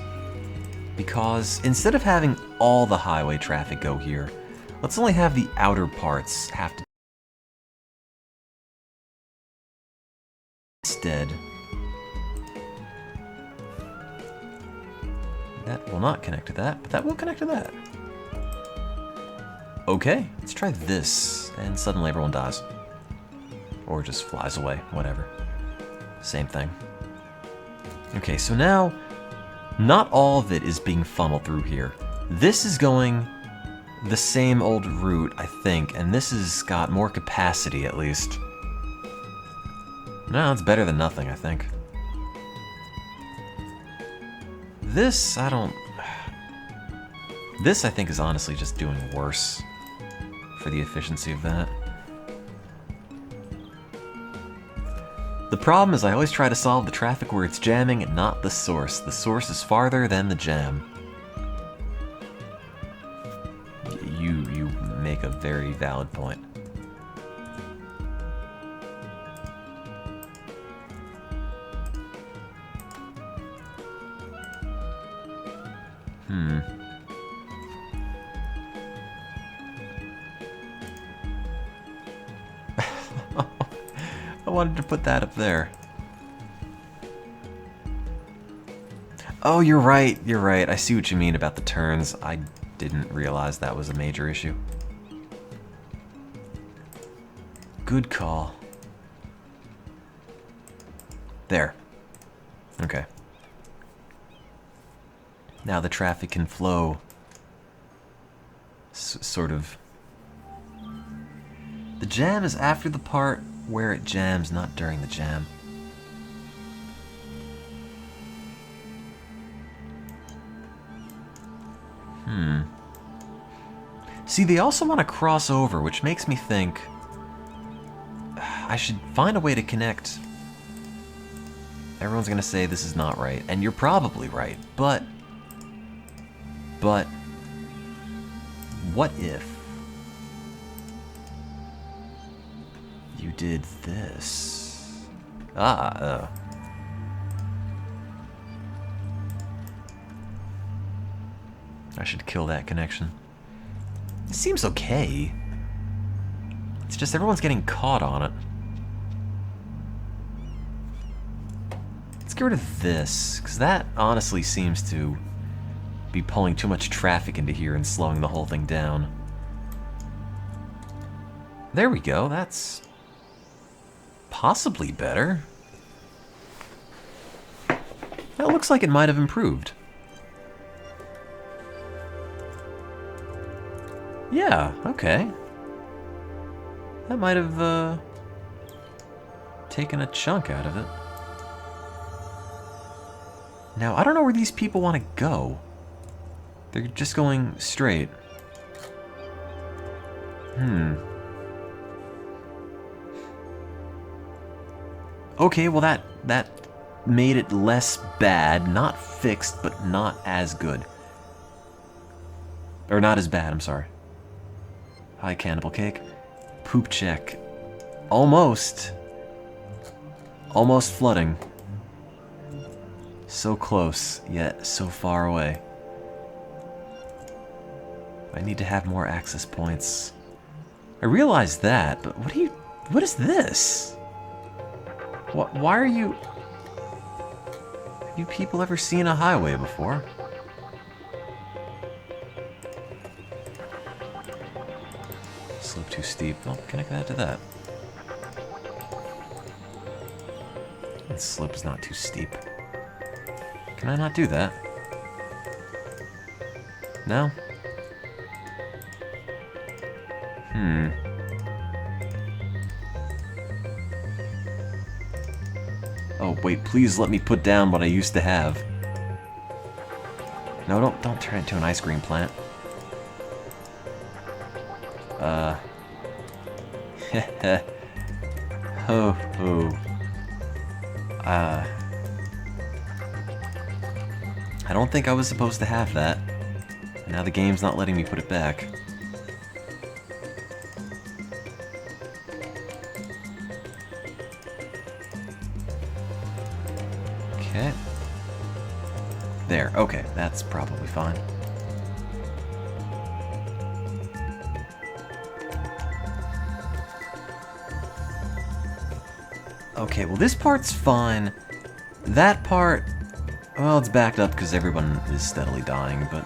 Because instead of having all the highway traffic go here, let's only have the outer parts have to instead. That will not connect to that, but that will connect to that. Okay, let's try this, and suddenly everyone dies. Or just flies away, whatever. Same thing. Okay, so now, not all of it is being funneled through here. This is going the same old route, I think, and this has got more capacity at least. No, it's better than nothing, I think. This, This, I think, is honestly just doing worse for the efficiency of that. The problem is I always try to solve the traffic where it's jamming and not the source. The source is farther than the jam. You make a very valid point. I wanted to put that up there. Oh, you're right, you're right. I see what you mean about the turns. I didn't realize that was a major issue. Good call. There. Okay. Now the traffic can flow. Sort of. The jam is after the part where it jams, not during the jam. See, they also want to cross over, which makes me think I should find a way to connect. Everyone's gonna say this is not right, and you're probably right, but what if you did this? I should kill that connection. It seems okay. It's just everyone's getting caught on it. Let's get rid of this, because that honestly seems to be pulling too much traffic into here and slowing the whole thing down. There we go, that's possibly better. That looks like it might have improved. Yeah, okay. That might have taken a chunk out of it. Now, I don't know where these people want to go. They're just going straight. Okay, well that made it less bad, not fixed, but not as good. Or not as bad, I'm sorry. Hi, Cannibal Cake. poop check. Almost. Almost flooding. So close, yet so far away. I need to have more access points. I realize that, but what is this? Why are you... Have you people ever seen a highway before? Slope too steep. Well, connect that to that. The slope is not too steep. Can I not do that? No? Oh, wait, please let me put down what I used to have. No, don't turn it into an ice cream plant. I don't think I was supposed to have that. Now the game's not letting me put it back. Okay. There, okay, that's probably fine. Okay, well this part's fine. That part, well, it's backed up because everyone is steadily dying, but...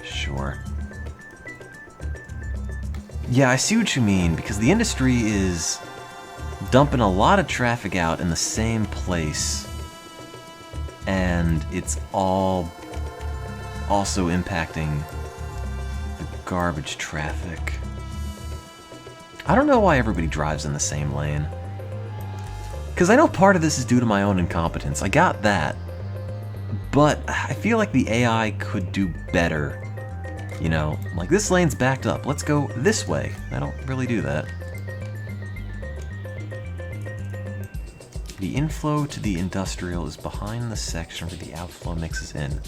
Sure. Yeah, I see what you mean, because the industry is dumping a lot of traffic out in the same place, and it's all also impacting the garbage traffic. I don't know why everybody drives in the same lane. Because I know part of this is due to my own incompetence. I got that. But I feel like the AI could do better. You know, like this lane's backed up. Let's go this way. I don't really do that. The inflow to the industrial is behind the section where the outflow mixes in.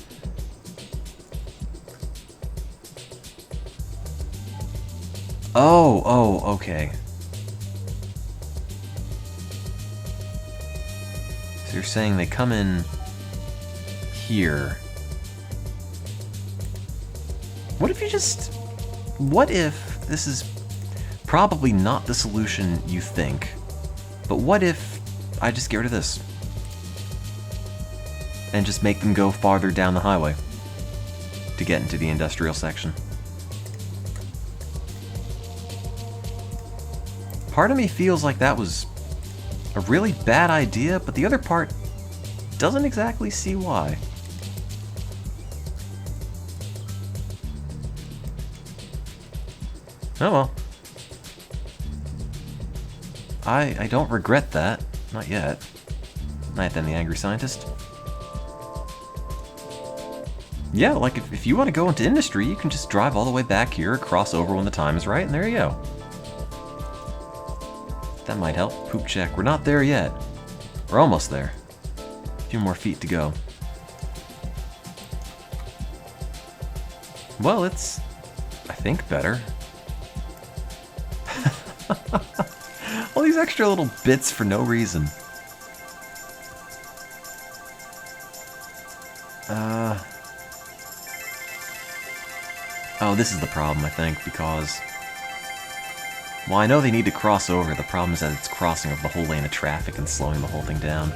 Oh, okay. So you're saying they come in here. What if you just... What if this is probably not the solution you think, but what if I just get rid of this? And just make them go farther down the highway to get into the industrial section. Part of me feels like that was a really bad idea, but the other part doesn't exactly see why. Oh well. I don't regret that. Not yet. Not then, the angry scientist. Yeah, like if you want to go into industry, you can just drive all the way back here, cross over when the time is right, and there you go. That might help. Poop check. We're not there yet. We're almost there. A few more feet to go. Well, it's, I think, better. All these extra little bits for no reason. Oh, this is the problem, I think, because... Well, I know they need to cross over. The problem is that it's crossing of the whole lane of traffic and slowing the whole thing down.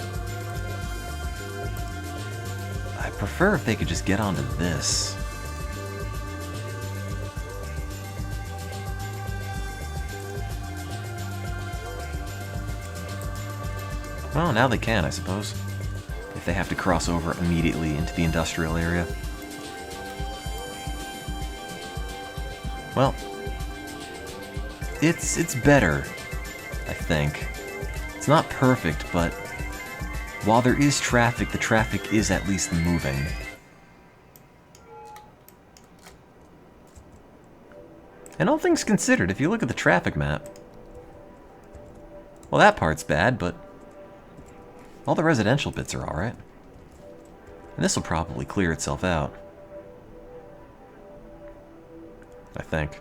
I prefer if they could just get onto this. Well, now they can, I suppose. If they have to cross over immediately into the industrial area. Well, it's better, I think. It's not perfect, but while there is traffic, the traffic is at least moving. And all things considered, if you look at the traffic map, well, that part's bad, but all the residential bits are alright. And this will probably clear itself out. I think.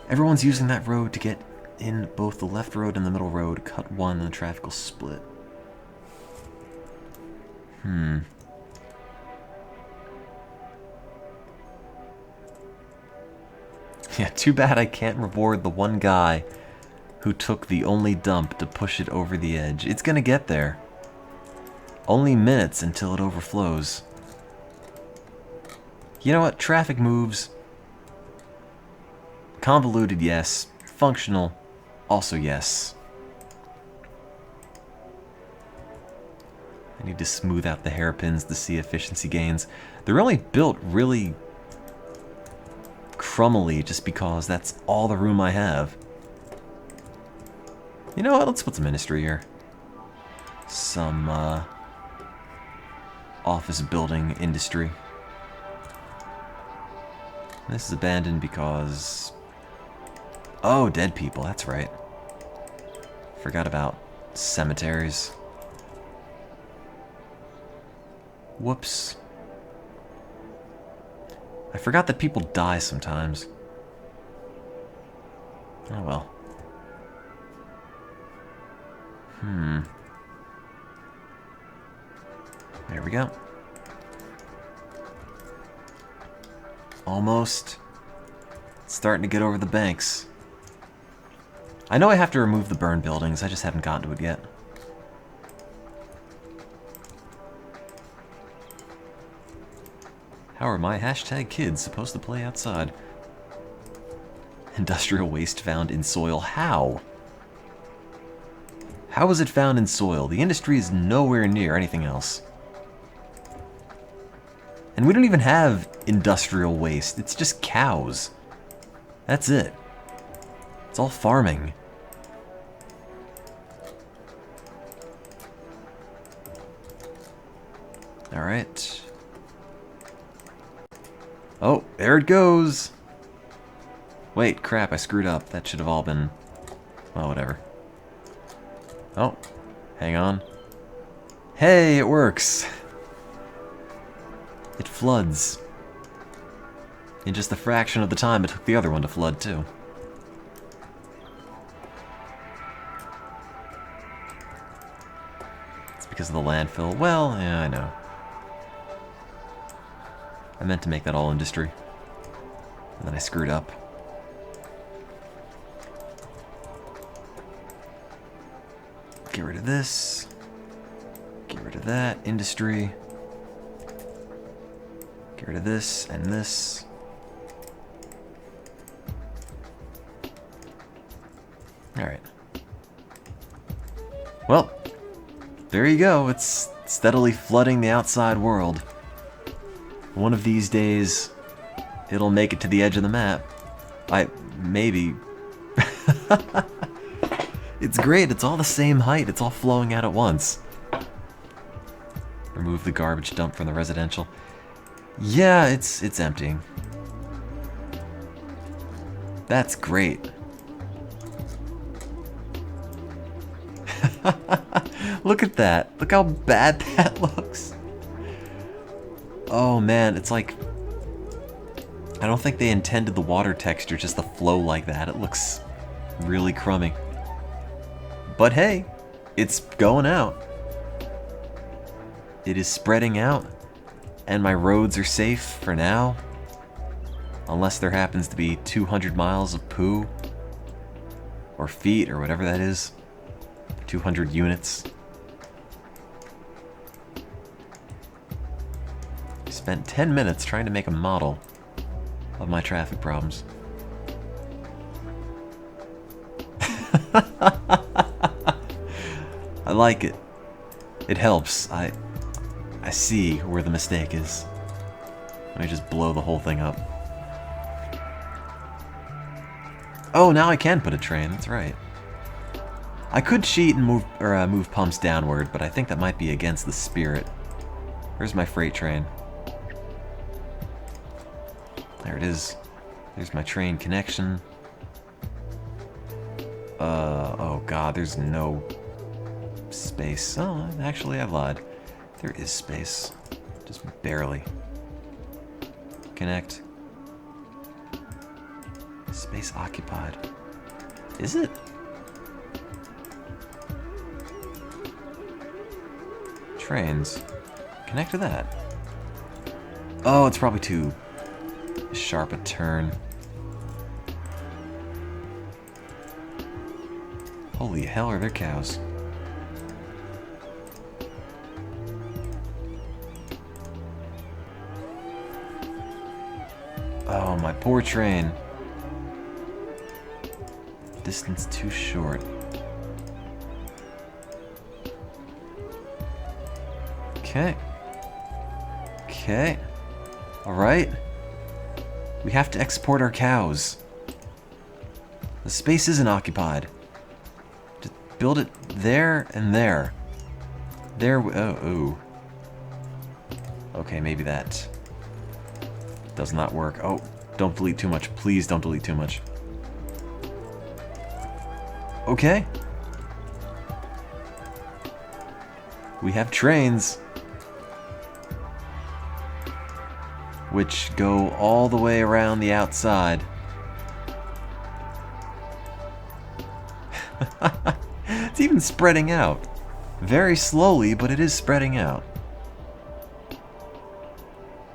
Everyone's using that road to get in both the left road and the middle road. Cut one and the traffic will split. Yeah, too bad I can't reward the one guy who took the only dump to push it over the edge. It's gonna get there. Only minutes until it overflows. You know what? Traffic moves. Convoluted, yes. Functional, also yes. I need to smooth out the hairpins to see efficiency gains. They're only built really crummily just because that's all the room I have. You know what? Let's put some industry here. Some office building industry. This is abandoned because... Oh, dead people, that's right. Forgot about cemeteries. Whoops. I forgot that people die sometimes. Oh well. There we go. Almost. It's starting to get over the banks. I know I have to remove the burned buildings, I just haven't gotten to it yet. How are my #kids supposed to play outside? Industrial waste found in soil. How? How is it found in soil? The industry is nowhere near anything else. And we don't even have industrial waste. It's just cows. That's it. It's all farming. Alright. Oh, there it goes! Wait, crap, I screwed up. That should have all been... well, whatever. Oh, hang on. Hey, it works! It floods. In just a fraction of the time it took the other one to flood, too. It's because of the landfill. Well, yeah, I know. I meant to make that all industry. And then I screwed up. Get rid of this. Get rid of that. Industry. Get rid of this and this. Alright. Well, there you go. It's steadily flooding the outside world. One of these days, it'll make it to the edge of the map. Maybe. It's great, it's all the same height, it's all flowing out at once. Remove the garbage dump from the residential. Yeah, it's emptying. That's great. Look at that. Look how bad that looks. Oh man, it's like... I don't think they intended the water texture just to flow like that. It looks really crummy. But hey, it's going out. It is spreading out. And my roads are safe for now. Unless there happens to be 200 miles of poo. Or feet, or whatever that is. 200 units. I spent 10 minutes trying to make a model of my traffic problems. I like it. It helps. I see where the mistake is. Let me just blow the whole thing up. Oh, now I can put a train. That's right. I could cheat and move pumps downward, but I think that might be against the spirit. Where's my freight train? There it is. There's my train connection. Oh god, there's no space. Oh, actually, I've lied. There is space. Just barely. Connect. Space. Space occupied. Is it? Trains. Connect to that. Oh, it's probably too sharp a turn. Holy hell, are there cows? Oh, my poor train. Distance too short. Okay. Okay. Alright. We have to export our cows. The space isn't occupied. Just build it there and there. There. Oh, ooh. Okay, maybe that does not work. Oh, don't delete too much. Please don't delete too much. Okay. We have trains, which go all the way around the outside. It's even spreading out. Very slowly, but it is spreading out.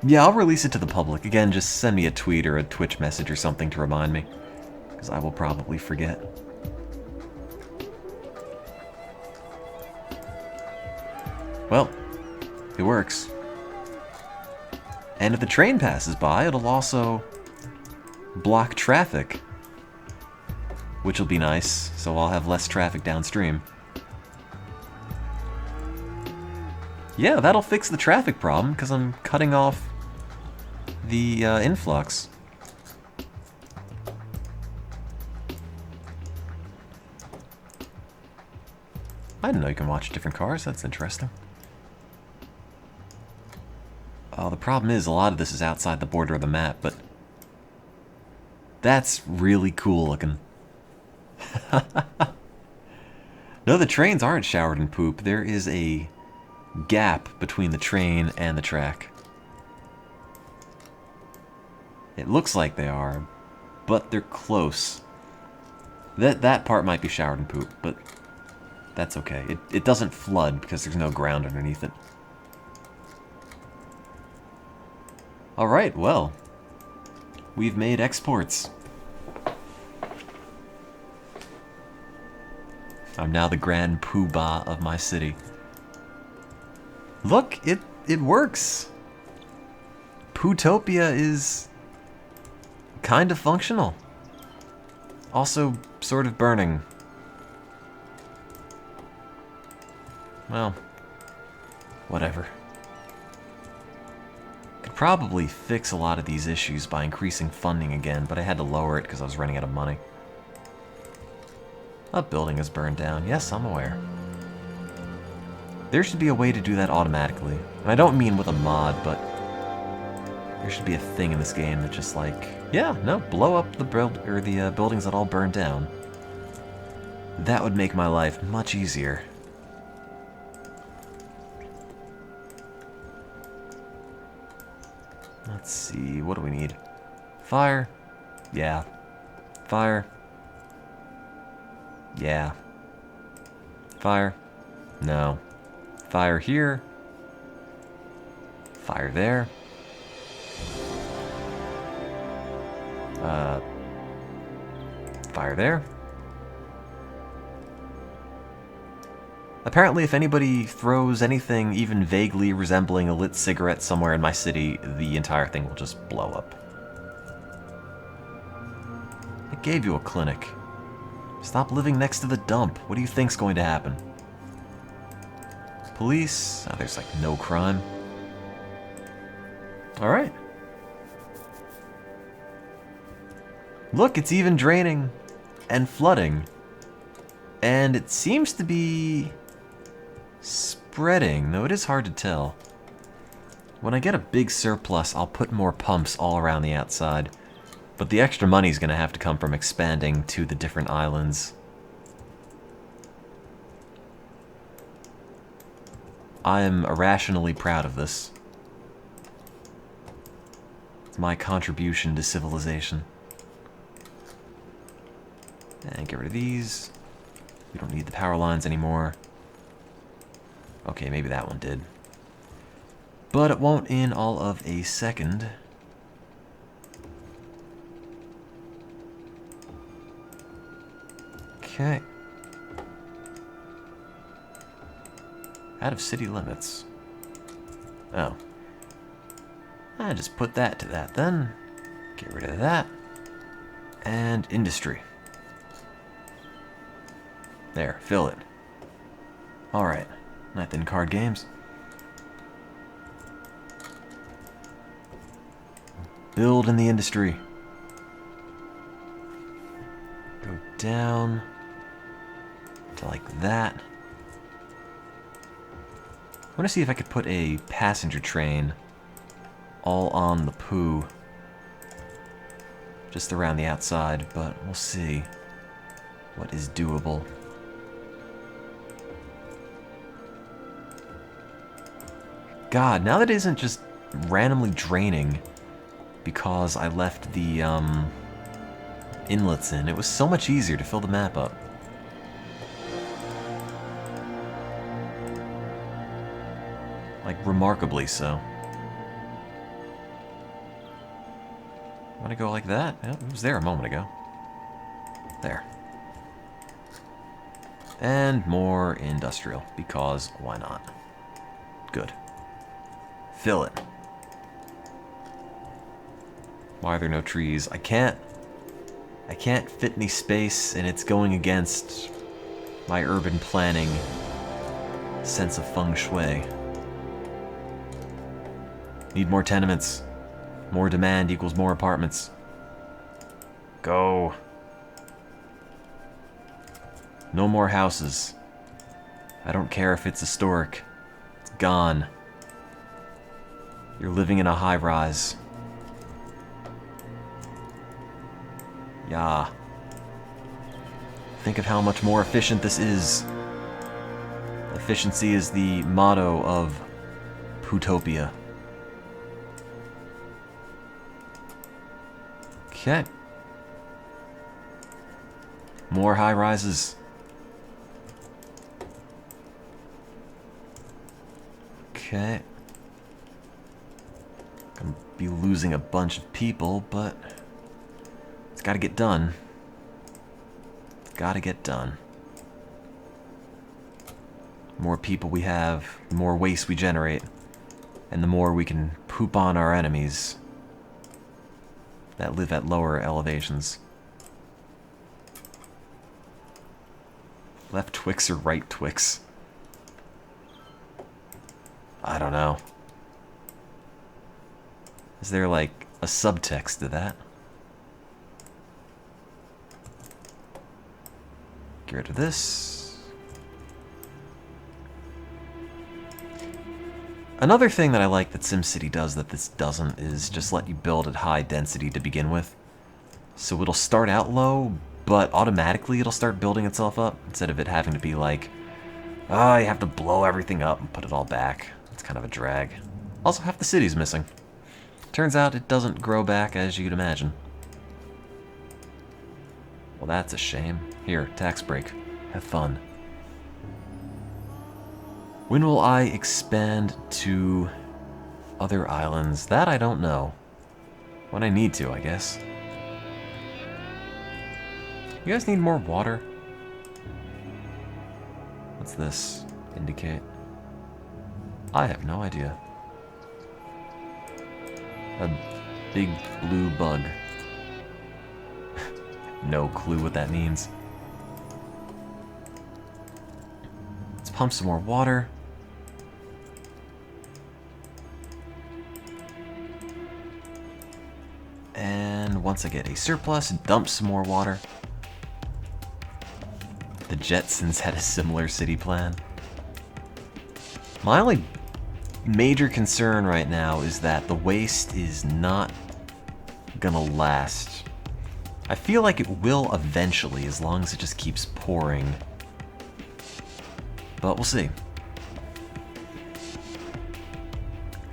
Yeah, I'll release it to the public. Again, just send me a tweet or a Twitch message or something to remind me, because I will probably forget. Well, it works. And if the train passes by, it'll also block traffic, which will be nice, so I'll have less traffic downstream. Yeah, that'll fix the traffic problem, because I'm cutting off the influx. I didn't know you can watch different cars. That's interesting. Oh, the problem is a lot of this is outside the border of the map, but that's really cool looking. No, the trains aren't showered in poop. There is a gap between the train and the track. It looks like they are, but they're close. That part might be showered in poop, but that's okay. It doesn't flood because there's no ground underneath it. Alright, well, we've made exports. I'm now the grand poobah of my city. Look, it works. Pootopia is kind of functional. Also, sort of burning. Well, whatever. Could probably fix a lot of these issues by increasing funding again, but I had to lower it because I was running out of money. A building is burned down. Yes, I'm aware. There should be a way to do that automatically. And I don't mean with a mod, but there should be a thing in this game that just like, yeah, no, blow up the buildings that all burn down. That would make my life much easier. Let's see, what do we need? Fire? Yeah. Fire? Yeah. Fire? No. Fire here. Fire there. Fire there. Apparently, if anybody throws anything even vaguely resembling a lit cigarette somewhere in my city, the entire thing will just blow up. I gave you a clinic. Stop living next to the dump. What do you think's going to happen? Police? Oh, there's like no crime. Alright. Look, it's even draining and flooding. And it seems to be spreading, though it is hard to tell. When I get a big surplus, I'll put more pumps all around the outside. But the extra money's gonna have to come from expanding to the different islands. I am irrationally proud of this. It's my contribution to civilization. And get rid of these. We don't need the power lines anymore. Okay, maybe that one did. But it won't in all of a second. Okay. Out of city limits. Oh. I just put that to that then. Get rid of that. And industry. There, fill it. Alright. Nothing card games. Build in the industry. Go down to like that. I want to see if I could put a passenger train all on the poo. Just around the outside, but we'll see what is doable. God, now that it isn't just randomly draining because I left the inlets in, it was so much easier to fill the map up. Like, remarkably so. Want to go like that? Yep, it was there a moment ago. There. And more industrial, because why not? Good. Fill it. Why are there no trees? I can't fit any space, and it's going against my urban planning sense of feng shui. Need more tenements. More demand equals more apartments. Go. No more houses. I don't care if it's historic. It's gone. You're living in a high-rise. Yeah. Think of how much more efficient this is. Efficiency is the motto of Pootopia. Okay. More high-rises. Okay. Gonna be losing a bunch of people, but it's gotta get done. It's gotta get done. The more people we have, the more waste we generate, and the more we can poop on our enemies that live at lower elevations. Left Twix or right Twix? I don't know. Is there like a subtext to that? Get rid of this. Another thing that I like that SimCity does that this doesn't is just let you build at high density to begin with. So it'll start out low, but automatically it'll start building itself up instead of it having to be like, oh, you have to blow everything up and put it all back. It's kind of a drag. Also, half the city's missing. Turns out it doesn't grow back as you'd imagine. Well, that's a shame. Here, tax break. Have fun. When will I expand to other islands? That I don't know. When I need to, I guess. You guys need more water? What's this indicate? I have no idea. A big blue bug. No clue what that means. Let's pump some more water. And once I get a surplus, dump some more water. The Jetsons had a similar city plan. My only major concern right now is that the waste is not gonna last. I feel like it will eventually, as long as it just keeps pouring. But we'll see.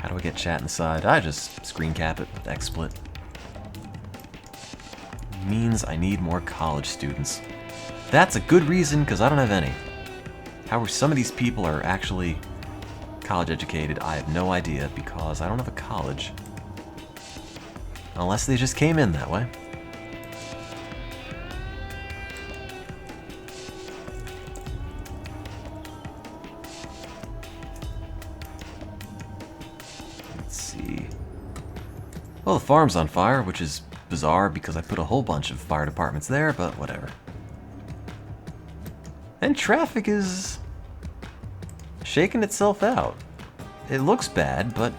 How do I get chat inside? I just screen cap it with XSplit. Means I need more college students. That's a good reason, because I don't have any. How some of these people are actually college educated, I have no idea, because I don't have a college. Unless they just came in that way. Let's see. Well, the farm's on fire, which is bizarre because I put a whole bunch of fire departments there, but whatever. And traffic is shaking itself out. It looks bad, but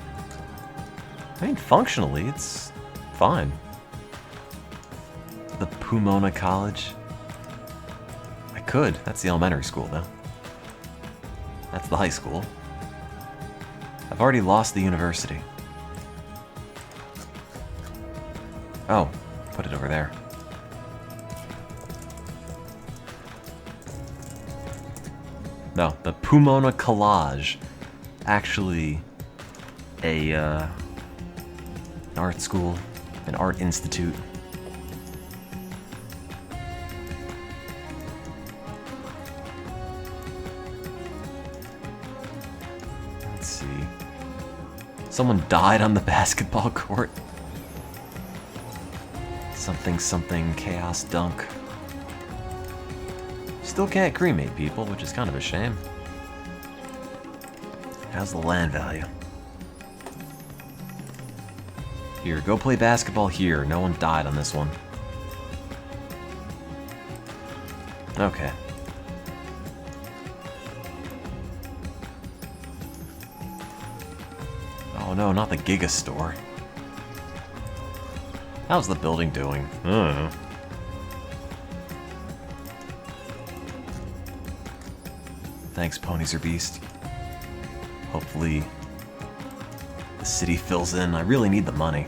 I mean, functionally, it's fine. The Pomona College. I could. That's the elementary school, though. That's the high school. I've already lost the university. Oh, put it over there. No, the Pomona College. Actually, an art school, an art institute. Let's see. Someone died on the basketball court. Something chaos dunk. Still can't cremate people, which is kind of a shame. How's the land value? Here, go play basketball here. No one died on this one. Okay. Oh no, not the Giga Store. How's the building doing? I don't know. Thanks, Ponies or Beast. Hopefully, the city fills in. I really need the money.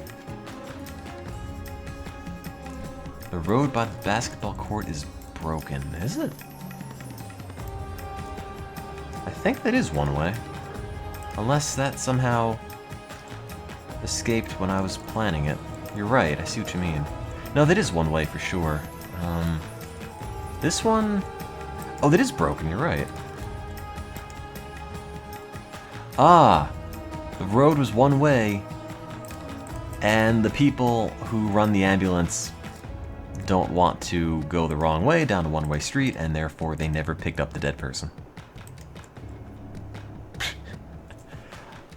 The road by the basketball court is broken, is it? I think that is one way. Unless that somehow escaped when I was planning it. You're right, I see what you mean. No, that is one way for sure. This one... Oh, that is broken, you're right. Ah, the road was one way, and the people who run the ambulance don't want to go the wrong way down a one-way street, and therefore they never picked up the dead person.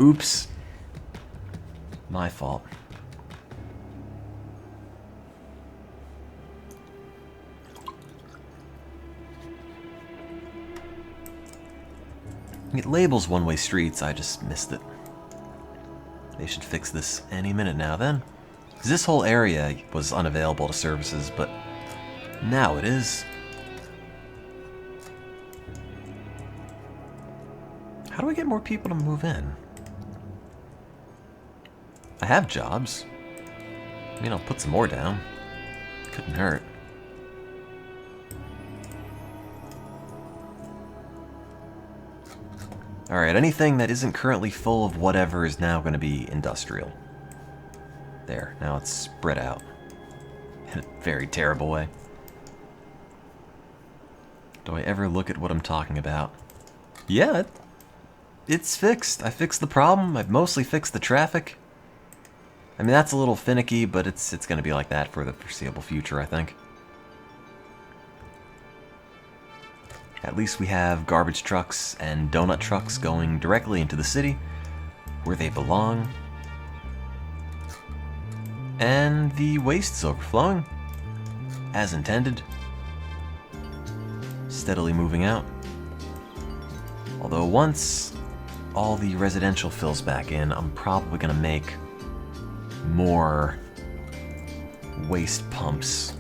Oops. My fault. It labels one-way streets, I just missed it. They should fix this any minute now then. Because this whole area was unavailable to services, but now it is. How do I get more people to move in? I have jobs. I mean, I'll put some more down. Couldn't hurt. Alright, anything that isn't currently full of whatever is now going to be industrial. There, now it's spread out. In a very terrible way. Do I ever look at what I'm talking about? Yeah, it's fixed. I fixed the problem. I've mostly fixed the traffic. I mean, that's a little finicky, but it's going to be like that for the foreseeable future, I think. At least we have garbage trucks and donut trucks going directly into the city, where they belong. And the waste's overflowing, as intended. Steadily moving out. Although once all the residential fills back in, I'm probably going to make more waste pumps.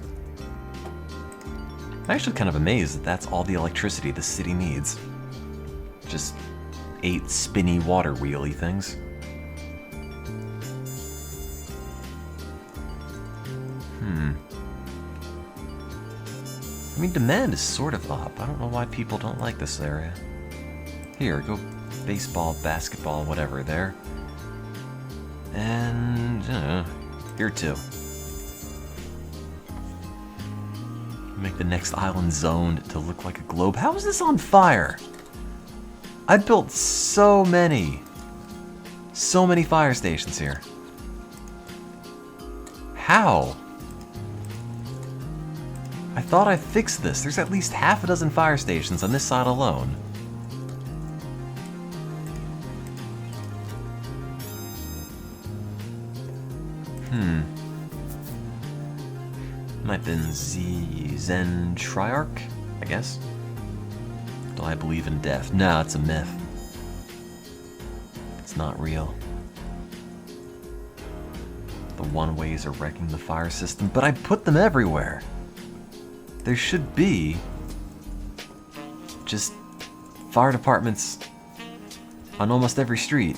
I'm actually kind of amazed that that's all the electricity the city needs. Just 8 spinny water wheelie things. I mean, demand is sort of up. I don't know why people don't like this area. Here, go baseball, basketball, whatever there. And, here too. Make the next island zoned to look like a globe. How is this on fire? I built so many fire stations here. How? I thought I fixed this. There's at least half a dozen fire stations on this side alone. Might have been Zen Triarch, I guess. Do I believe in death? No, it's a myth. It's not real. The one-ways are wrecking the fire system, but I put them everywhere. There should be just fire departments on almost every street.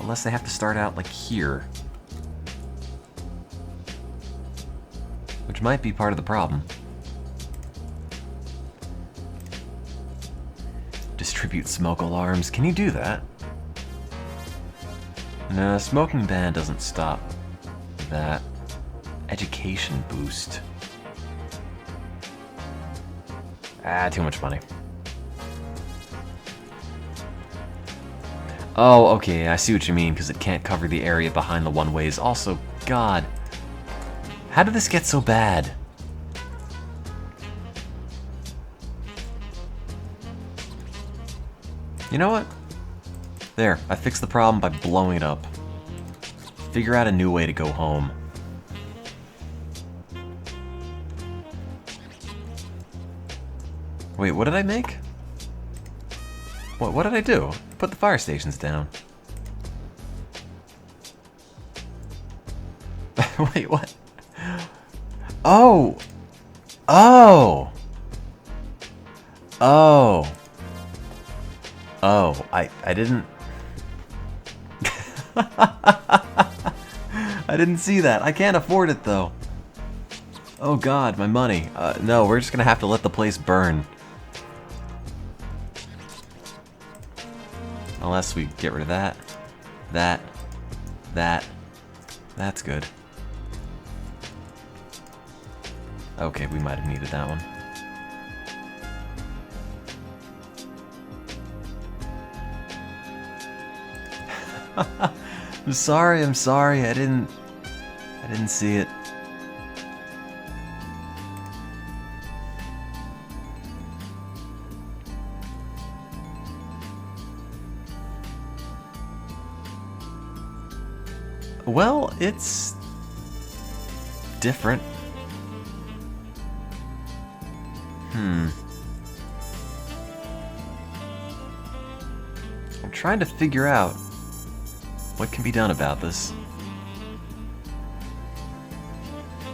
Unless they have to start out like here. Which might be part of the problem. Distribute smoke alarms. Can you do that? No, smoking ban doesn't stop that. Education boost. Ah, too much money. Oh, okay, I see what you mean, because it can't cover the area behind the one-ways. Also, God, how did this get so bad? You know what? There, I fixed the problem by blowing it up. Figure out a new way to go home. Wait, what did I make? What did I do? Put the fire stations down. Wait, what? Oh! Oh! Oh! Oh, I didn't... I didn't see that. I can't afford it, though. Oh god, my money. No, we're just gonna have to let the place burn. Unless we get rid of that. That's good. Okay, we might have needed that one. I'm sorry, I didn't see it. Well, it's different. I'm trying to figure out what can be done about this.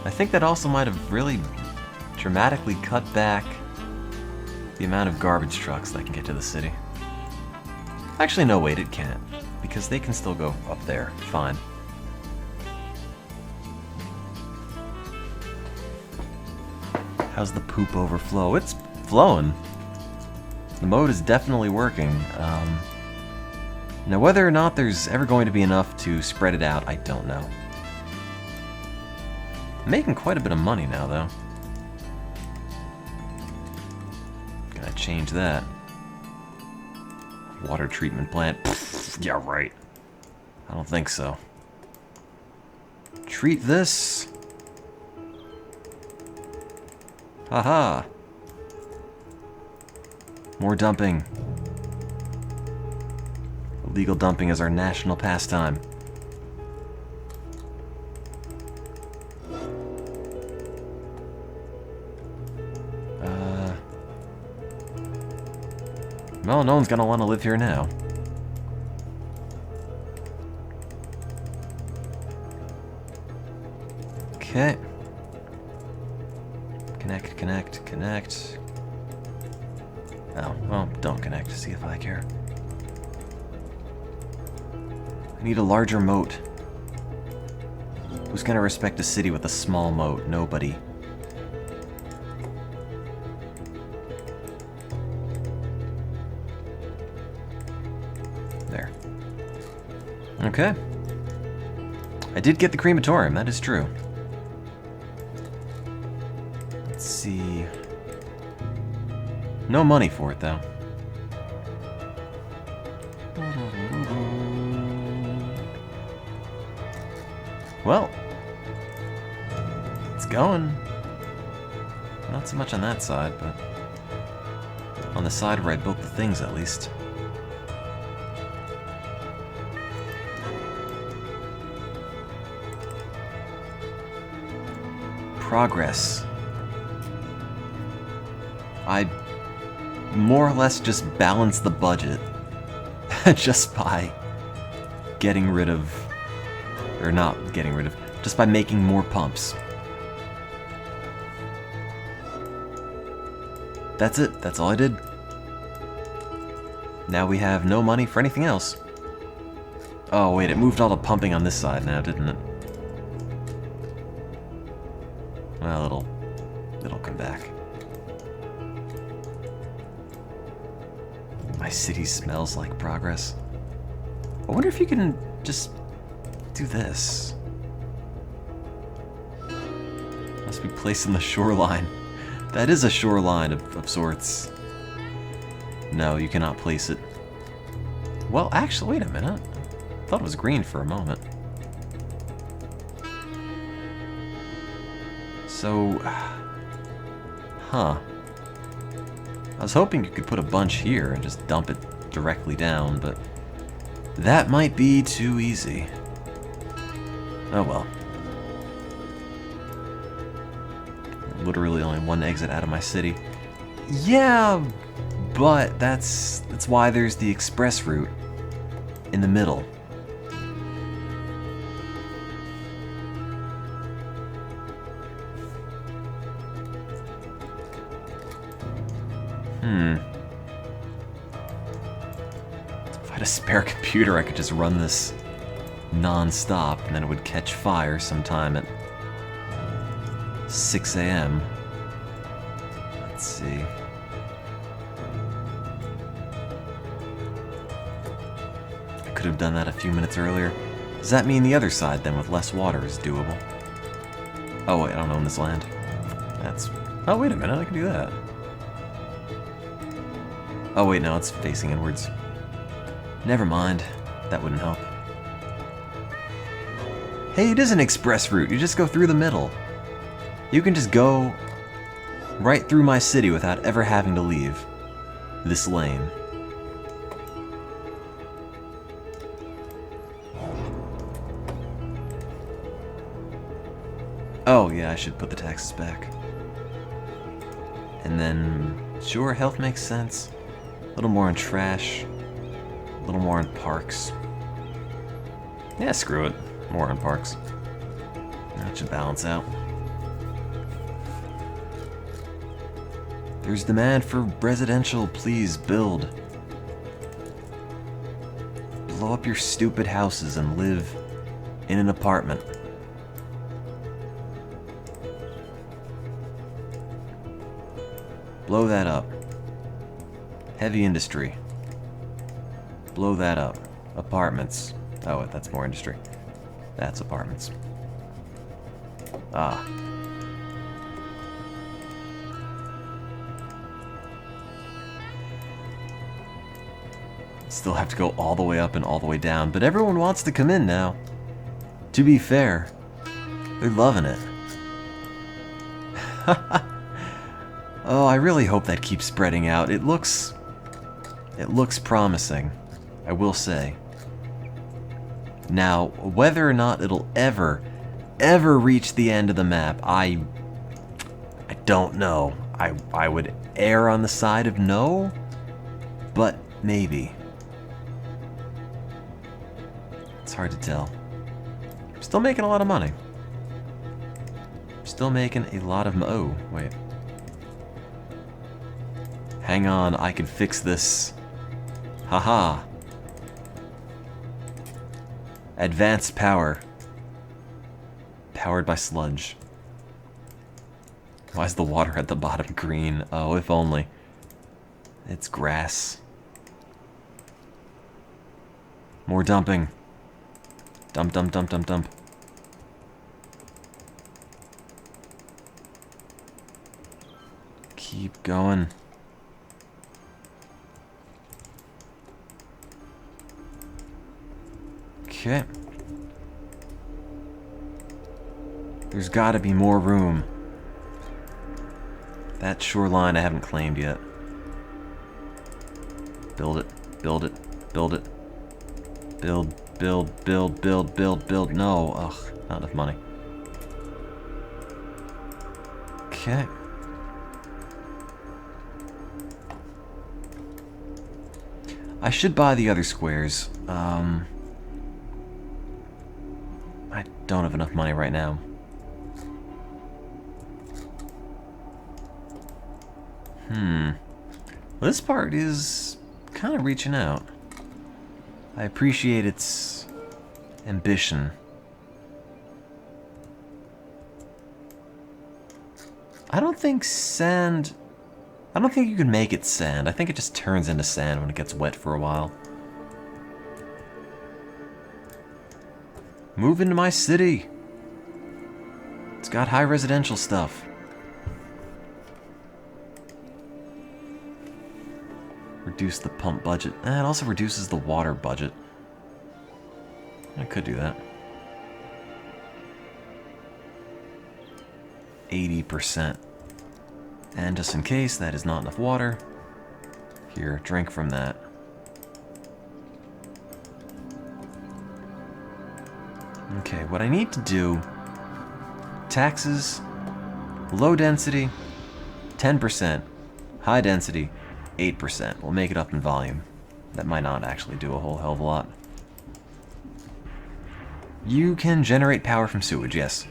I think that also might have really dramatically cut back the amount of garbage trucks that can get to the city. Actually, no, wait, it can't. Because they can still go up there. Fine. How's the poop overflow? It's flowing. The mode is definitely working. Now, whether or not there's ever going to be enough to spread it out, I don't know. I'm making quite a bit of money now, though. Gotta change that. Water treatment plant. Pfft, yeah, right. I don't think so. Treat this. Haha. More dumping. Illegal dumping is our national pastime. Well, no one's gonna want to live here now. Okay. Connect. Oh, well, don't connect. See if I care. I need a larger moat. Who's gonna respect a city with a small moat? Nobody. There. Okay. I did get the crematorium, that is true. Let's see. No money for it, though. Well, it's going. Not so much on that side, but on the side where I built the things, at least. Progress. I more or less just balanced the budget just by getting rid of, or not getting rid of, just by making more pumps. That's it. That's all I did. Now we have no money for anything else. Oh wait, it moved all the pumping on this side now, didn't it? Well, it'll come back. My city smells like progress. I wonder if you can just do this. Must be placed in the shoreline. That is a shoreline of sorts. No, you cannot place it. Well, actually, wait a minute. I thought it was green for a moment. So, huh. I was hoping you could put a bunch here and just dump it directly down, but that might be too easy. Oh well. Literally only one exit out of my city. Yeah, but that's why there's the express route in the middle. If I had a spare computer, I could just run this non-stop, and then it would catch fire sometime at 6 a.m. Let's see. I could have done that a few minutes earlier. Does that mean the other side, then, with less water is doable? Oh, wait, I don't own this land. That's... Oh, wait a minute, I can do that. Oh, wait, no, it's facing inwards. Never mind. That wouldn't help. Hey, it is an express route. You just go through the middle. You can just go right through my city without ever having to leave this lane. Oh, yeah, I should put the taxes back. And then, sure, health makes sense. A little more on trash. A little more on parks. Yeah, screw it. More on parks. That should balance out. There's demand for residential, please build. Blow up your stupid houses and live in an apartment. Blow that up. Heavy industry. Blow that up. Apartments. Oh, that's more industry. That's apartments. Ah. Still have to go all the way up and all the way down, but everyone wants to come in now. To be fair, they're loving it. Oh, I really hope that keeps spreading out. It looks promising, I will say. Now, whether or not it'll ever reach the end of the map, I don't know. I would err on the side of no, but maybe. It's hard to tell. I'm still making a lot of money. Still making a lot of oh, wait. Hang on, I can fix this. Haha. Advanced power. Powered by sludge. Why is the water at the bottom green? Oh, if only. It's grass. More dumping. Dump, dump, dump, dump, dump. going. Okay. There's gotta be more room. That shoreline I haven't claimed yet. Build it, build it, build it. Build, build, build, build, build, build. No, ugh, not enough money. Okay. I should buy the other squares. I don't have enough money right now. Well, this part is kind of reaching out. I appreciate its ambition. I don't think sand... I don't think you can make it sand. I think it just turns into sand when it gets wet for a while. Move into my city. It's got high residential stuff. Reduce the pump budget. It also reduces the water budget. I could do that. 80%. And just in case that is not enough water, here, drink from that. Okay, what I need to do, taxes, low density, 10%, high density, 8%. We'll make it up in volume. That might not actually do a whole hell of a lot. You can generate power from sewage, yes.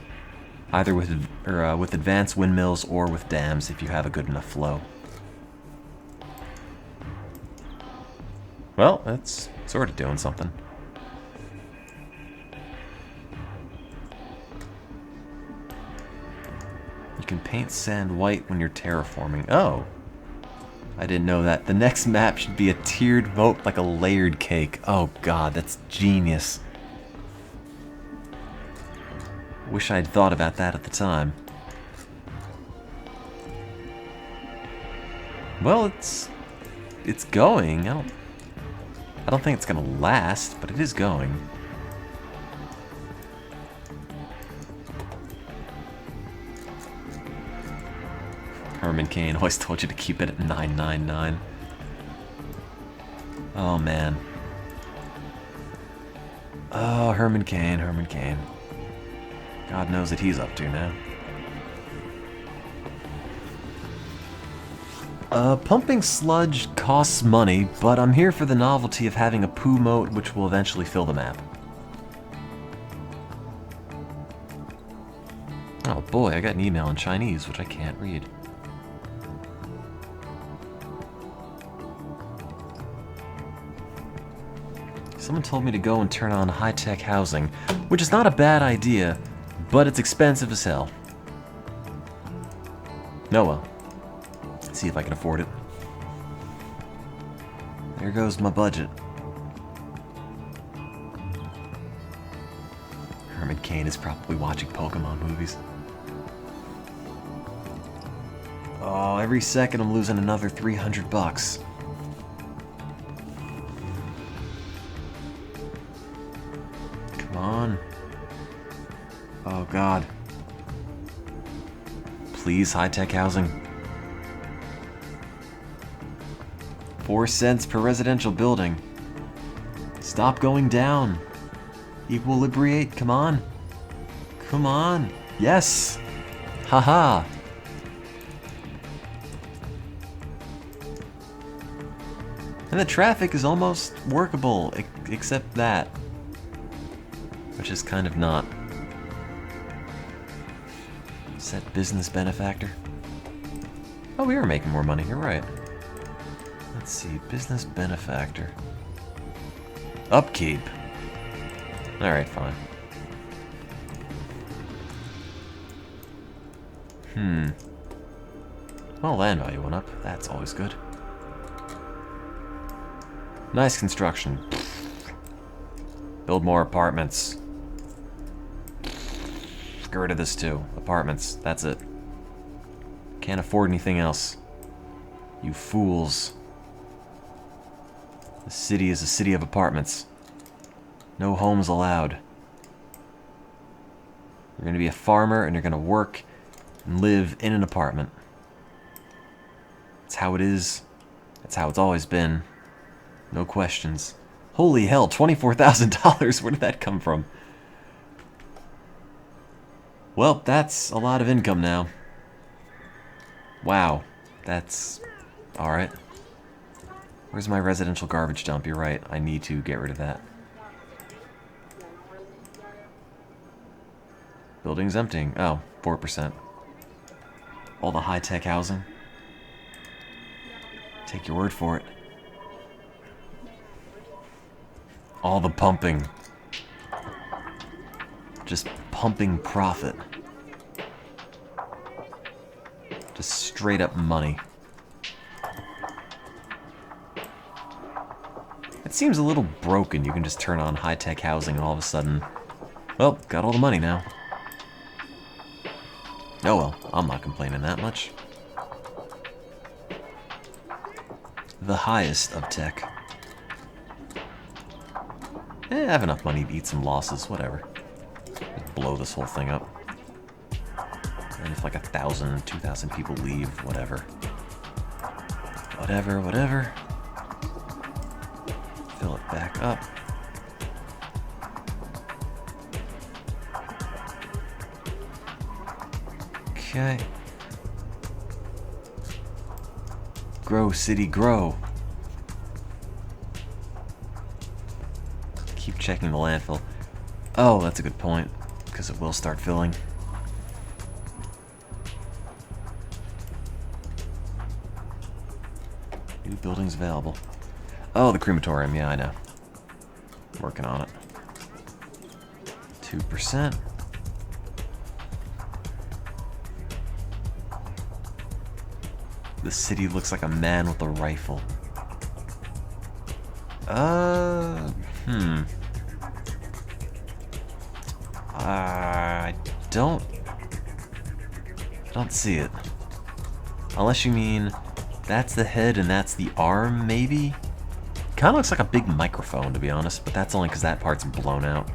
Either with advanced windmills or with dams if you have a good enough flow. Well, that's sort of doing something. You can paint sand white when you're terraforming. Oh! I didn't know that. The next map should be a tiered moat, like a layered cake. Oh god, that's genius. Wish I'd thought about that at the time. Well, it's going. I don't think it's gonna last, but it is going. Herman Cain always told you to keep it at 999. Oh man. Oh, Herman Cain, Herman Cain. God knows what he's up to now. Pumping sludge costs money, but I'm here for the novelty of having a poo moat which will eventually fill the map. Oh boy, I got an email in Chinese which I can't read. Someone told me to go and turn on high-tech housing, which is not a bad idea, but it's expensive as hell. No, well. Let's see if I can afford it. There goes my budget. Herman Cain is probably watching Pokemon movies. Oh, every second I'm losing another 300 bucks. Come on. Oh god. Please, high-tech housing. 4 cents per residential building. Stop going down. Equilibrate, come on. Come on. Yes! Haha! And the traffic is almost workable, except that. Which is kind of not. Set business benefactor. Oh, we are making more money, you're right. Let's see, business benefactor. Upkeep. Alright, fine. Well, land value went up. That's always good. Nice construction. Build more apartments. Get rid of this too. Apartments. That's it. Can't afford anything else. You fools. The city is a city of apartments. No homes allowed. You're gonna be a farmer and you're gonna work and live in an apartment. That's how it is. That's how it's always been. No questions. Holy hell, $24,000. Where did that come from? Well, that's a lot of income now. Wow. That's alright. Where's my residential garbage dump? You're right. I need to get rid of that. Building's emptying. Oh, 4%. All the high-tech housing. Take your word for it. All the pumping. Just pumping profit. Just straight up money. It seems a little broken. You can just turn on high-tech housing and all of a sudden, well, got all the money now. Oh well, I'm not complaining that much. The highest of tech. I have enough money to eat some losses, whatever. Just blow this whole thing up. And if like 1,000, 2,000 people leave, whatever. Whatever, whatever. Fill it back up. Okay. Grow, city, grow. Keep checking the landfill. Oh, that's a good point, because it will start filling. New buildings available. Oh, the crematorium, yeah, I know. Working on it. 2%. The city looks like a man with a rifle. I don't see it. Unless you mean that's the head and that's the arm, maybe? Kind of looks like a big microphone, to be honest, but that's only because that part's blown out.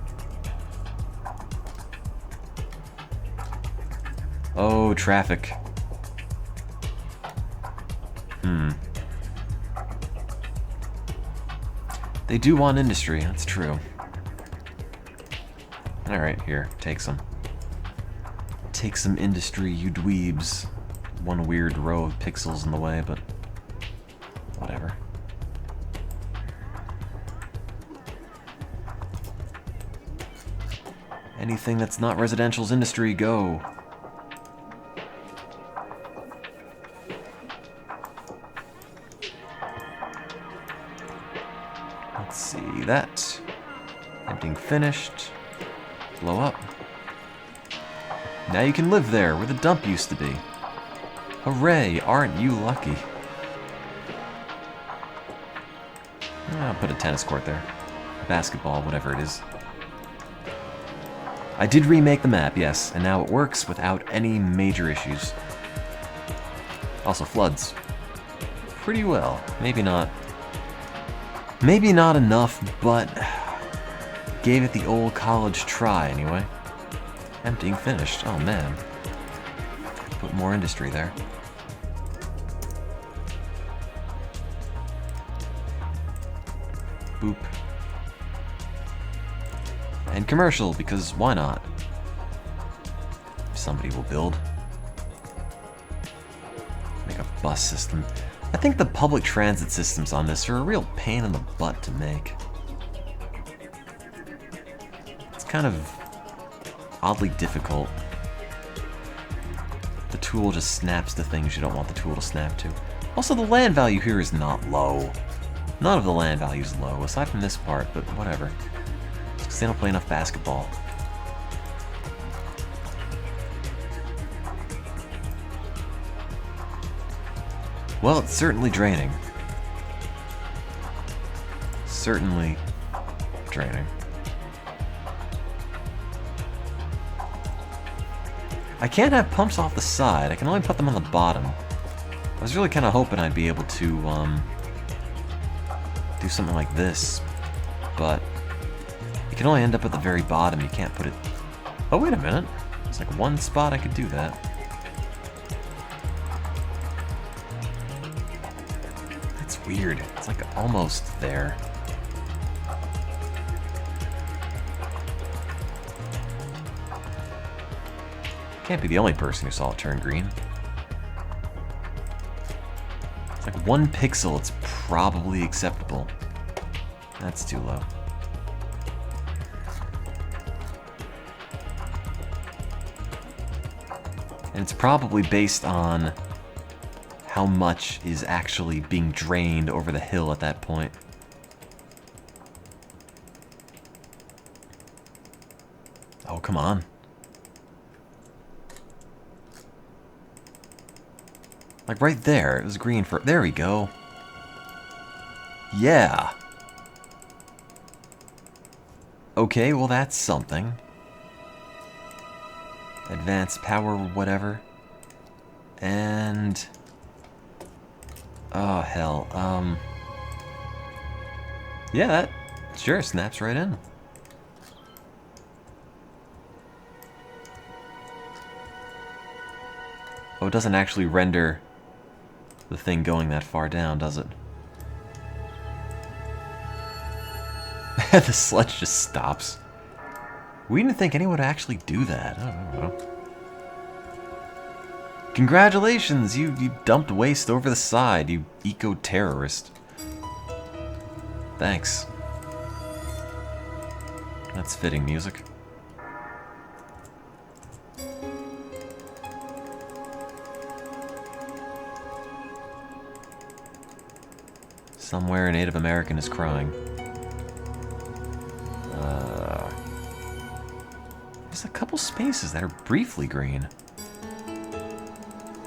Oh, traffic. They do want industry, that's true. Alright, here, take some. Take some industry, you dweebs. One weird row of pixels in the way, but whatever. Anything that's not residential's industry, go. Let's see that. Emptying finished. Blow up. Now you can live there, where the dump used to be. Hooray, aren't you lucky? I'll put a tennis court there. Basketball, whatever it is. I did remake the map, yes, and now it works without any major issues. Also floods. Pretty well. Maybe not enough, but gave it the old college try anyway. Emptying finished. Oh man. Put more industry there. Boop. And commercial, because why not? Somebody will build. Make a bus system. I think the public transit systems on this are a real pain in the butt to make. It's kind of oddly difficult. The tool just snaps to things you don't want the tool to snap to. Also, the land value here is not low. None of the land value is low, aside from this part, but whatever. Because they don't play enough basketball. Well, it's certainly draining. Certainly draining. I can't have pumps off the side. I can only put them on the bottom. was really kind of hoping I'd be able to do something like this, but you can only end up at the very bottom. You can't put it... Oh, wait a minute. It's like one spot I could do that. That's weird. It's like almost there. Can't be the only person who saw it turn green. It's like 1 pixel, it's probably acceptable. That's too low. And it's probably based on how much is actually being drained over the hill at that point. Oh, come on. Like right there, it was green for... There we go. Yeah. Okay, well that's something. Advanced power, whatever. And... Oh, hell. Yeah, that sure snaps right in. Oh, it doesn't actually render the thing going that far down, does it? The sledge just stops. We didn't think anyone would actually do that. I don't know. Congratulations, you dumped waste over the side, you eco-terrorist. Thanks. That's fitting music. Somewhere a Native American is crying. There's a couple spaces that are briefly green.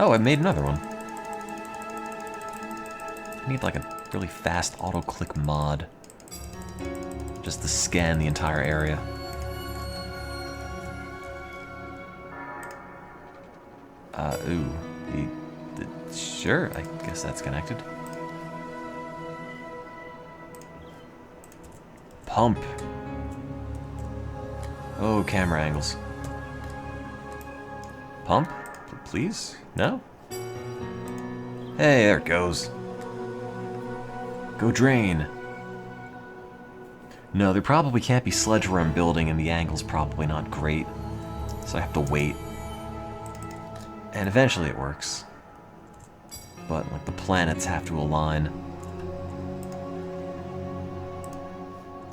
Oh, I made another one. I need like a really fast auto-click mod. Just to scan the entire area. Sure, I guess that's connected. Pump. Oh, camera angles. Pump? Please? No? Hey, there it goes. Go drain. No, there probably can't be sledge where I'm building, and the angle's probably not great. So I have to wait. And eventually it works. But, like, the planets have to align.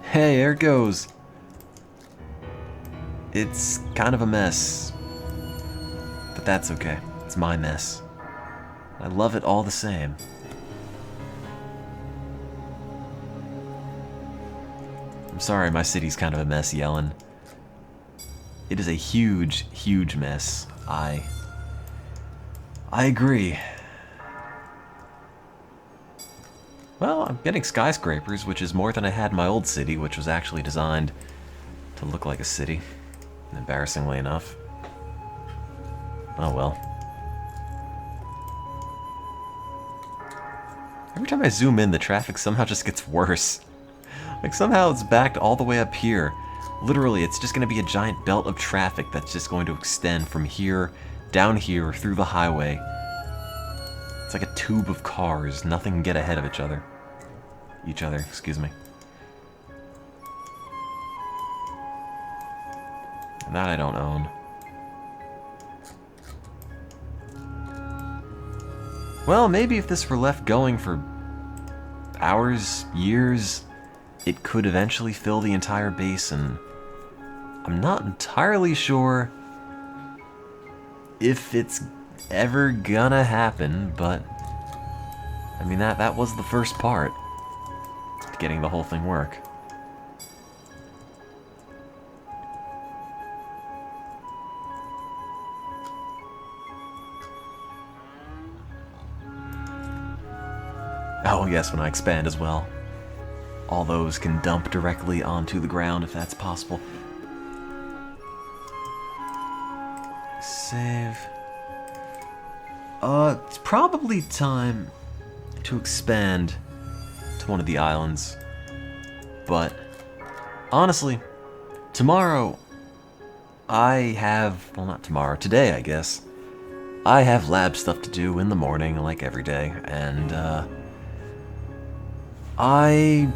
Hey, there it goes. It's kind of a mess. But that's okay. It's my mess. I love it all the same. I'm sorry, my city's kind of a mess, Yellen. It is a huge, huge mess. I agree. Well, I'm getting skyscrapers, which is more than I had in my old city, which was actually designed to look like a city. Embarrassingly enough. Oh well. Every time I zoom in, the traffic somehow just gets worse. Like somehow it's backed all the way up here. Literally, it's just going to be a giant belt of traffic that's just going to extend from here, down here, through the highway. It's like a tube of cars. Nothing can get ahead of each other. Excuse me. That I don't own. Well, maybe if this were left going for hours, years, it could eventually fill the entire basin. I'm not entirely sure if it's ever gonna happen, but I mean that was the first part to getting the whole thing work. Oh yes, when I expand as well. All those can dump directly onto the ground if that's possible. Save. It's probably time to expand to one of the islands. But honestly, tomorrow I have, well, not tomorrow, today I guess, I have lab stuff to do in the morning like every day, and I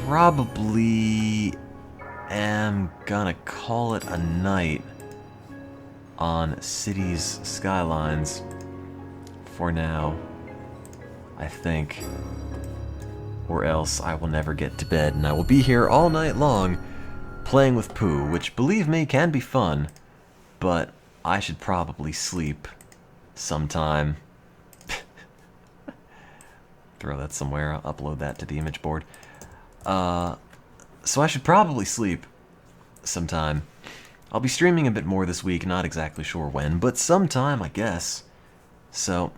probably am gonna call it a night on Cities Skylines for now, I think. Or else I will never get to bed, and I will be here all night long playing with Pooh, which, believe me, can be fun, but I should probably sleep sometime. Throw that somewhere, I'll upload that to the image board. So I should probably sleep sometime. I'll be streaming a bit more this week, not exactly sure when, but sometime, I guess. So,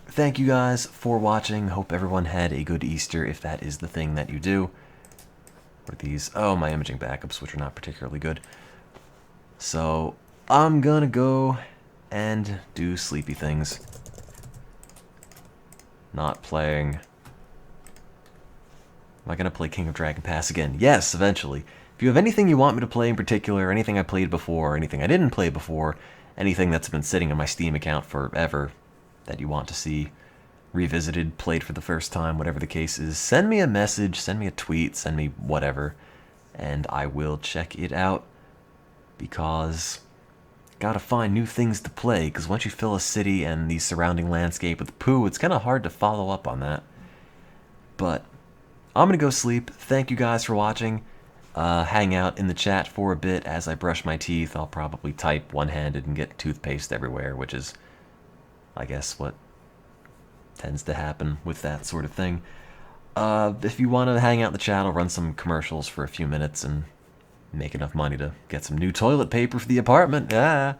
thank you guys for watching. Hope everyone had a good Easter, if that is the thing that you do. What are these? Oh, my imaging backups, which are not particularly good. So, I'm gonna go and do sleepy things. Not playing. Am I gonna play King of Dragon Pass again? Yes, eventually. If you have anything you want me to play in particular, anything I played before, anything I didn't play before, anything that's been sitting in my Steam account forever that you want to see revisited, played for the first time, whatever the case is, send me a message, send me a tweet, send me whatever, and I will check it out, because gotta find new things to play, because once you fill a city and the surrounding landscape with Pooh, it's kind of hard to follow up on that. But I'm gonna go sleep. Thank you guys for watching. Hang out in the chat for a bit as I brush my teeth. I'll probably type one-handed and get toothpaste everywhere, which is, I guess, what tends to happen with that sort of thing. If you want to hang out in the chat, I'll run some commercials for a few minutes and make enough money to get some new toilet paper for the apartment. Ah,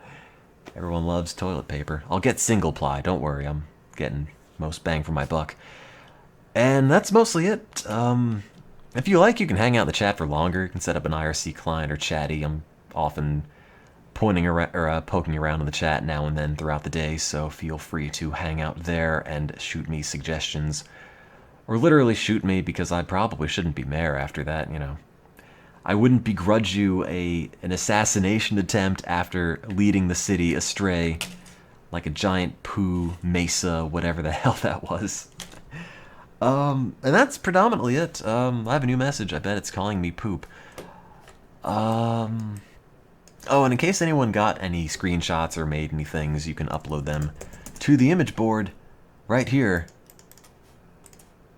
everyone loves toilet paper. I'll get single ply, don't worry, I'm getting most bang for my buck. And that's mostly it. If you like, you can hang out in the chat for longer. You can set up an IRC client or chatty. I'm often poking around in the chat now and then throughout the day, so feel free to hang out there and shoot me suggestions. Or literally shoot me, because I probably shouldn't be mayor after that, you know. I wouldn't begrudge you an assassination attempt after leading the city astray like a giant Pooh mesa, whatever the hell that was. And that's predominantly it. I have a new message. I bet it's calling me poop. Oh, and in case anyone got any screenshots or made any things, you can upload them to the image board right here.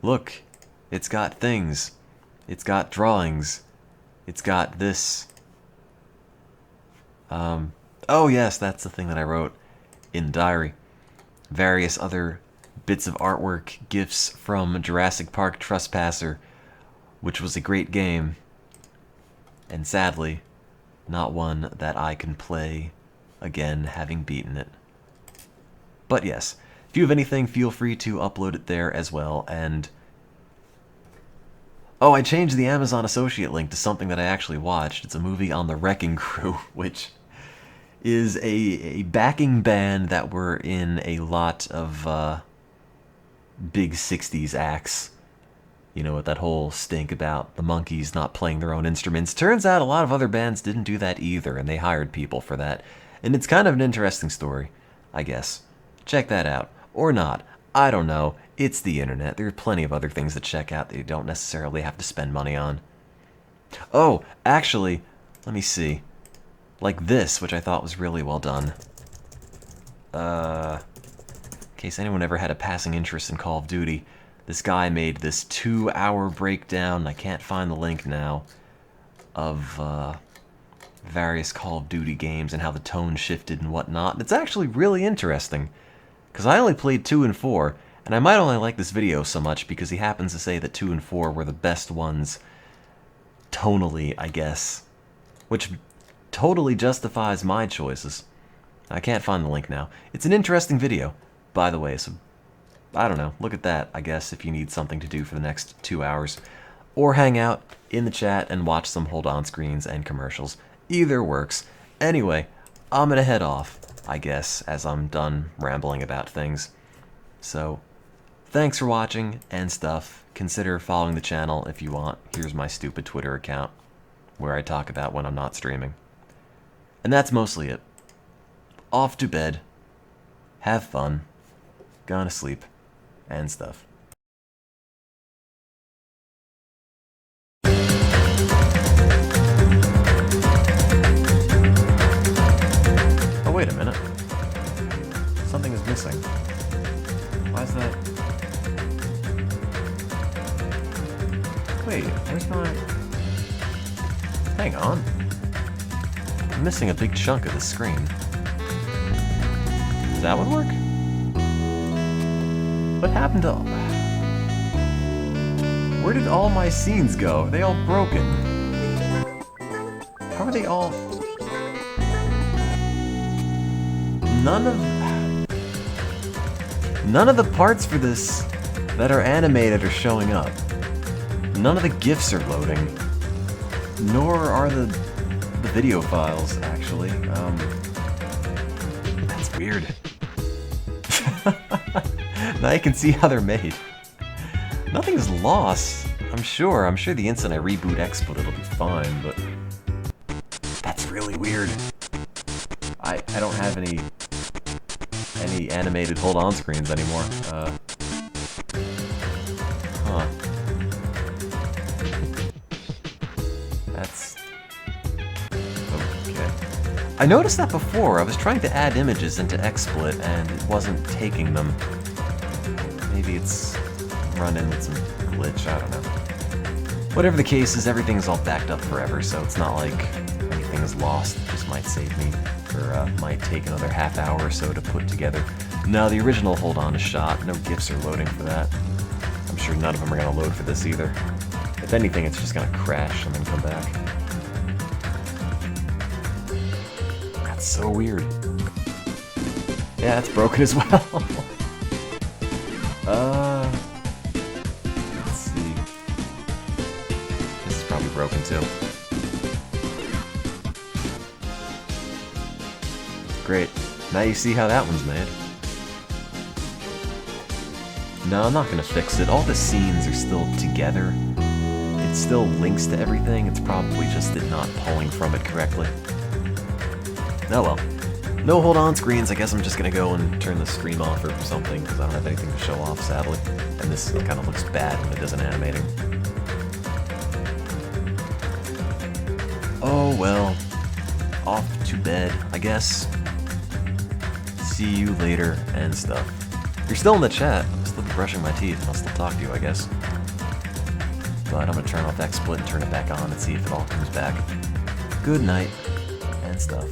Look, it's got things. It's got drawings. It's got this. Oh yes, that's the thing that I wrote in the diary. Various other bits of artwork, gifts from Jurassic Park Trespasser, which was a great game, and sadly, not one that I can play again, having beaten it. But yes, if you have anything, feel free to upload it there as well, and oh, I changed the Amazon Associate link to something that I actually watched. It's a movie on the Wrecking Crew, which is a backing band that were in a lot of big 60s acts. You know, with that whole stink about the Monkees not playing their own instruments. Turns out a lot of other bands didn't do that either, and they hired people for that. And it's kind of an interesting story, I guess. Check that out. Or not. I don't know. It's the internet. There are plenty of other things to check out that you don't necessarily have to spend money on. Oh, actually, let me see. Like this, which I thought was really well done. In case anyone ever had a passing interest in Call of Duty, this guy made this 2-hour breakdown, I can't find the link now, of various Call of Duty games and how the tone shifted and whatnot. And it's actually really interesting, because I only played 2 and 4, and I might only like this video so much because he happens to say that 2 and 4 were the best ones tonally, I guess, which totally justifies my choices. I can't find the link now. It's an interesting video, by the way, so I don't know, look at that, I guess, if you need something to do for the next 2 hours. Or hang out in the chat and watch some hold-on screens and commercials. Either works. Anyway, I'm gonna head off. I guess, as I'm done rambling about things. So, thanks for watching and stuff. Consider following the channel if you want. Here's my stupid Twitter account, where I talk about when I'm not streaming. And that's mostly it. Off to bed. Have fun. Gonna sleep. And stuff. Oh, wait a minute. Something is missing. Why is that? Wait, where's my... Hang on. I'm missing a big chunk of the screen. Does that one work? What happened to... Where did all my scenes go? Are they all broken? How are they all... None of the parts for this that are animated are showing up. None of the GIFs are loading. Nor are the video files, actually. That's weird. Now you can see how they're made. Nothing's lost, I'm sure. I'm sure the instant I reboot XSplit it'll be fine, but... That's really weird. I don't have any animated hold-on screens anymore. Huh. That's... okay. I noticed that before. I was trying to add images into XSplit and it wasn't taking them. Maybe it's run in with some glitch, I don't know. Whatever the case is, everything's all backed up forever, so it's not like anything is lost. It just might save me, or might take another half hour or so to put together. No, the original Hold On is shot. No GIFs are loading for that. I'm sure none of them are going to load for this either. If anything, it's just going to crash and then come back. That's so weird. Yeah, it's broken as well. Let's see. This is probably broken too. Great. Now you see how that one's made. No, I'm not gonna fix it. All the scenes are still together. It still links to everything. It's probably just it not pulling from it correctly. Oh well. No hold-on screens. I guess I'm just gonna go and turn the stream off or something, because I don't have anything to show off, sadly. And this kind of looks bad when it isn't animating. Oh well. Off to bed, I guess. See you later and stuff. You're still in the chat. I'm still brushing my teeth and I'll still talk to you, I guess. But I'm gonna turn off XSplit and turn it back on and see if it all comes back. Good night and stuff.